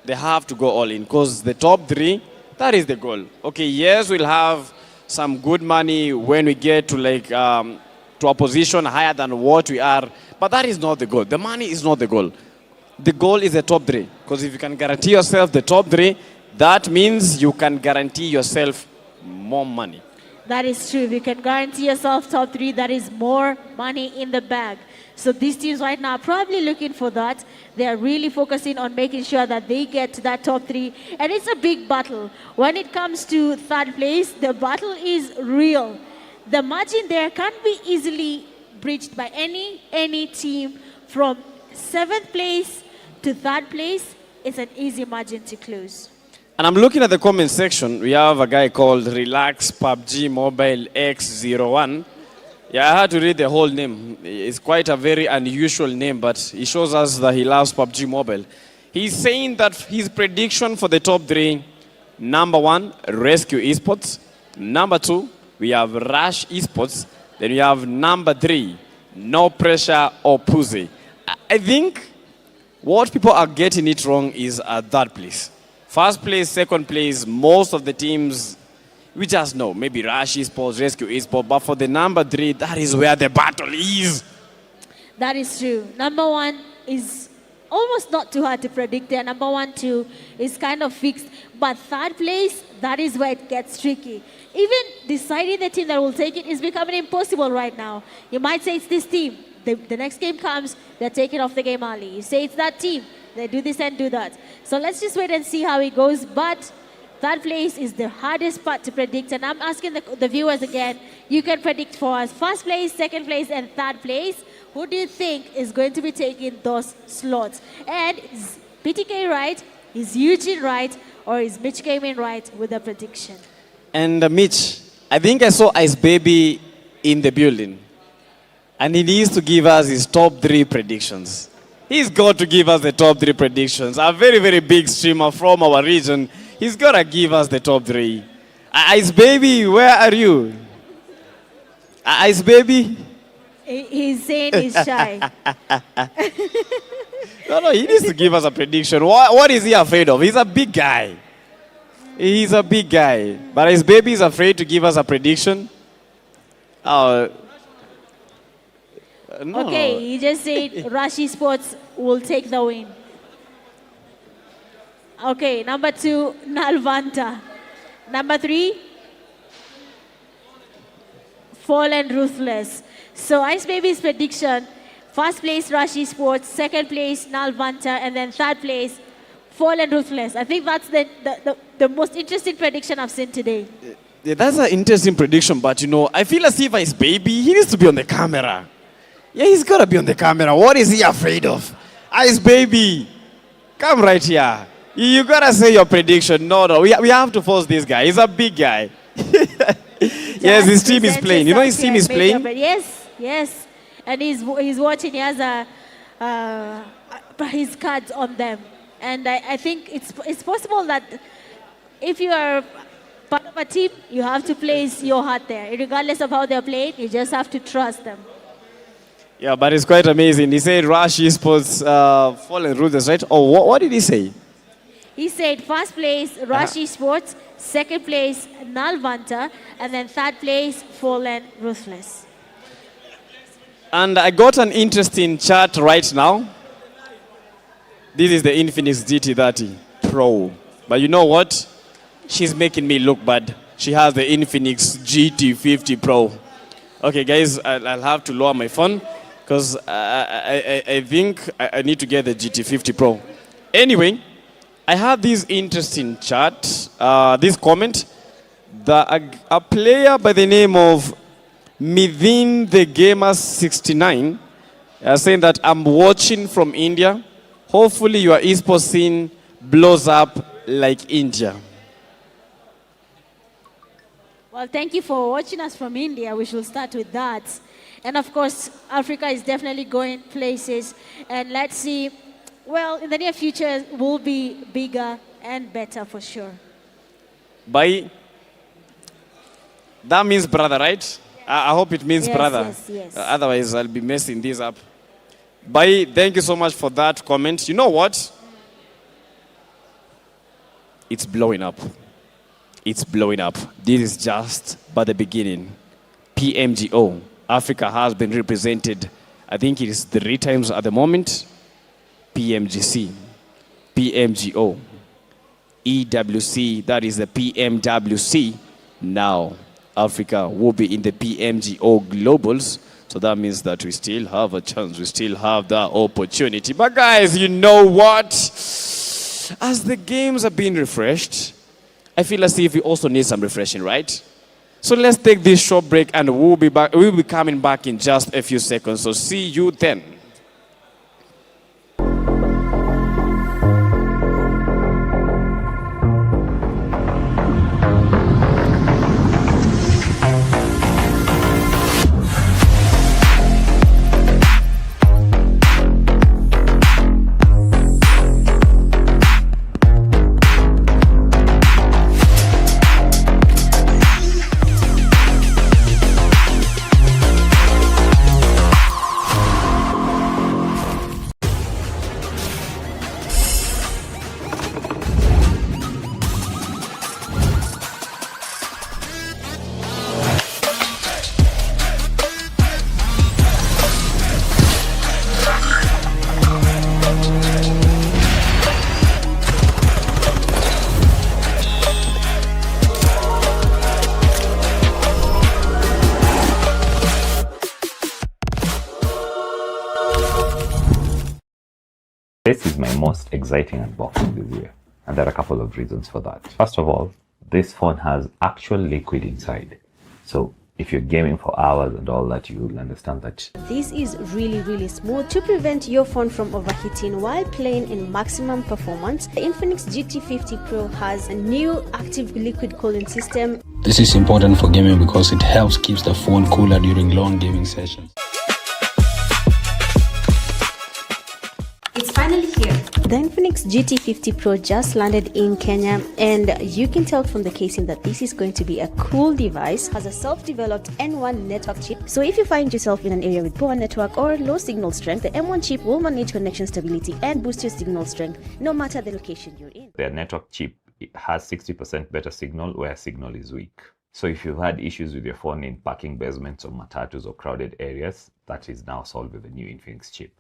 D: they have to go all in because the top 3, that is the goal. Okay, yes, we'll have some good money when we get to to a position higher than what we are. But that is not the goal. The money is not the goal. The goal is the top 3. Because if you can guarantee yourself the top 3, that means you can guarantee yourself more money.
C: That is true. If you can guarantee yourself top 3, that is more money in the bag. So these teams right now are probably looking for that. They are really focusing on making sure that they get to that top 3. And it's a big battle. When it comes to 3rd place, the battle is real. The margin there can't be easily breached by any team. From 7th place to 3rd place, it's an easy margin to close.
D: And I'm looking at the comment section. We have a guy called Relax PUBG Mobile X01. Yeah, I had to read the whole name. It's quite a very unusual name, but he shows us that he loves PUBG Mobile. He's saying that his prediction for the top 3, number 1, Rescue Esports. Number 2, we have Rush Esports. Then we have number 3, No Pressure or Pussy. I think what people are getting it wrong is at that place. 1st place, 2nd place, most of the teams, we just know, maybe Rush Esports, Rescue Esports, but for the number 3, that is where the battle is.
C: That is true. Number 1 is almost not too hard to predict there. Number 1, 2 is kind of fixed. But 3rd place, that is where it gets tricky. Even deciding the team that will take it is becoming impossible right now. You might say it's this team. The next game comes, they're taking off the game early. You say it's that team. They do this and do that. So let's just wait and see how it goes. But Third place is the hardest part to predict, and I'm asking the viewers again, you can predict for us. First place, second place, and third place. Who do you think is going to be taking those slots? And is PTK right? Is Eugene right? Or is Mitch Gaming right with the prediction?
D: And Mitch, I think I saw Ice Baby in the building. And he needs to give us his top 3 predictions. He's got to give us the top 3 predictions. A very, very big streamer from our region. He's got to give us the top 3. Ice Baby, where are you? Ice Baby?
C: He's saying he's shy.
D: No, he needs to give us a prediction. What is he afraid of? He's a big guy. He's a big guy. But his baby is afraid to give us a prediction. No.
C: Okay, he just said Rush Sports will take the win. Okay, number 2, Nalvanta. Number 3, Fallen Ruthless. So Ice Baby's prediction, first place Rush Sports, second place Nalvanta, and then third place Fallen Ruthless. I think that's the most interesting prediction I've seen today.
D: Yeah, that's an interesting prediction, but I feel as if Ice Baby, he needs to be on the camera. Yeah, he's got to be on the camera. What is he afraid of? Ice Baby, come right here. You got to say your prediction. No, we have to force this guy. He's a big guy. Yes, his team is playing. His team is playing?
C: Yes. And he's watching. He has his cards on them. And I think it's possible that if you are part of a team, you have to place your heart there. Regardless of how they're playing, you just have to trust them.
D: Yeah, but it's quite amazing. He said Rush Sports Fallen Ruthless, right? Oh, what did he say?
C: He said first place Rush Sports, second place Nalvanta, and then third place Fallen Ruthless.
D: And I got an interesting chat right now. This is the Infinix GT30 Pro. But you know what? She's making me look bad. She has the Infinix GT50 Pro. Okay, guys, I'll have to lower my phone because I think I need to get the GT50 Pro. Anyway, I have this interesting chat, this comment. A player by the name of Within the Gamer 69 saying that I'm watching from India. Hopefully your esports scene blows up like India.
C: Well, thank you for watching us from India. We should start with that. And of course, Africa is definitely going places. And let's see, well, in the near future, we'll be bigger and better for sure.
D: Bye. That means brother, right? I hope it means brother.
C: Yes.
D: Otherwise, I'll be messing this up. Bye. Thank you so much for that comment. You know what? It's blowing up. It's blowing up. This is just but the beginning. PMGO Africa has been represented, I think it is 3 times at the moment. PMGC, PMGO, EWC, that is the PMWC. Now, Africa will be in the PMGO Globals. So that means that we still have a chance. We still have that opportunity. But guys, you know what? As the games are being refreshed, I feel as if we also need some refreshing, right? So let's take this short break and we'll be back. We'll be coming back in just a few seconds. So see you then.
N: This is my most exciting unboxing this year, And there are a couple of reasons for that. First of all, this phone has actual liquid inside. So if you're gaming for hours and all that, you'll understand that.
O: This is really smooth to prevent your phone from overheating while playing in maximum performance. The Infinix GT50 Pro has a new active liquid cooling system.
P: This is important for gaming because it helps keeps the phone cooler during long gaming sessions.
O: It's finally here. The Infinix GT50 Pro just landed in Kenya, and you can tell from the casing that this is going to be a cool device. It has a self-developed N1 network chip. So if you find yourself in an area with poor network or low signal strength, the M1 chip will manage connection stability and boost your signal strength no matter the location you're in.
N: Their network chip has 60% better signal where signal is weak. So if you've had issues with your phone in parking basements or matatus or crowded areas, that is now solved with the new Infinix chip.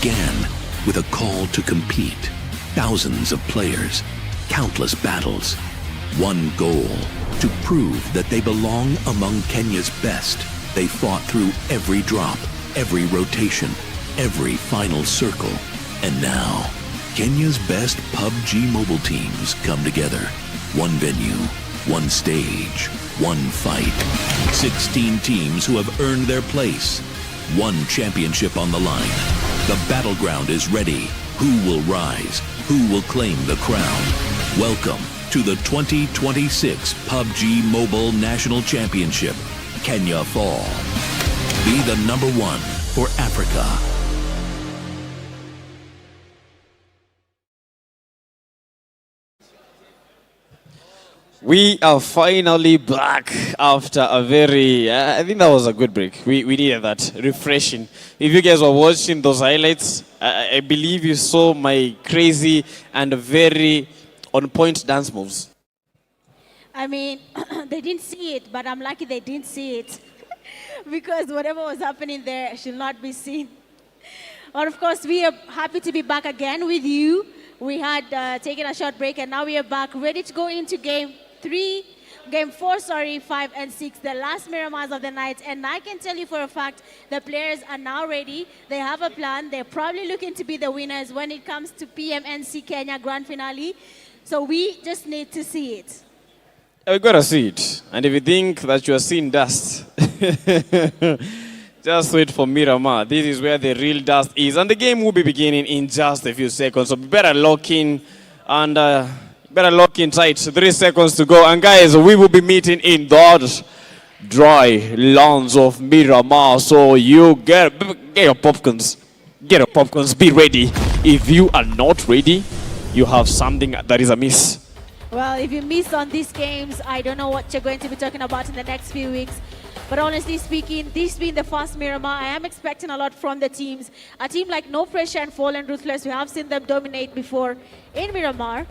G: began with a call to compete. Thousands of players, countless battles, one goal, to prove that they belong among Kenya's best. They fought through every drop, every rotation, every final circle. And now, Kenya's best PUBG mobile teams come together. One venue, one stage, one fight. 16 teams who have earned their place. One championship on the line. The battleground is ready. Who will rise? Who will claim the crown? Welcome to the 2026 PUBG Mobile National Championship, Kenya Fall. Be the number one for Africa.
D: We are finally back after a very, I think that was a good break. We needed that, refreshing. If you guys were watching those highlights, I believe you saw my crazy and very on-point dance moves.
C: I mean, they didn't see it, but I'm lucky they didn't see it. Because whatever was happening there should not be seen. But of course, we are happy to be back again with you. We had taken a short break, and now we are back, ready to go into game 4, 5 and 6, the last Miramars of the night. And I can tell you for a fact, the players are now ready. They have a plan. They're probably looking to be the winners when it comes to PMNC Kenya Grand Finale. So we just need to see it.
D: We gotta see it. And if you think that you are seeing dust, just wait for Miramar. This is where the real dust is. And the game will be beginning in just a few seconds. So better lock in and better lock in tight. 3 seconds to go. And guys, we will be meeting in that dry lands of Miramar. So you get your popcorns. Get your popcorns. Be ready. If you are not ready, you have something that is amiss.
C: Well, if you miss on these games, I don't know what you're going to be talking about in the next few weeks. But honestly speaking, this being the first Miramar, I am expecting a lot from the teams. A team like No Pressure and Fallen Ruthless, we have seen them dominate before in Miramar.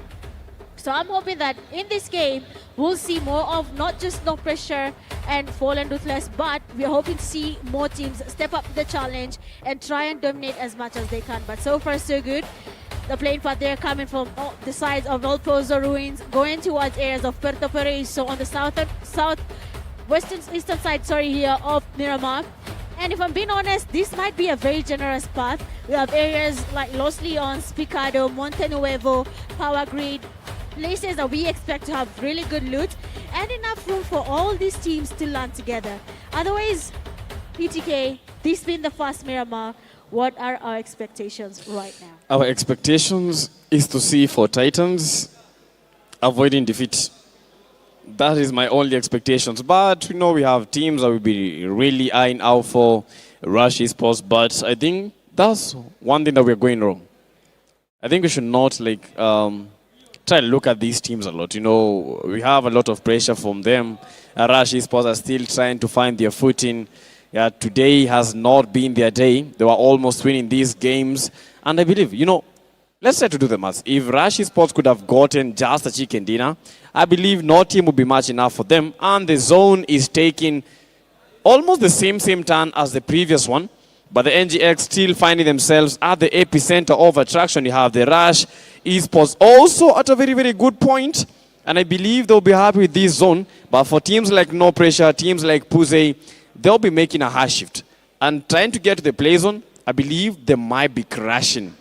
C: So I'm hoping that in this game, we'll see more of not just No Pressure and Fallen Ruthless, but we're hoping to see more teams step up to the challenge and try and dominate as much as they can. But so far, so good. The playing path there coming from the sides of Old Pozo Ruins, going towards areas of Puerto Paraíso on the eastern side here of Miramar. And if I'm being honest, this might be a very generous path. We have areas like Los Leones, Picado, Monte Nuevo, Power Grid, places that we expect to have really good loot and enough room for all these teams to land together. Otherwise, PTK, this being the first Miramar, what are our expectations right now?
D: Our expectations is to see for Titans avoiding defeat. That is my only expectations. But you know we have teams that will be really eyeing out for Rush Esports. But I think that's one thing that we're going wrong. I think we should not try to look at these teams a lot. You know, we have a lot of pressure from them. Rush Esports are still trying to find their footing. Yeah, today has not been their day. They were almost winning these games. And I believe, you know, let's try to do the maths. If Rush Esports could have gotten just a chicken dinner, I believe no team would be much enough for them. And the zone is taking almost the same turn as the previous one. But the NGX still finding themselves at the epicenter of attraction. You have the Rush Esports also at a very, very good point. And I believe they'll be happy with this zone. But for teams like No Pressure, teams like Puze, they'll be making a hard shift. And trying to get to the play zone, I believe they might be crashing.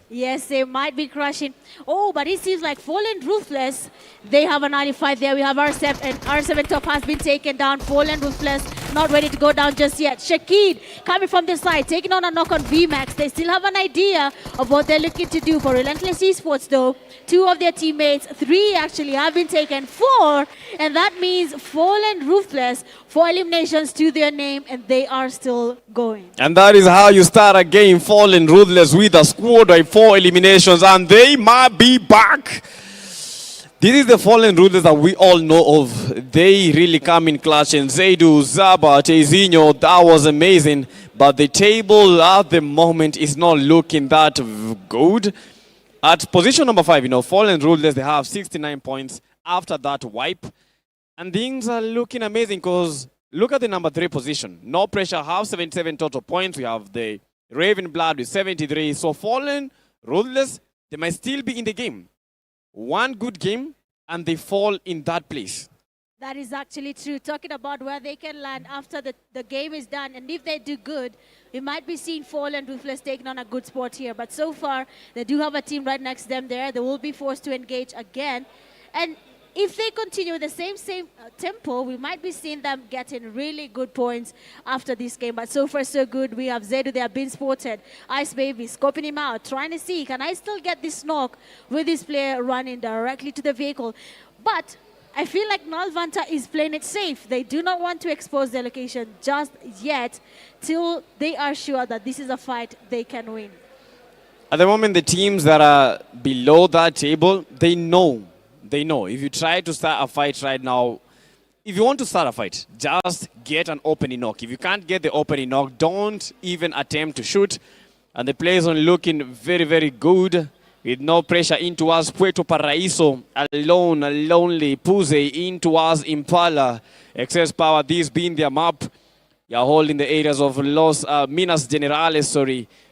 C: Yes, they might be crashing. Oh, but it seems like Fallen Ruthless, they have an early fight there. We have R7, and R7 top has been taken down. Fallen Ruthless not ready to go down just yet. Shakid coming from the side, taking on a knock on VMAX. They still have an idea of what they're looking to do. For Relentless Esports though, 2 of their teammates, 3 actually have been taken, 4, and that means Fallen Ruthless, 4 eliminations to their name, and they are still going.
D: And that is how you start a game, Fallen Ruthless with a squad of 4 eliminations, and they might be back. This is the Fallen Ruthless that we all know of. They really come in clutch, and Zaidu, Zaba, Tezinho, that was amazing. But the table at the moment is not looking that good. At position number 5, you know, Fallen Ruthless, they have 69 points after that wipe. And things are looking amazing because look at the number 3 position. No Pressure have 77 total points. We have the
M: Raven Blood with 73. So Fallen, Ruthless, they might still be in the game. One good game, and they fall in that place.
C: That is actually true. Talking about where they can land after the game is done, and if they do good, we might be seeing Fallen Ruthless taking on a good spot here. But so far, they do have a team right next to them there. They will be forced to engage again. And if they continue the same tempo, we might be seeing them getting really good points after this game. But so far, so good. We have Zedu there being spotted. Ice Baby scoping him out, trying to see, can I still get this knock with this player running directly to the vehicle? But I feel like Nalvanta is playing it safe. They do not want to expose their location just yet till they are sure that this is a fight they can win.
M: At the moment, the teams that are below that table, they know. If you try to start a fight right now, if you want to start a fight, just get an opening knock. If you can't get the opening knock, don't even attempt to shoot. And the players are looking very, very good. With no pressure into us, Puerto Paraiso, alone, lonely, Puze into us, Impala, excess power, this being their map. You're holding the areas of Los Minas Generales,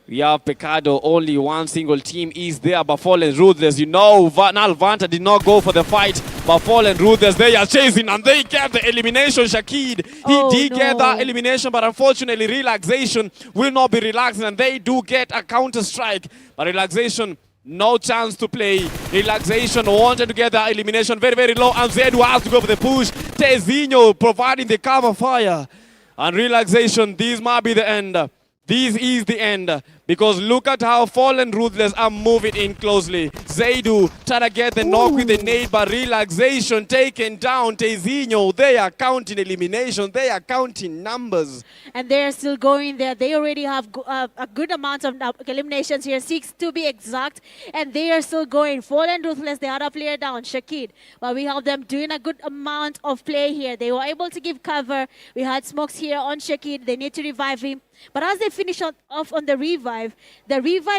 M: We have Pecado, only one single team is there, but Fallen Ruthless. You know, Nalvanta did not go for the fight, but Fallen Ruthless, they are chasing and they get the elimination, Shakid. He did get that elimination, but unfortunately, Relaxation will not be relaxing and they do get a counter-strike. But Relaxation, no chance to play. Relaxation wanted to get that elimination very, very low. And Zedu has to go for the push. Tezinho providing the cover fire. And Relaxation, this might be the end. This is the end. Because look at how Fallen Ruthless are moving in closely. Zedu trying to get the knock with the nade, but Relaxation taken down. Tezinho, they are counting elimination. They are counting numbers.
C: And they are still going there. They already have a good amount of eliminations here, 6 to be exact. And they are still going. Fallen Ruthless, the other player down, Shakid. But we have them doing a good amount of play here. They were able to give cover. We had smokes here on Shakid. They need to revive him. But as they finish off on the revive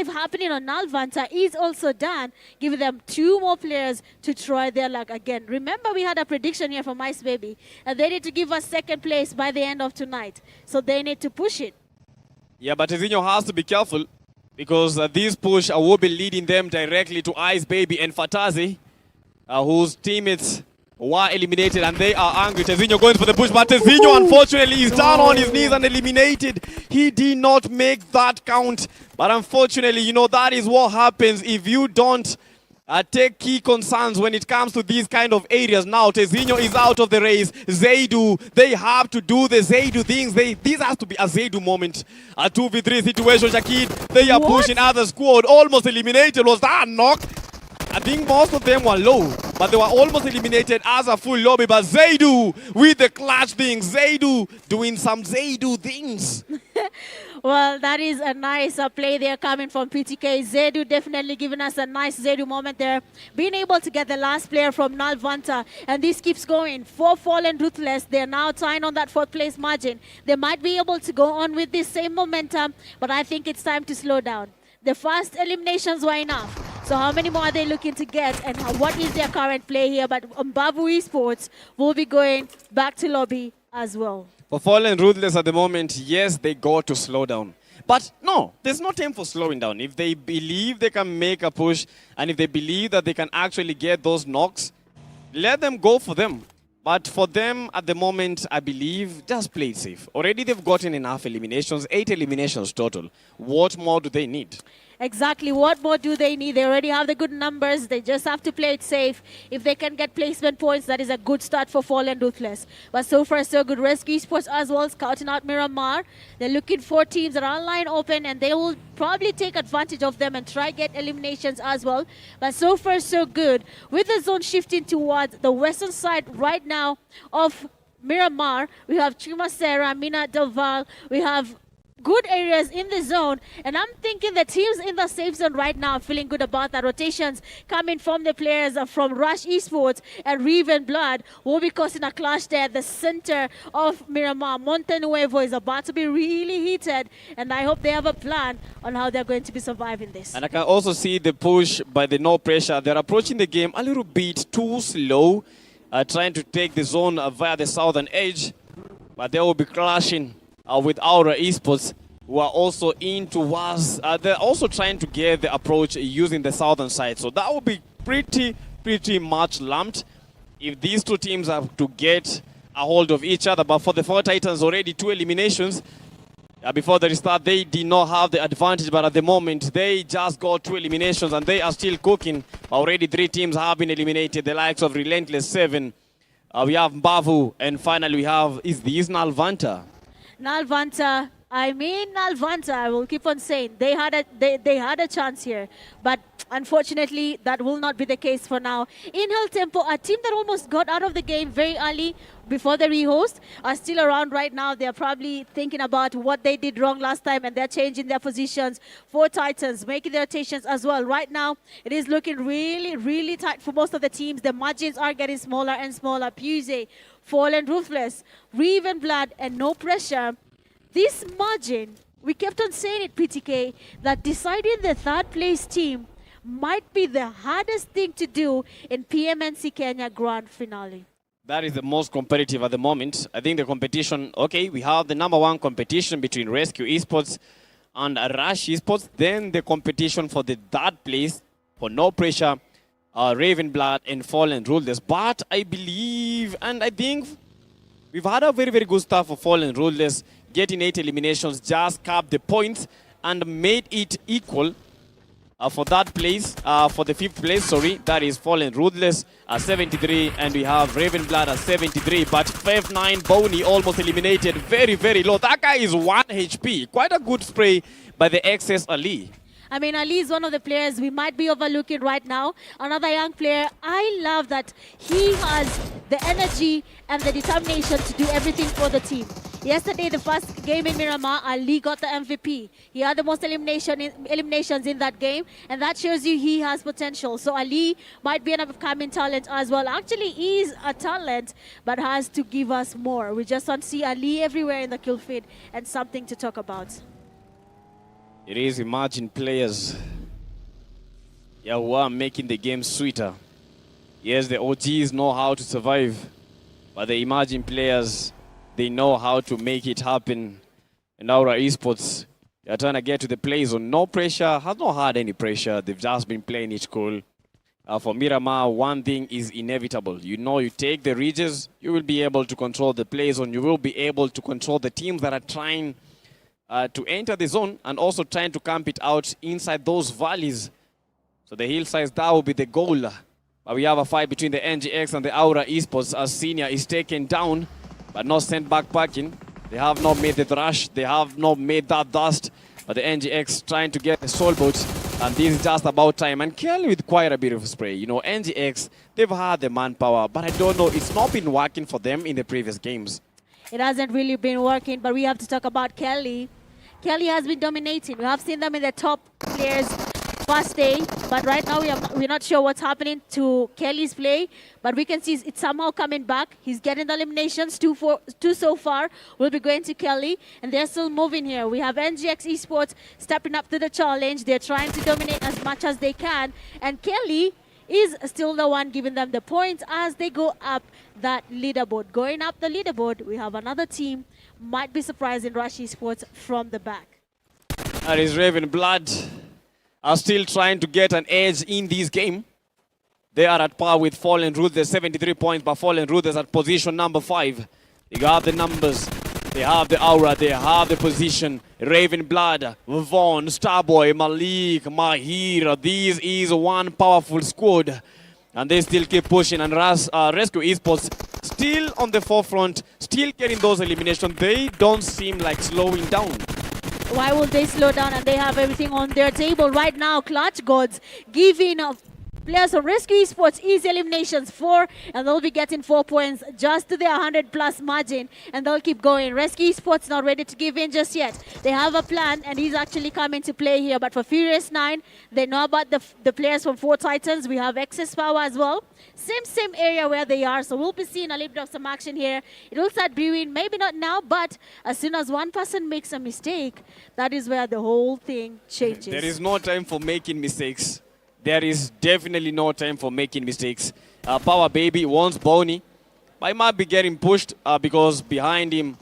C: happening on Nalvanta is also done, giving them 2 more players to try their luck again. Remember, we had a prediction here from Ice Baby, and they need to give us second place by the end of tonight. So they need to push it.
M: Yeah, but Tezinho has to be careful because this push will be leading them directly to Ice Baby and Fatazi, whose teammates were eliminated and they are angry. Tezinho going for the push, but Tezinho unfortunately is down on his knees and eliminated. He did not make that count. But unfortunately, you know, that is what happens if you don't take key concerns when it comes to these kind of areas. Now, Tezinho is out of the race. Zedu, they have to do the Zedu things. This has to be a Zedu moment. A 2v3 situation, Shakid. They are pushing other squad. Almost eliminated. Was that a knock? I think most of them were low, but they were almost eliminated as a full lobby. But Zedu with the clutch things. Zedu doing some Zedu things.
C: Well, that is a nice play there coming from PTK. Zedu definitely giving us a nice Zedu moment there. Being able to get the last player from Nalvanta. And this keeps going. 4 Fallen Ruthless. They're now tying on that 4th place margin. They might be able to go on with this same momentum, but I think it's time to slow down. The first eliminations were enough. So how many more are they looking to get, and what is their current play here? But Mbavu Esports will be going back to lobby as well.
M: For Fallen Ruthless at the moment, yes, they got to slow down. But no, there's no time for slowing down. If they believe they can make a push, and if they believe that they can actually get those knocks, let them go for them. But for them, at the moment, I believe, just play it safe. Already they've gotten enough eliminations, 8 eliminations total. What more do they need?
C: Exactly. What more do they need? They already have the good numbers. They just have to play it safe. If they can get placement points, that is a good start for Fallen Ruthless. But so far, so good. Rescue Esports as well, scouting out Miramar. They're looking for teams that are online open, and they will probably take advantage of them and try get eliminations as well. But so far, so good. With the zone shifting towards the western side right now of Miramar, we have Chimasera, Mina Del Val, we have good areas in the zone, and I'm thinking the teams in the safe zone right now are feeling good about that. Rotations coming from the players from Rush Esports and Raven Blood will be causing a clash there at the center of Miramar. Monte Nuevo is about to be really heated, and I hope they have a plan on how they're going to be surviving this.
M: And I can also see the push by the no pressure. They're approaching the game a little bit too slow, trying to take the zone via the southern edge, but they will be clashing with Aura Esports. who are also in towards, they're also trying to get the approach using the southern side. So that will be pretty much lumped if these two teams have to get a hold of each other. But for the Four Titans, already 2 eliminations. Before the restart, they did not have the advantage, but at the moment, they just got 2 eliminations and they are still cooking. Already 3 teams have been eliminated, the likes of Relentless 7. We have Mbavu, and finally we have, is this Nalvanta?
C: Nalvanta, I will keep on saying, they had a chance here, but unfortunately, that will not be the case for now. Inhale Tempo, a team that almost got out of the game very early before the rehost, are still around right now. They're probably thinking about what they did wrong last time, and they're changing their positions. Four Titans making their rotations as well. Right now, it is looking really tight for most of the teams. The margins are getting smaller and smaller. PMGO, Fallen Ruthless, Reeve and Blood, and No Pressure. This margin, we kept on saying it, PTK, that deciding the third place team might be the hardest thing to do in Pmnc Kenya Grand Finale.
M: That is the most competitive at the moment. I think the competition, okay, we have the #1 competition between Rescue Esports and Rush Esports. Then the competition for the third place, for No Pressure, Raven Blood and Fallen Ruthless. But I believe, and I think, we've had a very good start for Fallen Ruthless. Getting 8 eliminations, just capped the points and made it equal for that place, for the 5th place, sorry. That is Fallen Ruthless at 73, and we have Raven Blood at 73. But 5-9 Boney almost eliminated, very low. That guy is 1 HP. Quite a good spray by the XS Ali.
C: I mean, Ali is one of the players we might be overlooking right now. Another young player. I love that he has the energy and the determination to do everything for the team. Yesterday, the first game in Miramar, Ali got the MVP. He had the most eliminations in that game, and that shows you he has potential. So Ali might be an upcoming talent as well. Actually, he is a talent, but has to give us more. We just want to see Ali everywhere in the kill feed and something to talk about.
M: It is emerging players, who are making the game sweeter. Yes, the OGs know how to survive, but the emerging players, they know how to make it happen. And our esports, they're trying to get to the play zone. No pressure, has not had any pressure. They've just been playing it cool. For Miramar, one thing is inevitable. You know, you take the ridges, you will be able to control the play zone. You will be able to control the teams that are trying to enter the zone and also trying to camp it out inside those valleys. So the hillsides, that will be the goal. But we have a fight between the NGX and the Aura Esports as Senior is taken down, but not sent back packing. They have not made the rush. They have not made that dust. But the NGX trying to get the soul boat. And this is just about time. And Kelly with quite a bit of spray. You know, NGX, they've had the manpower, but I don't know, it's not been working for them in the previous games.
C: It hasn't really been working, but we have to talk about Kelly. Kelly has been dominating. We have seen them in the top players first day, but right now we're not sure what's happening to Kelly's play, but we can see it's somehow coming back. He's getting the eliminations, two so far will be going to Kelly, and they're still moving here. We have NGX Esports stepping up to the challenge. They're trying to dominate as much as they can, and Kelly is still the one giving them the points as they go up that leaderboard. Going up the leaderboard, we have another team, might be surprising Rush Esports from the back.
M: That is Raven Blood. Are still trying to get an edge in this game. They are at par with Fallen Ruthless, 73 points, but Fallen Ruthless at position number 5. They got the numbers, they have the aura, they have the position. Raven Blood, Vaughn, Starboy, Malik, Mahir. This is one powerful squad. And they still keep pushing. And Rescue Esports still on the forefront, still getting those eliminations. They don't seem like slowing down.
C: Why would they slow down? And they have everything on their table right now. Clutch Gods giving players of Rescue Esports easy eliminations, 4, and they'll be getting 4 points just to their 100+ margin, and they'll keep going. Rescue Esports not ready to give in just yet. They have a plan, and he's actually coming to play here. But for Furious 9, they know about the players from 4 Titans. We have Excess Power as well. Same area where they are, so we'll be seeing a little bit of some action here. It will start brewing, maybe not now, but as soon as one person makes a mistake, that is where the whole thing changes.
M: There is no time for making mistakes. There is definitely no time for making mistakes. Power Baby wants Boney, but he might be getting pushed because behind him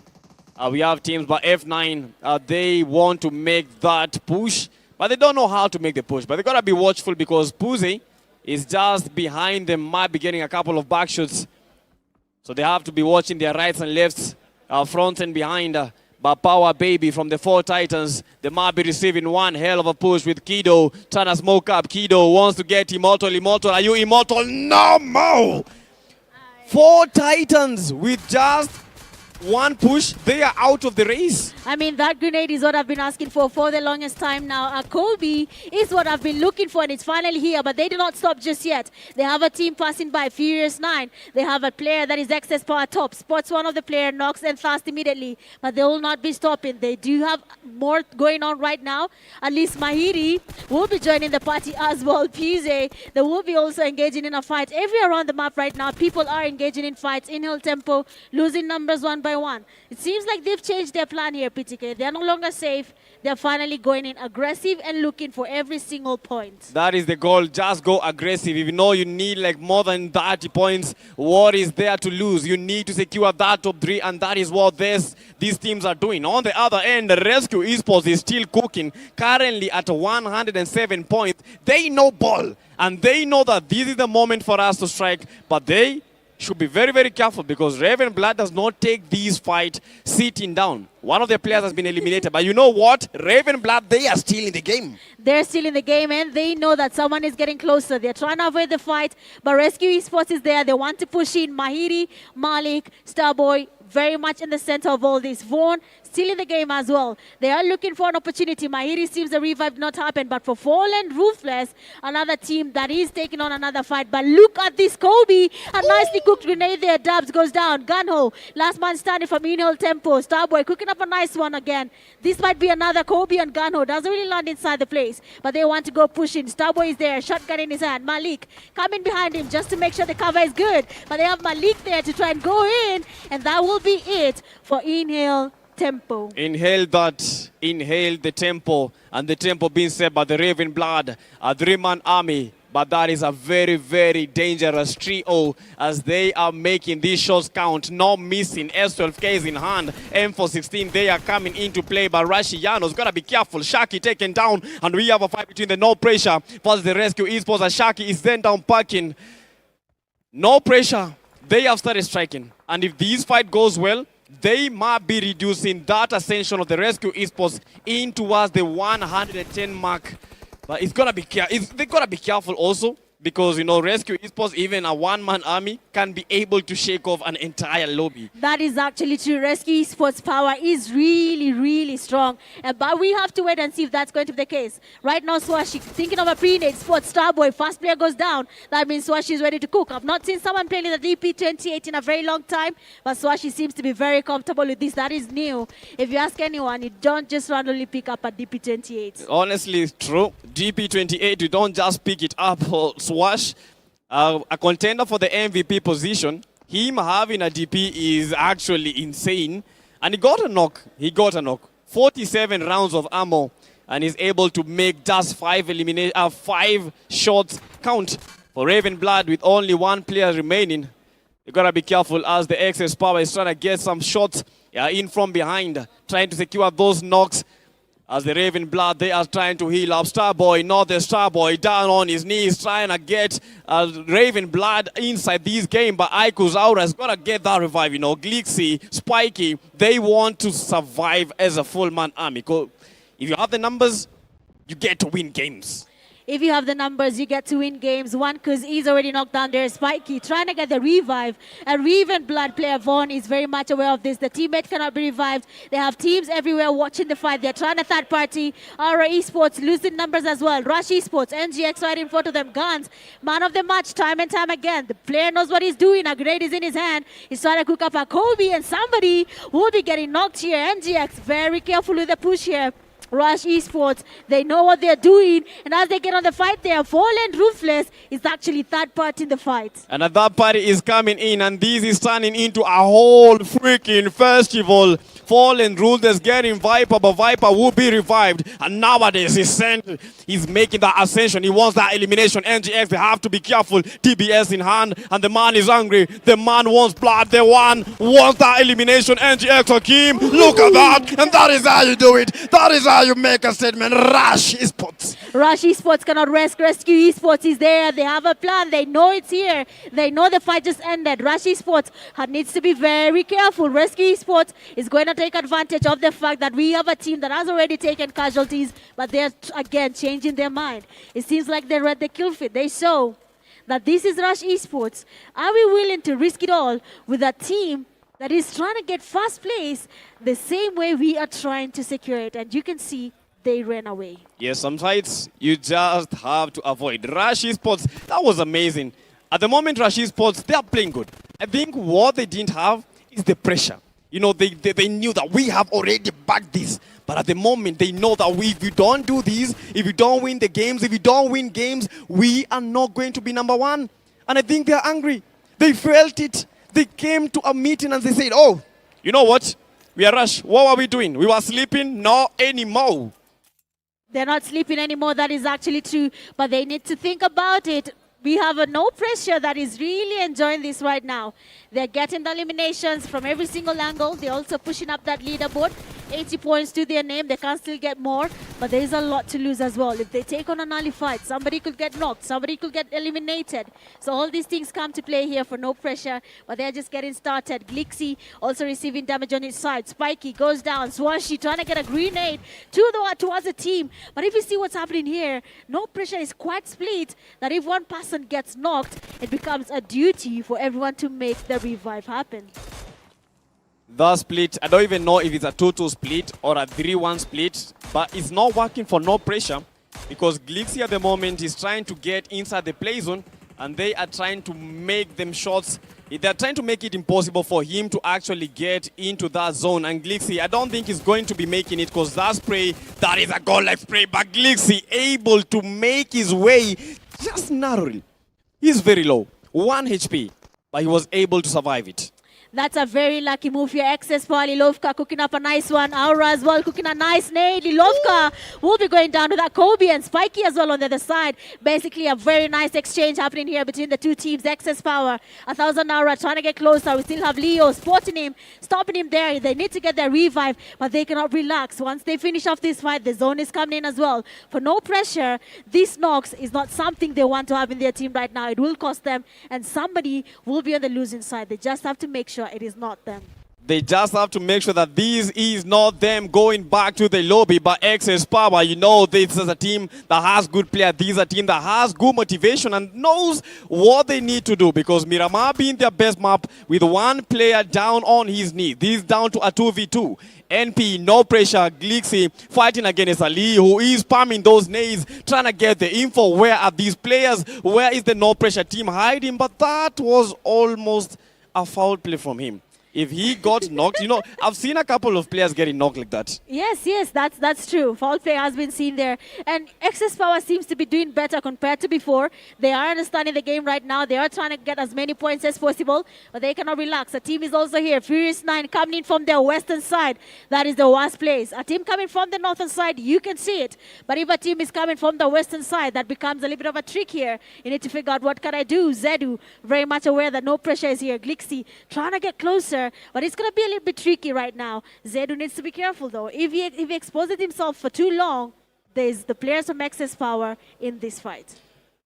M: We have teams by F9. They want to make that push, but they don't know how to make the push. But they got to be watchful because Puze is just behind them, might be getting a couple of back shots. So they have to be watching their rights and lefts, front and behind. But Power Baby from the 4 Titans, they might be receiving one hell of a push with Kido trying to smoke up. Kido wants to get Immortal. Immortal, are you Immortal? No, Mo! 4 Titans with just one push, they are out of the race.
C: I mean, that grenade is what I've been asking for the longest time now. Kobe is what I've been looking for, and it's finally here, but they do not stop just yet. They have a team passing by, Furious 9. They have a player that is excess power top, spots one of the player, knocks and fast immediately, but they will not be stopping. They do have more going on right now. At least Mahiri will be joining the party as well. Puze, they will be also engaging in a fight. Everywhere around the map right now, people are engaging in fights, in-hill tempo, losing numbers one by one. It seems like they've changed their plan here, PTK. They're no longer safe. They're finally going in aggressive and looking for every single point.
M: That is the goal. Just go aggressive. If you know you need like more than 30 points, what is there to lose? You need to secure that top 3, and that is what these teams are doing. On the other end, Rescue Esports is still cooking, currently at 107 points. They know ball, and they know that this is the moment for us to strike, but they should be very, very careful because Raven Blood does not take these fights sitting down. One of their players has been eliminated, but you know what? Raven Blood, they are still in the game.
C: They're still in the game, and they know that someone is getting closer. They're trying to avoid the fight, but Rescue Esports is there. They want to push in. Mahiri, Malik, Starboy, very much in the center of all this. Vaughn, still in the game as well. They are looking for an opportunity. Mahiri seems the revive not happen, but for Fallen, Ruthless, another team that is taking on another fight. But look at this, Kobe. A nicely cooked grenade there. Dubs goes down. Gunho, last man standing from in-hill tempo. Starboy cooking up a nice one again. This might be another Kobe and Gunho. Doesn't really land inside the place, but they want to go pushing. Starboy is there, shotgun in his hand. Malik coming behind him just to make sure the cover is good. But they have Malik there to try and go in, and that will be it for in-hill tempo.
M: Inhale the tempo, and the tempo being set by the Raven Blood, a 3-man army. But that is a very, very dangerous trio as they are making these shots count. No missing. S12K is in hand. M416, they are coming into play. But Rashiano's got to be careful. Shaki taken down. And we have a fight between the No Pressure versus the Rescue Esports. And Shaki is then down parking. No Pressure. They have started striking. And if this fight goes well, they might be reducing that ascension of the Rescue Esports in towards the 110 mark. But it's gonna be they gotta be careful also because, you know, Rescue Esports, even a 1-man army, can be able to shake off an entire lobby.
C: That is actually true. Rescue Esports' power is really, really strong. But we have to wait and see if that's going to be the case. Right now, Swashi, thinking of a pre-nade spot, Starboy, first player goes down. That means Swashi is ready to cook. I've not seen someone playing the DP28 in a very long time, but Swashi seems to be very comfortable with this. That is new. If you ask anyone, you don't just randomly pick up a DP28.
M: Honestly, it's true. DP28, you don't just pick it up. Swash, a contender for the MVP position, him having a DP is actually insane. And he got a knock. 47 rounds of ammo, and is able to make just 5 shots count for Raven Blood with only 1 player remaining. You gotta be careful as the excess power is trying to get some shots in from behind, trying to secure those knocks. As the Raven Blood, they are trying to heal up. Starboy, not the Starboy, down on his knees, trying to get Raven Blood inside this game. But Aiku's Aura has got to get that revive. You know, Glixie, Spiky, they want to survive as a full-man army. If you have the numbers, you get to win games.
C: If you have the numbers, you get to win games. One, because he's already knocked down there. Spiky trying to get the revive. And Raven Blood player Vaughn is very much aware of this. The teammate cannot be revived. They have teams everywhere watching the fight. They're trying to third party. Aura Esports losing numbers as well. Rush Esports, NGX right in front of them. Guns, man of the match time and time again. The player knows what he's doing. A grenade is in his hand. He's trying to cook up a Kobe, and somebody will be getting knocked here. NGX very careful with the push here. Rush Esports, they know what they're doing. And as they get on the fight there, Fallen Ruthless is actually third part in the fight.
M: And that party is coming in, and this is turning into a whole freaking festival. Fallen Ruthless getting Viper, but Viper will be revived. And nowadays he's making that ascension. He wants that elimination. NGX, they have to be careful. TBS in hand, and the man is angry. The man wants blood. The one wants that elimination. NGX Hakim, look at that. And that is how you do it. That is how you make a statement. Rush Esports.
C: Rush Esports cannot rest. Rescue Esports is there. They have a plan. They know it's here. They know the fight just ended. Rush Esports needs to be very careful. Rescue Esports is going to take advantage of the fact that we have a team that has already taken casualties, but they're again changing their mind. It seems like they read the kill feed. They show that this is Rush Esports. Are we willing to risk it all with a team that is trying to get first place the same way we are trying to secure it? And you can see they ran away.
M: Yes, some fights you just have to avoid. Rush Esports, that was amazing. At the moment, Rush Esports, they are playing good. I think what they didn't have is the pressure. You know, they knew that we have already backed this. But at the moment, they know that if you don't do this, if you don't win the games, if you don't win games, we are not going to be number one. And I think they're angry. They felt it. They came to a meeting and they said, oh, you know what? We are Rush. What were we doing? We were sleeping? Not anymore.
C: They're not sleeping anymore. That is actually true. But they need to think about it. We have a no pressure that is really enjoying this right now. They're getting the eliminations from every single angle. They're also pushing up that leaderboard. 80 points to their name. They can still get more, but there is a lot to lose as well. If they take on an early fight, somebody could get knocked, somebody could get eliminated. So all these things come to play here for no pressure, but they're just getting started. Glixi also receiving damage on his side. Spiky goes down. Swashi trying to get a grenade towards the team. But if you see what's happening here, no pressure is quite split that if one person gets knocked, it becomes a duty for everyone to make the revive happen.
M: The split, I don't even know if it's a 2-2 split or a 3-1 split, but it's not working for no pressure because Glixi at the moment is trying to get inside the play zone and they are trying to make them shots. They're trying to make it impossible for him to actually get into that zone. And Glixi, I don't think he's going to be making it because that spray, that is a goal-like spray, but Glixi able to make his way just narrowly. He's very low, 1 HP, but he was able to survive it.
C: That's a very lucky move here. Excess power. Lilovka cooking up a nice one. Aura as well cooking a nice nade. Lilovka will be going down to that Kobe and Spiky as well on the other side. Basically a very nice exchange happening here between the two teams. Excess power. 1,000 Aura trying to get closer. We still have Leo spotting him, stopping him there. They need to get their revive, but they cannot relax. Once they finish off this fight, the zone is coming in as well. For no pressure, these knocks is not something they want to have in their team right now. It will cost them, and somebody will be on the losing side. They just have to make sure it is not them.
M: They just have to make sure that this is not them going back to the lobby. But Excess Power, you know, this is a team that has good players. This is a team that has good motivation and knows what they need to do. Because Miramar being their best map with one player down on his knee. This is down to a 2v2. NP, no pressure. Glixi fighting against Ali, who is spamming those nades, trying to get the info. Where are these players? Where is the no pressure team hiding? But that was almost a foul play from him. If he got knocked, you know, I've seen a couple of players getting knocked like that.
C: Yes, that's true. Foul play has been seen there. And Excess Power seems to be doing better compared to before. They are understanding the game right now. They are trying to get as many points as possible, but they cannot relax. A team is also here. Furious 9 coming in from their western side. That is the worst place. A team coming from the northern side, you can see it. But if a team is coming from the western side, that becomes a little bit of a trick here. You need to figure out what can I do. Zedu, very much aware that no pressure is here. Glixi, trying to get closer. But it's going to be a little bit tricky right now. Zedu needs to be careful, though. If he exposes himself for too long, there's the players from Excess Power in this fight.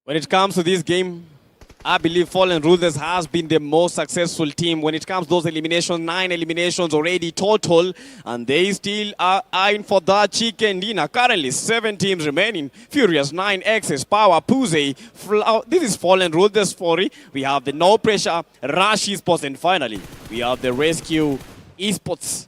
M: When it comes to this game, I believe Fallen Rulers has been the most successful team. When it comes to those eliminations, 9 eliminations already total, and they still are eyeing for that chicken dinner. Currently, 7 teams remaining. Furious 9, Excess Power, Puze, this is Fallen Rulers 40. We have the No Pressure, Rush Esports, and finally, we have the Rescue Esports.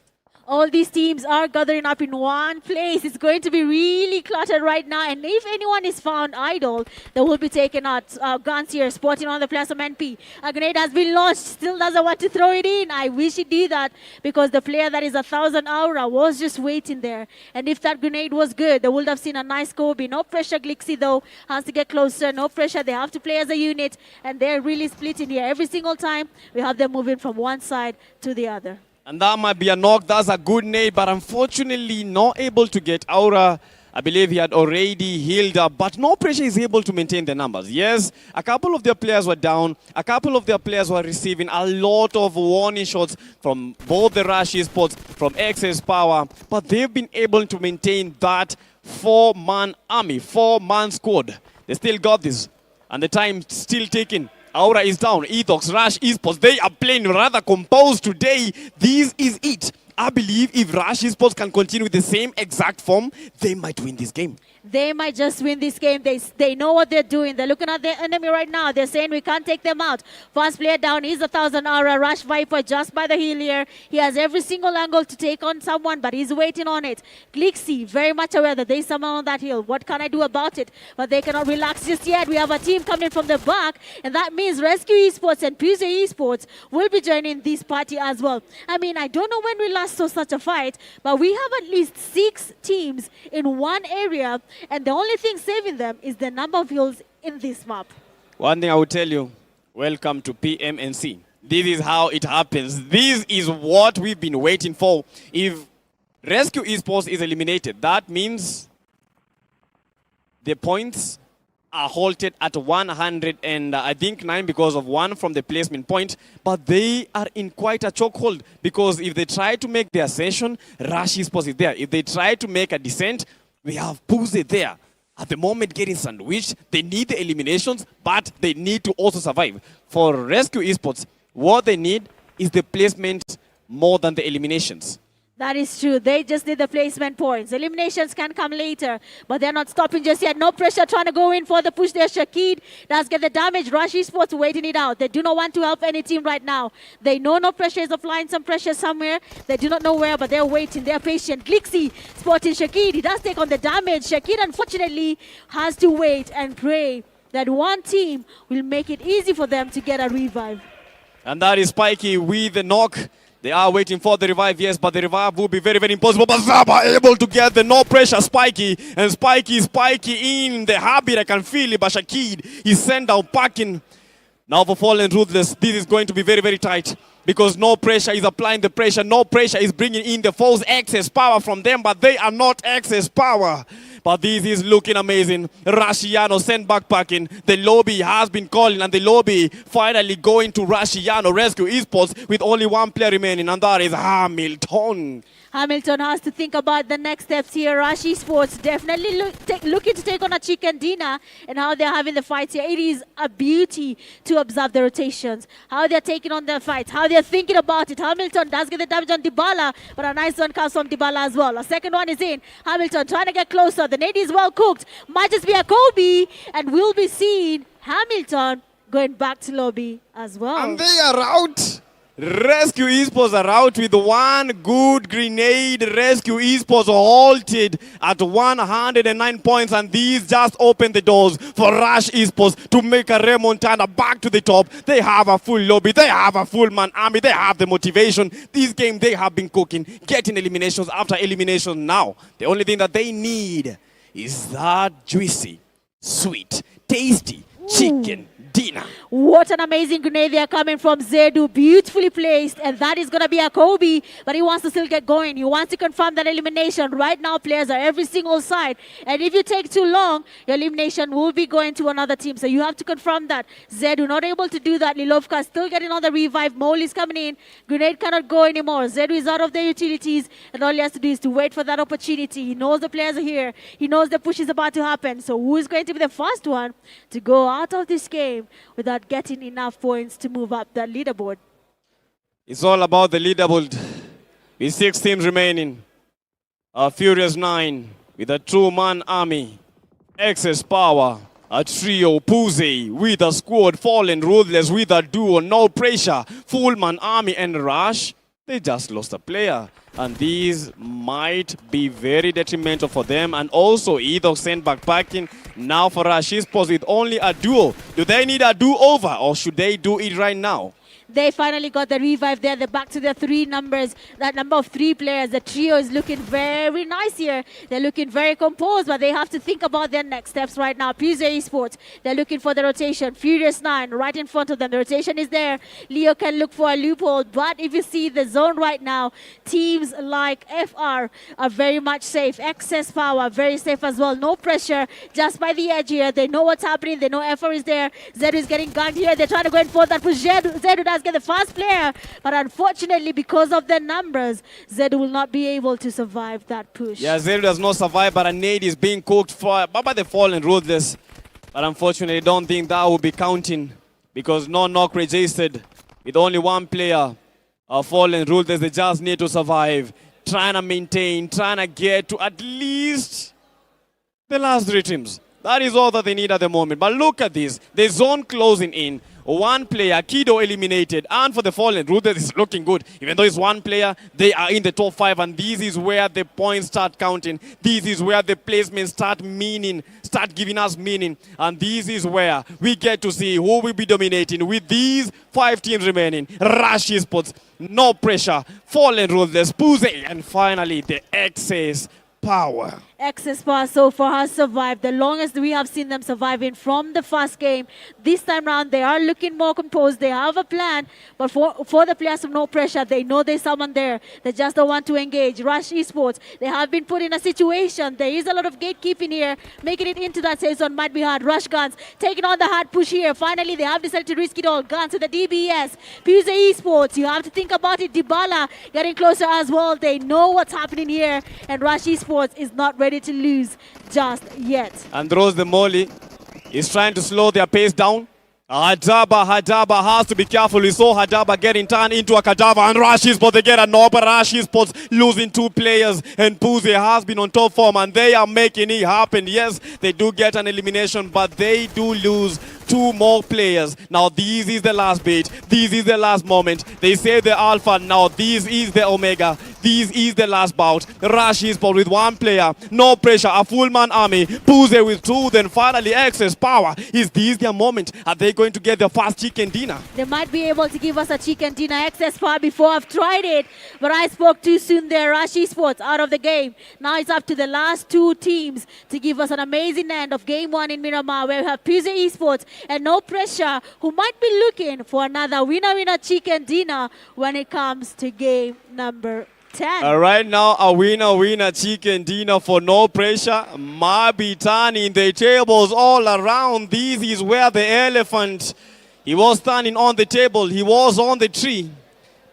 C: All these teams are gathering up in one place. It's going to be really cluttered right now. And if anyone is found idle, they will be taken out. Guns here, spotting on the players of Pmnc. A grenade has been launched. Still doesn't want to throw it in. I wish he did that because the player that is 1,000 aura was just waiting there. And if that grenade was good, they would have seen a nice Kobe. No pressure. Glixi, though, has to get closer. No pressure. They have to play as a unit. And they're really splitting here. Every single time, we have them moving from one side to the other.
M: And that might be a knock. That's a good nade, but unfortunately not able to get Aura. I believe he had already healed up, but no pressure is able to maintain the numbers. Yes, a couple of their players were down. A couple of their players were receiving a lot of warning shots from both the Rush Esports, from Excess Power, but they've been able to maintain that four-man army, four-man squad. They still got this, and the time still ticking. Aura is down. Ethox, Rush Esports, they are playing rather composed today. This is it. I believe if Rush Esports can continue with the same exact form, they might win this game.
C: They might just win this game. They know what they're doing. They're looking at their enemy right now. They're saying we can't take them out. First player down is 1,000 aura. Rush Viper just by the heel here. He has every single angle to take on someone, but he's waiting on it. Glixi, very much aware that there's someone on that hill. What can I do about it? But they cannot relax just yet. We have a team coming from the back, and that means Rescue Esports and PMGO Esports will be joining this party as well. I mean, I don't know when we last saw such a fight, but we have at least 6 teams in one area, and the only thing saving them is the number of hills in this map.
M: One thing I will tell you, welcome to PMNC. This is how it happens. This is what we've been waiting for. If Rescue Esports is eliminated, that means the points are halted at 100 and I think 9 because of one from the placement point, but they are in quite a chokehold because if they try to make the ascension, Rush Esports is there. If they try to make a descent, we have Puze there. At the moment getting sandwiched, they need the eliminations, but they need to also survive. For Rescue Esports, what they need is the placement more than the eliminations.
C: That is true. They just need the placement points. Eliminations can come later, but they're not stopping just yet. No pressure trying to go in for the push there. Shakid does get the damage. Rush Esports waiting it out. They do not want to help any team right now. They know no pressure is applying some pressure somewhere. They do not know where, but they're waiting. They're patient. Glixi spotting Shakid. He does take on the damage. Shakid, unfortunately, has to wait and pray that one team will make it easy for them to get a revive.
M: And that is Spiky with the knock. They are waiting for the revive, yes, but the revive will be very, very impossible. But Zaba able to get the no pressure Spiky. And Spiky in the habit. I can feel it, but Shakid is sent down packing. Now for Fallen Ruthless, this is going to be very, very tight. Because no pressure is applying the pressure. No pressure is bringing in the false excess power from them, but they are not excess power. But this is looking amazing. Rashiano sent backpacking. The lobby has been calling, and the lobby finally going to Rashiano Rescue Esports with only one player remaining, and that is Hamilton.
C: Hamilton has to think about the next steps here. Rush Esports definitely looking to take on a Chicken Dinner and how they're having the fights here. It is a beauty to observe the rotations, how they're taking on their fights, how they're thinking about it. Hamilton does get the damage on Dybala, but a nice one comes from Dybala as well. A second one is in. Hamilton trying to get closer. The nade is well cooked. Might just be a Kobe, and we'll be seeing Hamilton going back to lobby as well.
M: And they are out. Rescue Esports are out with one good grenade. Rescue Esports halted at 109 points, and these just open the doors for Rush Esports to make a remontada back to the top. They have a full lobby, they have a full man army, they have the motivation. This game they have been cooking, getting eliminations after elimination. Now the only thing that they need is that juicy, sweet, tasty chicken dinner.
C: What an amazing grenade they are coming from Zedu. Beautifully placed, and that is going to be a Kobe, but he wants to still get going. He wants to confirm that elimination. Right now, players are every single side, and if you take too long, your elimination will be going to another team, so you have to confirm that. Zedu not able to do that. Lilovka still getting on the revive. Mole is coming in. Grenade cannot go anymore. Zedu is out of their utilities, and all he has to do is to wait for that opportunity. He knows the players are here. He knows the push is about to happen, so who is going to be the first one to go out of this game without getting enough points to move up the leaderboard?
M: It's all about the leaderboard. With 6 teams remaining. A Furious 9 with a two-man army. Excess Power. A trio, Puze with a squad. Fallen Ruthless with a duo. No pressure. Full man army and Rush. They just lost a player. And these might be very detrimental for them, and also either send back packing. Now for Rush Esports with only a duo. Do they need a do-over, or should they do it right now?
C: They finally got the revive there. They're back to their three numbers. That number of three players. The trio is looking very nice here. They're looking very composed, but they have to think about their next steps right now. PMGO Esports, they're looking for the rotation. Furious 9 right in front of them. The rotation is there. Leo can look for a loophole, but if you see the zone right now, teams like FR are very much safe. Excess Power, very safe as well. No pressure, just by the edge here. They know what's happening. They know FR is there. Zedu is getting gunned here. They're trying to go in for that push. Zedu does get the fast player, but unfortunately, because of their numbers, Zedu will not be able to survive that push.
M: Yeah, Zedu does not survive, but a nade is being cooked for by the Fallen Ruthless. But unfortunately, I don't think that will be counting, because no knock registered with only one player. Fallen Ruthless, they just need to survive, trying to maintain, trying to get to at least the last three teams. That is all that they need at the moment. But look at this, the zone closing in. One player, Kido eliminated, and for the Fallen, Ruthless is looking good. Even though it's one player, they are in the top 5, and this is where the points start counting. This is where the placements start giving us meaning, and this is where we get to see who will be dominating with these 5 teams remaining. Rush Esports, no pressure, Fallen Ruthless, Puze, and finally the excess power.
C: Excess Power so far has survived the longest we have seen them surviving from the first game. This time round, they are looking more composed. They have a plan, but for the players of No Pressure, they know there's someone there. They just don't want to engage. Rush Esports, they have been put in a situation. There is a lot of gatekeeping here. Making it into that safe zone might be hard. Rush Guns taking on the hard push here. Finally, they have decided to risk it all. Guns to the DBS. PMGO Esports, you have to think about it. Dybala getting closer as well. They know what's happening here, and Rush Esports is not ready to lose just yet.
M: And throws the molly. He's trying to slow their pace down. Hadaba has to be careful. We saw Hadaba getting turned into a cadaver, and Rush Esports, they get a knob. Rush Esports losing 2 players, and Puze has been on top form, and they are making it happen. Yes, they do get an elimination, but they do lose 2 more players. Now this is the last bit. This is the last moment. They say the alpha. Now this is the omega. This is the last bout. Rush Esports with 1 player. No pressure. A full man army. Puze with 2. Then finally Excess Power. Is this their moment? Are they going to get their first chicken dinner?
C: They might be able to give us a chicken dinner. Excess Power before. I've tried it, but I spoke too soon there. Rush Esports out of the game. Now it's up to the last 2 teams to give us an amazing end of game 1 in Miramar, where we have PMGO Esports and No Pressure, who might be looking for another winner chicken dinner when it comes to game number 10.
M: Right now, a winner chicken dinner for No Pressure. Might be turning the tables all around. This is where the elephant, he was standing on the table. He was on the tree,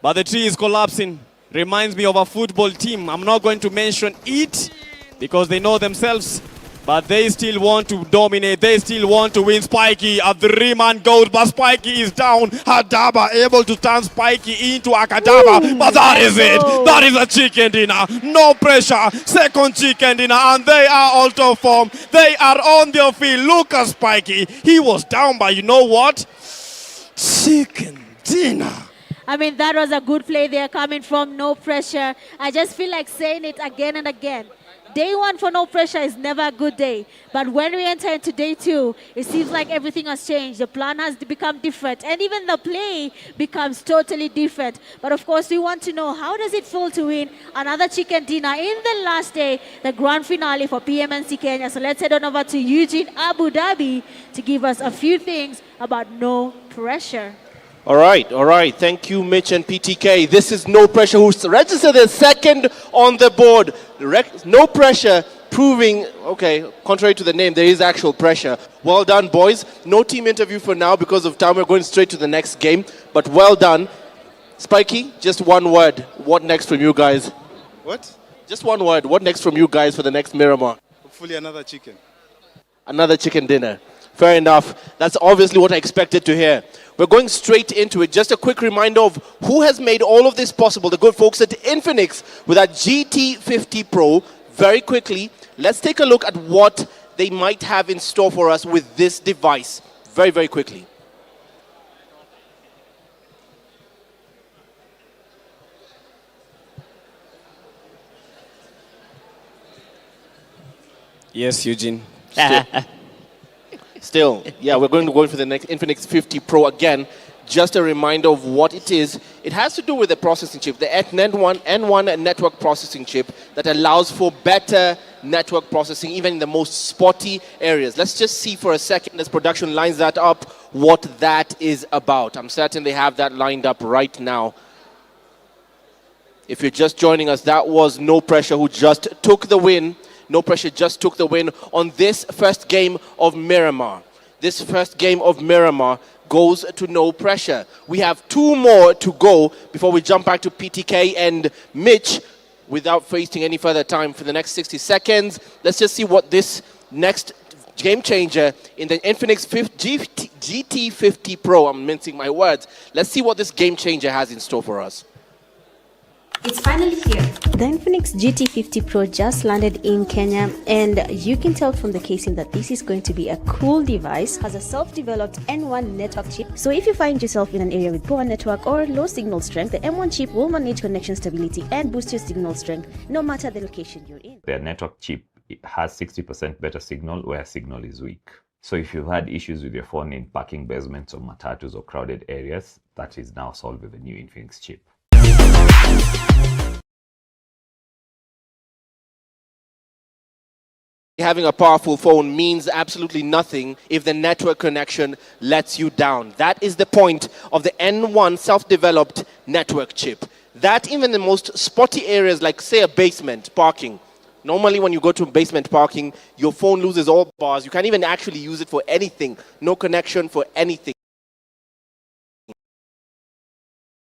M: but the tree is collapsing. Reminds me of a football team. I'm not going to mention it because they know themselves. But they still want to dominate. They still want to win. Spiky, a 3-man goes, but Spiky is down. Hadaba able to turn Spiky into a cadaver. But that is it. That is a chicken dinner. No Pressure. Second chicken dinner. And they are out of form. They are on their feet. Look at Spiky. He was down, but you know what? Chicken dinner.
C: I mean, that was a good play there coming from No Pressure. I just feel like saying it again and again. Day 1 for No Pressure is never a good day. But when we enter into day 2, it seems like everything has changed. The plan has become different. And even the play becomes totally different. But of course, we want to know, how does it feel to win another chicken dinner in the last day, the grand finale for PMNC Kenya? So let's head on over to Eugene, Abu Dhabi, to give us a few things about No Pressure.
A: All right. Thank you, Mitch and PTK. This is No Pressure, who's registered as second on the board. No Pressure proving, okay, contrary to the name, there is actual pressure. Well done, boys. No team interview for now because of time. We're going straight to the next game, but well done. Spiky, just one word. What next from you guys?
I: What?
A: Just one word. What next from you guys for the next Miramar?
I: Hopefully another chicken.
A: Another chicken dinner. Fair enough. That's obviously what I expected to hear. We're going straight into it. Just a quick reminder of who has made all of this possible. The good folks at Pmnc with that GT50 Pro. Very quickly, let's take a look at what they might have in store for us with this device. Very, very quickly.
D: Yes, Eugene.
A: Still, yeah, we're going to go for the next Infinix 50 Pro again. Just a reminder of what it is. It has to do with the processing chip, the N1 network processing chip that allows for better network processing, even in the most spotty areas. Let's just see for a second as production lines that up what that is about. I'm certain they have that lined up right now. If you're just joining us, that was No Pressure who just took the win. No Pressure just took the win on this first game of Miramar. This first game of Miramar goes to No Pressure. We have 2 more to go before we jump back to PTK and Mitch. Without wasting any further time for the next 60 seconds, let's just see what this next game changer in the Infinix GT50 Pro, I'm mincing my words. Let's see what this game changer has in store for us.
O: It's finally here. The Infinix GT50 Pro just landed in Kenya, and you can tell from the casing that this is going to be a cool device. Has a self-developed N1 network chip. So if you find yourself in an area with poor network or low signal strength, the M1 chip will manage connection stability and boost your signal strength no matter the location you're in.
N: Their network chip has 60% better signal where signal is weak. So if you've had issues with your phone in parking basements or matatus or crowded areas, that is now solved with the new Infinix chip.
A: Having a powerful phone means absolutely nothing if the network connection lets you down. That is the point of the N1 self-developed network chip. That even in the most spotty areas like, say, a basement parking. Normally when you go to basement parking, your phone loses all bars. You can't even actually use it for anything. No connection for anything.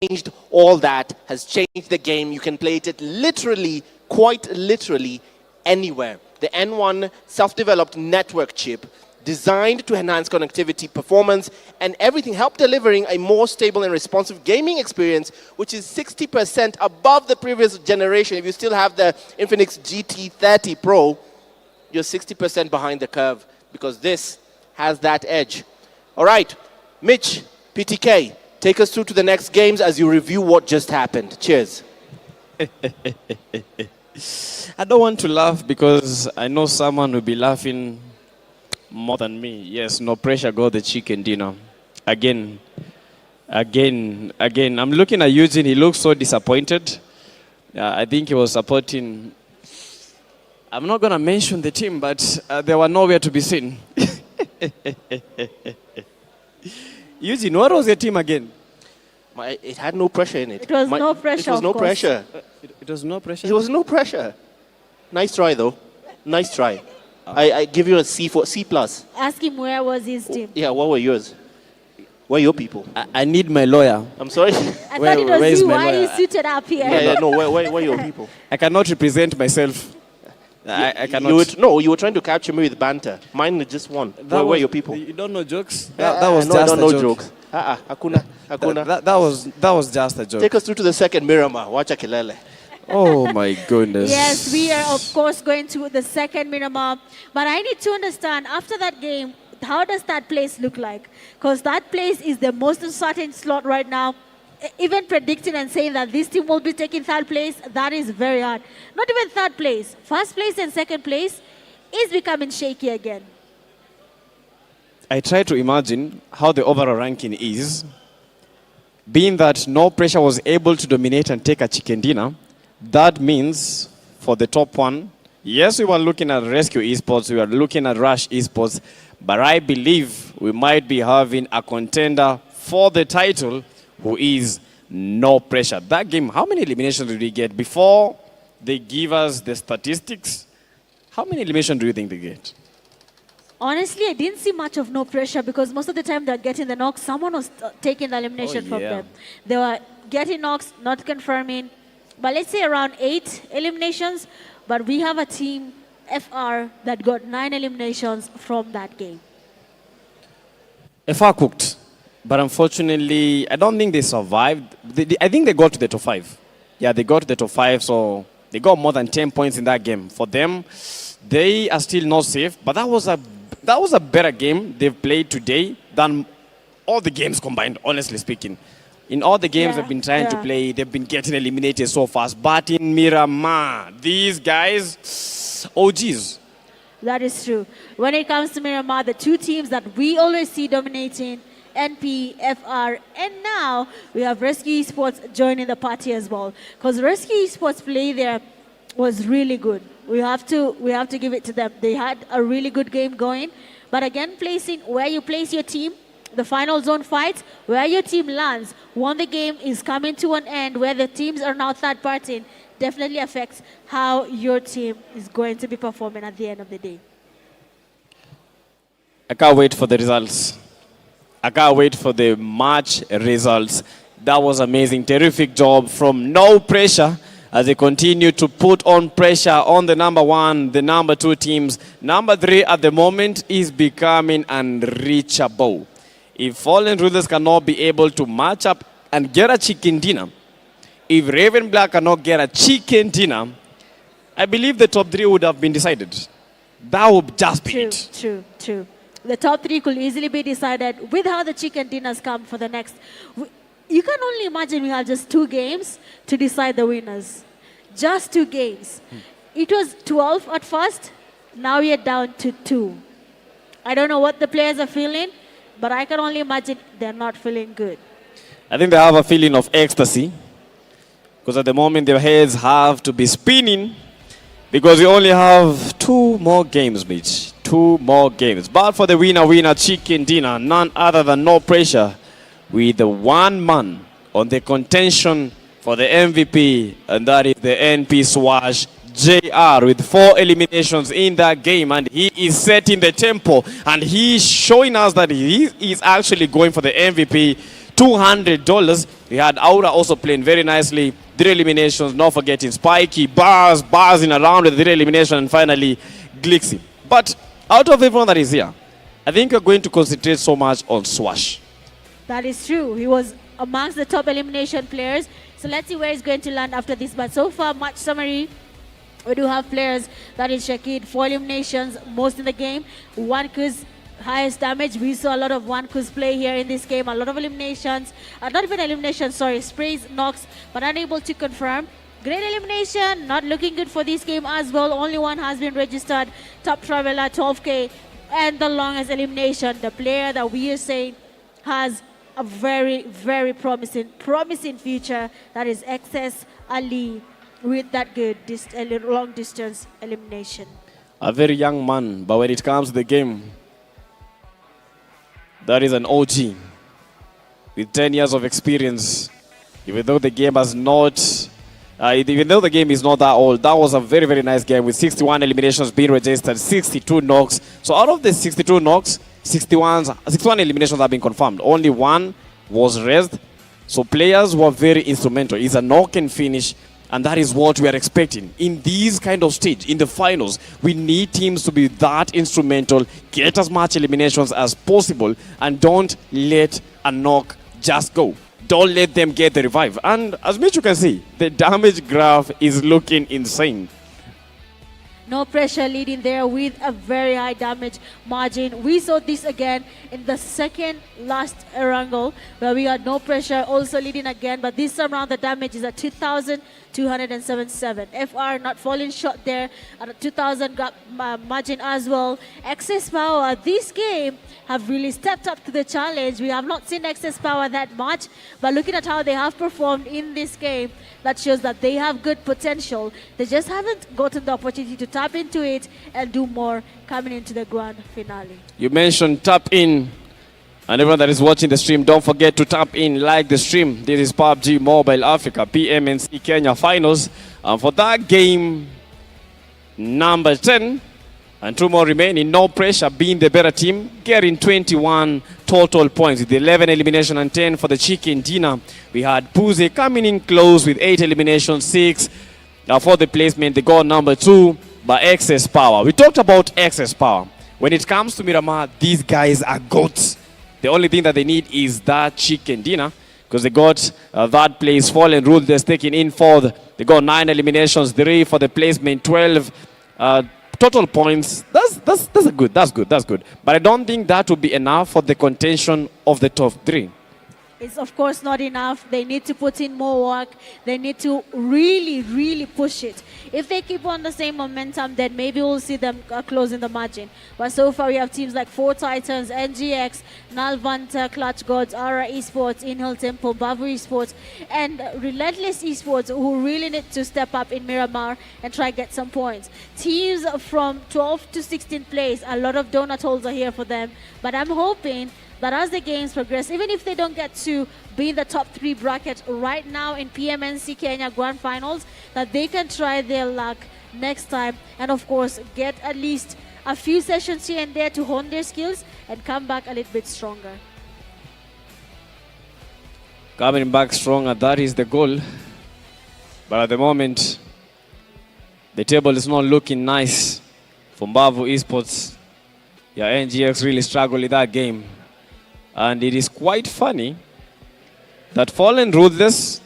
A: Changed all that, has changed the game. You can play it literally, quite literally, anywhere. The N1 self-developed network chip designed to enhance connectivity, performance, and everything, help delivering a more stable and responsive gaming experience, which is 60% above the previous generation. If you still have the Infinix GT30 Pro, you're 60% behind the curve because this has that edge. All right, Mitch, PTK, take us through to the next games as you review what just happened. Cheers.
D: I don't want to laugh because I know someone will be laughing more than me. Yes, No Pressure got the chicken dinner. Again. I'm looking at Eugene. He looks so disappointed. I think he was supporting. I'm not going to mention the team, but they were nowhere to be seen. Eugene, what was your team again?
A: It had no pressure in it.
C: It was No Pressure.
A: It was No Pressure.
D: It was No Pressure?
A: It was No Pressure. Nice try, though. Nice try. I give you a C+.
C: Ask him where was his team.
A: Yeah, what were yours? Where are your people?
D: I need my lawyer.
A: I'm sorry?
C: I thought it was you. Why are you suited up here?
A: Yeah, no, where are your people?
D: I cannot represent myself. I cannot.
A: You were trying to capture me with banter. Mine is just one. Where were your people?
D: You don't know jokes?
A: That was just a joke. Jokes. Hakuna.
D: That was just a joke.
A: Take us through to the second Miramar. Wacha kelele.
D: Oh my goodness.
C: Yes, we are of course going to the second Miramar. But I need to understand, after that game, how does that place look like? Because that place is the most uncertain slot right now. Even predicting and saying that this team will be taking third place, that is very hard. Not even third place. First place and second place is becoming shaky again.
D: I try to imagine how the overall ranking is. Being that No Pressure was able to dominate and take a chicken dinner, that means for the top one, yes, we were looking at Rescue Esports, we were looking at Rush Esports, but I believe we might be having a contender for the title who is No Pressure. That game, how many eliminations did we get? Before they give us the statistics, how many eliminations do you think they get?
C: Honestly, I didn't see much of No Pressure because most of the time they're getting the knocks. Someone was taking the elimination from them. They were getting knocks, not confirming. But let's say around 8 eliminations. But we have a team, FR, that got 9 eliminations from that game.
D: FR cooked. But unfortunately, I don't think they survived. I think they got to the top 5. Yeah, they got to the top 5, so they got more than 10 points in that game. For them, they are still not safe. But that was a better game they've played today than all the games combined, honestly speaking. In all the games they've been trying to play, they've been getting eliminated so fast. But in Miramar, these guys, OGs.
C: That is true. When it comes to Miramar, the two teams that we always see dominating, NP, FR, and now we have Rescue Esports joining the party as well. Because Rescue Esports play there was really good. We have to give it to them. They had a really good game going. But again, placing where you place your team, the final zone fights, where your team lands, when the game is coming to an end, where the teams are now third party, definitely affects how your team is going to be performing at the end of the day.
D: I can't wait for the results. I can't wait for the match results. That was amazing. Terrific job from No Pressure as they continue to put on pressure on the number one, the number two teams. Number three at the moment is becoming unreachable. If Fallen Rulers cannot be able to match up and get a chicken dinner, if Raven Black cannot get a chicken dinner, I believe the top three would have been decided. That would just be it.
C: True. The top three could easily be decided with how the chicken dinners come for the next. You can only imagine we have just 2 games to decide the winners. Just 2 games. It was 12 at first. Now we are down to 2. I don't know what the players are feeling, but I can only imagine they're not feeling good.
D: I think they have a feeling of ecstasy because at the moment their heads have to be spinning because we only have 2 more games, Mitch. 2 more games. But for the winner chicken dinner, none other than No Pressure with the one man on the contention for the MVP, and that is the NP Swash JR with 4 eliminations in that game, and he is setting the tempo and he is showing us that he is actually going for the MVP. $200. We had Aura also playing very nicely. 3 eliminations, not forgetting Spiky, buzzing around with 3 eliminations, and finally Glixie. But out of everyone that is here, I think we're going to concentrate so much on Swash.
C: That is true. He was amongst the top elimination players. So let's see where he's going to land after this. But so far, match summary, we do have players, that is Shakid, 4 eliminations, most in the game. 1Kuz, highest damage. We saw a lot of 1Kuz play here in this game. A lot of eliminations. Not even eliminations, sorry. Sprays, knocks, but unable to confirm. Great elimination. Not looking good for this game as well. Only one has been registered. Top Traveler, 12K. And the longest elimination, the player that we are saying has a very, very promising future. That is XS Ali with that good long distance elimination.
D: A very young man, but when it comes to the game, that is an OG with 10 years of experience. Even though the game has not, even though the game is not that old, that was a very, very nice game with 61 eliminations being registered, 62 knocks. So out of the 62 knocks, 61 eliminations have been confirmed. Only 1 was raised. So players were very instrumental. It's a knock and finish, and that is what we are expecting. In these kind of stage, in the finals, we need teams to be that instrumental, get as much eliminations as possible, and don't let a knock just go. Don't let them get the revive. And as much you can see, the damage graph is looking insane.
C: No Pressure leading there with a very high damage margin. We saw this again in the second last Erangel, where we had No Pressure also leading again, but this time around the damage is at 2,277. FR not falling short there at a 2,000 margin as well. Excess Power this game have really stepped up to the challenge. We have not seen Excess Power that much, but looking at how they have performed in this game, that shows that they have good potential. They just haven't gotten the opportunity to tap into it and do more coming into the grand finale.
D: You mentioned tap in, and everyone that is watching the stream, don't forget to tap in, like the stream. This is PUBG Mobile Africa, PMNC Kenya Finals. And for that game, number 10, and 2 more remaining. No Pressure being the better team, getting 21 total points with 11 elimination and 10 for the chicken dinner. We had Puze coming in close with 8 eliminations, 6 for the placement. They got number 2 by Excess Power. We talked about Excess Power. When it comes to Miramar, these guys are goats. The only thing that they need is that chicken dinner, because they got that place. Fallen Rulers taking in 4th. They got 9 eliminations, 3 for the placement, 12 total points. That's good. But I don't think that would be enough for the contention of the top 3.
C: is of course not enough. They need to put in more work. They need to really, really push it. If they keep on the same momentum, then maybe we'll see them closing the margin. But so far we have teams like 4 Titans, NGX, Nalvanta, Clutch Gods, Ara Esports, Inhale Temple, Bavu Esports, and Relentless Esports, who really need to step up in Miramar and try get some points. Teams from 12 to 16th place, a lot of donut holes are here for them. But I'm hoping that as the games progress, even if they don't get to be in the top 3 bracket right now in PMNC Kenya Grand Finals, that they can try their luck next time and of course get at least a few sessions here and there to hone their skills and come back a little bit stronger.
D: Coming back stronger, that is the goal. But at the moment, the table is not looking nice for Bavu Esports. Yeah, NGX really struggled in that game. And it is quite funny that Fallen Ruthless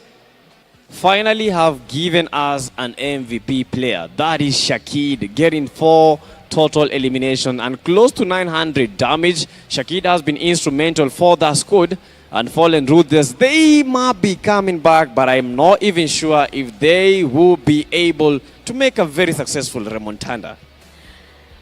D: finally have given us an MVP player. That is Shakid, getting 4 total elimination and close to 900 damage. Shakid has been instrumental for that squad. And Fallen Ruthless, they might be coming back, but I'm not even sure if they will be able to make a very successful remontada.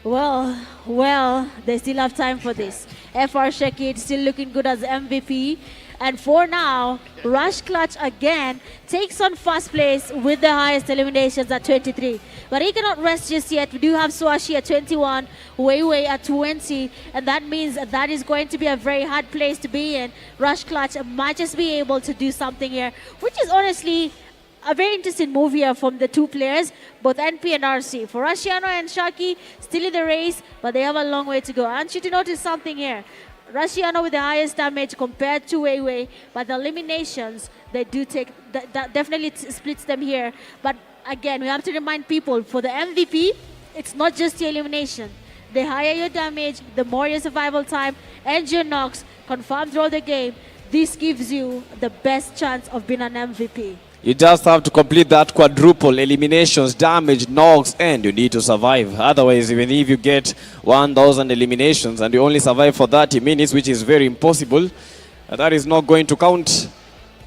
C: Well, they still have time for this. FR Shakid still looking good as MVP. And for now, Rush Clutch again takes on first place with the highest eliminations at 23. But he cannot rest just yet. We do have Swashi at 21, Weiwei at 20, and that means that is going to be a very hard place to be in. Rush Clutch might just be able to do something here, which is honestly a very interesting move here from the 2 players, both NP and RC. For Rashiano and Shaki, still in the race, but they have a long way to go. I want you to notice something here. Rashiano with the highest damage compared to Weiwei, but the eliminations, they do take, that definitely splits them here. But again, we have to remind people, for the MVP, it's not just the elimination. The higher your damage, the more your survival time, and your knocks confirmed throughout the game, this gives you the best chance of being an MVP.
D: You just have to complete that quadruple: eliminations, damage, knocks, and you need to survive. Otherwise, even if you get 1,000 eliminations and you only survive for 30 minutes, which is very impossible, that is not going to count.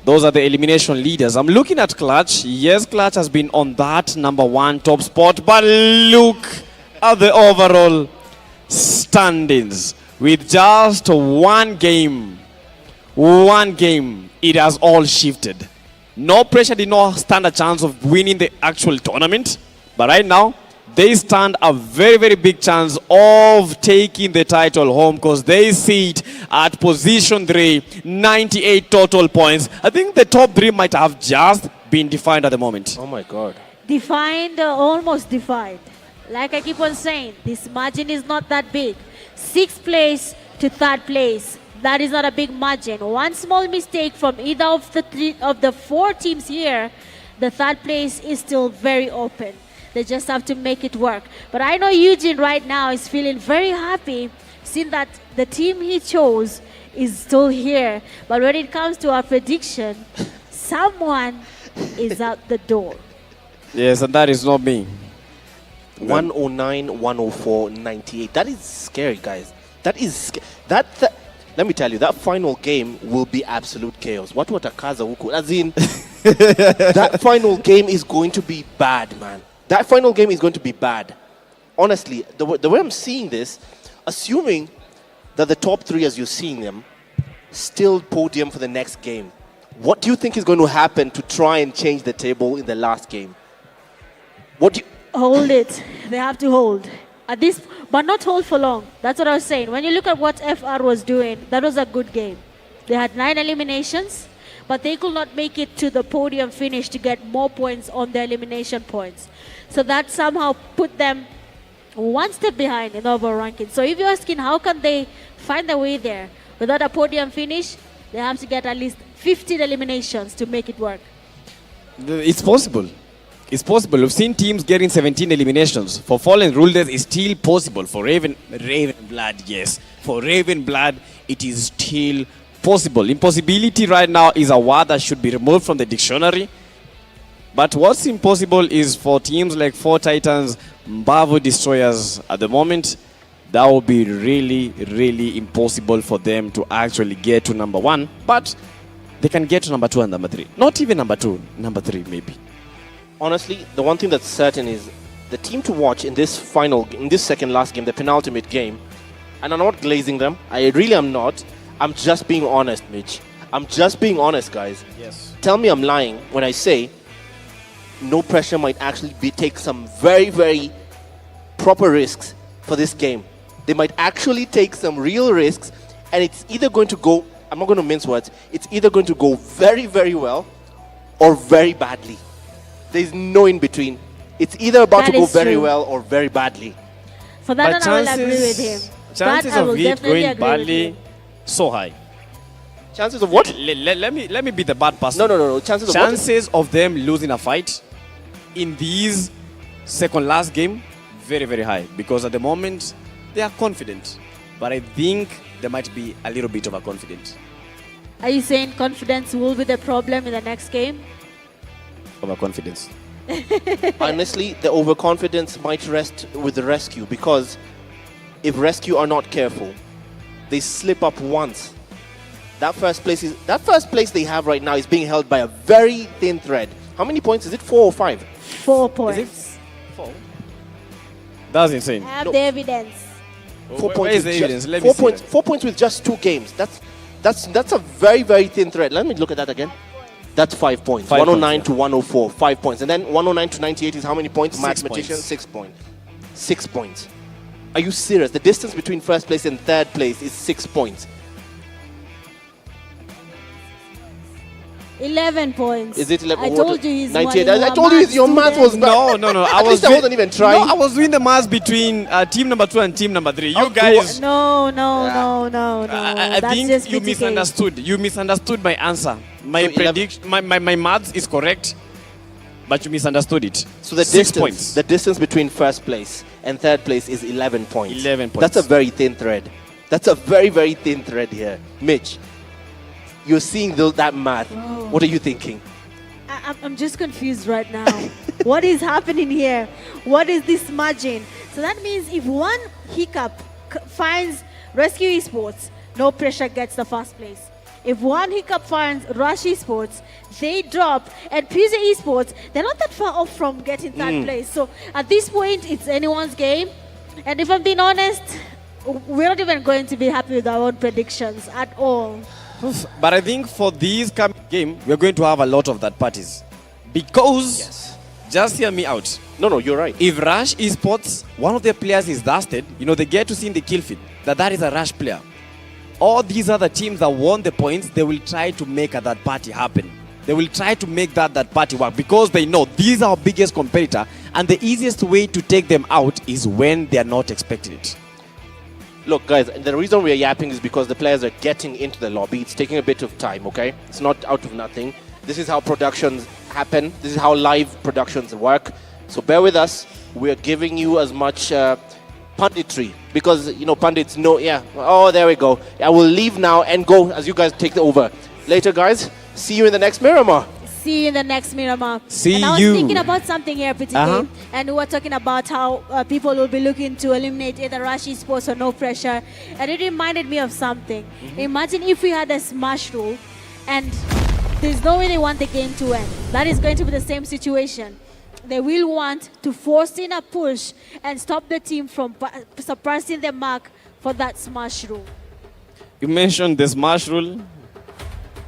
D: Those are the elimination leaders. I'm looking at Clutch. Yes, Clutch has been on that #1 top spot, but look at the overall standings. With just one game, it has all shifted. No Pressure did not stand a chance of winning the actual tournament, but right now they stand a very, very big chance of taking the title home because they sit at position 3, 98 total points. I think the top 3 might have just been defined at the moment.
A: Oh my God.
C: Defined, almost defined. Like I keep on saying, this margin is not that big. 6th place to 3rd place. That is not a big margin. One small mistake from either of the 4 teams here, the 3rd place is still very open. They just have to make it work. But I know Eugene right now is feeling very happy seeing that the team he chose is still here. But when it comes to our prediction, someone is out the door.
D: Yes, and that is not me.
A: 109, 104, 98. That is scary, guys. That is let me tell you, that final game will be absolute chaos. What Kaza huku? As in, that final game is going to be bad, man. That final game is going to be bad. Honestly, the way I'm seeing this, assuming that the top 3, as you're seeing them, still podium for the next game, what do you think is going to happen to try and change the table in the last game?
C: Hold it. They have to hold. At this, but not hold for long. That's what I was saying. When you look at what FR was doing, that was a good game. They had 9 eliminations, but they could not make it to the podium finish to get more points on their elimination points. So that somehow put them one step behind in the overall ranking. So if you're asking how can they find their way there without a podium finish, they have to get at least 15 eliminations to make it work.
D: It's possible. It's possible. We've seen teams getting 17 eliminations. For Fallen Rulers, it's still possible. For Raven Blood, yes. For Raven Blood, it is still possible. Impossibility right now is a word that should be removed from the dictionary. But what's impossible is for teams like 4 Titans, Bavu Destroyers at the moment, that will be really, really impossible for them to actually get to #1. But they can get to number 2 and number 3. Not even number 2, number 3 maybe.
A: Honestly, the one thing that's certain is the team to watch in this second last game, the penultimate game, and I'm not glazing them. I really am not. I'm just being honest, Mitch. I'm just being honest, guys.
D: Yes.
A: Tell me I'm lying when I say no pressure might actually take some very, very proper risks for this game. They might actually take some real risks, and it's either going to go, I'm not going to mince words, it's either going to go very, very well or very badly. There's no in between. It's either about to go very well or very badly.
C: For that one, I will agree with him.
D: Chances of it going badly, so high.
A: Chances of what?
D: Let me be the bad person.
A: No.
D: Chances of them losing a fight in these second last game, very, very high. Because at the moment, they are confident. But I think there might be a little bit of a confidence.
C: Are you saying confidence will be the problem in the next game?
D: Overconfidence.
A: Honestly, the overconfidence might rest with the rescue, because if rescue are not careful, they slip up once. That first place they have right now is being held by a very thin thread. How many points is it? 4 or 5?
C: 4 points.
D: Is it 4? That's insane.
C: I have the evidence.
A: 4 points.
D: Where is the evidence? Let
A: 4
D: me see
A: points.
D: that.
A: 4 points with just 2 games. That's a very, very thin thread. Let me look at that again. That's 5 points. 109 to 104, 5 points. And then 109 to 98 is how many points?
D: 6
A: Mathematician,
D: points.
A: 6 points. 6 points. Are you serious? The distance between first place and third place is 6 points.
C: 11 points.
A: Is it 11?
C: I told you he's
A: 98.
C: one.
A: I told you your math was bad.
D: No.
A: At least I wasn't even trying.
D: No, I was doing the math between team number 2 and team number 3. You guys.
C: No.
D: I
C: That's
D: think
C: just
D: you
C: PTK.
D: misunderstood. You misunderstood my answer. My
A: So 11
D: prediction, my maths is correct, but you misunderstood it.
A: So the
D: 6 points.
A: the distance between first place and third place is 11 points.
D: 11 points.
A: That's a very thin thread. That's a very, very thin thread here. Mitch, you're seeing that math. What are you thinking?
C: I'm just confused right now. What is happening here? What is this margin? So that means if one hiccup finds Rescue Esports, no pressure gets the first place. If one hiccup finds Rush Esports, they drop. And PMGO Esports, they're not that far off from getting third place. So at this point, it's anyone's game. And if I'm being honest, we're not even going to be happy with our own predictions at all.
D: But I think for this coming game, we're going to have a lot of that parties. Because, just hear me out.
A: No, you're right.
D: If Rush Esports, one of their players is dusted, they get to see in the kill feed that is a Rush player. All these other teams that won the points, they will try to make a that party happen. They will try to make that party work because they know these are our biggest competitor, and the easiest way to take them out is when they are not expecting it.
A: Look, guys, the reason we are yapping is because the players are getting into the lobby. It's taking a bit of time, okay? It's not out of nothing. This is how productions happen. This is how live productions work. So bear with us. We're giving you as much punditry because, pundits know, oh, there we go. I will leave now and go as you guys take over. Later, guys. See you in the next Miramar.
C: See you in the next Miramar.
D: See
C: and I was
D: you.
C: thinking about something here, PTK, and we were talking about how people will be looking to eliminate either Rush Esports or no pressure, and it reminded me of something. Imagine if we had a smash rule, and there's no way they want the game to end. That is going to be the same situation. They will want to force in a push and stop the team from surpassing the mark for that smash rule.
D: You mentioned the smash rule,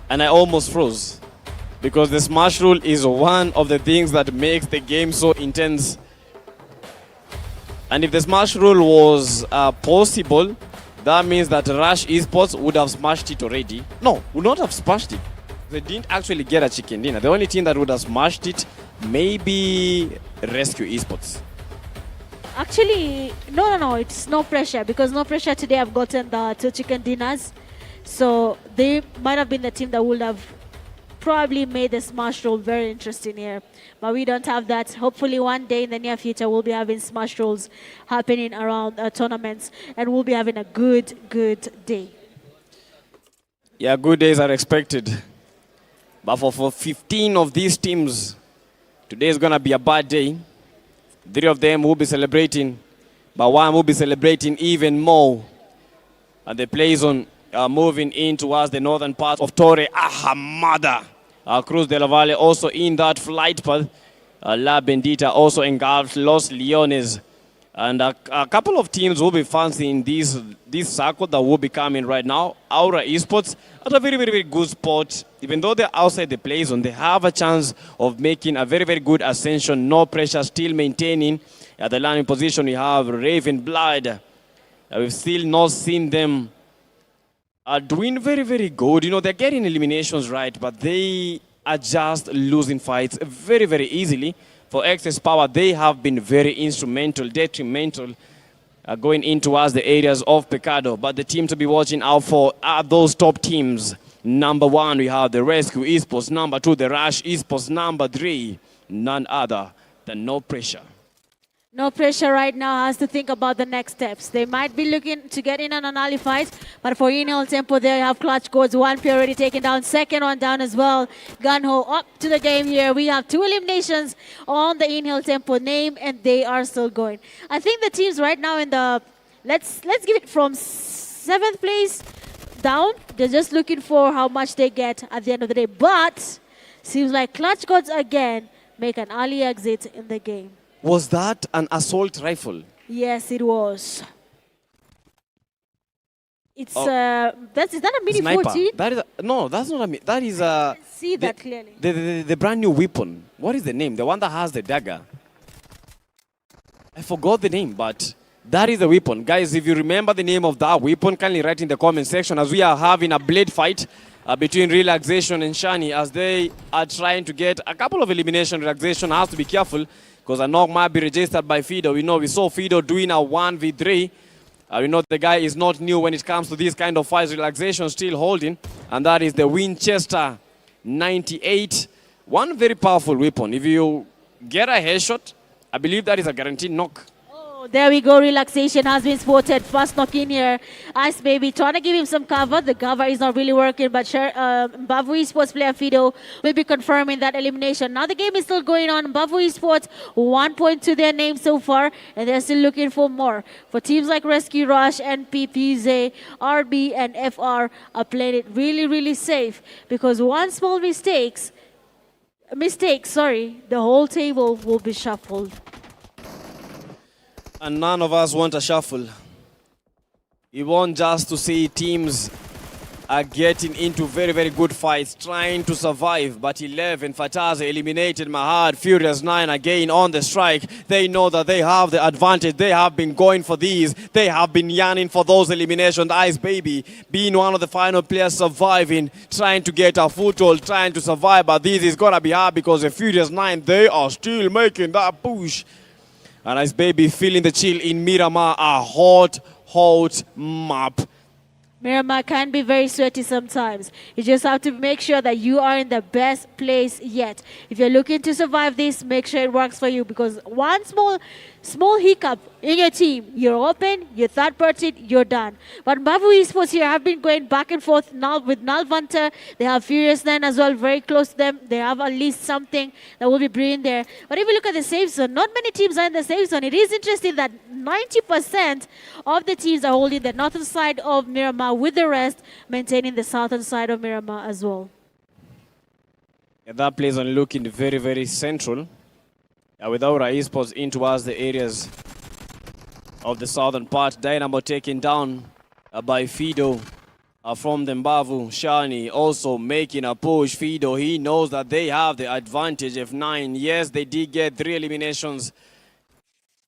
D: and I almost froze. Because the smash rule is one of the things that makes the game so intense. And if the smash rule was possible, that means that Rush Esports would have smashed it already. No, would not have smashed it. They didn't actually get a chicken dinner. The only team that would have smashed it, maybe Rescue Esports.
C: Actually, no, it's no pressure because no pressure today have gotten the 2 chicken dinners. So they might have been the team that would have probably made the smash roll very interesting here, but we don't have that. Hopefully one day in the near future we'll be having smash rolls happening around tournaments, and we'll be having a good day.
D: Yeah, good days are expected, but for 15 of these teams, today is gonna be a bad day. 3 of them will be celebrating, but one will be celebrating even more, and the play is on
Q: moving in towards the northern part of Torre Ahmada. Cruz de la Valle also in that flight path. La Bendita also engulfed Los Leones. And a couple of teams will be fancying this circle that will be coming right now. Aura Esports at a very, very, very good spot. Even though they're outside the play zone, they have a chance of making a very, very good ascension. No pressure, still maintaining. At the landing position, we have Raven Blood. We've still not seen them doing very, very good. You know, they're getting eliminations right, but they are just losing fights very, very easily. For Excess Power, they have been very instrumental, detrimental, going in towards the areas of Pecado. But the team to be watching out for are those top teams. Number 1, we have the Rescue Esports. Number 2, the Rush Esports. Number 3, none other than No Pressure.
C: No Pressure right now has to think about the next steps. They might be looking to get in on an early fight, but for Inel Tempo, they have clutch codes. One player already taken down, second one down as well. Gunho up to the game here. We have 2 eliminations on the Inel Tempo name, and they are still going. I think the teams right now in the, let's give it from 7th place down. They're just looking for how much they get at the end of the day. But seems like clutch codes again make an early exit in the game.
Q: Was that an assault rifle?
C: Yes, it was. It's is that a Mini
Q: Sniper.
C: 14?
Q: That is no, that's not a Mini. That is a.
C: See that clearly.
Q: The brand new weapon. What is the name? The one that has the dagger. I forgot the name, but that is the weapon. Guys, if you remember the name of that weapon, kindly write in the comment section as we are having a blade fight between Relaxation and Shani as they are trying to get a couple of elimination. Relaxation has to be careful because a knock might be registered by Fido. We saw Fido doing a 1v3. We know the guy is not new when it comes to these kind of fights. Relaxation still holding, and that is the Winchester 98. One very powerful weapon. If you get a headshot, I believe that is a guaranteed knock.
C: There we go. Relaxation has been spotted. First knock in here. Ice Baby trying to give him some cover. The cover is not really working, but Mbavu Esports player Fido will be confirming that elimination. Now the game is still going on. Mbavu Esports, 1 point to their name so far, and they're still looking for more. For teams like Rescue Rush, NPPZ, RB, and FR are playing it really, really safe because one small mistake, the whole table will be shuffled.
Q: And none of us want a shuffle. We want just to see teams are getting into very, very good fights, trying to survive. But 11, Fataza eliminated Mahad, Furious 9 again on the strike. They know that they have the advantage. They have been going for these. They have been yearning for those eliminations. Ice Baby being one of the final players surviving, trying to get a foothold, trying to survive. But this is going to be hard because the Furious 9, they are still making that push. And Ice Baby feeling the chill in Miramar, a hot map.
C: Miramar can be very sweaty sometimes. You just have to make sure that you are in the best place yet. If you're looking to survive this, make sure it works for you because one small hiccup in your team, you're open, you're third party, you're done. But Mbavu Esports here have been going back and forth now with Nalvanta. They have Furious 9 as well, very close to them. They have at least something that will be brewing there. But if you look at the safe zone, not many teams are in the safe zone. It is interesting that 90% of the teams are holding the northern side of Miramar with the rest maintaining the southern side of Miramar as well.
Q: Yeah, that plays on looking very, very central. With Aura Esports in towards the areas of the southern part. Dynamo taken down by Fido from the Mbavu. Shani also making a push. Fido, he knows that they have the advantage of 9. Yes, they did get 3 eliminations,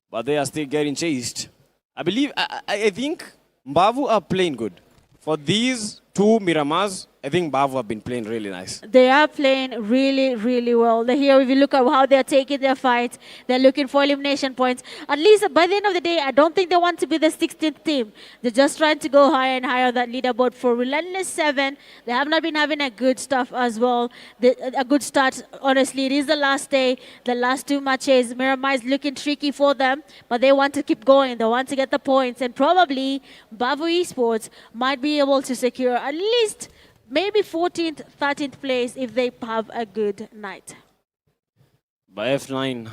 Q: but they are still getting chased. I think Mbavu are playing good. For these 2 Miramars, I think Mbavu have been playing really nice.
C: They are playing really, really well. Here, if you look at how they're taking their fights, they're looking for elimination points. At least by the end of the day, I don't think they want to be the 16th team. They're just trying to go higher and higher on that leaderboard. For Relentless 7, they have not been having a good stuff as well. A good start, honestly. It is the last day, the last 2 matches. Miramar is looking tricky for them, but they want to keep going. They want to get the points, and probably Mbavu Esports might be able to secure at least maybe 14th, 13th place if they have a good night.
Q: By F9,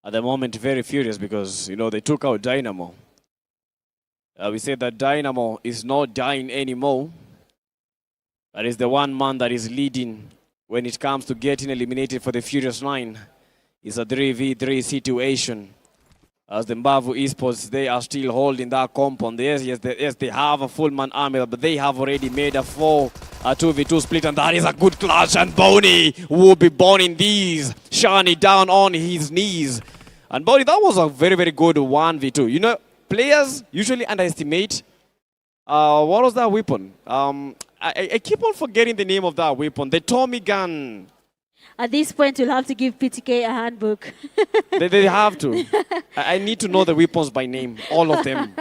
Q: at the moment, very furious because, they took out Dynamo. We say that Dynamo is not dying anymore. That is the one man that is leading when it comes to getting eliminated for the Furious 9. It's a 3v3 situation. As the Mbavu Esports, they are still holding that compound. Yes, they have a full man army, but they have already made a 2v2 split, and that is a good clash. And Bonnie will be burning these. Shani down on his knees. And Bonnie, that was a very, very good 1v2. You know, players usually underestimate. What was that weapon? I keep on forgetting the name of that weapon. The Tommy gun.
C: At this point, you'll have to give PTK a handbook.
Q: They have to. I need to know the weapons by name, all of them.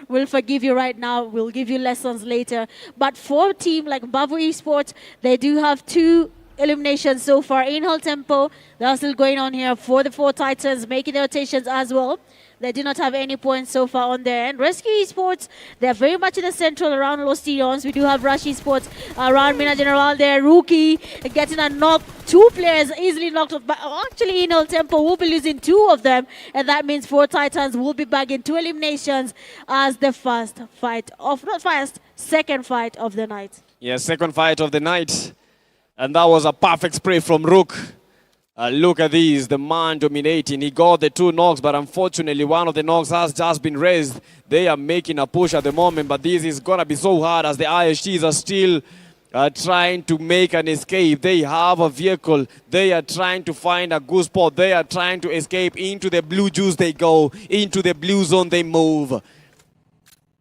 C: We'll forgive you right now. We'll give you lessons later. But for a team like Mbavu Esports, they do have 2 eliminations so far. In-Hall Tempo, they're still going on here for the 4 Titans, making their rotations as well. They do not have any points so far on their end. Rescue Esports, they're very much in the central around Los Tions. We do have Rush Esports around Mina General there. Rookie getting a knock. 2 players easily knocked off. But actually, In-Hall Tempo will be losing 2 of them. And that means 4 Titans will be bagging 2 eliminations as the second fight of the night.
Q: Yes, second fight of the night. And that was a perfect spray from Rook. Look at these, the man dominating. He got the 2 knocks, but unfortunately one of the knocks has just been raised. They are making a push at the moment, but this is going to be so hard as the IHTs are still trying to make an escape. They have a vehicle. They are trying to find a good spot. They are trying to escape. Into the blue juice they go. Into the blue zone they move.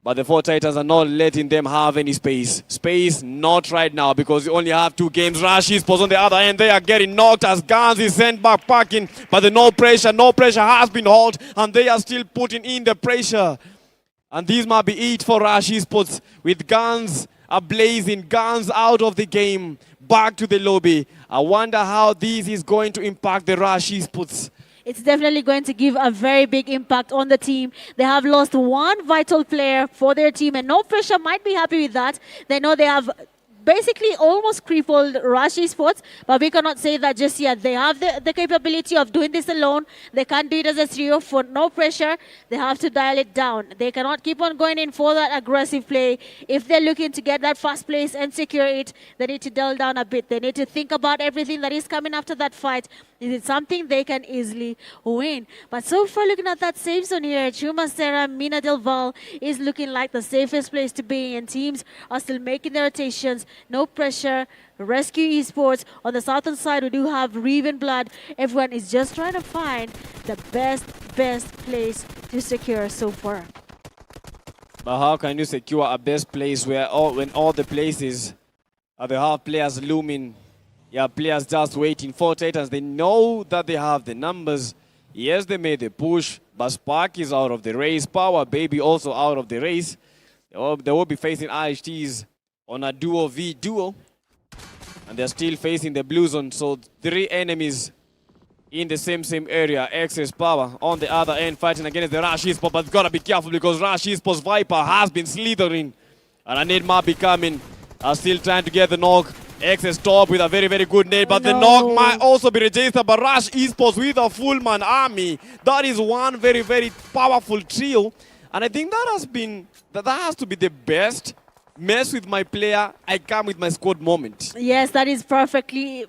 Q: But the 4 Titans are not letting them have any space. Space, not right now, because you only have 2 games. Rush Esports on the other end, they are getting knocked as Guns is sent back packing. But the no pressure has been held, and they are still putting in the pressure. And this might be it for Rush Esports, with Guns ablazing, Guns out of the game, back to the lobby. I wonder how this is going to impact the Rush Esports.
C: It's definitely going to give a very big impact on the team. They have lost 1 vital player for their team, and No Pressure might be happy with that. They know they have basically almost crippled Rush Esports, but we cannot say that just yet. They have the capability of doing this alone. They can't do it as a trio for No Pressure. They have to dial it down. They cannot keep on going in for that aggressive play. If they're looking to get that first place and secure it, they need to dull down a bit. They need to think about everything that is coming after that fight. Is it something they can easily win? But so far, looking at that safe zone here, Chuma Serra, Mina Del Val is looking like the safest place to be, and teams are still making their rotations. No Pressure, Rescue Esports. On the southern side, we do have Reven Blood. Everyone is just trying to find the best place to secure so far.
Q: But how can you secure a best place when all the places they have players looming? Yeah, players just waiting. 4 Titans, they know that they have the numbers. Yes, they made the push, but Spark is out of the race. Power Baby also out of the race. They will be facing IHTs on a duo v duo. And they're still facing the blue zone. So 3 enemies in the same area. Excess Power on the other end fighting against the Rush Esports. But gotta be careful because Rush Esports Viper has been slithering. And a nade might be coming. Still trying to get the knock. Excess top with a very, very good nade, but the knock might also be registered by Rush Esports with a full man army. That is one very, very powerful trio. And I think that has to be the best mess with my player, I come with my squad moment.
C: Yes, that is perfectly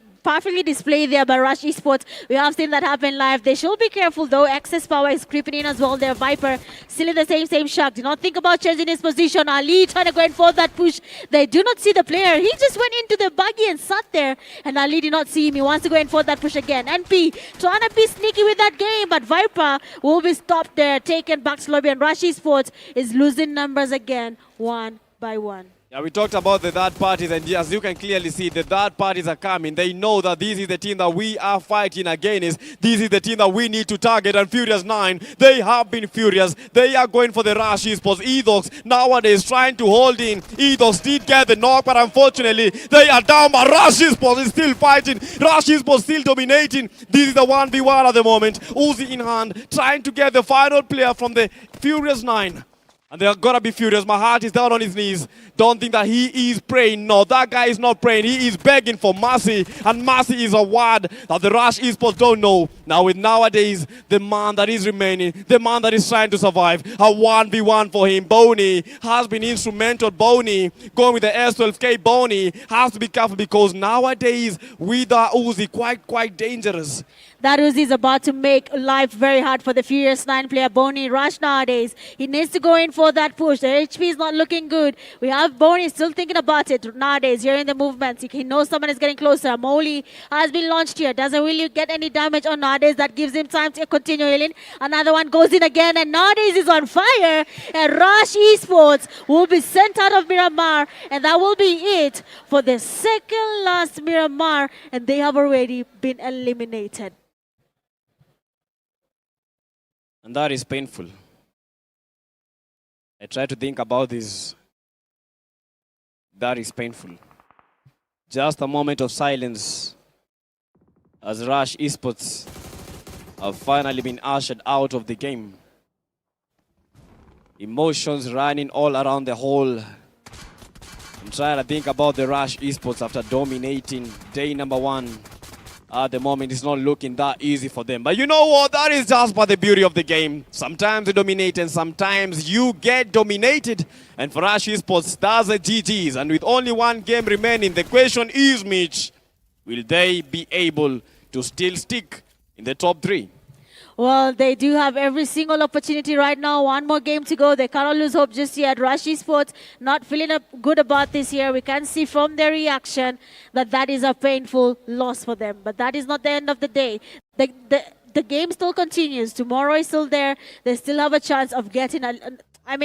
C: displayed there by Rush Esports. We have seen that happen live. They should be careful though. Excess Power is creeping in as well. Their Viper still in the same shack. Do not think about changing his position. Ali trying to go in for that push. They do not see the player. He just went into the buggy and sat there. And Ali did not see him. He wants to go in for that push again. NP trying to be sneaky with that game. But Viper will be stopped there. Taken back to lobby. And Rush Esports is losing numbers again, 1 by 1.
Q: Yeah, we talked about the third parties, and as you can clearly see, the third parties are coming. They know that this is the team that we are fighting against. This is the team that we need to target, and Furious 9, they have been furious. They are going for the Rush Esports. Edox nowadays trying to hold in. Edox did get the knock, but unfortunately, they are down, but Rush Esports is still fighting. Rush Esports still dominating. This is the 1v1 at the moment. Uzi in hand, trying to get the final player from the Furious 9. And they're gonna be furious. My heart is down on his knees.
M: don't think that he is praying. No, that guy is not praying. He is begging for mercy. And mercy is a word that the Rush Esports don't know. Now with nowadays, the man that is remaining, the man that is trying to survive, a 1v1 for him. Boney has been instrumental. Boney going with the S12K. Boney has to be careful because nowadays with the Uzi, quite dangerous.
C: That Uzi is about to make life very hard for the Furious 9 player Boney. Rush nowadays, he needs to go in for that push. The HP is not looking good. We have Boney still thinking about it nowadays, hearing the movements. He knows someone is getting closer. Molly has been launched here. Doesn't really get any damage on nowadays. That gives him time to continue healing. Another one goes in again, and nowadays is on fire. And Rush Esports will be sent out of Miramar, and that will be it for the second last Miramar, and they have already been eliminated.
Q: And that is painful. I try to think about this. That is painful. Just a moment of silence as Rush Esports have finally been ushered out of the game. Emotions running all around the hall. I'm trying to think about the Rush Esports after dominating day number 1. At the moment, it's not looking that easy for them. But you know what? That is just by the beauty of the game. Sometimes you dominate and sometimes you get dominated. And for Rush Esports, that's a GG's. And with only one game remaining, the question is, Mitch, will they be able to still stick in the top 3?
C: Well, they do have every single opportunity right now. One more game to go. They cannot lose hope just yet. Rush Esports not feeling good about this year. We can see from their reaction that that is a painful loss for them. But that is not the end of the day. The game still continues. Tomorrow is still there. They still have a chance of getting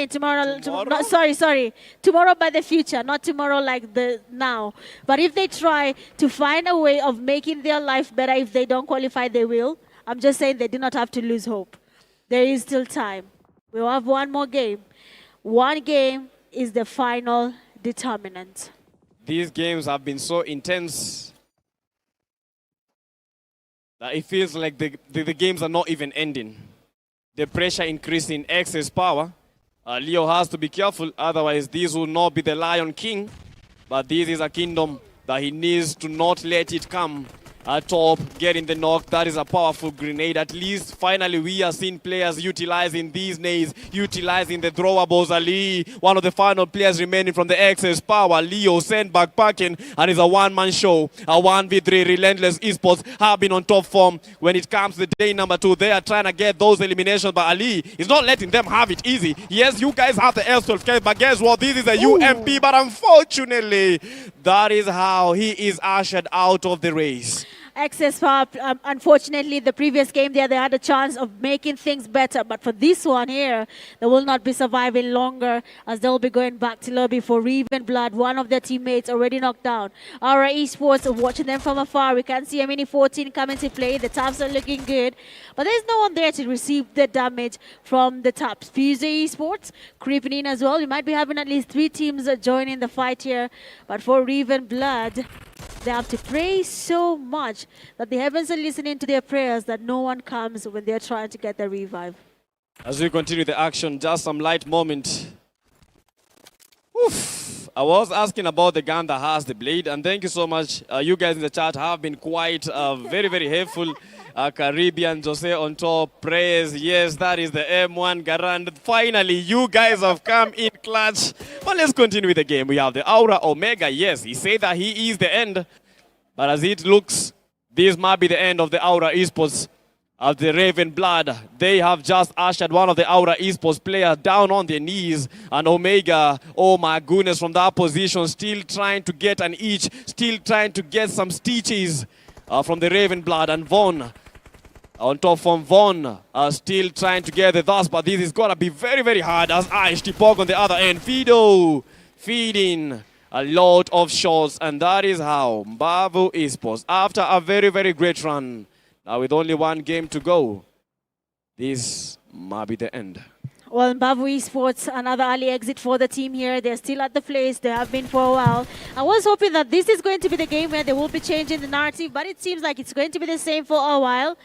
C: tomorrow? No, sorry. Tomorrow by the future, not tomorrow like the now. But if they try to find a way of making their life better, if they don't qualify, they will. I'm just saying they do not have to lose hope. There is still time. We'll have one more game. One game is the final determinant.
Q: These games have been so intense that it feels like the games are not even ending. The pressure increasing, excess power. Leo has to be careful, otherwise this will not be the Lion King. But this is a kingdom that he needs to not let it come. Top, getting the knock. That is a powerful grenade. At least, finally, we are seeing players utilizing these nades, utilizing the throwables. Ali, one of the final players remaining from the excess power. Leo sent back packing, and it's a one-man show. A 1v3. Relentless Esports have been on top form. When it comes to day number 2, they are trying to get those eliminations, but Ali is not letting them have it easy. Yes, you guys have the S12K, but guess what? This is a UMP, but unfortunately, that is how he is ushered out of the race.
C: Excess power, unfortunately, the previous game there, they had a chance of making things better. But for this one here, they will not be surviving longer as they'll be going back to lobby for Reven Blood. One of their teammates already knocked down. Our Esports, watching them from afar. We can see a Mini 14 coming to play. The taps are looking good. But there's no one there to receive the damage from the taps. PMGO Esports creeping in as well. We might be having at least 3 teams joining the fight here. But for Reven Blood, they have to pray so much that the heavens are listening to their prayers that no one comes when they're trying to get the revive.
Q: As we continue the action, just some light moment. Oof. I was asking about the gun that has the blade, and thank you so much. You guys in the chat have been quite very helpful. Caribbean, Jose on top, praise. Yes, that is the M1 Garand. Finally, you guys have come in clutch. But let's continue with the game. We have the Aura Omega. Yes, he said that he is the end. But as it looks, this might be the end of the Aura Esports. Of the Reven Blood, they have just ushered one of the Aura Esports players down on their knees. And Omega, oh my goodness, from that position, still trying to get an itch, still trying to get some stitches from the Reven Blood. And Von on top from Von, still trying to get the dust, but this is gonna be very hard as Aish Tipog on the other end. Fido feeding a lot of shots, and that is how Mbavu Esports, after a very great run, now with only one game to go, this might be the end.
C: Well, Mbavu Esports, another early exit for the team here. They're still at the place. They have been for a while. I was hoping that this is going to be the game where they will be changing the narrative, but it seems like it's going to be the same for a while.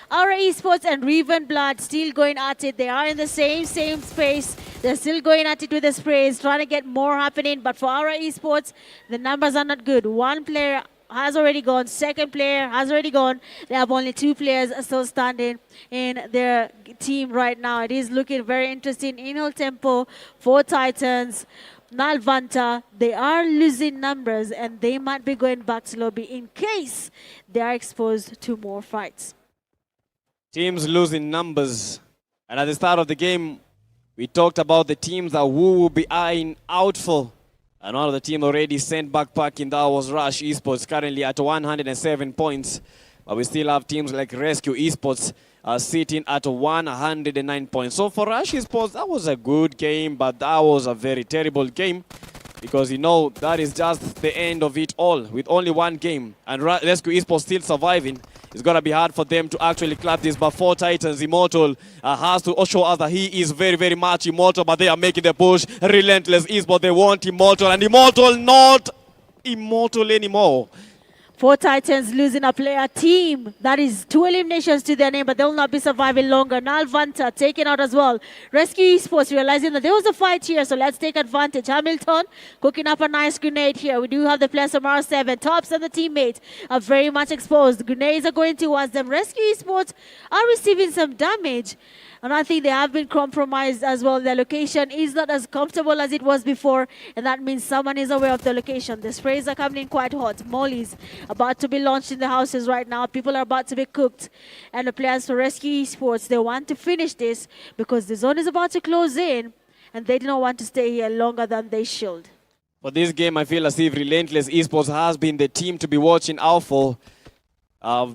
C: Our Esports and Reven Blood still going at it. They are in the same space. They're still going at it with the sprays, trying to get more happening. But for our esports, the numbers are not good. One player has already gone. Second player has already gone. They have only 2 players still standing in their team right now. It is looking very interesting. In tempo for Titans. Nalvanta, they are losing numbers and they might be going back to lobby in case they are exposed to more fights.
Q: Teams losing numbers. And at the start of the game, we talked about the teams that we will be eyeing out for. And one of the teams already sent backpacking, that was Rush Esports, currently at 107 points. But we still have teams like Rescue Esports sitting at 109 points. So for Rush Esports, that was a good game, but that was a very terrible game. Because, you know, that is just the end of it all, with only one game. And Rescue Esports still surviving. It's going to be hard for them to actually clap this. But for Titans, Immortal has to show us that he is very, very much Immortal. But they are making the push. Relentless Esports, they want Immortal. And Immortal not Immortal anymore.
C: For Titans losing a player team. That is 2 eliminations to their name, but they will not be surviving longer. Nalvanta taken out as well. Rescue Esports realizing that there was a fight here, so let's take advantage. Hamilton cooking up a nice grenade here. We do have the players from R7. Tops and the teammates are very much exposed. Grenades are going towards them. Rescue Esports are receiving some damage. And I think they have been compromised as well. Their location is not as comfortable as it was before. And that means someone is aware of the location. The sprays are coming in quite hot. Molly's about to be launched in the houses right now. People are about to be cooked. And the players for Rescue Esports, they want to finish this because the zone is about to close in. And they do not want to stay here longer than they should.
Q: For this game, I feel as if Relentless Esports has been the team to be watching out for.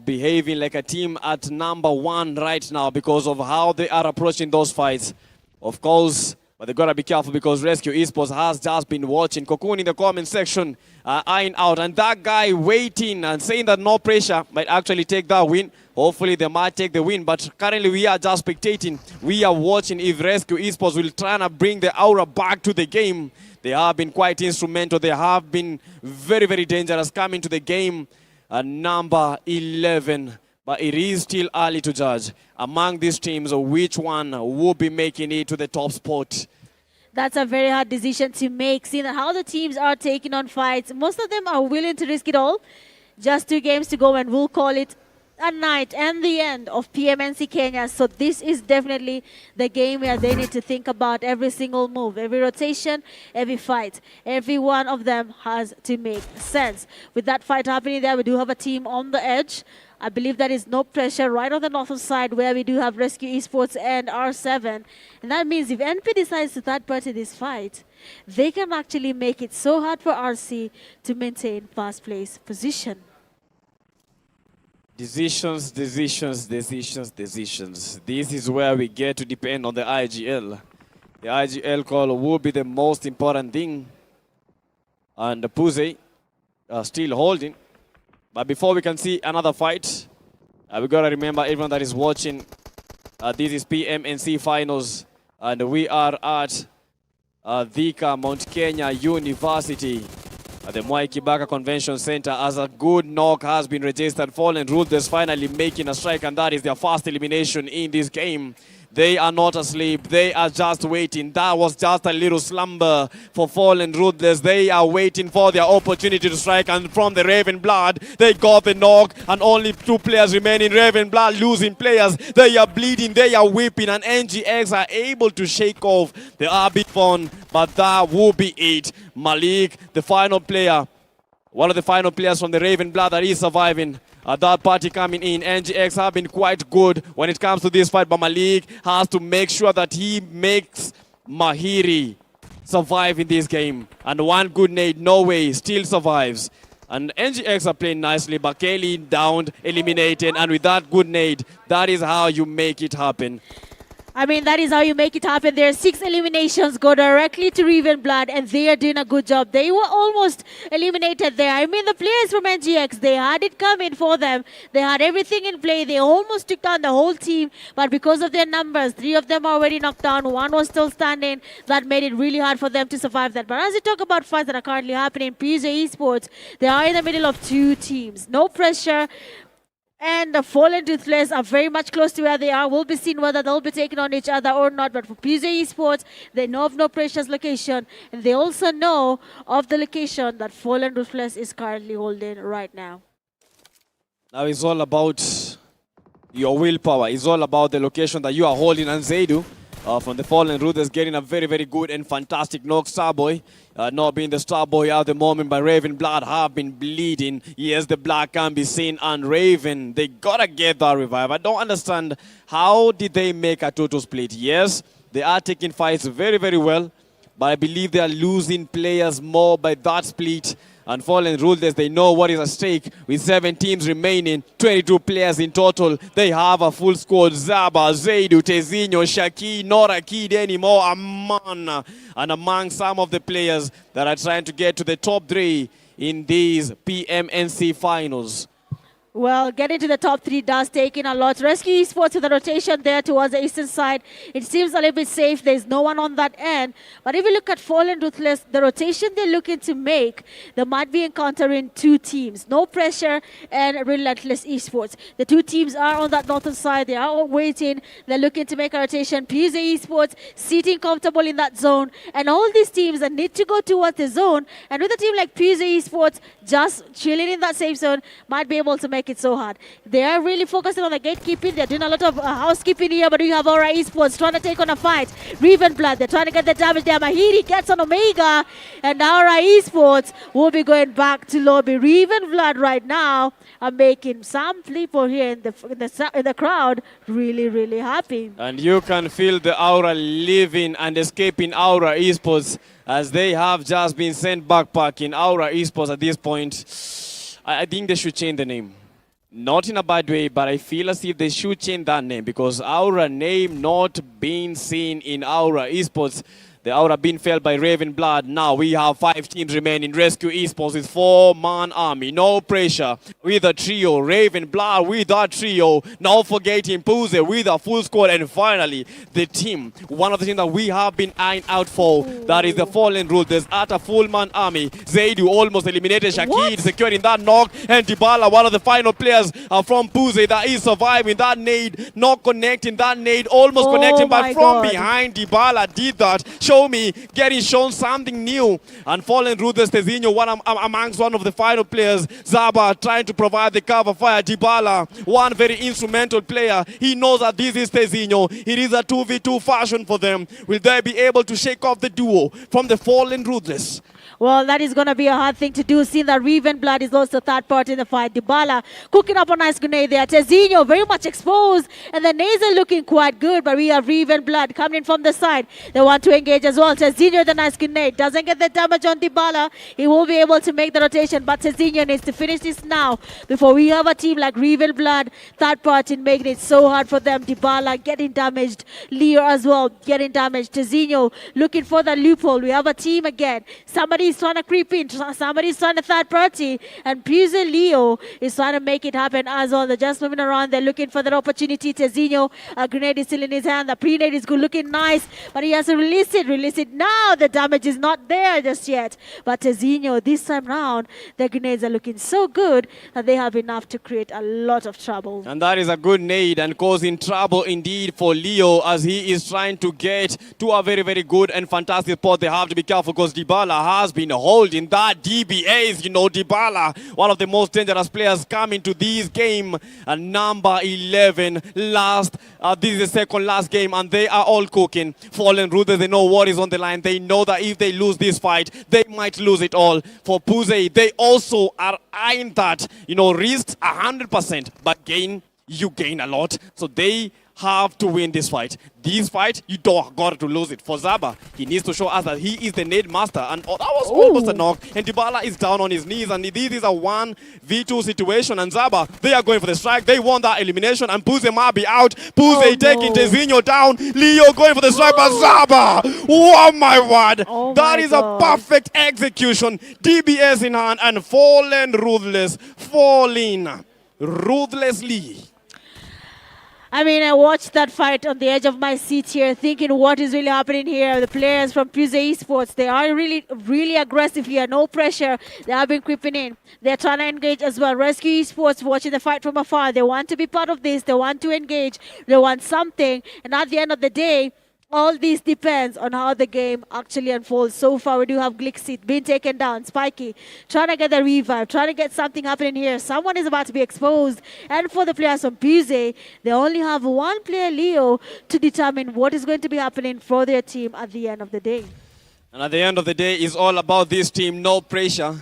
Q: Behaving like a team at #1 right now because of how they are approaching those fights. Of course, but they gotta be careful because Rescue Esports has just been watching. Cocoon in the comment section, eyeing out, and that guy waiting and saying that no pressure might actually take that win. Hopefully they might take the win, but currently we are just spectating. We are watching if Rescue Esports will try and bring the aura back to the game. They have been quite instrumental. They have been very, very dangerous coming to the game. Number 11, but it is still early to judge among these teams which one will be making it to the top spot.
C: That's a very hard decision to make, seeing how the teams are taking on fights. Most of them are willing to risk it all. Just 2 games to go and we'll call it a night and the end of PMNC Kenya. So this is definitely the game where they need to think about every single move, every rotation, every fight. Every one of them has to make sense. With that fight happening there, we do have a team on the edge. I believe there is no pressure right on the northern side where we do have Rescue Esports and R7. And that means if NP decides to third party this fight, they can actually make it so hard for RC to maintain first place position.
Q: Decisions, decisions, decisions, decisions. This is where we get to depend on the IGL. The IGL call will be the most important thing. And the Puze still holding. But before we can see another fight, we got to remember everyone that is watching, this is PMNC Finals. And we are at Thika Mount Kenya University. At the Mwai Kibaki Convention Center, as a good knock has been registered. Fallen Ruthless finally making a strike, and that is their first elimination in this game. They are not asleep. They are just waiting. That was just a little slumber for Fallen Ruthless. They are waiting for their opportunity to strike, and from the Raven Blood, they got the knock, and only 2 players remaining. Raven Blood losing players. They are bleeding. They are weeping, and NGX are able to shake off the Arbit Phone, but that will be it. Malik, the final player, one of the final players from the Raven Blood that is surviving. That party coming in. NGX have been quite good when it comes to this fight, but Malik has to make sure that he makes Mahiri survive in this game. And one good nade, no way, still survives. And NGX are playing nicely, but Kaylee downed, eliminated, and with that good nade, that is how you make it happen.
C: I mean, that is how you make it happen. There are 6 eliminations, go directly to Raven Blood, and they are doing a good job. They were almost eliminated there. I mean, the players from NGX, they had it coming for them. They had everything in play. They almost took down the whole team, but because of their numbers, 3 of them are already knocked down. 1 was still standing. That made it really hard for them to survive that. But as we talk about fights that are currently happening, PJ Esports, they are in the middle of 2 teams. No pressure. and the Fallen Ruthless are very much close to where they are. We'll be seeing whether they'll be taking on each other or not. But for PMGO Esports, they know of No Pressure's location, and they also know of the location that Fallen Ruthless is currently holding right now.
Q: Now it's all about your willpower. It's all about the location that you are holding. And Zaidu from the Fallen Ruthless getting a very, very good and fantastic knock. Starboy not being the Starboy at the moment, but Raven Blood have been bleeding. Yes, the blood can be seen, and Raven, they gotta get that revive. I don't understand how did they make a total split. Yes, they are taking fights very, very well, but I believe they are losing players more by that split. And Fallen Ruthless, they know what is at stake. With 7 teams remaining, 22 players in total, they have a full squad. Zaba, Zaidu, Tezinho, Shaki, not a kid anymore, Aman. And among some of the players that are trying to get to the top 3 in these PMNC finals.
C: Well, getting to the top 3 does take in a lot. Rescue Esports with the rotation there towards the eastern side. It seems a little bit safe. There's no one on that end. But if you look at Fallen Ruthless, the rotation they're looking to make, they might be encountering 2 teams. No Pressure and Relentless Esports. The 2 teams are on that northern side. They are all waiting. They're looking to make a rotation. PMGO Esports sitting comfortable in that zone. And all these teams that need to go towards the zone. And with a team like PMGO Esports just chilling in that safe zone, might be able to make it so hard. They are really focusing on the gatekeeping. They're doing a lot of housekeeping here, but we have Aura Esports trying to take on a fight. Raven Blood, they're trying to get the damage there. Mahiri gets on Omega, and Aura Esports will be going back to lobby. Raven Blood right now are making some people here in the crowd really, really happy.
Q: And you can feel the aura leaving and escaping Aura Esports as they have just been sent backpacking. Aura Esports at this point, I think they should change the name. Not in a bad way, but I feel as if they should change that name because Aura name not being seen in Aura Esports. The Aura being felled by Raven Blood. Now we have 5 teams remaining. Rescue Esports is 4-man army. No Pressure with a trio. Raven Blood with that trio. Not forgetting Puze with a full squad. And finally, the team. One of the teams that we have been eyeing out for. That is the Fallen Ruthless at a full-man army. Zaidu almost eliminated Shakid, securing that knock. And Dybala, one of the final players from Puze that is surviving that nade. Not connecting that nade. Almost connecting, but from behind, Dybala did that. Show me getting shown something new. And Fallen Ruthless, Tezinho, amongst one of the final players. Zaba trying to provide the cover fire. Dybala, one very instrumental player. He knows that this is Tezinho. It is a 2v2 fashion for them. Will they be able to shake off the duo from the Fallen Ruthless?
C: Well, that is going to be a hard thing to do, seeing that Raven Blood is also third part in the fight. Dybala cooking up a nice grenade there. Tezinho very much exposed, and the nades are looking quite good, but we have Raven Blood coming in from the side. They want to engage as well. Tezinho with a nice grenade. Doesn't get the damage on Dybala. He will be able to make the rotation, but Tezinho needs to finish this now before we have a team like Raven Blood, third part in making it so hard for them. Dybala getting damaged. Leo as well getting damaged. Tezinho looking for the loophole. We have a team again. Somebody's trying to creep in. Somebody's trying to third party. And PMGO Leo is trying to make it happen as well. They're just moving around. They're looking for that opportunity. Tezinho, a grenade is still in his hand. The pre-nade is good, looking nice. But he has to release it. Release it now. The damage is not there just yet. But Tezinho, this time round, the grenades are looking so good that they have enough to create a lot of trouble.
Q: And that is a good nade and causing trouble indeed for Leo as he is trying to get to a very, very good and fantastic spot. They have to be careful because Dybala has been holding that DBAs. You know, Dybala, one of the most dangerous players coming to this game. And number 11, last. This is the second last game, and they are all cooking. Fallen Ruthless, they know what is on the line. They know that if they lose this fight, they might lose it all. For Puze, they also are eyeing that, you know, risks 100%, but you gain a lot. So they have to win this fight. This fight, you don't got to lose it. For Zaba, he needs to show us that he is the nade master. And that was almost a knock. And Dybala is down on his knees. And this is a 1v2 situation. And Zaba, they are going for the strike. They want that elimination. And Puze might be out. Puze taking Tezinho down. Leo going for the strike. But Zaba, oh my word. That is a perfect execution. DBS in hand. And Fallen Ruthless falling ruthlessly.
C: I mean, I watched that fight on the edge of my seat here, thinking what is really happening here. The players from PMGO Esports, they are really aggressive here. No pressure. They have been creeping in. They're trying to engage as well. Rescue Esports watching the fight from afar. They want to be part of this. They want to engage. They want something. And at the end of the day, all this depends on how the game actually unfolds. So far, we do have Glixit being taken down. Spiky trying to get the revive, trying to get something happening here. Someone is about to be exposed. And for the players from PMGO, they only have one player, Leo, to determine what is going to be happening for their team at the end of the day.
Q: And at the end of the day, it's all about this team. No pressure.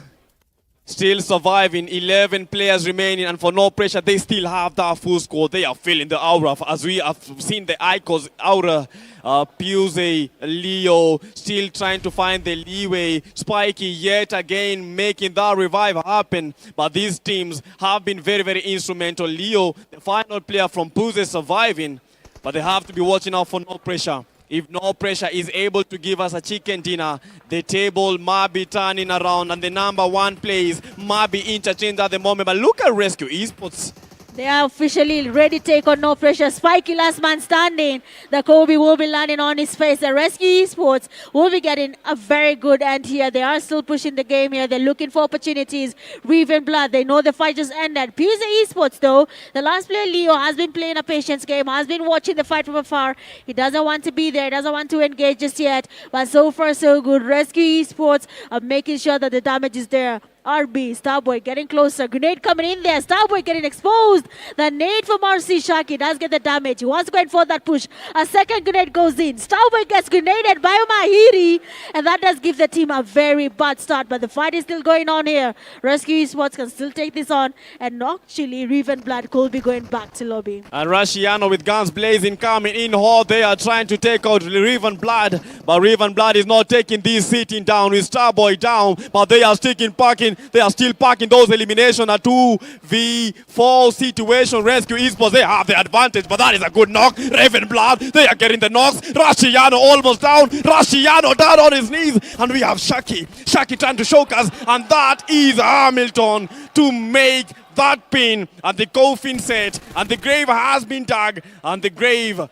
Q: Still surviving, 11 players remaining, and for no pressure, they still have that full score. They are feeling the aura, as we have seen the icons aura. PMGO, Leo, still trying to find the leeway. Spiky yet again making that revive happen. But these teams have been very instrumental. Leo, the final player from PMGO, surviving, but they have to be watching out for no pressure. If no pressure is able to give us a chicken dinner, the table might be turning around and the number one plays might be interchanged at the moment. But look at Rescue Esports.
C: They are officially ready to take on no pressure. Spiky last man standing. The Kobe will be landing on his face. The Rescue Esports will be getting a very good end here. They are still pushing the game here. They're looking for opportunities. Reeve Blood, they know the fight just ended. PMGO Esports though, the last player Leo has been playing a patience game, has been watching the fight from afar. He doesn't want to be there, he doesn't want to engage just yet. But so far so good. Rescue Esports are making sure that the damage is there. RB, Starboy getting closer. Grenade coming in there. Starboy getting exposed. The nade from RC Shaki does get the damage. He wants to go in for that push. A second grenade goes in. Starboy gets grenaded by Mahiri. And that does give the team a very bad start. But the fight is still going on here. Rescue Esports can still take this on. And actually, Reeve Blood could be going back to lobby.
Q: And Rashiano with guns blazing coming in hard. They are trying to take out Reeve Blood. But Reeve Blood is not taking this sitting down with Starboy down. But they are sticking, parking. They are still parking those elimination. A 2v4 situation. Rescue Esports, they have the advantage, but that is a good knock. Raven Blood, they are getting the knocks. Rashiano almost down. Rashiano down on his knees. And we have Shaki. Shaki trying to choke us. And that is Hamilton to make that pin. And the coffin set. And the grave has been dug. And the grave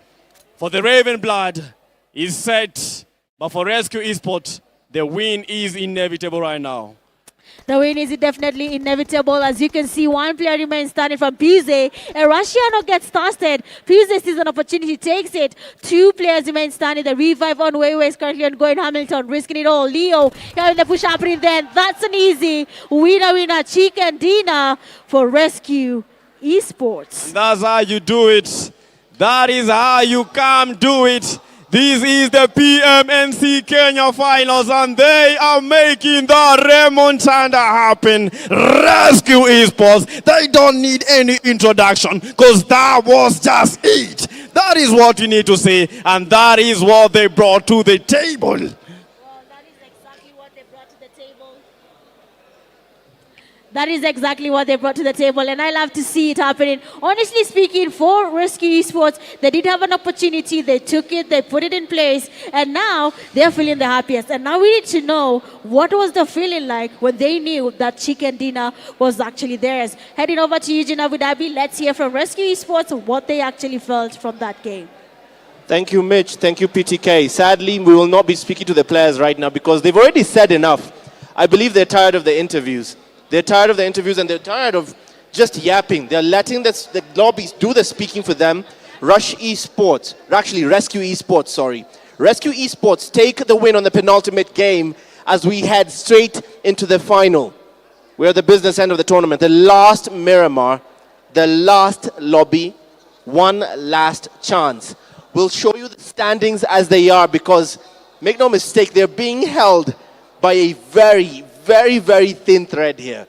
Q: for the Raven Blood is set. But for Rescue Esports, the win is inevitable right now.
C: The win is definitely inevitable. As you can see, one player remains standing from PMGO. And Rashiano gets toasted. PMGO sees an opportunity, takes it. Two players remain standing. The revive on Weiwei is currently ongoing. Hamilton risking it all. Leo having the push happening then. That's an easy winner chicken dinner for Rescue Esports.
Q: And that's how you do it. That is how you come do it. This is the PMNC Kenya Finals, and they are making the remontada happen. Rescue Esports, they don't need any introduction, because that was just it. That is what you need to say, and that is what they brought to the table.
C: That is exactly what they brought to the table, and I love to see it happening. Honestly speaking, for Rescue Esports, they did have an opportunity. They took it, they put it in place, and now they're feeling the happiest. And now we need to know what was the feeling like when they knew that chicken dinner was actually theirs. Heading over to Eugene Abu Dhabi, let's hear from Rescue Esports what they actually felt from that game.
A: Thank you, Mitch. Thank you, PTK. Sadly, we will not be speaking to the players right now because they've already said enough. I believe they're tired of the interviews. They're tired of the interviews and they're tired of just yapping. They're letting the lobbies do the speaking for them. Rescue Esports, Rescue Esports take the win on the penultimate game as we head straight into the final. We're at the business end of the tournament. The last Miramar, the last lobby, one last chance. We'll show you the standings as they are because, make no mistake, they're being held by a very thin thread here.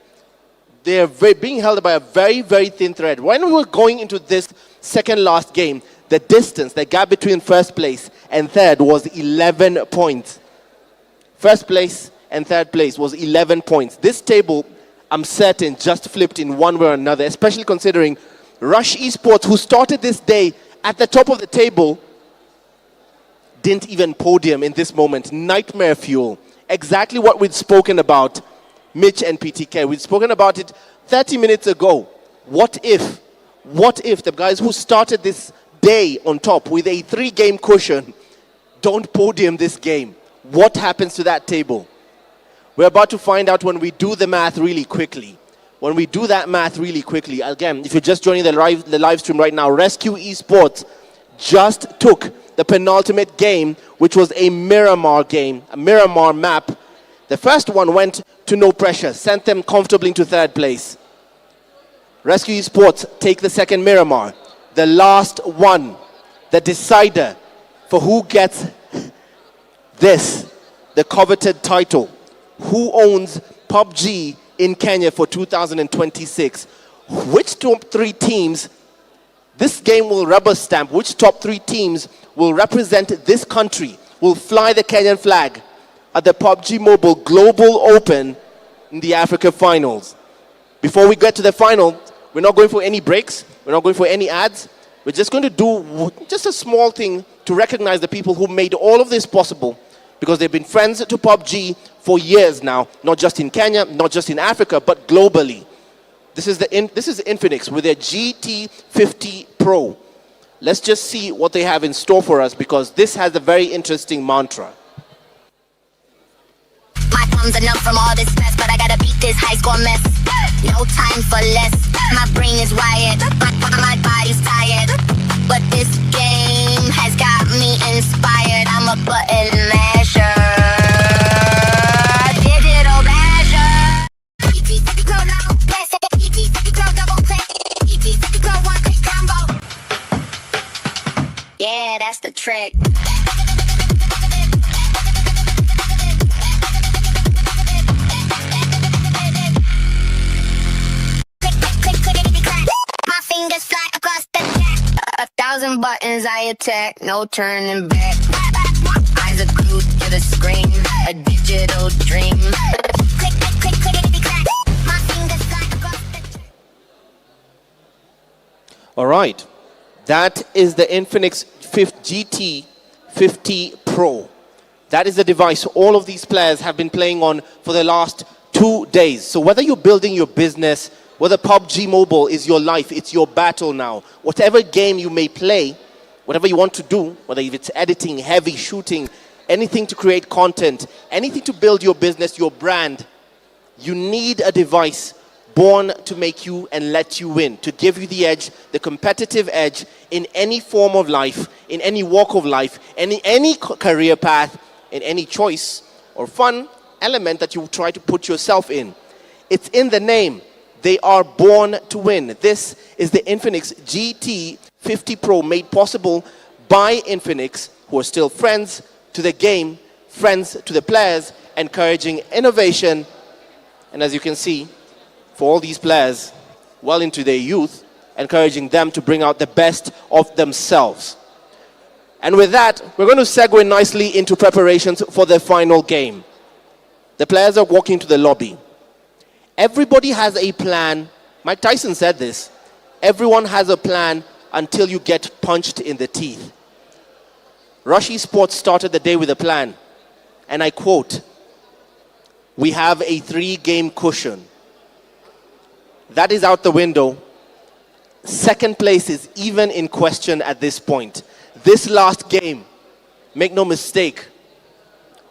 A: They're being held by a very thin thread. When we were going into this second last game, the distance, the gap between first place and third was 11 points. First place and third place was 11 points. This table, I'm certain, just flipped in one way or another, especially considering Rush Esports, who started this day at the top of the table, didn't even podium in this moment. Nightmare fuel. Exactly what we'd spoken about, Mitch and PTK. We'd spoken about it 30 minutes ago. What if What if the guys who started this day on top with a 3-game cushion don't podium this game? What happens to that table? We're about to find out when we do the math really quickly. When we do that math really quickly, again, if you're just joining the live stream right now, Rescue Esports just took the penultimate game, which was a Miramar game, a Miramar map. The first one went to No Pressure, sent them comfortably into 3rd place. Rescue Esports take the second Miramar. The last one, the decider for who gets this, the coveted title. Who owns PUBG in Kenya for 2026? Which top 3 teams, this game will rubber stamp, which top 3 teams will represent this country, will fly the Kenyan flag at the PUBG Mobile Global Open in the Africa Finals. Before we get to the final, we're not going for any breaks, we're not going for any ads. We're just going to do just a small thing to recognize the people who made all of this possible, because they've been friends to PUBG for years now, not just in Kenya, not just in Africa, but globally. This is Infinix with their GT50 Pro. Let's just see what they have in store for us, because this has a very interesting mantra.
R: My thumb's enough from all this stress, but I gotta beat this high score mess. No time for less. My brain is wired, my body's tired. But this game has got me inspired. I'm a button masher, digital basher. Go low, press it. Go double click. Go one click combo. Yeah, that's the trick. My fingers fly across the deck. 1,000 buttons I attack, no turning back. Eyes are glued to the screen, a digital dream. Click, click, click, clack. My fingers fly across the deck.
A: All right, that is the Infinix GT50 Pro. That is the device all of these players have been playing on for the last 2 days. So whether you're building your business, whether PUBG Mobile is your life, it's your battle now. Whatever game you may play, whatever you want to do, whether it's editing, heavy shooting, anything to create content, anything to build your business, your brand, you need a device born to make you and let you win, to give you the edge, the competitive edge in any form of life, in any walk of life, any career path, in any choice or fun element that you try to put yourself in. It's in the name. They are born to win. This is the Infinix GT50 Pro, made possible by Infinix, who are still friends to the game, friends to the players, encouraging innovation. And as you can see, for all these players, well into their youth, encouraging them to bring out the best of themselves. And with that, we're going to segue nicely into preparations for the final game. The players are walking to the lobby. Everybody has a plan. Mike Tyson said this. Everyone has a plan until you get punched in the teeth. Rush Esports started the day with a plan. And I quote, "We have a 3-game cushion." That is out the window. Second place is even in question at this point. This last game, make no mistake,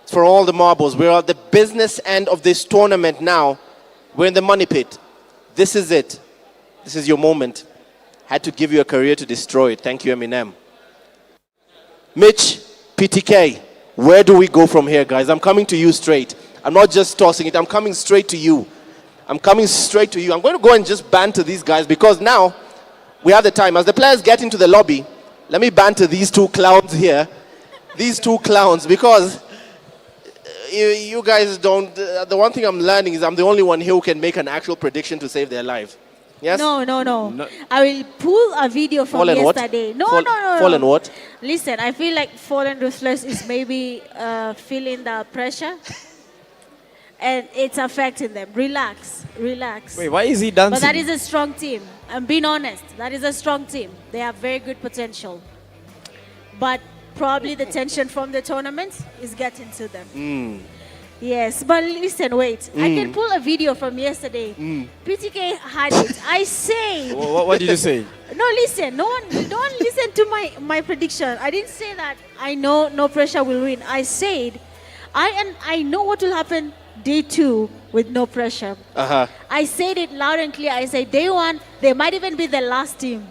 A: it's for all the marbles. We're at the business end of this tournament now. We're in the money pit. This is it. This is your moment. Had to give you a career to destroy it. Thank you, Eminem. Mitch, PTK, where do we go from here, guys? I'm coming to you straight. I'm not just tossing it. I'm coming straight to you. I'm coming straight to you. I'm going to go and just banter these guys, because now we have the time. As the players get into the lobby, let me banter these 2 clowns here. These 2 clowns, because you guys don't, the one thing I'm learning is I'm the only one here who can make an actual prediction to save their lives. Yes?
C: No. I will pull a video from yesterday. No.
A: Fallen what?
C: Listen, I feel like Fallen Ruthless is maybe feeling the pressure. And it's affecting them. Relax.
D: Wait, why is he dancing?
C: But that is a strong team. I'm being honest. That is a strong team. They have very good potential. But probably the tension from the tournament is getting to them. Yes, but listen, wait. I can pull a video from yesterday. PTK had it. I say.
D: What did you say?
C: listen. No one listen to my prediction. I didn't say that I know no pressure will win. I said I know what will happen day 2 with no pressure. I said it loud and clear. I said day 1, they might even be the last team.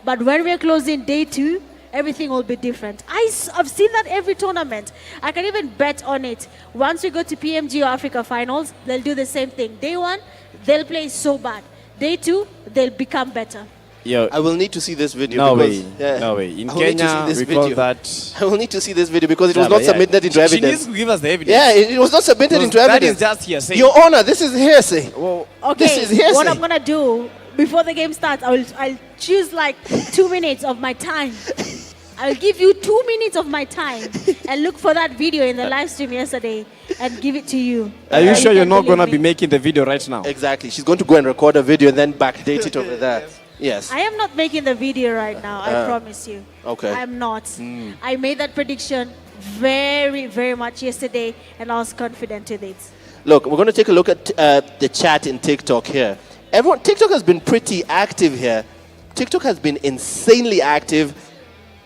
C: But when we're closing day 2, everything will be different. I've seen that every tournament. I can even bet on it. Once we go to PMGO Africa finals, they'll do the same thing. Day 1, they'll play so bad. Day 2, they'll become better.
Q: Yo,
A: I will need to see this video.
Q: No
A: because,
Q: way. No way. In
A: I will need to
Q: Kenya,
A: see this
Q: we call
A: video.
Q: that...
A: I will need to see this video because it was not submitted into evidence.
Q: She needs to give us the evidence.
A: Yeah, it was not submitted into evidence.
Q: That is just hearsay.
A: Your Honor, this is hearsay.
C: Okay,
A: this is hearsay.
C: what I'm gonna do before the game starts, I'll choose like 2 minutes of my time. I'll give you 2 minutes of my time and look for that video in the live stream yesterday and give it to you.
Q: Are you sure you're not gonna be making the video right now?
A: Exactly. She's going to go and record a video and then backdate it over there. Yes.
C: I am not making the video right now, I promise you.
A: Okay.
C: I'm not. I made that prediction very, very much yesterday and I was confident with it.
A: Look, we're going to take a look at the chat in TikTok here. TikTok has been pretty active here. TikTok has been insanely active.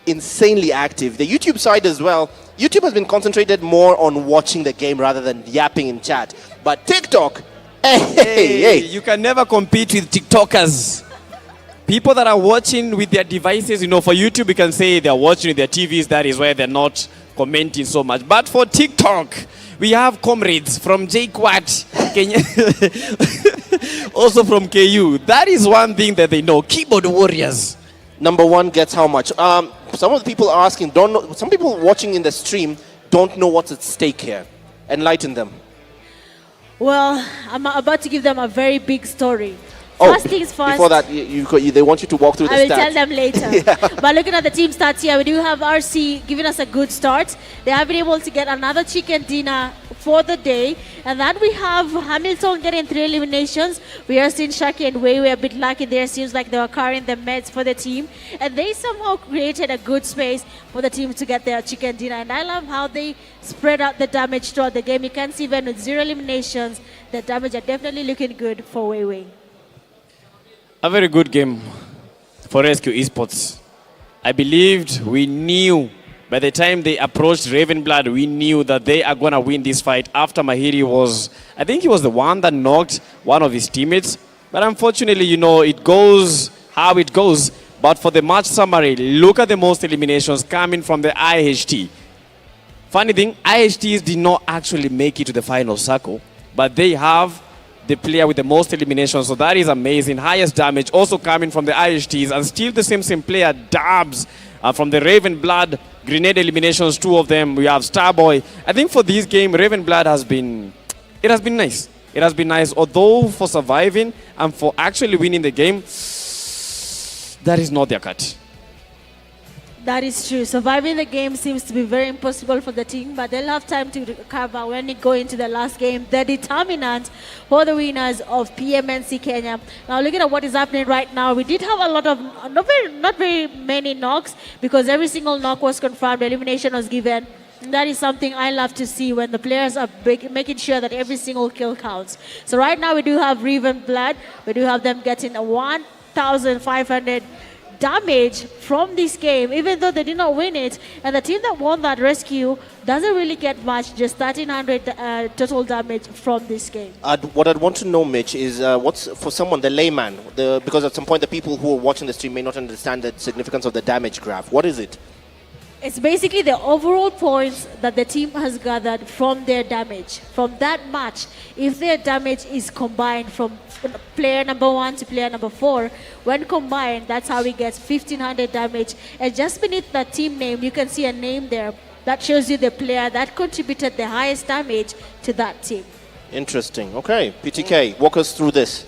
A: The YouTube side as well. YouTube has been concentrated more on watching the game rather than yapping in chat. But TikTok, hey.
Q: You can never compete with TikTokers. People that are watching with their devices, for YouTube, you can say they're watching with their TVs. That is why they're not commenting so much. But for TikTok, we have comrades from JQuat, Kenya, also from KU. That is one thing that they know. Keyboard warriors.
A: Number 1 gets how much? Some of the people are asking, don't know. Some people watching in the stream don't know what's at stake here. Enlighten them.
C: Well, I'm about to give them a very big story. First things first.
A: Before that, they want you to walk through the stats.
C: I will tell them later. But looking at the team stats here, we do have RC giving us a good start. They have been able to get another chicken dinner for the day. And then we have Hamilton getting 3 eliminations. We are seeing Shaki and Wei a bit lucky there. Seems like they were carrying the meds for the team. And they somehow created a good space for the team to get their chicken dinner. And I love how they spread out the damage throughout the game. You can see even with 0 eliminations, the damage are definitely looking good for Wei.
Q: A very good game for Rescue Esports. I believed, we knew, by the time they approached Ravenblood, we knew that they are going to win this fight after Mahiri I think he was the one that knocked one of his teammates. But unfortunately, it goes how it goes. But for the match summary, look at the most eliminations coming from the IHT. Funny thing, IHTs did not actually make it to the final circle, but they have the player with the most eliminations, so that is amazing. Highest damage also coming from the IHTs, and still the same player, Dabs, from the Ravenblood. Grenade eliminations, 2 of them. We have Starboy. I think for this game, Ravenblood has been nice. It has been nice, although for surviving and for actually winning the game, that is not their cut.
C: That is true. Surviving the game seems to be very impossible for the team, but they'll have time to recover when they go into the last game. The determinant for the winners of PMNC Kenya. Now looking at what is happening right now, we did have a lot of, not very many knocks, because every single knock was confirmed, elimination was given. And that is something I love to see when the players are making sure that every single kill counts. So right now we do have Ravenblood. We do have them getting a 1,500 damage from this game, even though they did not win it. And the team that won that rescue doesn't really get much, just 1,300 total damage from this game.
A: What I'd want to know, Mitch, is what's, for someone, the layman, because at some point the people who are watching the stream may not understand the significance of the damage graph. What is it?
C: It's basically the overall points that the team has gathered from their damage. From that match, if their damage is combined from player number 1 to player number 4, when combined, that's how we get 1,500 damage. And just beneath that team name, you can see a name there that shows you the player that contributed the highest damage to that team.
A: Interesting. Okay, PTK, walk us through this.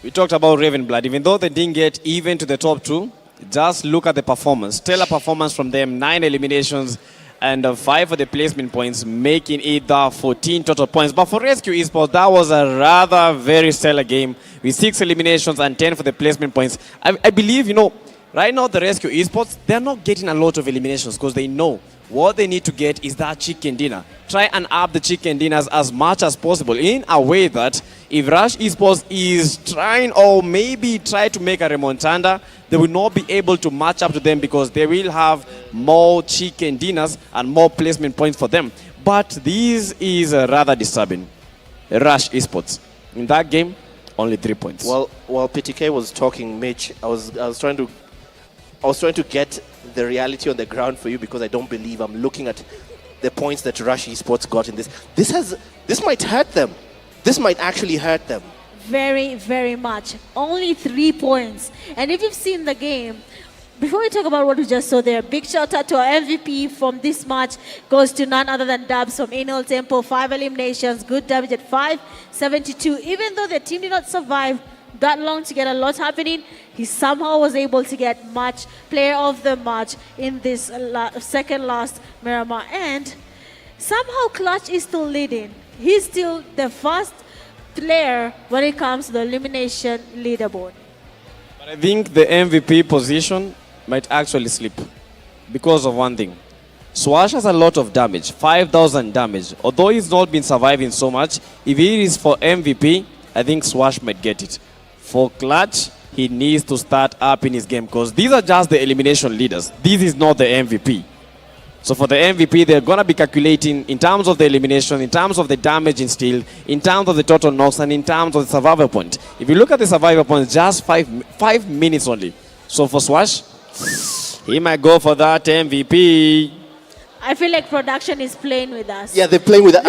Q: We talked about Ravenblood. Even though they didn't get even to the top 2, just look at the performance. Stellar performance from them. 9 eliminations and 5 for the placement points, making it the 14 total points. But for Rescue Esports, that was a rather very stellar game with 6 eliminations and 10 for the placement points. I believe, right now the Rescue Esports, they're not getting a lot of eliminations because they know What they need to get is that chicken dinner. Try and up the chicken dinners as much as possible in a way that if Rush Esports is trying or maybe try to make a remontanda, they will not be able to match up to them because they will have more chicken dinners and more placement points for them. But this is rather disturbing. Rush Esports. In that game, only 3 points.
A: Well, while PTK was talking, Mitch, I was trying to get the reality on the ground for you because I don't believe I'm looking at the points that Rush Esports got in this. This might hurt them. This might actually hurt them.
C: Very, very much. Only 3 points. And if you've seen the game, before we talk about what we just saw there, big shout out to our MVP from this match goes to none other than Dubs from Inal Temple. 5 eliminations, good damage at 572. Even though the team did not survive that long to get a lot happening, he somehow was able to get match player of the match in this second last Miramar. And somehow Clutch is still leading. He's still the first player when it comes to the elimination leaderboard.
Q: But I think the MVP position might actually slip because of one thing. Swash has a lot of damage, 5,000 damage. Although he's not been surviving so much, if it is for MVP, I think Swash might get it. For Clutch, he needs to start up in his game because these are just the elimination leaders. This is not the MVP. So for the MVP, they're going to be calculating in terms of the elimination, in terms of the damage in steel, in terms of the total knocks, and in terms of the survival point. If you look at the survival point, just 5 minutes only. So for Swash, he might go for that MVP.
C: I feel like production is playing with us.
A: Yeah, they're playing with it.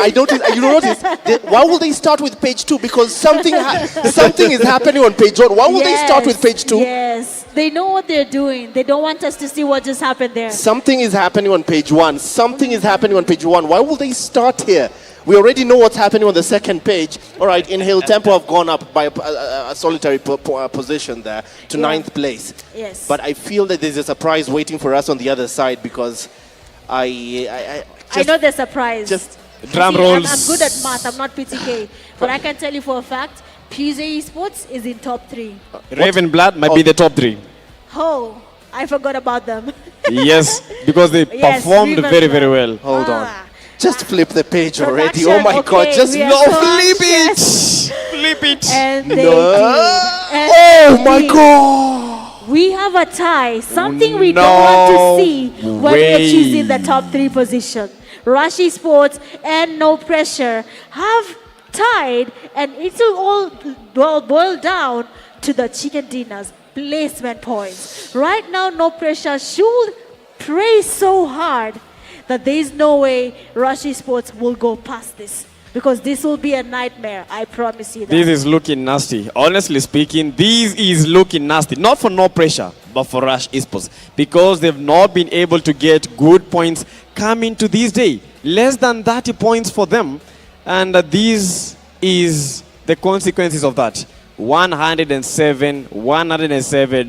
A: You notice, why will they start with page 2? Because something is happening on page 1. Why will they start with page 2?
C: Yes, they know what they're doing. They don't want us to see what just happened there.
A: Something is happening on page 1. Something is happening on page 1. Why will they start here? We already know what's happening on the second page. All right, Inhale Tempo have gone up by a solitary position there to 9th place.
C: Yes.
A: But I feel that there's a surprise waiting for us on the other side because I
C: know they're surprised.
A: Just
Q: drum rolls.
C: I'm good at math. I'm not PTK. But I can tell you for a fact, PMGO Esports is in top 3.
Q: Raven Blood might be the top 3.
C: Oh, I forgot about them.
Q: Yes, because they performed very, very well.
A: Hold on. Just flip the page already.
C: Production,
A: Oh my God, just
Q: flip it. Flip it.
C: And they
A: No.
C: did. And
A: Oh
C: they
A: my
C: did.
A: God.
C: We have a tie, something we don't want to see when we're
Q: way.
C: choosing the top 3 position. Rush Esports and No Pressure have tied, and it will all boil down to the chicken dinners placement points. Right now, No Pressure should pray so hard that there is no way Rush Esports will go past this. Because this will be a nightmare, I promise you that.
Q: This is looking nasty. Honestly speaking, this is looking nasty. Not for No Pressure, but for Rush Esports. Because they've not been able to get good points coming to this day. Less than 30 points for them. And this is the consequences of that. 107,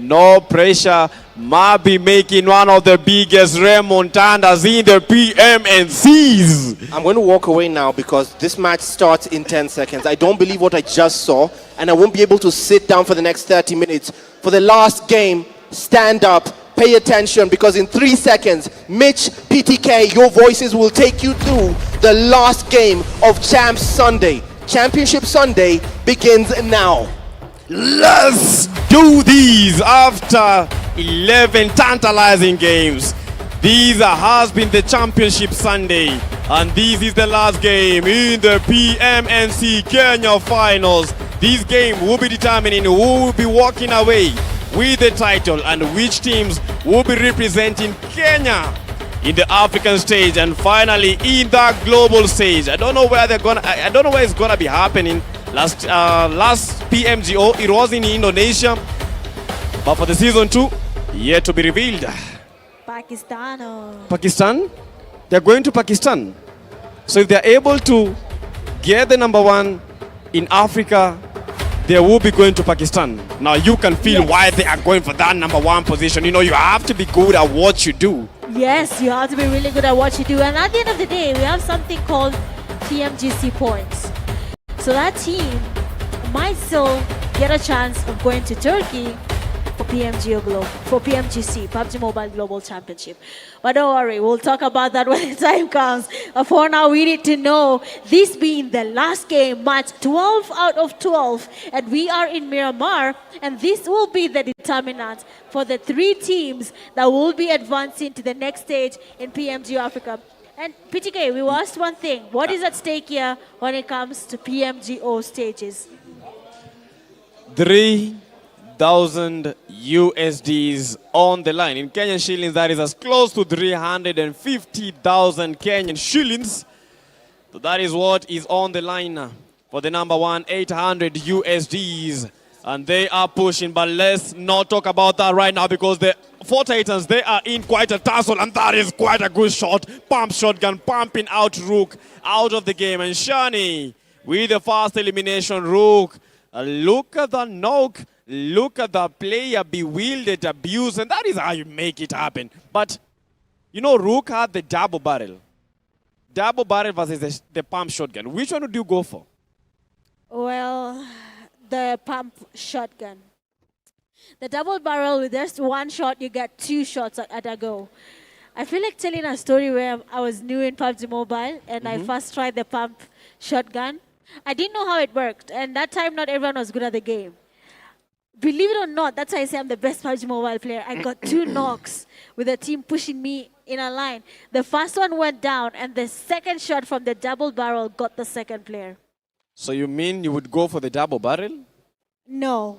Q: No Pressure might be making one of the biggest remontandas in the PMNCs.
A: I'm going to walk away now because this match starts in 10 seconds. I don't believe what I just saw, and I won't be able to sit down for the next 30 minutes. For the last game, stand up, pay attention, because in 3 seconds, Mitch, PTK, your voices will take you through the last game of Champs Sunday. Championship Sunday begins now.
Q: Let's do these after 11 tantalizing games. These has been the Championship Sunday, and this is the last game in the PMNC Kenya Finals. This game will be determining who will be walking away with the title and which teams will be representing Kenya in the African stage and finally in the global stage. I don't know where it's gonna be happening. Last PMGO, it was in Indonesia, but for the season 2, yet to be revealed. Pakistan? They're going to Pakistan. So if they're able to get the number 1 in Africa, they will be going to Pakistan. Now you can feel why they are going for that number 1 position. You know, you have to be good at what you do.
C: Yes, you have to be really good at what you do. And at the end of the day, we have something called PMGC points. So that team might still get a chance of going to Turkey for PMGO for PMGC, PUBG Mobile Global Championship. But don't worry, we'll talk about that when the time comes. For now, we need to know, this being the last game, match 12 out of 12, and we are in Miramar, and this will be the determinant for the 3 teams that will be advancing to the next stage in PMGO Africa. And PTK, we asked one thing. What is at stake here when it comes to PMGO stages?
Q: 3,000 USDs on the line. In Kenyan shillings, that is as close to 350,000 Kenyan shillings. So that is what is on the line for the number one, 800 USDs. And they are pushing, but let's not talk about that right now because the 4 Titans, they are in quite a tussle, and that is quite a good shot. Pump shotgun, pumping out Rook out of the game. And Shani with the fast elimination. Rook, look at the knock, look at the player bewildered, abuse, and that is how you make it happen. But, you know, Rook had the double barrel. Double barrel versus the pump shotgun. Which one would you go for?
C: Well, the pump shotgun. The double barrel, with just one shot, you get 2 shots at a go. I feel like telling a story where I was new in PUBG Mobile and I first tried the pump shotgun. I didn't know how it worked, and that time not everyone was good at the game. Believe it or not, that's why I say I'm the best PUBG Mobile player. I got 2 knocks with the team pushing me in a line. The first one went down, and the second shot from the double barrel got the second player.
Q: So you mean you would go for the double barrel?
C: No.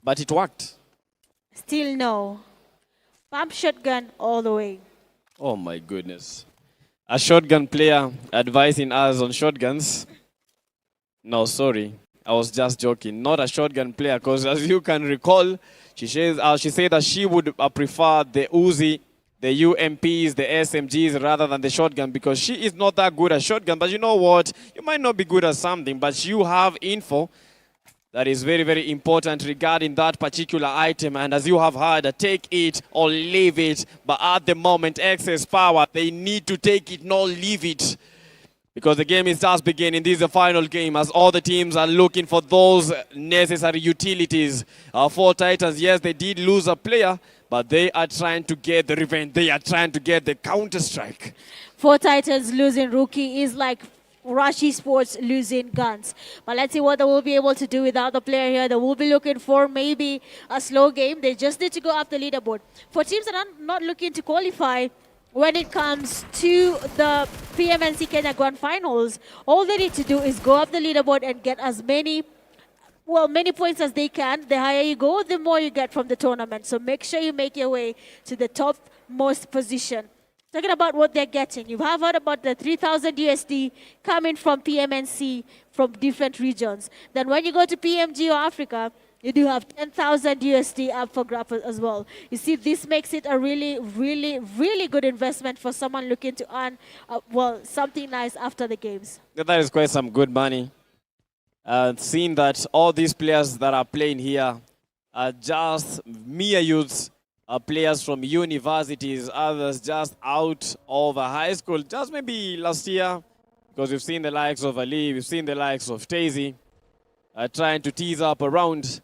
Q: But it worked?
C: Still no. Pump shotgun all the way.
Q: Oh my goodness. A shotgun player advising us on shotguns. No, sorry. I was just joking. Not a shotgun player, because as you can recall, she said that she would prefer the Uzi, the UMPs, the SMGs rather than the shotgun because she is not that good at shotgun. But you know what? You might not be good at something, but you have info that is very, very important regarding that particular item. And as you have heard, take it or leave it. But at the moment, excess power, they need to take it, not leave it. Because the game is just beginning. This is the final game as all the teams are looking for those necessary utilities. 4 Titans, yes, they did lose a player, but they are trying to get the revenge. They are trying to get the counter-strike.
C: 4 Titans losing rookie is like Rush Esports losing guns. But let's see what they will be able to do without the player here. They will be looking for maybe a slow game. They just need to go up the leaderboard. For teams that are not looking to qualify, when it comes to the PMNC Kenya Grand Finals, all they need to do is go up the leaderboard and get as many points as they can. The higher you go, the more you get from the tournament. So make sure you make your way to the topmost position. Talking about what they're getting, you have heard about the 3,000 USD coming from PMNC from different regions. Then when you go to PMGO Africa, you do have 10,000 USD up for grab as well. You see, this makes it a really, really, really good investment for someone looking to earn, something nice after the games.
Q: That is quite some good money. Seeing that all these players that are playing here are just mere youths, players from universities, others just out of high school, just maybe last year, because we've seen the likes of Ali, we've seen the likes of Tazy, trying to tease up around.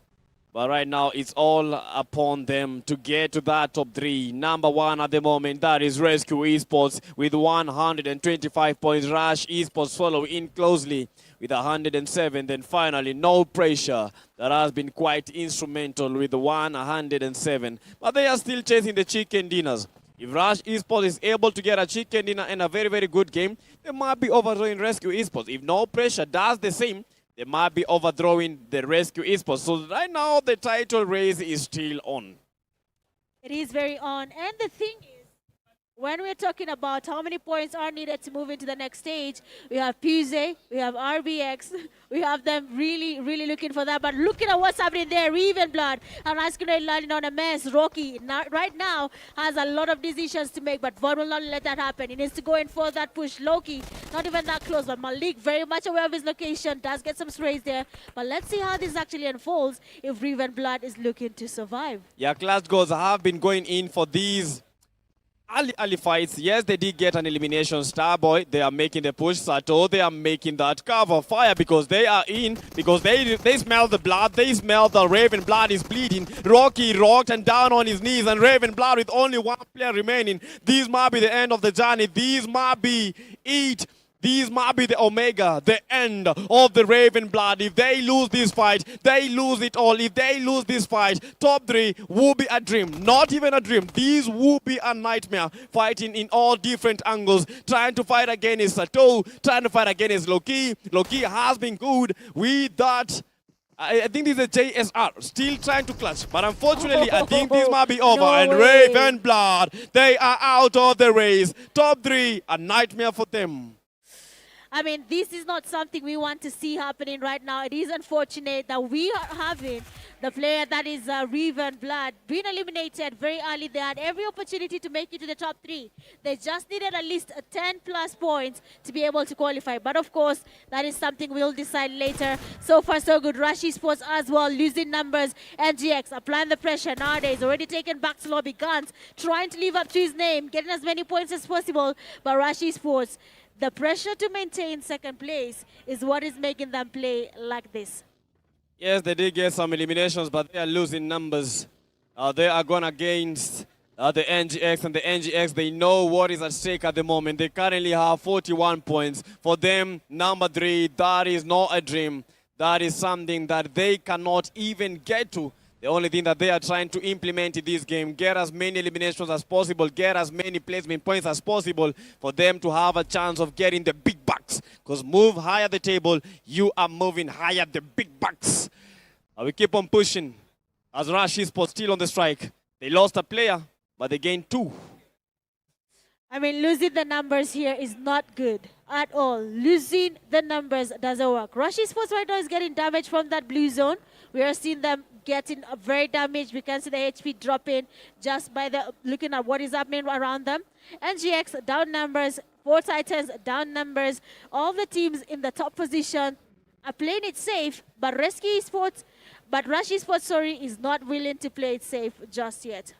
Q: But right now, it's all upon them to get to that top 3. Number 1 at the moment, that is Rescue Esports with 125 points. Rush Esports follow in closely with 107. Then finally, No Pressure, that has been quite instrumental with 107. But they are still chasing the chicken dinners. If Rush Esports is able to get a chicken dinner and a very, very good game, they might be overthrowing Rescue Esports. If No Pressure does the same, they might be overthrowing the Rescue Esports. So right now, the title race is still on.
C: It is very on. And the thing is, when we're talking about how many points are needed to move into the next stage, we have PZ, we have RBX, we have them really, really looking for that. But looking at what's happening there, Even Blood, and Ice Grenade landing on a mess. Rocky, right now, has a lot of decisions to make, but Vaughn will not let that happen. He needs to go in for that push. Loki, not even that close, but Malik, very much aware of his location, does get some sprays there. But let's see how this actually unfolds if Even Blood is looking to survive.
Q: Yeah, Clash Goals have been going in for these early fights. Yes, they did get an elimination. Starboy, they are making the push. Sato, they are making that cover fire because they are in, because they smell the blood. They smell the Raven blood is bleeding. Rocky rocked and down on his knees, and Raven blood with only one player remaining. These might be the end of the journey. These might be it. These might be the Omega, the end of the Raven blood. If they lose this fight, they lose it all. If they lose this fight, top 3 will be a dream. Not even a dream. These will be a nightmare. Fighting in all different angles. Trying to fight against Sato. Trying to fight against Loki. Loki has been good with that. I think this is a JSR, still trying to clutch. But unfortunately, I think this might be over.
C: No
Q: and
C: way.
Q: Raven blood, they are out of the race. Top 3, a nightmare for them.
C: I mean, this is not something we want to see happening right now. It is unfortunate that we are having the player that is Raven Blood being eliminated very early. They had every opportunity to make it to the top 3. They just needed at least 10 plus points to be able to qualify. But of course, that is something we'll decide later. So far, so good. Rush Esports as well, losing numbers. NGX applying the pressure nowadays, already taken back to lobby. Guns trying to live up to his name, getting as many points as possible. But Rush Esports, the pressure to maintain second place is what is making them play like this.
Q: Yes, they did get some eliminations, but they are losing numbers. They are going against the NGX, and the NGX, they know what is at stake at the moment. They currently have 41 points. For them, number 3, that is not a dream. That is something that they cannot even get to. The only thing that they are trying to implement in this game, get as many eliminations as possible, get as many placement points as possible for them to have a chance of getting the big bucks. Because move higher the table, you are moving higher the big bucks. We keep on pushing. As Rush Esports still on the strike. They lost a player, but they gained 2.
C: I mean, losing the numbers here is not good at all. Losing the numbers doesn't work. Rush Esports right now is getting damage from that blue zone. We are seeing them getting very damaged. We can see the HP dropping just by the looking at what is happening around them. NGX down numbers, 4 Titans down numbers. All the teams in the top position are playing it safe, but Rush Esports, is not willing to play it safe just yet.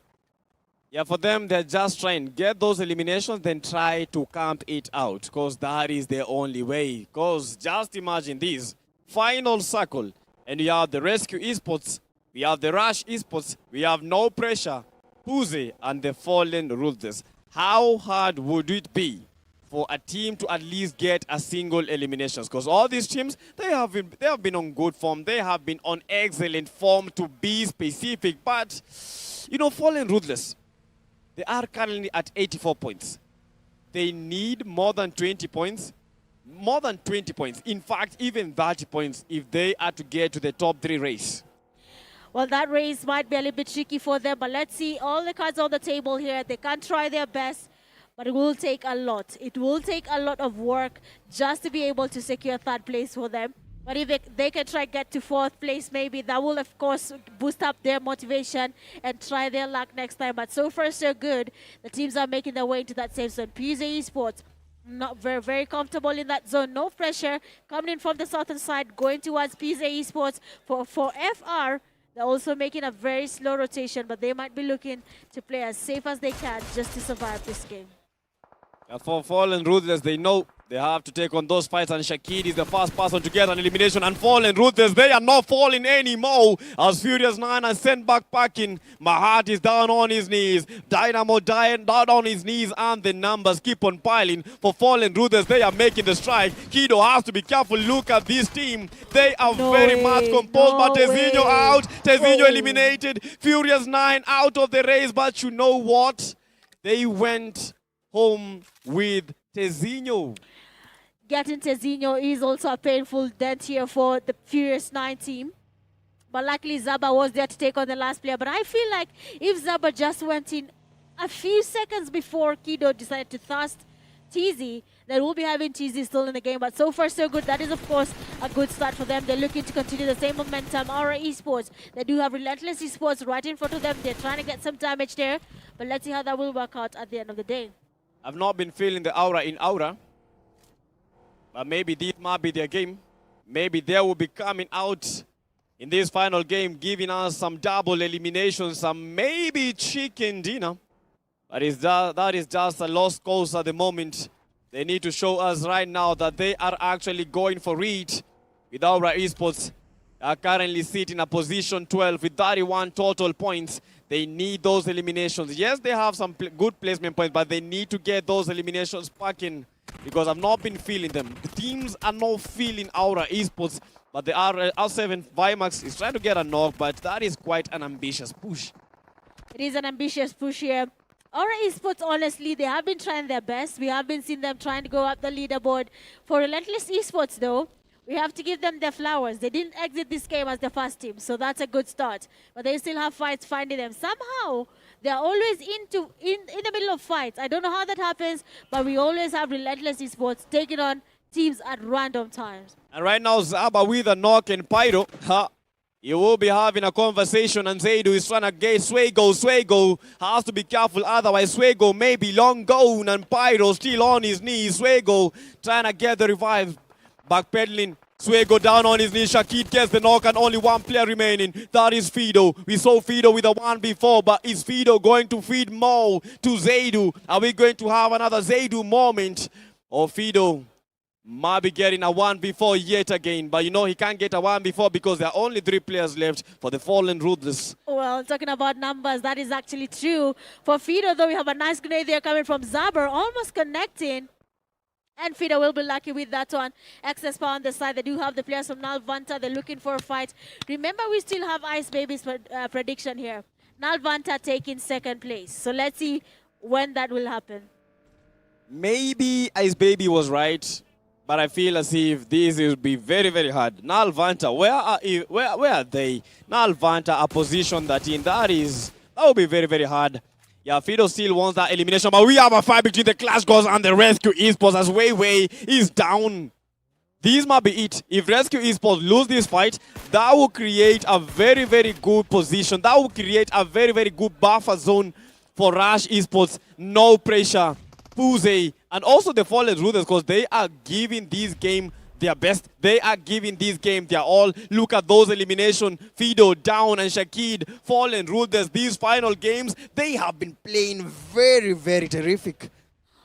Q: Yeah, for them, they're just trying to get those eliminations, then try to camp it out, because that is the only way. Because just imagine this, final circle, and we have the Rescue Esports, we have the Rush Esports, we have No Pressure, Puze, and the Fallen Ruthless. How hard would it be for a team to at least get a single elimination? Because all these teams, they have been on good form, they have been on excellent form, to be specific. But, you know, Fallen Ruthless, they are currently at 84 points. They need more than 20 points. More than 20 points. In fact, even 30 points if they are to get to the top 3 race.
C: Well, that race might be a little bit tricky for them, but let's see. All the cards on the table here. They can try their best, but it will take a lot. It will take a lot of work just to be able to secure 3rd place for them. But if they can try get to 4th place, maybe that will, of course, boost up their motivation and try their luck next time. But so far, so good. The teams are making their way into that safe zone. PMGO Esports, not very comfortable in that zone. No pressure coming in from the southern side, going towards PMGO Esports for FR. They're also making a very slow rotation, but they might be looking to play as safe as they can just to survive this game.
Q: For Fallen Ruthless, they know they have to take on those fights, and Shakid is the first person to get an elimination. And Fallen Ruthless, they are not falling anymore. As Furious 9 is sent back packing. Mahat is down on his knees. Dynamo down on his knees, and the numbers keep on piling. For Fallen Ruthless, they are making the strike. Kido has to be careful. Look at this team. They are very much composed, but Tezinho out. Tezinho eliminated. Furious 9 out of the race, but you know what? They went home with Tezinho.
C: Getting Tezinho is also a painful dent here for the Furious 9 team. But luckily Zaba was there to take on the last player. But I feel like if Zaba just went in a few seconds before Kido decided to thrust TZ, then we'll be having TZ still in the game. But so far so good. That is of course a good start for them. They're looking to continue the same momentum. Aura Esports, they do have Relentless Esports right in front of them. They're trying to get some damage there. But let's see how that will work out at the end of the day.
Q: I've not been feeling the aura in Aura. But maybe this might be their game. Maybe they will be coming out in this final game, giving us some double eliminations, some maybe chicken dinner. That is just a lost cause at the moment. They need to show us right now that they are actually going for it. With Aura Esports are currently sitting in a position 12 with 31 total points. They need those eliminations. Yes, they have some good placement points, but they need to get those eliminations packing because I've not been feeling them. The teams are not feeling Aura Esports, but the R7 Vimax is trying to get a knock, but that is quite an ambitious push.
C: It is an ambitious push here. Aura Esports, honestly, they have been trying their best. We have been seeing them trying to go up the leaderboard. For Relentless Esports, though, we have to give them their flowers. They didn't exit this game as the first team, so that's a good start. But they still have fights finding them. Somehow, they're always in the middle of fights. I don't know how that happens, but we always have Relentless Esports taking on teams at random times.
Q: And right now, Zaba with a knock and Pyro. You will be having a conversation, and Zaidu is trying to get Swego. Swego has to be careful, otherwise Swego may be long gone, and Pyro still on his knees. Swego trying to get the revive. Backpedaling. Swego down on his knees. Shakid gets the knock, and only one player remaining. That is Fido. We saw Fido with a one before, but is Fido going to feed more to Zaidu? Are we going to have another Zaidu moment? Or Fido might be getting a one before yet again, but you know he can't get a one before because there are only 3 players left for the Fallen Ruthless.
C: Well, talking about numbers, that is actually true. For Fido, though, we have a nice grenade there coming from Zaber, almost connecting. And Fido will be lucky with that one. Excess power on the side. They do have the players from Nalvanta. They're looking for a fight. Remember, we still have Ice Baby's prediction here. Nalvanta taking second place. So let's see when that will happen.
Q: Maybe Ice Baby was right, but I feel as if this will be very, very hard. Nalvanta, where are they? Nalvanta, a position that will be very, very hard. Yeah, Fido still wants that elimination, but we have a fight between the Clash Gods and the Rescue Esports as Wei is down. This might be it. If Rescue Esports lose this fight, that will create a very, very good position. That will create a very, very good buffer zone for Rush Esports. No pressure. Puze, and also the Fallen Ruthless, because they are giving this game their best. They are giving this game their all. Look at those eliminations. Fido down and Shakid, Fallen Ruthless. These final games, they have been playing very, very terrific.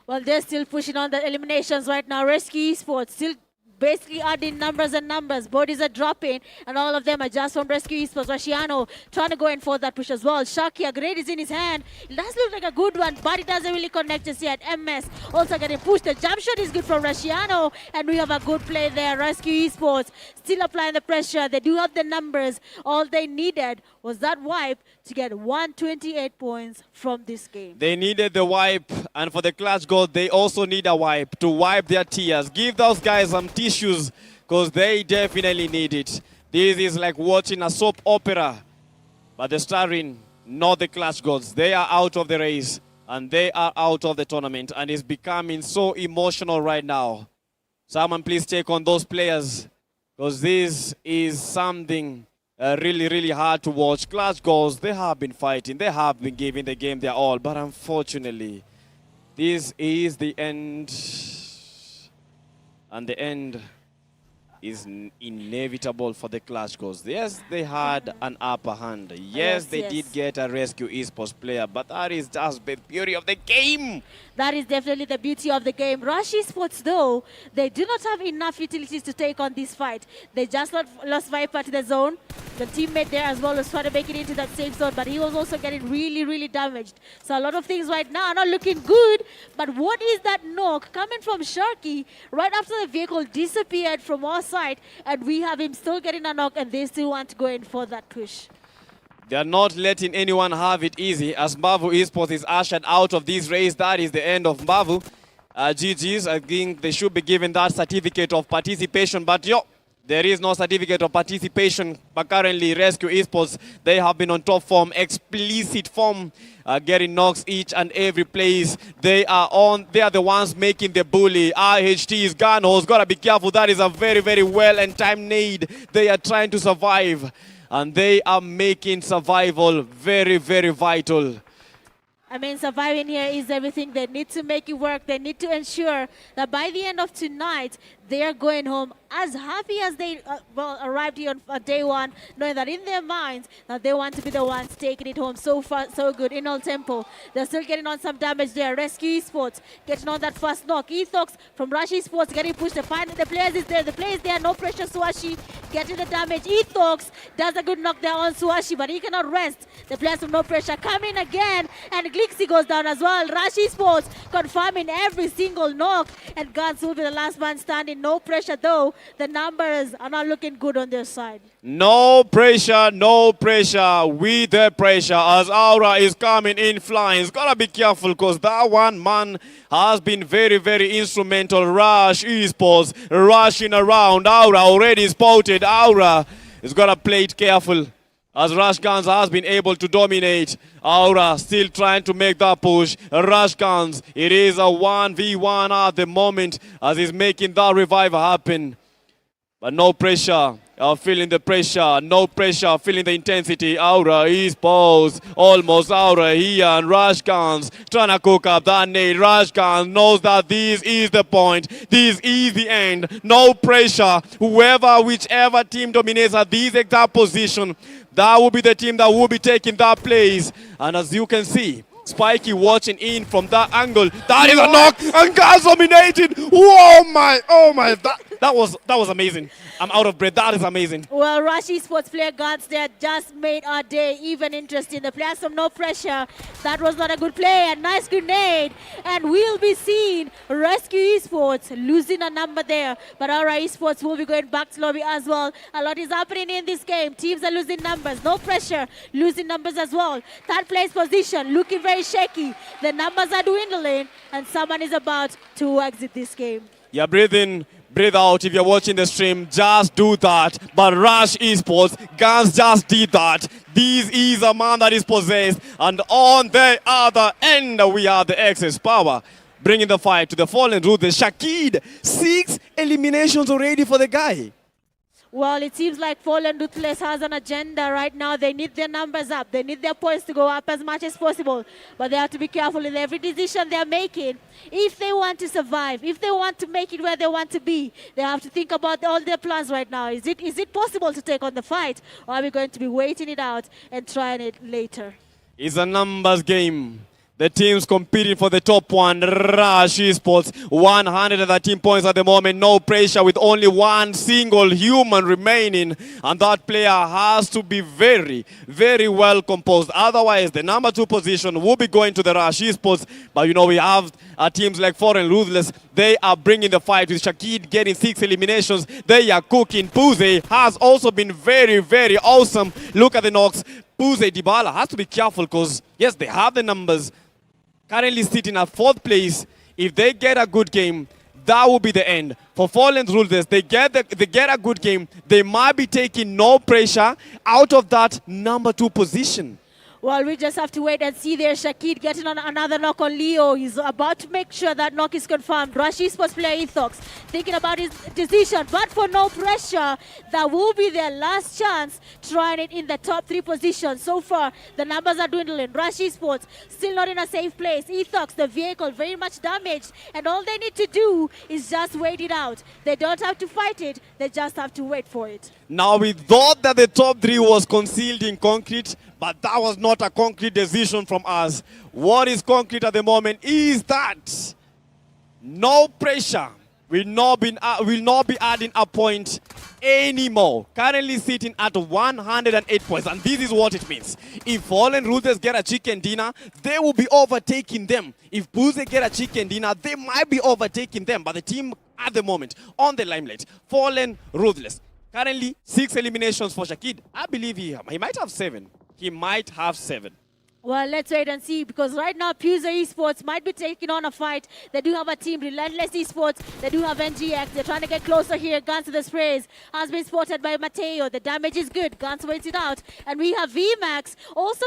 C: Well, they're still pushing on the eliminations right now. Rescue Esports still basically adding numbers and numbers. Bodies are dropping, and all of them are just from Rescue Esports. Rashiano trying to go in for that push as well. Shaki, a grenade is in his hand. It does look like a good one, but it doesn't really connect just yet. MS also getting pushed. The jump shot is good from Rashiano, and we have a good play there. Rescue Esports still applying the pressure. They do have the numbers. All they needed was that wipe to get 128 points from this game.
Q: They needed the wipe, and for the Clash God, they also need a wipe to wipe their tears. Give those guys some tissues, because they definitely need it. This is like watching a soap opera, but the starring, not the Clash Gods. They are out of the race, and they are out of the tournament, and it's becoming so emotional right now. Someone please take on those players, because this is something really, really hard to watch. Clash Goals, they have been fighting. They have been giving the game their all. But unfortunately, this is the end. And the end is inevitable for the Clash Goals. Yes, they had an upper hand. Yes, they did get a Rescue Esports player. But that is just the beauty of the game.
C: That is definitely the beauty of the game. Rush Esports, though, they do not have enough utilities to take on this fight. They just lost Viper to the zone. The teammate there as well was trying to make it into that safe zone, but he was also getting really, really damaged. So a lot of things right now are not looking good. But what is that knock coming from Sharky right after the vehicle disappeared from our side, and we have him still getting a knock, and they still want to go in for that push.
Q: They are not letting anyone have it easy as Mbavu Esports is ushered out of this race. That is the end of Mbavu. GG's, I think they should be given that certificate of participation, but there is no certificate of participation. But currently, Rescue Esports, they have been on top form, explicit form, getting knocks each and every place. They are the ones making the bully. RHT's Gunho's gotta be careful. That is a very, very well and timed nade. They are trying to survive, and they are making survival very, very vital.
C: I mean, surviving here is everything. They need to make it work. They need to ensure that by the end of tonight, they are going home as happy as they arrived here on day one, knowing that in their minds that they want to be the ones taking it home. So far, so good. In all tempo, they're still getting on some damage there. Rescue Esports getting on that first knock. Ethox from Rush Esports getting pushed. The players is there. The players there. No pressure. Swashi getting the damage. Ethox does a good knock there on Swashi, but he cannot rest. The players from No Pressure come in again, and Glixi goes down as well. Rush Esports confirming every single knock, and Guns will be the last man standing. No Pressure though. The numbers are not looking good on their side.
M: No pressure with the pressure as Aura is coming in flying. It's gotta be careful because that one man has been very, very instrumental. Rush Esports rushing around. Aura already spotted. Aura is gotta play it careful as Rush Guns has been able to dominate. Aura still trying to make that push. Rush Guns, it is a 1v1 at the moment as he's making that revival happen. But No Pressure, feeling the pressure. No Pressure, feeling the intensity. Aura Esports, almost Aura here, and Rush Guns trying to cook up that nade. Rush Guns knows that this is the point. This is the end. No Pressure. Whichever team dominates at this exact position, that will be the team that will be taking that place. And as you can see, Spiky watching in from that angle. That is a knock, and Guns dominated. Oh my, that was amazing. I'm out of breath. That is amazing.
C: Well, Rush Esports player Guns there just made our day even interesting. The players from No Pressure, that was not a good play. A nice grenade, and we'll be seeing Rescue Esports losing a number there. But our Esports will be going back to lobby as well. A lot is happening in this game. Teams are losing numbers. No Pressure losing numbers as well. Third place position looking very shaky. The numbers are dwindling, and someone is about to exit this game.
M: Yeah, breathe in, breathe out. If you're watching the stream, just do that. But Rush Esports, Guns just did that. This is a man that is possessed. And on the other end, we have the excess power. Bringing the fight to the fallen Ruthless. Shakid, 6 eliminations already for the guy.
C: Well, it seems like Fallen Ruthless has an agenda right now. They need their numbers up. They need their points to go up as much as possible. But they have to be careful in every decision they're making. If they want to survive, if they want to make it where they want to be, they have to think about all their plans right now. Is it possible to take on the fight? Or are we going to be waiting it out and trying it later?
M: It's a numbers game. The teams competing for the top one. Rush Esports, 113 points at the moment. No Pressure with only one single human remaining. And that player has to be very, very well composed. Otherwise, the number 2 position will be going to the Rush Esports. But you know, we have teams like Foreign Ruthless. They are bringing the fight with Shakid getting 6 eliminations. They are cooking. Puze has also been very, very awesome. Look at the knocks. Puze Dybala has to be careful because, yes, they have the numbers. Currently sitting at 4th place. If they get a good game, that will be the end. For Fallen Ruthless, they get a good game. They might be taking No Pressure out of that number 2 position.
C: Well, we just have to wait and see there. Shakid getting on another knock on Leo. He's about to make sure that knock is confirmed. Rush Esports player Ethox thinking about his decision. But for No Pressure, that will be their last chance trying it in the top 3 positions. So far, the numbers are dwindling. Rush Esports still not in a safe place. Ethox, the vehicle, very much damaged. And all they need to do is just wait it out. They don't have to fight it. They just have to wait for it.
M: Now, we thought that the top 3 was concealed in concrete, but that was not a concrete decision from us. What is concrete at the moment is that No Pressure will not be adding a point anymore. Currently sitting at 108 points, and this is what it means. If Fallen Ruthless get a chicken dinner, they will be overtaking them. If Puze get a chicken dinner, they might be overtaking them. But the team at the moment on the limelight, Fallen Ruthless. Currently 6 eliminations for Shakid. I believe he might have 7. He might have 7.
C: Well, let's wait and see, because right now Puse Esports might be taking on a fight. They do have a team, Relentless Esports. They do have NGX. They're trying to get closer here. Guns to the sprays. Has been spotted by Mateo. The damage is good. Guns waits it out. And we have VMAX also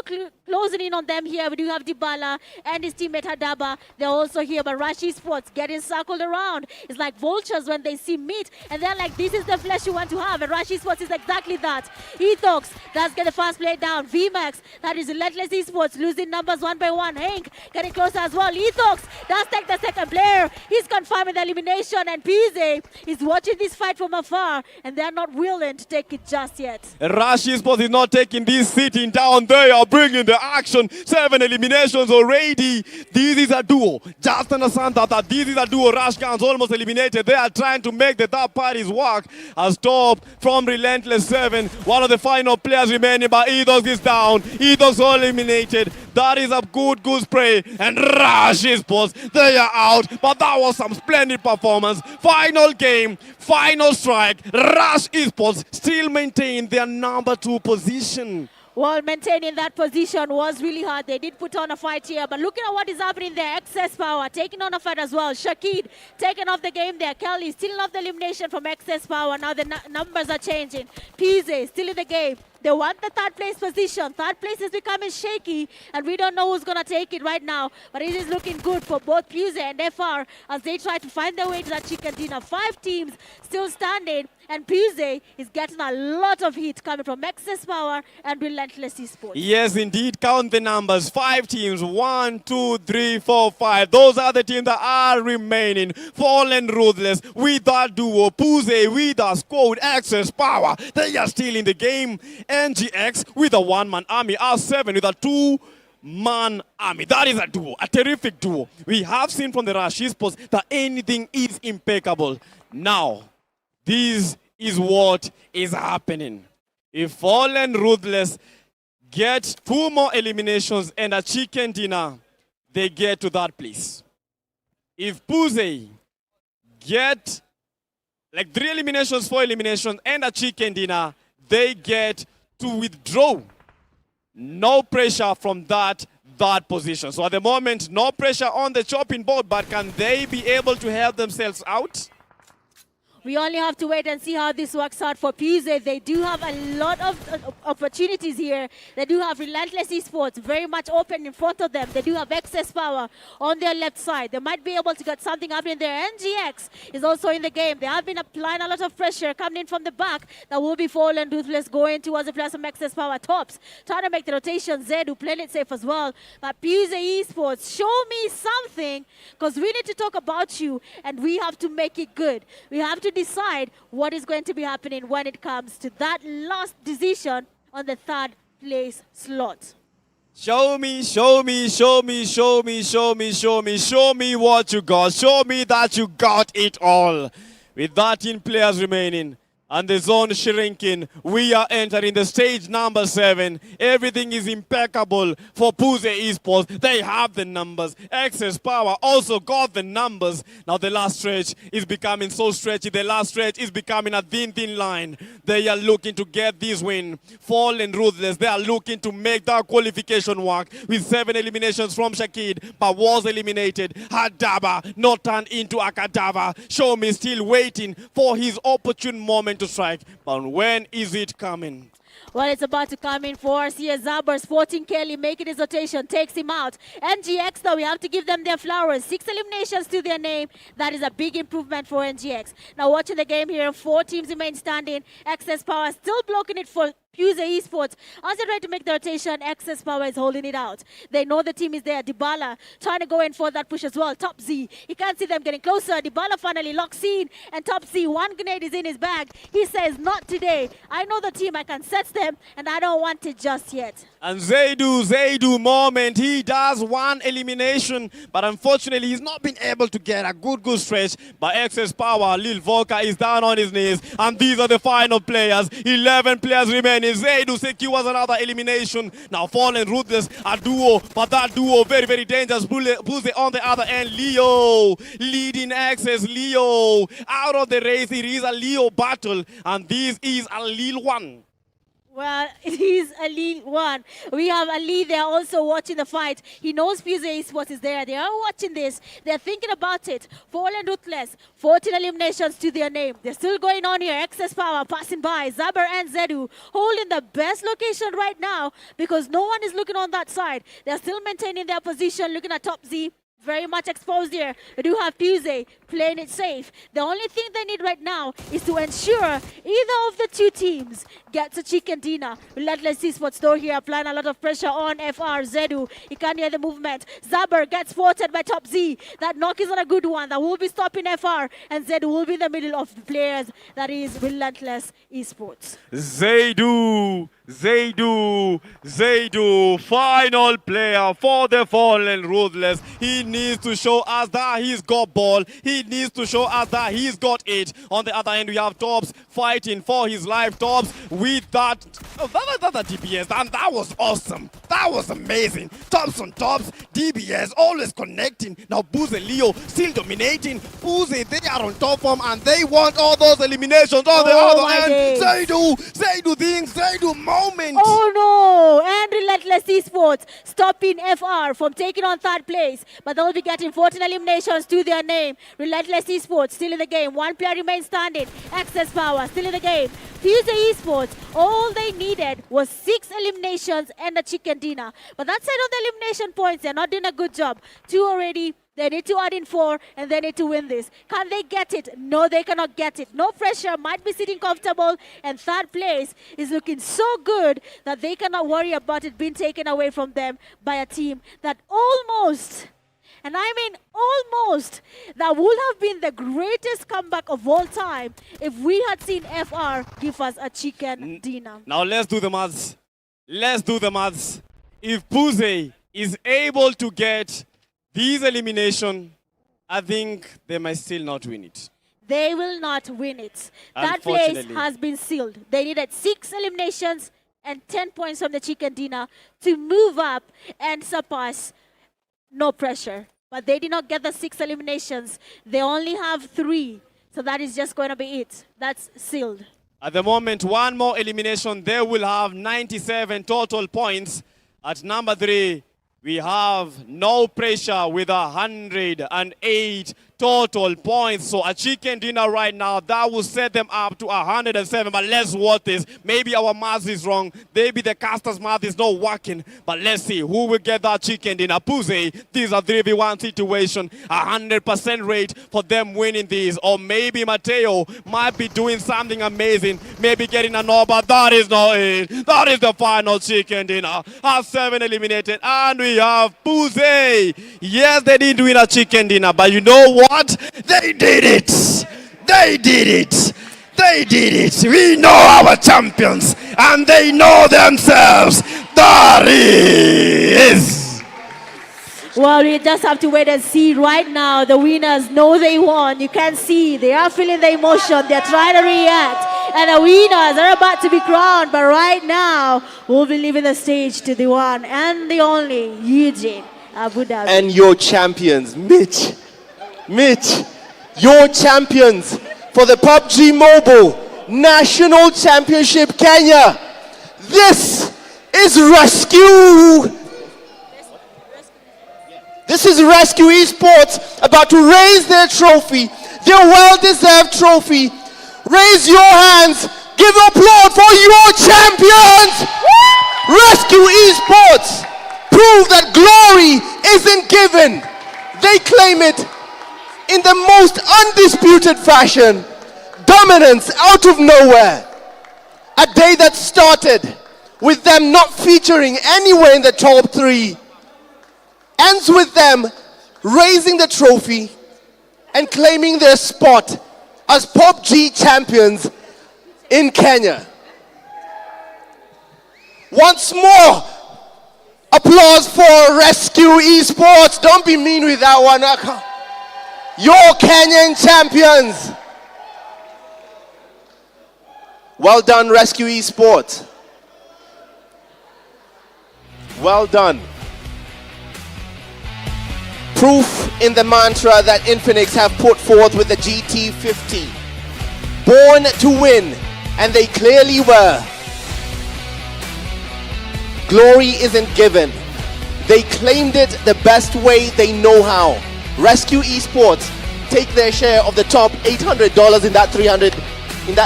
C: closing in on them here. We do have Dybala and his teammate Hadaba. They're also here, but Rush Esports getting circled around. It's like vultures when they see meat, and they're like, this is the flesh you want to have, and Rush Esports is exactly that. Ethox, that's get the fast play down. VMAX, that is Relentless Esports, losing numbers one by one. Hank getting closer as well. Ethox does take the second player. He's confirming the elimination, and PZ is watching this fight from afar, and they're not willing to take it just yet.
M: Rush Esports is not taking this sitting down. They are bringing the action. 7 eliminations already. This is a duo. Just understand that this is a duo. Rush Guns almost eliminated. They are trying to make the third parties work. A stop from Relentless 7. One of the final players remaining, but Ethos is down. Ethos all eliminated. That is a good spray. And Rush Esports, they are out. But that was some splendid performance. Final game, final strike. Rush Esports still maintain their number 2 position.
C: Well, maintaining that position was really hard. They did put on a fight here, but looking at what is happening there, Excess Power taking on a fight as well. Shakid taking off the game there. Kelly still off the elimination from Excess Power. Now the numbers are changing. PZ still in the game. They want the third place position. Third place is becoming shaky, and we don't know who's going to take it right now. But it is looking good for both Puse and FR as they try to find their way to that chicken dinner. 5 teams still standing, and Puse is getting a lot of heat coming from Excess Power and Relentless Esports.
M: Yes, indeed. Count the numbers. 5 teams. 1, 2, 3, 4, 5. Those are the teams that are remaining. Fallen Ruthless with that duo. Puse with a squad. Excess Power. They are still in the game. NGX with a one-man army. R7 with a 2-man army. That is a duo, a terrific duo. We have seen from the Rush Esports that anything is impeccable. Now, this is what is happening. If Fallen Ruthless get 2 more eliminations and a chicken dinner, they get to that place. If Puse get like 3 eliminations, 4 eliminations, and a chicken dinner, they get to withdraw. No pressure from that position. So at the moment, no pressure on the chopping board, but can they be able to help themselves out?
C: We only have to wait and see how this works out for PZ. They do have a lot of opportunities here. They do have Relentless Esports very much open in front of them. They do have Excess Power on their left side. They might be able to get something happening there. NGX is also in the game. They have been applying a lot of pressure coming in from the back. That will be Fallen Ruthless going towards the players from Excess Power tops. Trying to make the rotation. Zed who played it safe as well. But PZ Esports, show me something, because we need to talk about you and we have to make it good. We have to decide what is going to be happening when it comes to that last decision on the 3rd place slot.
M: Show me, show me, show me, show me, show me, show me, show me what you got. Show me that you got it all. With 13 players remaining and the zone shrinking, we are entering the stage number 7. Everything is impeccable for Puse Esports. They have the numbers. Excess Power also got the numbers. Now the last stretch is becoming so stretchy. The last stretch is becoming a thin line. They are looking to get this win. Fallen Ruthless, they are looking to make that qualification work with 7 eliminations from Shakid, but was eliminated. Hadaba not turned into a cadaver. Show me still waiting for his opportune moment to strike. But when is it coming?
C: Well, it's about to come in for CS Zaber. Sporting Kelly making his rotation, takes him out. NGX, though, we have to give them their flowers. 6 eliminations to their name. That is a big improvement for NGX. Now, watching the game here, 4 teams remain standing. Excess Power still blocking it for Puse Esports. As they try to make the rotation, Excess Power is holding it out. They know the team is there. Dybala trying to go in for that push as well. Top Z, he can't see them getting closer. Dybala finally locks in, and Top Z, 1 grenade is in his bag. He says, not today. I know the team, I can set them, and I don't want it just yet.
M: And Zaydu moment, he does 1 elimination, but unfortunately he's not been able to get a good stretch. But Excess Power, Lil Volca is down on his knees, and these are the final players. 11 players remaining. Zaydu secures another elimination. Now Fallen Ruthless, a duo, but that duo very, very dangerous. Puse on the other end, Leo leading Excess. Leo out of the race. It is a Leo battle, and this is a Lil one.
C: Well, he's Ali one. We have Ali there also watching the fight. He knows PMGO Esports is there. They are watching this. They're thinking about it. Fallen Ruthless, 14 eliminations to their name. They're still going on here. Excess Power passing by. Zaber and Zedu holding the best location right now because no one is looking on that side. They're still maintaining their position, looking at Top Z. Very much exposed here. We do have PMGO playing it safe. The only thing they need right now is to ensure either of the two teams gets a chicken dinner. Relentless Esports though here applying a lot of pressure on FR Zedu. You can't hear the movement. Zaber gets spotted by Top Z. That knock is not a good one. That will be stopping FR and Zedu will be in the middle of the players. That is Relentless Esports.
M: Zedu, final player for the Fallen Ruthless. He needs to show us that he's got ball. He needs to show us that he's got it. On the other hand, we have Tops fighting for his life. Tops with that DBS, and that was awesome. That was amazing. Tops on Tops, DBS always connecting. Now Booze and Leo still dominating. Booze, they are on top form and they want all those eliminations on the other end. Zedu things, Zedu moment.
C: Oh no! And Relentless Esports stopping FR from taking on third place. But they'll be getting 14 eliminations to their name. Relentless Esports still in the game. One player remains standing. Access Power still in the game. PMGO Esports, all they needed was 6 eliminations and a chicken dinner. But that side of the elimination points, they're not doing a good job. 2 already. They need to add in 4 and they need to win this. Can they get it? No, they cannot get it. No pressure, might be sitting comfortable, and third place is looking so good that they cannot worry about it being taken away from them by a team that almost, and I mean almost, that would have been the greatest comeback of all time if we had seen FR give us a chicken dinner.
M: Now let's do the maths. Let's do the maths. If PMGO is able to get these elimination, I think they might still not win it.
C: They will not win it. That place has been sealed. They needed 6 eliminations and 10 points from the chicken dinner to move up and surpass. No pressure. But they did not get the 6 eliminations. They only have 3. So that is just going to be it. That's sealed.
M: At the moment, one more elimination. They will have 97 total points. At number 3, we have No Pressure with 108 total points. So a chicken dinner right now, that will set them up to 107. But let's watch this. Maybe our math is wrong. Maybe the caster's math is not working. But let's see who will get that chicken dinner. PMGO, this is a 3v1 situation. 100% rate for them winning this. Or maybe Mateo might be doing something amazing. Maybe getting a no, but that is not it. That is the final chicken dinner. Has 7 eliminated. And we have PMGO. Yes, they didn't win a chicken dinner. But you know what? They did it! They did it! They did it! We know our champions and they know themselves. That is!
C: Well, we just have to wait and see. Right now, the winners know they won. You can see they are feeling the emotion. They're trying to react. And the winners are about to be crowned. But right now, we'll be leaving the stage to the one and the only Eugene Abu Dhabi.
A: And your champions, Mitch, your champions for the PUBG Mobile National Championship Kenya. This is Rescue. This is Rescue Esports about to raise their trophy, their well-deserved trophy. Raise your hands, give applause for your champions. Rescue Esports prove that glory isn't given. They claim it in the most undisputed fashion. Dominance out of nowhere. A day that started with them not featuring anywhere in the top 3 ends with them raising the trophy and claiming their spot as PUBG champions in Kenya. Once more, applause for Rescue Esports. Don't be mean with that one. Your Kenyan champions. Well done, Rescue Esports. Well done. Proof in the mantra that Infinix have put forth with the GT50. Born to win, and they clearly were. Glory isn't given. They claimed it the best way they know how. Rescue Esports take their share of the top $800 in that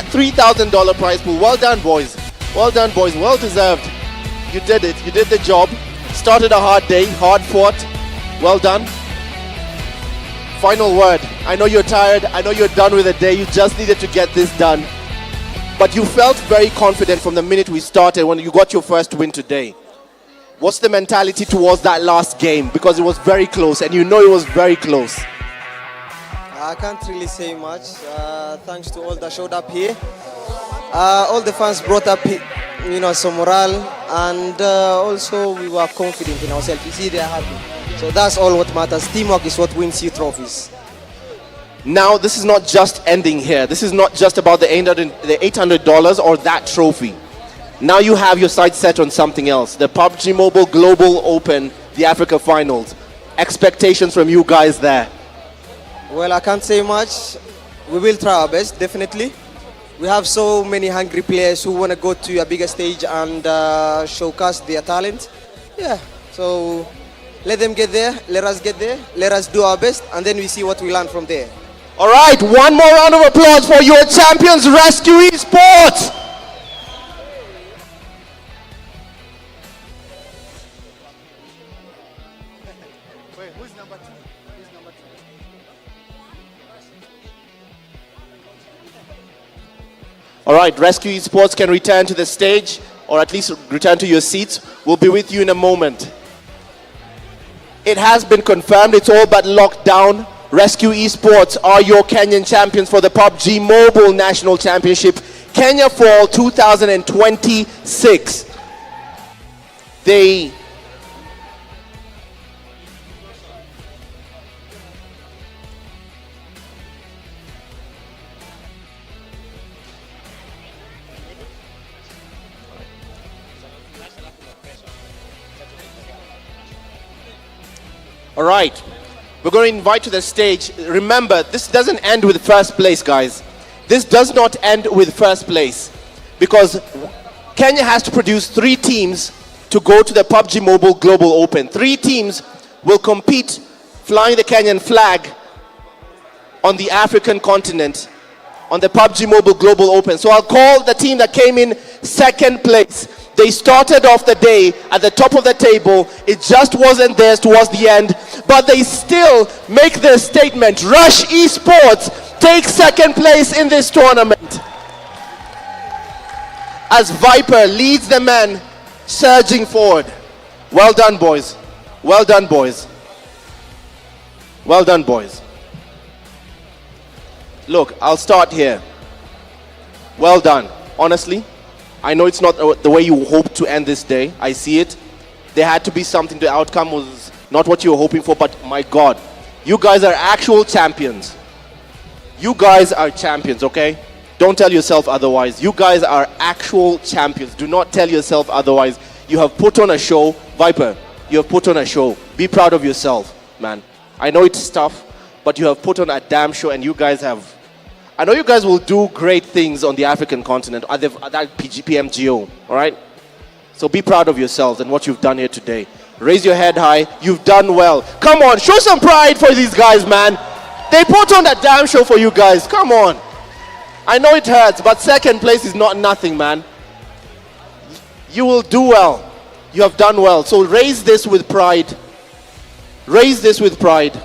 A: $3,000 prize pool. Well done, boys. Well done, boys. Well deserved. You did it. You did the job. Started a hard day, hard fought. Well done. Final word. I know you're tired. I know you're done with the day. You just needed to get this done. But you felt very confident from the minute we started when you got your first win today. What's the mentality towards that last game? Because it was very close, and you know it was very close.
F: I can't really say much. Thanks to all that showed up here. All the fans brought up, some morale, and also we were confident in ourselves. You see, they're happy. So that's all what matters. Teamwork is what wins you trophies.
A: Now, this is not just ending here. This is not just about the $800 or that trophy. Now you have your sights set on something else. The PUBG Mobile Global Open, the Africa Finals. Expectations from you guys there?
F: Well, I can't say much. We will try our best, definitely. We have so many hungry players who want to go to a bigger stage and showcase their talent. Yeah, so let them get there, let us get there, let us do our best, and then we see what we learn from there.
A: All right, one more round of applause for your champions, Rescue Esports. All right, Rescue Esports can return to the stage, or at least return to your seats. We'll be with you in a moment. It has been confirmed, it's all but locked down. Rescue Esports are your Kenyan champions for the PUBG Mobile National Championship, Kenya Fall 2026. All right, we're going to invite to the stage. Remember, this doesn't end with first place, guys. This does not end with first place, because Kenya has to produce 3 teams to go to the PUBG Mobile Global Open. 3 teams will compete flying the Kenyan flag on the African continent on the PUBG Mobile Global Open. So I'll call the team that came in second place. They started off the day at the top of the table. It just wasn't theirs towards the end, but they still make their statement. Rush Esports takes second place in this tournament, as Viper leads the men surging forward. Well done, boys. Well done, boys. Well done, boys. Look, I'll start here. Well done. Honestly, I know it's not the way you hoped to end this day. I see it. There had to be something. The outcome was not what you were hoping for, but my God, you guys are actual champions. You guys are champions, okay? Don't tell yourself otherwise. You guys are actual champions. Do not tell yourself otherwise. You have put on a show. Viper, you have put on a show. Be proud of yourself, man. I know it's tough, but you have put on a damn show, and you guys have... I know you guys will do great things on the African continent at that PMGO, all right? So be proud of yourselves and what you've done here today. Raise your head high. You've done well. Come on, show some pride for these guys, man. They put on a damn show for you guys. Come on. I know it hurts, but second place is not nothing, man. You will do well. You have done well. So raise this with pride. Raise this with pride.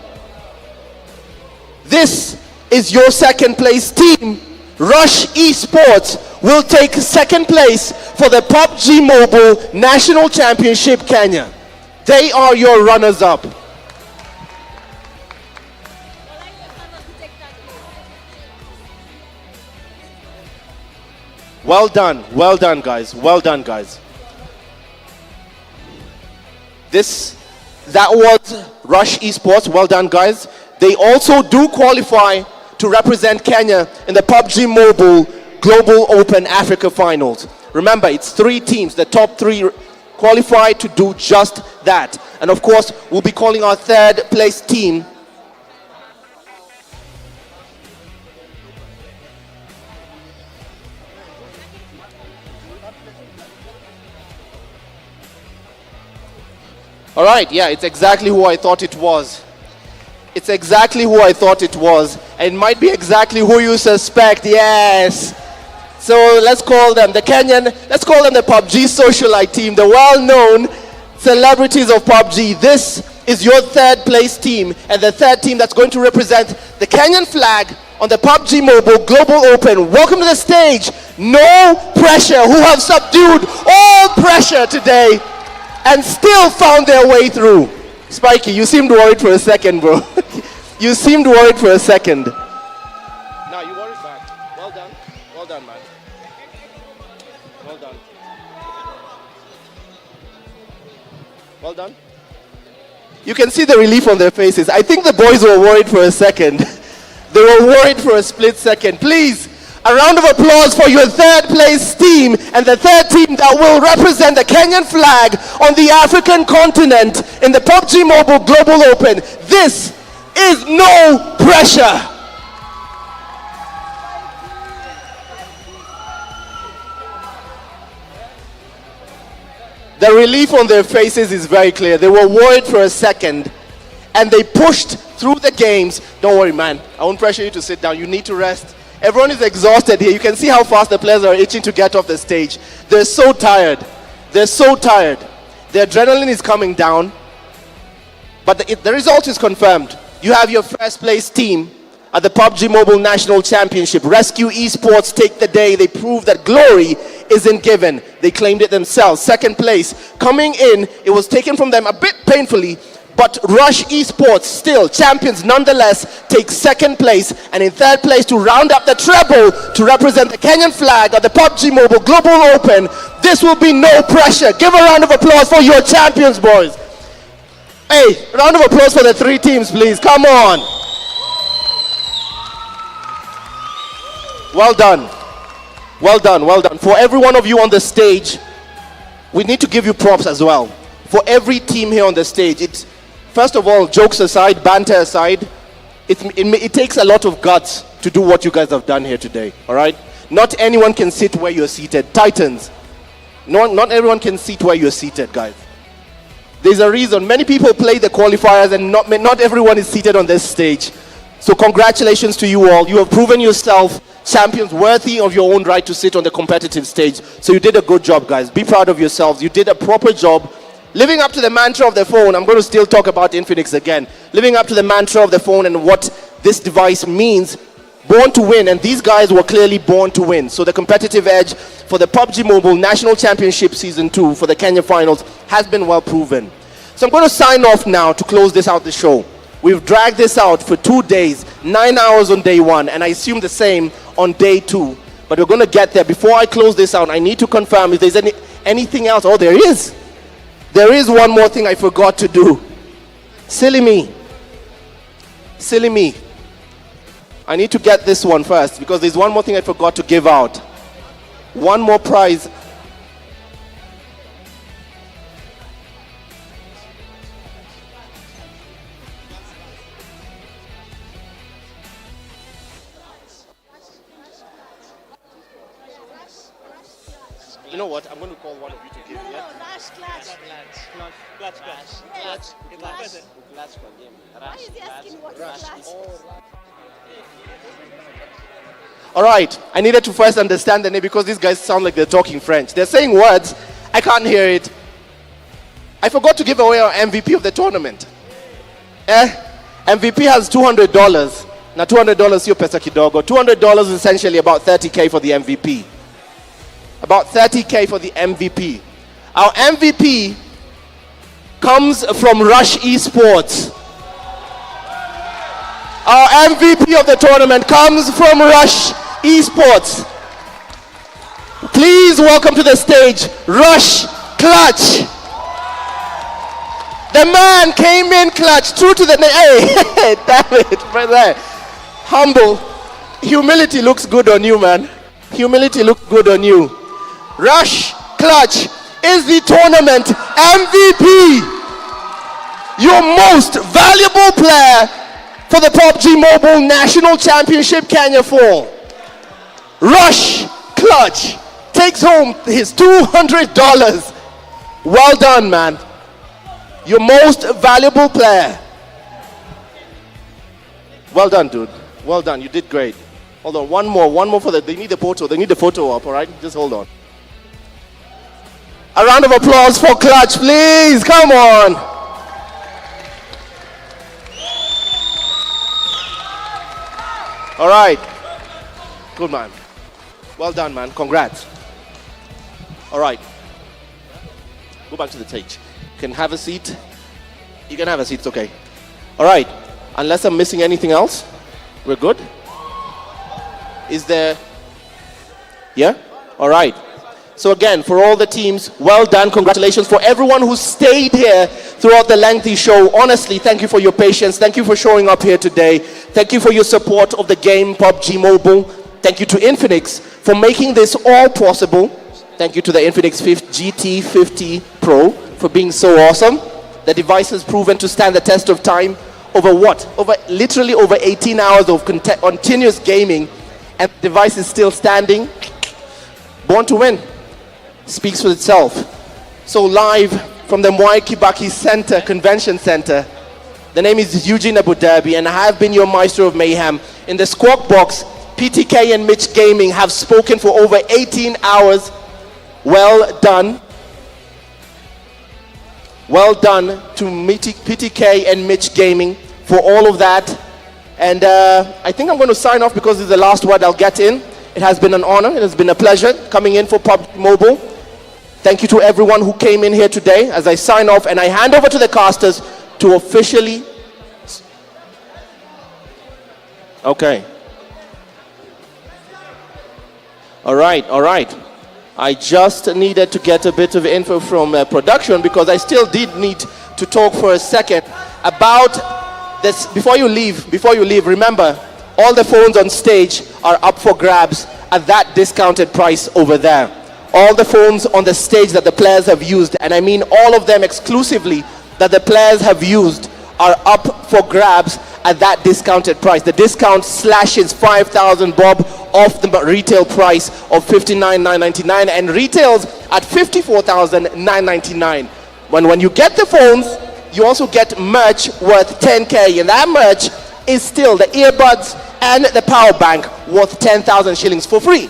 A: This is your second place team. Rush Esports will take second place for the PUBG Mobile National Championship Kenya. They are your runners-up. Well done guys, well done guys. That was Rush Esports, well done guys. They also do qualify to represent Kenya in the PUBG Mobile Global Open Africa Finals. Remember, it's 3 teams. The top 3 qualify to do just that. And of course, we'll be calling our third place team. All right, yeah, it's exactly who I thought it was. It's exactly who I thought it was. And it might be exactly who you suspect, yes. So let's call them the PUBG socialite team, the well-known celebrities of PUBG. This is your third place team, and the third team that's going to represent the Kenyan flag on the PUBG Mobile Global Open. Welcome to the stage, No Pressure, who have subdued all pressure today and still found their way through. Spiky, you seemed worried for a second, bro. You seemed worried for a second. No, you worried back. Well done. Well done, man. Well done. Well done. You can see the relief on their faces. I think the boys were worried for a second. They were worried for a split second. Please, a round of applause for your third place team and the third team that will represent the Kenyan flag on the African continent in the PUBG Mobile Global Open. This is No Pressure. The relief on their faces is very clear. They were worried for a second and they pushed through the games. Don't worry, man. I won't pressure you to sit down. You need to rest. Everyone is exhausted here. You can see how fast the players are itching to get off the stage. They're so tired. They're so tired. The adrenaline is coming down. But the result is confirmed. You have your first place team at the PUBG Mobile National Championship. Rescue Esports take the day. They prove that glory isn't given. They claimed it themselves. Second place. Coming in, it was taken from them a bit painfully, but Rush Esports, still champions nonetheless, take second place. And in third place, to round up the treble to represent the Kenyan flag at the PUBG Mobile Global Open, this will be No Pressure. Give a round of applause for your champions, boys. Hey, round of applause for the three teams, please. Come on. Well done. Well done, well done. For every one of you on the stage, we need to give you props as well. For every team here on the stage, it's, first of all, jokes aside, banter aside, it takes a lot of guts to do what you guys have done here today, all right? Not anyone can sit where you're seated. Titans, not everyone can sit where you're seated, guys. There's a reason. Many people play the qualifiers and not everyone is seated on this stage. So congratulations to you all. You have proven yourself champions worthy of your own right to sit on the competitive stage. So you did a good job, guys. Be proud of yourselves. You did a proper job. Living up to the mantra of the phone, I'm going to still talk about Infinix again. Living up to the mantra of the phone and what this device means. Born to win, and these guys were clearly born to win. So the competitive edge for the PUBG Mobile National Championship Season 2 for the Kenya Finals has been well proven. So I'm going to sign off now to close this out the show. We've dragged this out for 2 days, 9 hours on day 1, and I assume the same on day 2. But we're going to get there. Before I close this out, I need to confirm if there's anything else. Oh, there is. There is one more thing I forgot to do. Silly me. Silly me. I need to get this one first because there's one more thing I forgot to give out. One more prize. You know what? I'm going to call one of you to give me. Yeah? All right. I needed to first understand the name because these guys sound like they're talking French. They're saying words. I can't hear it. I forgot to give away our MVP of the tournament. MVP has $200. Now $200 sio pesa kidogo. $200 is essentially about 30K for the MVP. About 30K for the MVP. Our MVP comes from Rush Esports. Our MVP of the tournament comes from Rush Esports. Please welcome to the stage, Rush Clutch. The man came in clutch, true to the name. Hey, damn it, brother. Humble. Humility looks good on you, man. Humility looks good on you. Rush Clutch is the tournament MVP. Your most valuable player for the PUBG Mobile National Championship Kenya Fall. Rush Clutch takes home his $200. Well done, man. Your most valuable player. Well done, dude. Well done. You did great. Hold on. One more for they need the photo. They need the photo up, all right? Just hold on. A round of applause for Clutch, please. Come on. All right. Good, man. Well done, man. Congrats. All right. Go back to the stage. You can have a seat. You can have a seat. It's okay. All right. Unless I'm missing anything else, we're good. Is there? Yeah? All right. So again, for all the teams, well done. Congratulations. For everyone who stayed here throughout the lengthy show, honestly, thank you for your patience. Thank you for showing up here today. Thank you for your support of the game PUBG Mobile. Thank you to Infinix for making this all possible. Thank you to the Infinix GT50 Pro for being so awesome. The device has proven to stand the test of time over what? Literally over 18 hours of continuous gaming, and the device is still standing. Born to win. Speaks for itself. So live from the Mwai Kibaki Center, Convention Center, the name is Eugene Abu Dhabi, and I have been your Maestro of Mayhem. In the Squawk Box, PTK and Mitch Gaming have spoken for over 18 hours. Well done. Well done to PTK and Mitch Gaming for all of that. And I think I'm going to sign off because this is the last word I'll get in. It has been an honor. It has been a pleasure coming in for PUBG Mobile. Thank you to everyone who came in here today as I sign off and I hand over to the casters to officially... Okay. All right. I just needed to get a bit of info from production because I still did need to talk for a second about this. Before you leave, remember, all the phones on stage are up for grabs at that discounted price over there. All the phones on the stage that the players have used, and I mean all of them exclusively that the players have used, are up for grabs at that discounted price. The discount slashes 5,000 bob off the retail price of 59,999 and retails at 54,999. When you get the phones, you also get merch worth 10k, and that merch is still the earbuds and the power bank worth 10,000 shillings for free.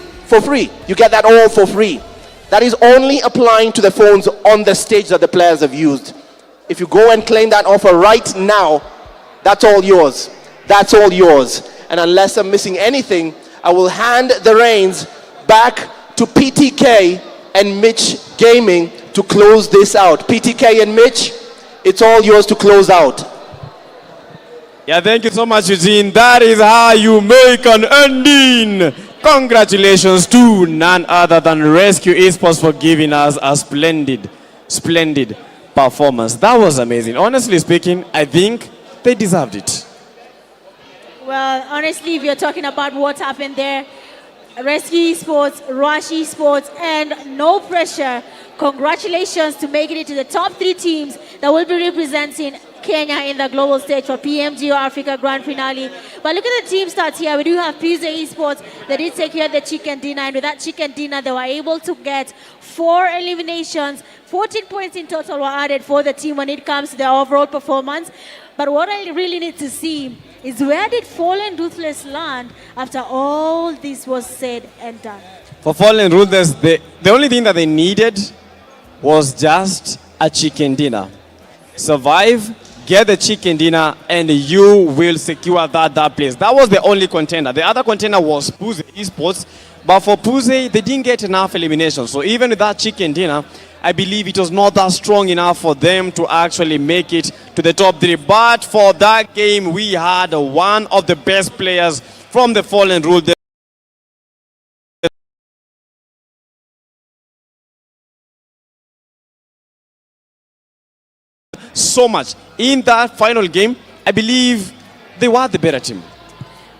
A: You get that all for free. That is only applying to the phones on the stage that the players have used. If you go and claim that offer right now, that's all yours. And unless I'm missing anything, I will hand the reins back to PTK and Mitch Gaming to close this out. PTK and Mitch, it's all yours to close out.
Q: Yeah, thank you so much, Eugene. That is how you make an ending. Congratulations to none other than Rescue Esports for giving us a splendid performance. That was amazing. Honestly speaking, I think they deserved it.
C: Well, honestly, if you're talking about what happened there, Rescue Esports, Rush Esports, and No Pressure, congratulations to making it to the top 3 teams that will be representing Kenya in the global stage for PMGO Africa Grand Finale. But look at the team stats here. We do have PUBG Esports. They did take care of the chicken dinner, and with that chicken dinner, they were able to get 4 eliminations. 14 points in total were added for the team when it comes to their overall performance. But what I really need to see is where did Fallen Ruthless land after all this was said and done?
Q: For Fallen Ruthless, the only thing that they needed was just a chicken dinner. Survive, get the chicken dinner, and you will secure that place. That was the only contender. The other contender was PUBG Esports, but for PUBG, they didn't get enough eliminations. So even with that chicken dinner, I believe it was not that strong enough for them to actually make it to the top 3. But for that game, we had one of the best players from the Fallen Ruthless. So much in that final game. I believe they were the better team.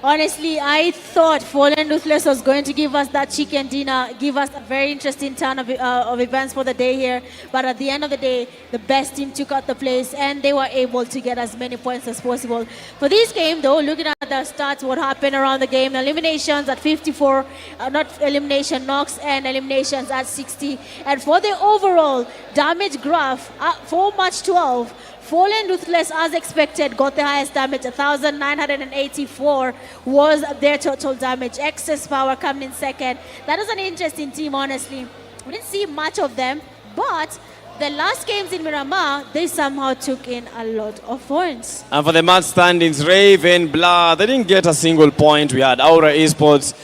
C: Honestly, I thought Fallen Ruthless was going to give us that chicken dinner, give us a very interesting turn of events for the day here. But at the end of the day, the best team took out the place and they were able to get as many points as possible. For this game, though, looking at the stats, what happened around the game, eliminations at 54, not elimination, knocks and eliminations at 60. And for the overall damage graph, for match 12, Fallen Ruthless, as expected, got the highest damage. 1,984 was their total damage. Excess Power coming in second. That was an interesting team, honestly. We didn't see much of them, but the last games in Miramar, they somehow took in a lot of points.
Q: And for the match standings, Raven, Blah, they didn't get a single point. We had Aura Esports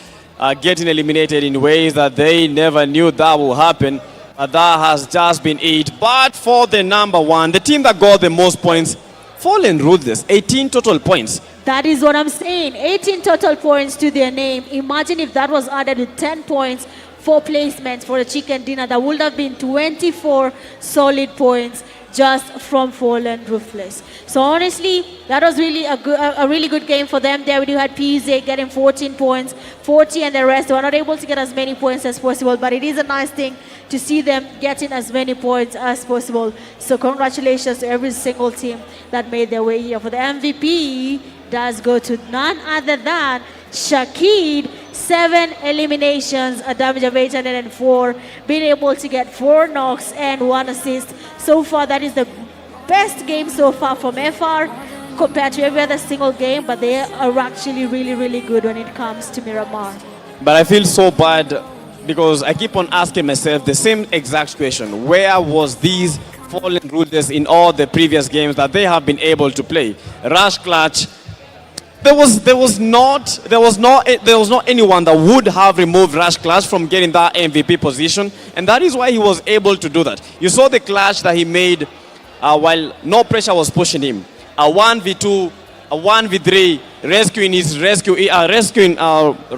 Q: getting eliminated in ways that they never knew that would happen. That has just been it. But for the number one, the team that got the most points, Fallen Ruthless, 18 total points.
C: That is what I'm saying. 18 total points to their name. Imagine if that was added with 10 points for placements for the chicken dinner. That would have been 24 solid points just from Fallen Ruthless. So honestly, that was really a really good game for them. There we had PZ getting 14 points, 40 and the rest. They were not able to get as many points as possible, but it is a nice thing to see them getting as many points as possible. So congratulations to every single team that made their way here. For the MVP does go to none other than Shakid. 7 eliminations, a damage of 804, being able to get 4 knocks and 1 assist. So far, that is the best game so far from FR compared to every other single game, but they are actually really, really good when it comes to Miramar.
Q: But I feel so bad because I keep on asking myself the same exact question. Where was these Fallen Ruthless in all the previous games that they have been able to play? Rush Clutch, there was not anyone that would have removed Rush Clutch from getting that MVP position, and that is why he was able to do that. You saw the clutch that he made while no pressure was pushing him. A 1v2, a 1v3, rescuing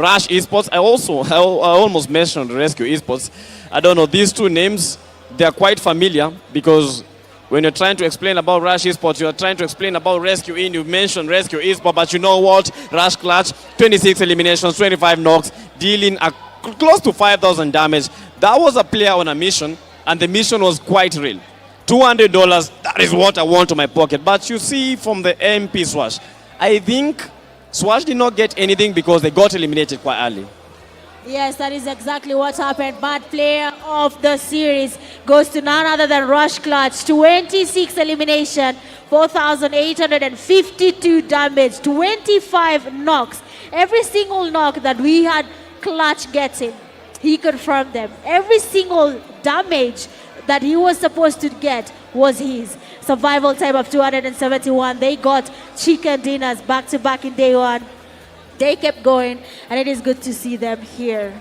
Q: Rush Esports. I almost mentioned Rescue Esports. I don't know, these two names, they are quite familiar because when you're trying to explain about Rush Esports, you're trying to explain about Rescue In. You mentioned Rescue Esports, but you know what? Rush Clutch, 26 eliminations, 25 knocks, dealing close to 5,000 damage. That was a player on a mission, and the mission was quite real. $200, that is what I want to my pocket. But you see from the MP Swash, I think Swash did not get anything because they got eliminated quite early.
C: Yes, that is exactly what happened. Bad player of the series goes to none other than Rush Clutch. 26 elimination, 4,852 damage, 25 knocks. Every single knock that we had Clutch getting, he confirmed them. Every single damage that he was supposed to get was his. Survival time of 271. They got chicken dinners back-to-back in day one. They kept going, and it is good to see them here.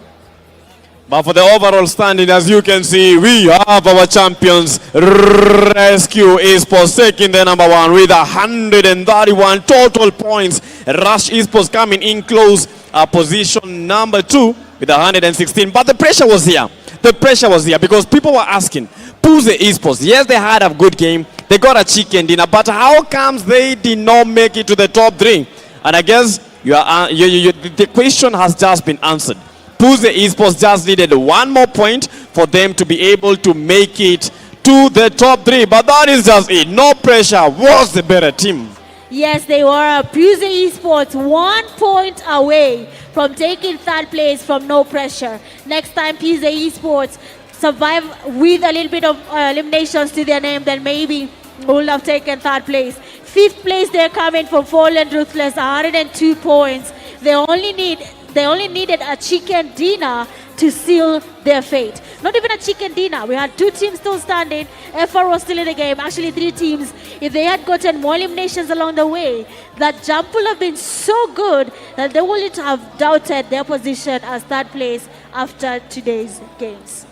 Q: But for the overall standing, as you can see, we have our champions, Rescue Esports, taking the number one with 131 total points. Rush Esports coming in close, position number 2 with 116. But the pressure was here. The pressure was here because people were asking, PMGO Esports, yes, they had a good game. They got a chicken dinner, but how comes they did not make it to the top 3? And I guess the question has just been answered. PMGO Esports just needed 1 more point for them to be able to make it to the top 3. But that is just it. No pressure. Was the better team.
C: Yes, they were. PMGO Esports 1 point away from taking 3rd place from no pressure. Next time PMGO Esports survive with a little bit of eliminations to their name, then maybe would have taken 3rd place. 5th place, they're coming from Fallen Ruthless, 102 points. They only needed a chicken dinner to seal their fate. Not even a chicken dinner. We had 2 teams still standing. FR was still in the game. Actually, 3 teams. If they had gotten more eliminations along the way, that jump would have been so good that they wouldn't have doubted their position as 3rd place after today's games.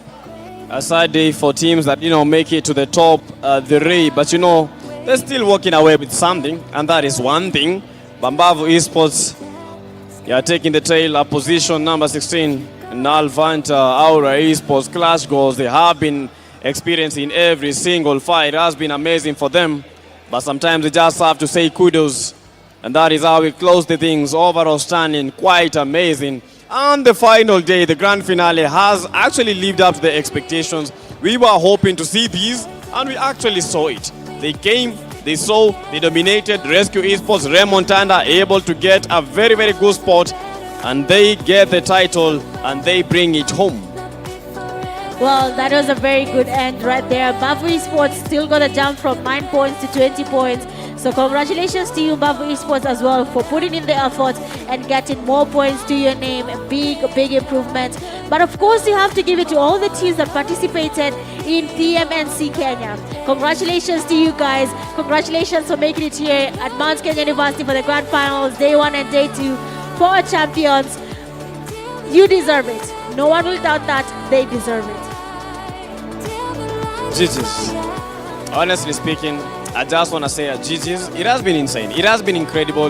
Q: A sad day for teams that make it to the top 3, but they're still walking away with something, and that is one thing. PMGO Esports, taking the tail at position number 16. Nalvanta, Aura Esports, Clash Goals, they have been experiencing every single fight. It has been amazing for them, but sometimes they just have to say kudos And that is how we close the things. Overall standing quite amazing. On the final day, the grand finale has actually lived up to the expectations. We were hoping to see these, and we actually saw it. They came, they saw, they dominated. Rescue Esports, Remontanda able to get a very, very good spot, and they get the title, and they bring it home.
C: Well, that was a very good end right there. Bavu Esports still got a jump from 9 points to 20 points. So congratulations to you, Bavu Esports, as well, for putting in the effort and getting more points to your name. A big, big improvement. But of course, you have to give it to all the teams that participated in PMNC Kenya. Congratulations to you guys. Congratulations for making it here at Mount Kenya University for the grand finals, day 1 and day 2. For our champions, you deserve it. No one will doubt that. They deserve it.
Q: GG's. Honestly speaking, I just want to say GG's. It has been insane. It has been incredible.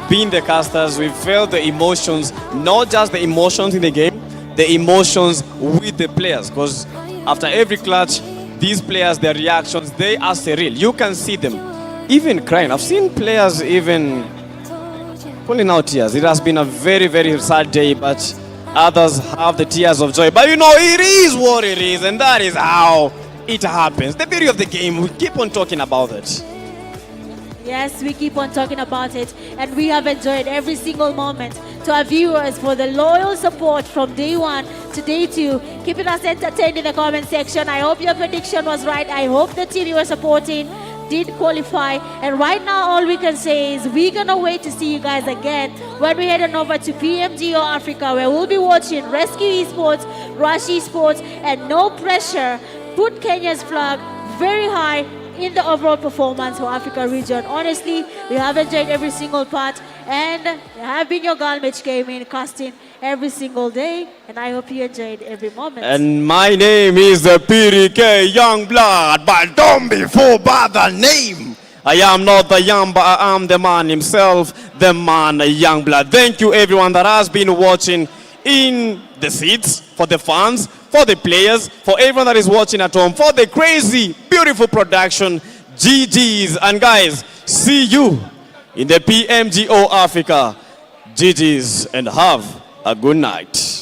Q: Being the casters, we felt the emotions, not just the emotions in the game, the emotions with the players. Because after every clutch, these players, their reactions, they are surreal. You can see them even crying. I've seen players even pulling out tears. It has been a very, very sad day, but others have the tears of joy. But you know, it is what it is, and that is how it happens. The beauty of the game, we keep on talking about it.
C: Yes, we keep on talking about it, and we have enjoyed every single moment. To our viewers, for the loyal support from day 1 to day 2, keeping us entertained in the comment section. I hope your prediction was right. I hope the team you were supporting did qualify. And right now, all we can say is we're gonna wait to see you guys again when we head on over to PMGO Africa, where we'll be watching Rescue Esports, Rush Esports, and No Pressure put Kenya's flag very high in the overall performance for Africa region. Honestly, we have enjoyed every single part, and I have been your girl Mitch Gaming, casting every single day, and I hope you enjoyed every moment.
Q: And my name is the PDK Youngblood, but don't be fooled by the name. I am not the young, but I am the man himself, the man Youngblood. Thank you everyone that has been watching in the seats, for the fans, for the players, for everyone that is watching at home, for the crazy, beautiful production. GG's. And guys, see you in the PMGO Africa. GG's, and have a good night.